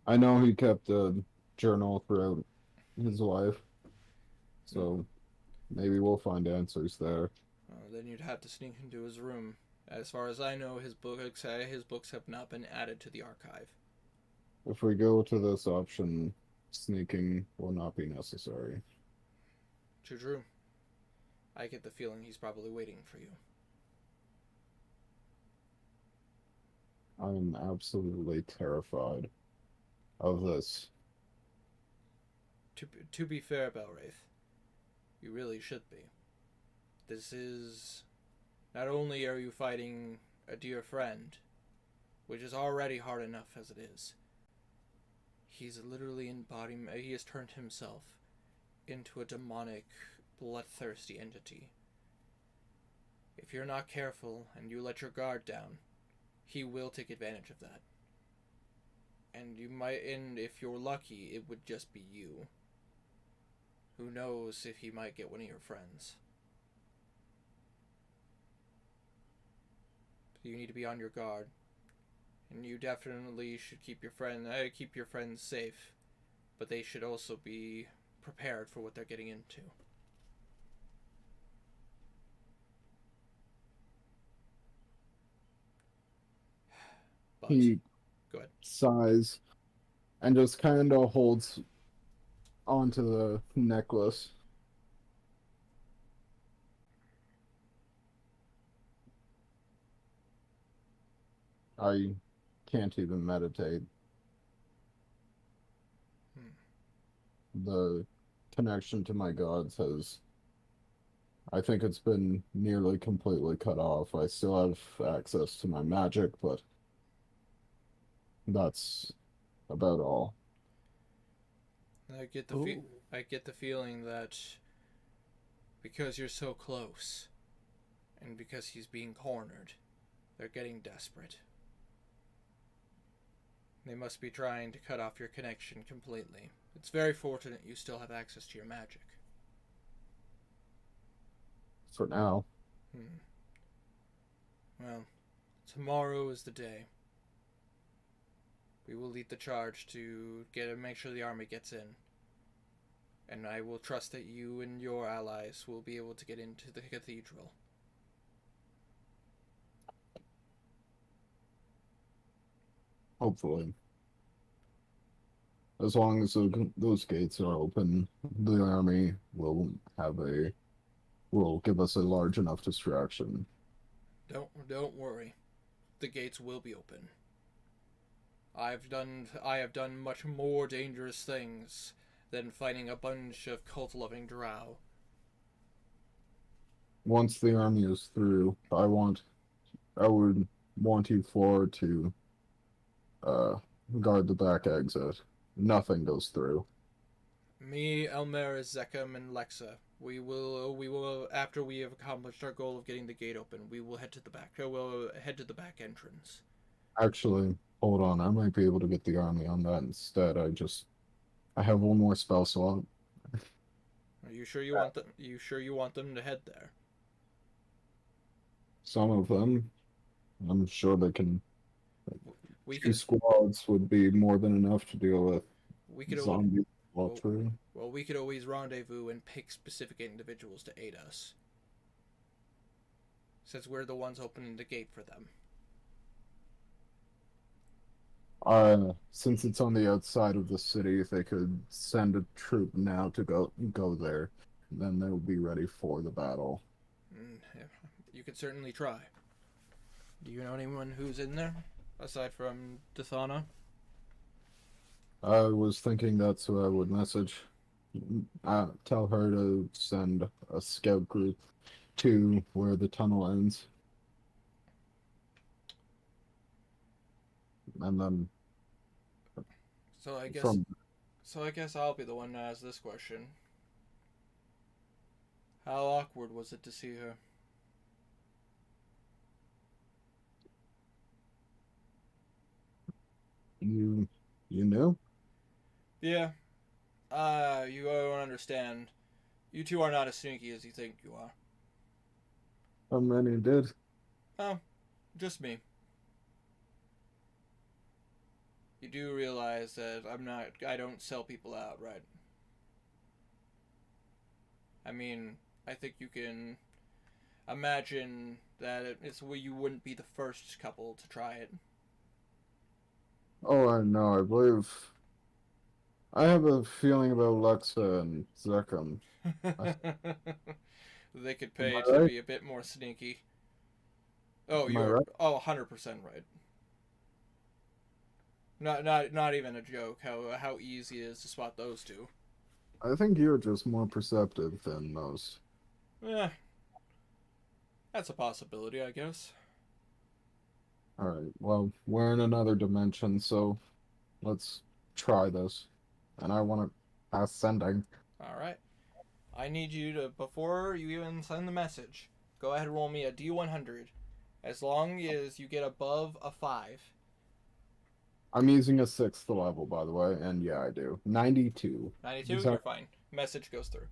I know he kept a journal throughout his life, so maybe we'll find answers there. Then you'd have to sneak into his room. As far as I know, his books have not been added to the archive. If we go to this option, sneaking will not be necessary. True. I get the feeling he's probably waiting for you. I'm absolutely terrified of this. To be fair, Belwraith, you really should be. This is... Not only are you fighting a dear friend, which is already hard enough as it is, he's literally he has turned himself into a demonic, bloodthirsty entity. If you're not careful and you let your guard down, he will take advantage of that. And if you're lucky, it would just be you. Who knows if he might get one of your friends. You need to be on your guard. And you definitely should keep your friends safe. But they should also be prepared for what they're getting into. But, He go ahead. sighs and just kind of holds onto the necklace. I can't even meditate. The connection to my gods has... I think it's been nearly completely cut off. I still have access to my magic, but that's about all. I get the feeling that because you're so close, and because he's being cornered, they're getting desperate. They must be trying to cut off your connection completely. It's very fortunate you still have access to your magic. For now. Well, tomorrow is the day. We will lead the charge to make sure the army gets in. And I will trust that you and your allies will be able to get into the cathedral. Hopefully. As long as those gates are open, the army will give us a large enough distraction. Don't worry. The gates will be open. I have done much more dangerous things than fighting a bunch of cult-loving drow. Once the army is through, I would want you four to guard the back exit. Nothing goes through. Me, Elmer, Zekam, and Lexa. We will after we have accomplished our goal of getting the gate open, we will head to the back. We'll head to the back entrance. Actually, hold on. I might be able to get the army on that instead. I have one more spell slot. Are you sure you want them? You sure you want them to head there? Some of them, I'm sure they can. We Two could. squads would be more than enough to deal with We could. zombie walkthrough. Well, we could always rendezvous and pick specific individuals to aid us. Since we're the ones opening the gate for them. Since it's on the outside of the city, if they could send a troop now to go there, then they'll be ready for the battle. Yeah, you could certainly try. Do you know anyone who's in there? Aside from Dathana? I was thinking that's who I would message. Tell her to send a scout group to where the tunnel ends. And then So I guess from I'll be the one to ask this question. How awkward was it to see her? you knew? Yeah. You don't understand. You two are not as sneaky as you think you are. How many did? Oh, just me. You do realize that I don't sell people out, right? I mean, I think you can imagine that you wouldn't be the first couple to try it. Oh, I know. I believe. I have a feeling about Lexa and Zekam. They could Am pay I to right? be a bit more sneaky. Oh, Am I you're right? 100% right. Not even a joke. How easy it is to spot those two. I think you're just more perceptive than most. Yeah, that's a possibility, I guess. Alright, well, we're in another dimension, so let's try this. And I want to pass sending. All right. I need you to, before you even send the message, go ahead and roll me a D100. As long as you get above a 5. I'm using a 6th level, by the way, and yeah, I do. 92. 92, So, you're fine. Message goes through.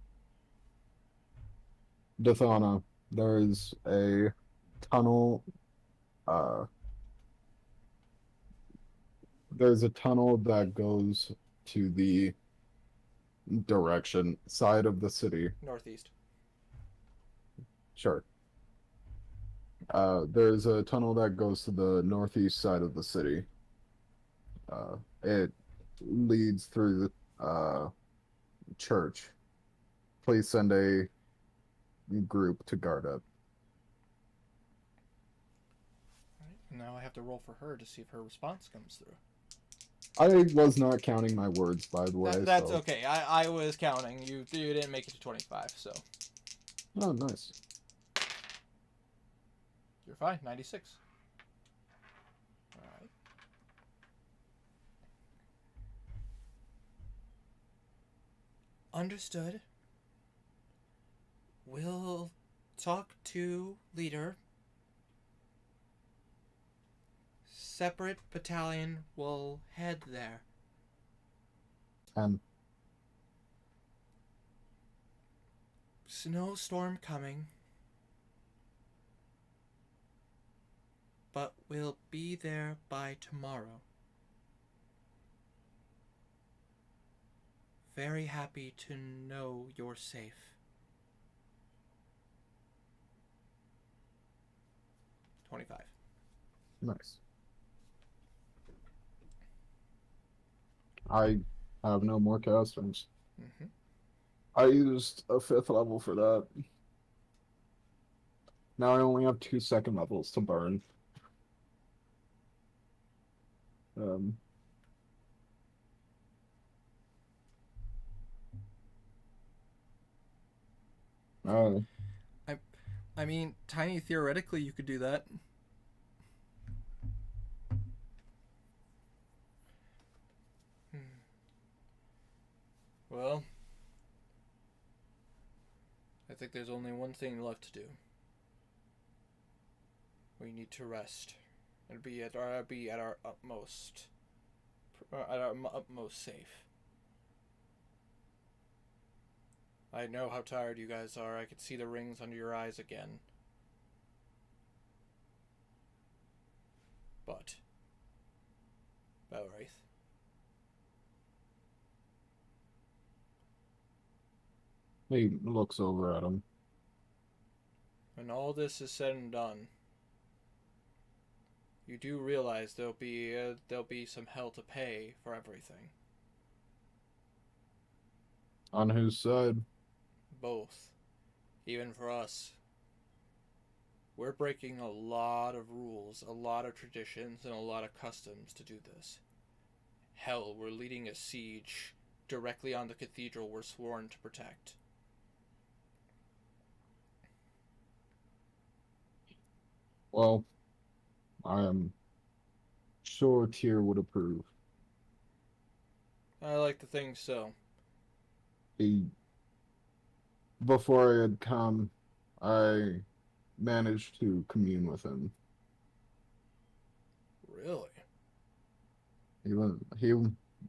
Dathana, there's a tunnel, uh, there's a tunnel that goes to the direction side of the city. Northeast. Sure. There's a tunnel that goes to the northeast side of the city. It leads through the church. Please send a group to guard it. Right. Now I have to roll for her to see if her response comes through. I was not counting my words, by the way. That's so. okay. I was counting. You didn't make it to 25, so Oh, nice. you're fine. 96. All right. Understood. We'll talk to leader. Separate battalion will head there. And Snowstorm coming. But we'll be there by tomorrow. Very happy to know you're safe. $25. nice. I have no more castings. Mm-hmm. I used a 5th level for that. Now I only have 2 second levels to burn. Um, uh, I mean, Tiny, theoretically, you could do that. Well, I think there's only one thing left to do. We need to rest and be at our utmost safe. I know how tired you guys are. I can see the rings under your eyes again. But Belwraith, he looks over at him. when all this is said and done, you do realize there'll be some hell to pay for everything. On whose side? Both. Even for us. We're breaking a lot of rules, a lot of traditions, and a lot of customs to do this. Hell, we're leading a siege directly on the cathedral we're sworn to protect. Well, I am sure Tyr would approve. I like to think so. Before I had come, I managed to commune with him. Really? He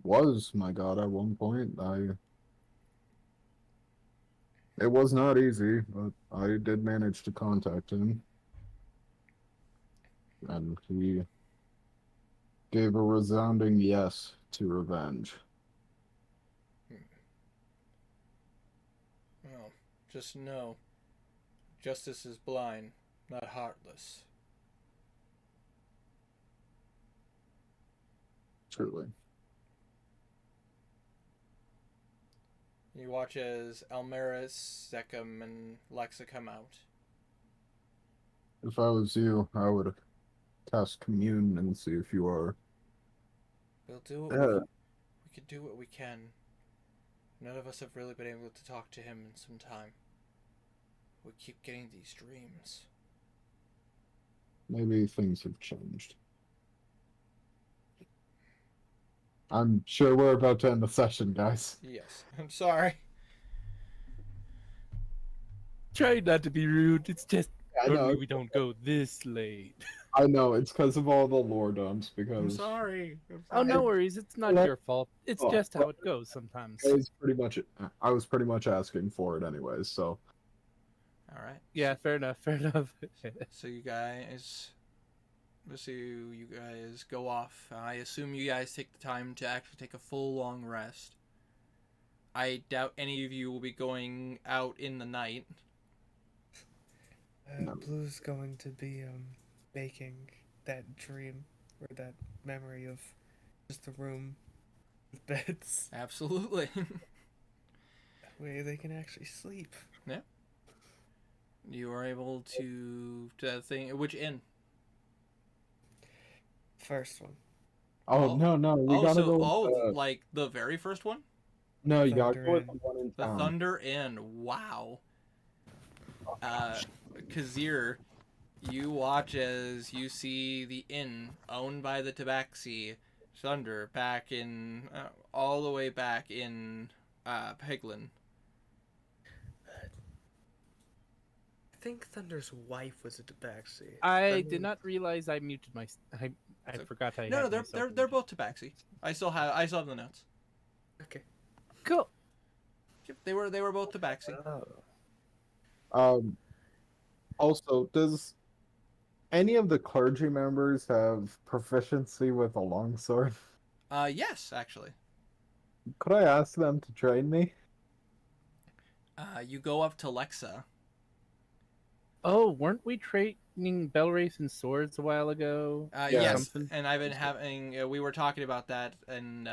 was my god at one point. It was not easy, but I did manage to contact him. And he gave a resounding yes to revenge. Well, just know, justice is blind, not heartless. Truly. You watch as Elmaris, Zekam, and Lexa come out. If I was you, I would cast commune and see if you are. We'll do what we could do what we can. None of us have really been able to talk to him in some time. We keep getting these dreams. Maybe things have changed. I'm sure we're about to end the session, guys. Yes, I'm sorry. Try not to be rude. It's just I know. normally we don't go this late. I know, it's because of all the lore dumps, I'm because sorry. Oh, no worries. It's not Well, your fault. It's oh, just how well, it goes sometimes. I was pretty much asking for it anyways, so Alright. Yeah, fair enough. Fair enough. So you guys go off. I assume you guys take the time to actually take a full long rest. I doubt any of you will be going out in the night. No. Blue's going to be making that dream or that memory of just a room with beds. Absolutely. That way they can actually sleep. You are able to think which inn? First one. Oh, no, we gotta go. Like the very first one? No, you gotta Thunder go with Inn. the one in The town. Thunder Inn. Wow. Kazir, you watch as you see the inn owned by the Tabaxi Thunder back in all the way back in Peglin. I think Thunder's wife was a tabaxi. I did not realize I muted my. I So- forgot I. No, had they're myself they're muted. both Tabaxi. I still have the notes. Okay. Cool. Yep, they were both Tabaxi. Also, does any of the clergy members have proficiency with a longsword? Yes, actually. Could I ask them to train me? You go up to Lexa. Oh, weren't we trading Belwraith and swords a while ago? Yes, Something? and I've been having. We were talking about that, and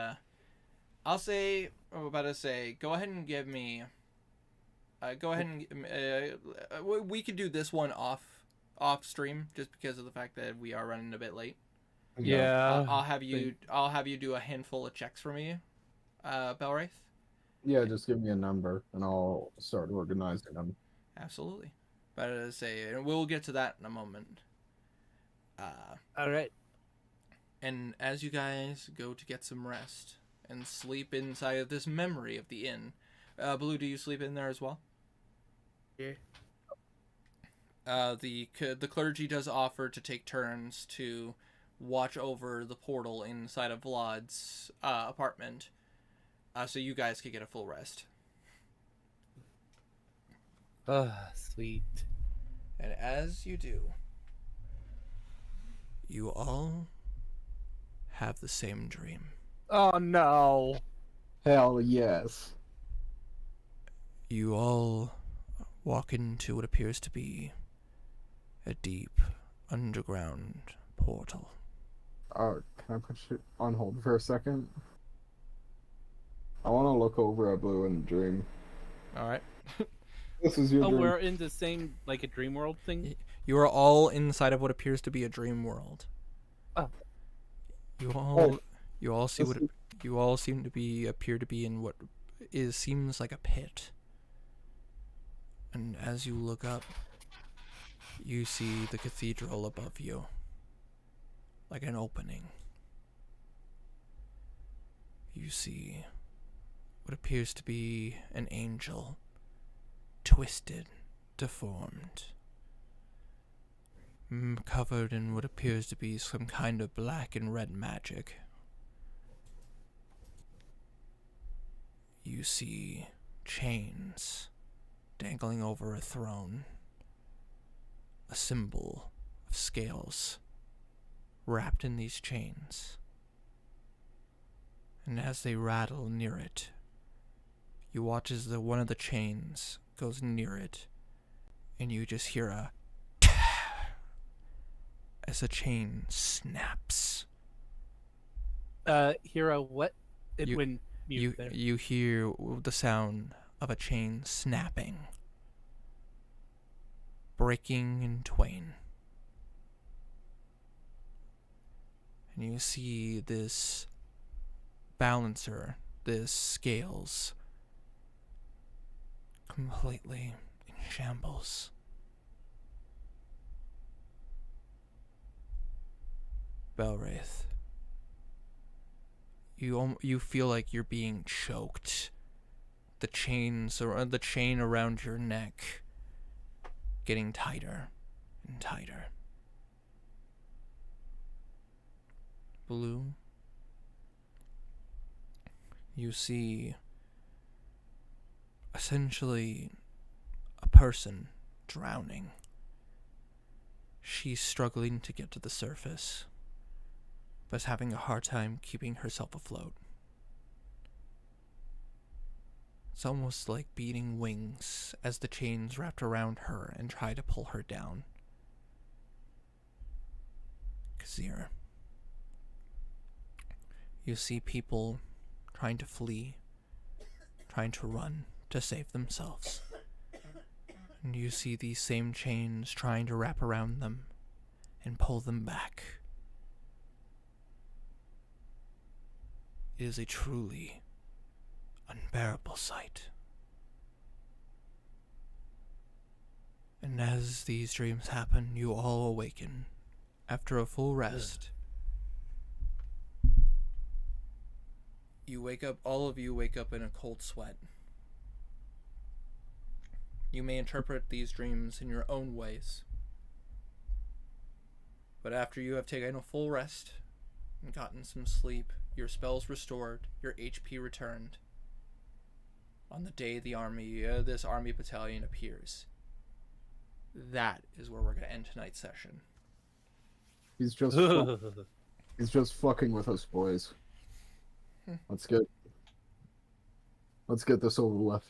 I'll say. I'm about to say. Go ahead and give me. Go ahead and. We could do this one off stream, just because of the fact that we are running a bit late. Yeah. I'll have you do a handful of checks for me, Belwraith. Yeah, just give me a number and I'll start organizing them. Absolutely, but as I say, and we'll get to that in a moment. All right. And as you guys go to get some rest and sleep inside of this memory of the inn, Blue, do you sleep in there as well? Yeah. The clergy does offer to take turns to watch over the portal inside of Vlad's apartment, so you guys could get a full rest. Sweet. And as you do, you all have the same dream. Oh no. Hell yes. You all walk into what appears to be a deep underground portal. Can I put you on hold for a second? I want to look over at Blue in the dream. All right. This is your Oh, dream. we're in the same like a dream world thing. You are all inside of what appears to be a dream world. Oh. You all seem to appear to be in what seems like a pit. And as you look up, you see the cathedral above you, like an opening. You see what appears to be an angel, twisted, deformed, covered in what appears to be some kind of black and red magic. You see chains dangling over a throne, a symbol of scales wrapped in these chains. And as they rattle near it, you watch as one of the chains goes near it, and you just hear a as the chain snaps. Hero, what? It You- went mute there. You hear the sound of a chain snapping, breaking in twain. And you see this balancer, this scales, completely in shambles. Belwraith, you feel like you're being choked. The chain around your neck getting tighter and tighter. Blue, you see essentially a person drowning. She's struggling to get to the surface, but is having a hard time keeping herself afloat. It's almost like beating wings as the chains wrapped around her and try to pull her down. Kazir, you see people trying to flee, trying to run to save themselves. And you see these same chains trying to wrap around them and pull them back. It is a truly unbearable sight. And as these dreams happen, you all awaken after a full rest. All of you wake up in a cold sweat. You may interpret these dreams in your own ways. But after you have taken a full rest and gotten some sleep, your spells restored, your HP returned, on the day this army battalion appears. That is where we're going to end tonight's session. He's just he's just fucking with us, boys. Let's get this over with.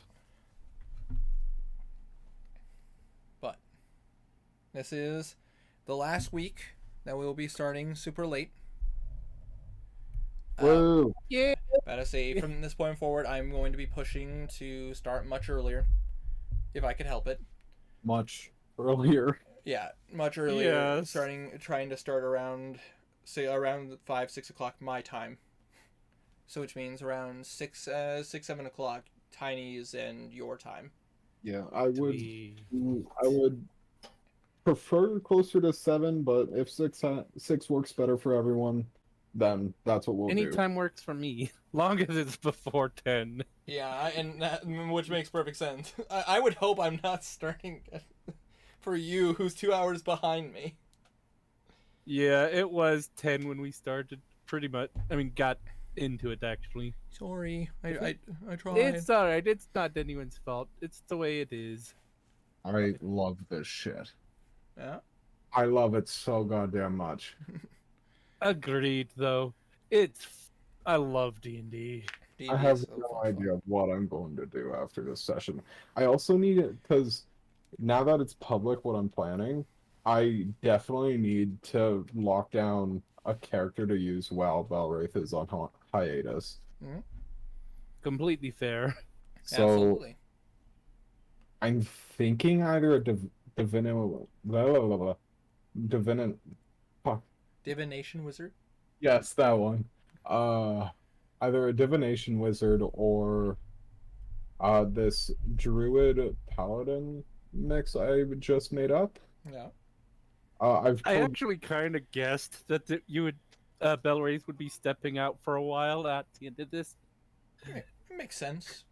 But this is the last week that we will be starting super late. Woo! Yeah. Gotta say, from this point forward, I'm going to be pushing to start much earlier, if I could help it. Much earlier. Yeah, much earlier. Yes. Trying to start around 5-6 o'clock my time. So which means around 7 o'clock Tiny's and your time. Yeah, I would prefer closer to 7, but if 6 works better for everyone, then that's what we'll do. Anytime works for me, long as it's before 10. Yeah, which makes perfect sense. I would hope I'm not starting for you, who's 2 hours behind me. Yeah, it was 10 when we started, pretty much. I mean, got into it, actually. Sorry, I tried. It's alright, it's not anyone's fault. It's the way it is. I love this shit. Yeah. I love it so goddamn much. Agreed, though. I love D&D. I have no idea what I'm going to do after this session. I also need it, because now that it's public what I'm planning, I definitely need to lock down a character to use while Belwraith is on hiatus. Completely fair. So Absolutely. I'm thinking either a Divination wizard. yes, that one. Either a divination wizard or this druid paladin mix I just made up. Yeah. I actually kind of guessed that you would, Belwraith would be stepping out for a while at the end of this. It makes sense.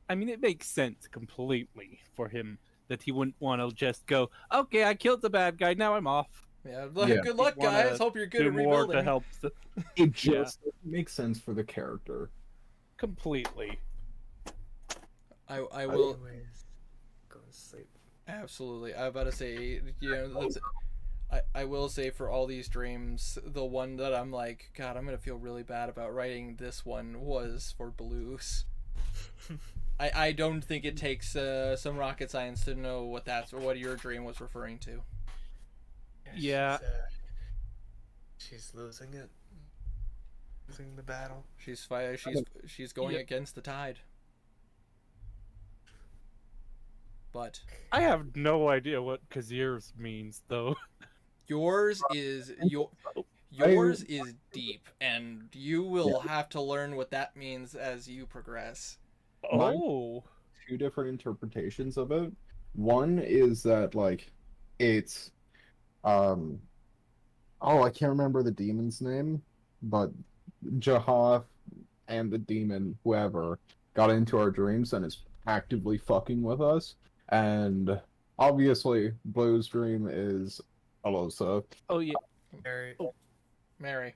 I mean, it makes sense completely for him that he wouldn't want to just go, okay, I killed the bad guy, now I'm off. Yeah. Yeah. Good luck, Wanna guys. Hope you're good Do at more rebuilding. to help It just makes sense for the character. completely. I will. Anyways, going to sleep. Absolutely. I was about to say, I will say for all these dreams, the one that I'm like, God, I'm gonna feel really bad about writing this one was for Blues. I don't think it takes some rocket science to know what your dream was referring to. Yeah. She's losing it. Losing the battle. She's going Yeah. against the tide. But I have no idea what Kazir's means, though. yours is deep, and you will have to learn what that means as you progress. Mine- Oh. Two different interpretations of it. One is that like it's oh, I can't remember the demon's name, but Jahath and the demon, whoever, got into our dreams and is actively fucking with us. And obviously Blue's dream is Alosa. Oh, yeah. Very. Mary.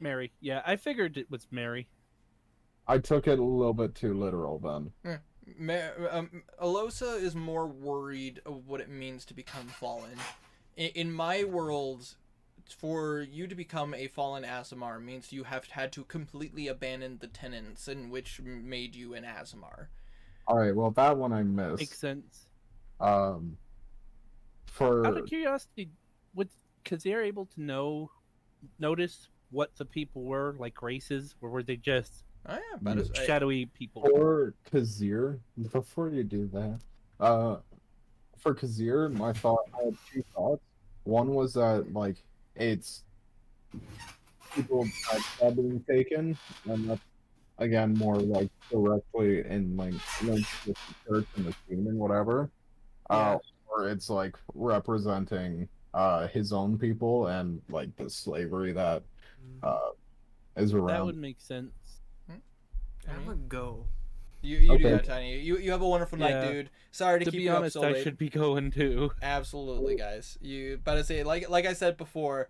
Mary. Yeah, I figured it was Mary. I took it a little bit too literal then. Alosa is more worried of what it means to become fallen. In my world, for you to become a fallen Aasimar means you have had to completely abandon the tenets in which made you an Aasimar. Alright, well that one I missed. Makes sense. For Out of curiosity, was Kazir able to notice what the people were, like races, or were they just Oh yeah, but it's, shadowy people? For Kazir, before you do that, for Kazir, I had two thoughts. One was that like it's people that have been taken, and that's again more like directly in like linked with the church and the team and whatever. Yeah. Or it's like representing his own people and like the slavery that is around. That would make sense. I'm gonna go. You do Okay. that, Tiny. You have a wonderful night, Yeah. dude. Sorry to To keep be you honest, up so I late. should be going too. Absolutely, guys. You better say like I said before.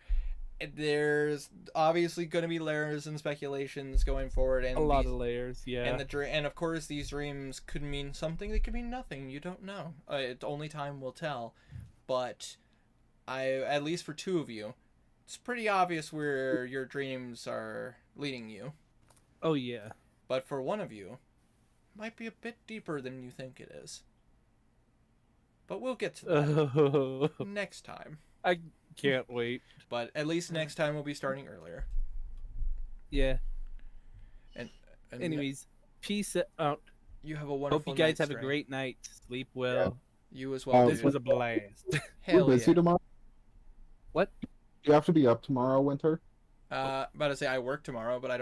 There's obviously going to be layers and speculations going forward, and A lot of layers, yeah. and of course these dreams could mean something. They could mean nothing. You don't know. Only time will tell. But at least for two of you, it's pretty obvious where your dreams are leading you. Oh yeah. But for one of you, it might be a bit deeper than you think it is. But we'll get to that next time. I can't wait. But at least next time we'll be starting earlier. Yeah. And Anyways, peace out. you have a wonderful Hope you guys night's have a rest. great night. Sleep well. You as well. This dude. was a blast. Hell We're busy yeah. tomorrow. What? Do you have to be up tomorrow, Winter? About to say I work tomorrow, but I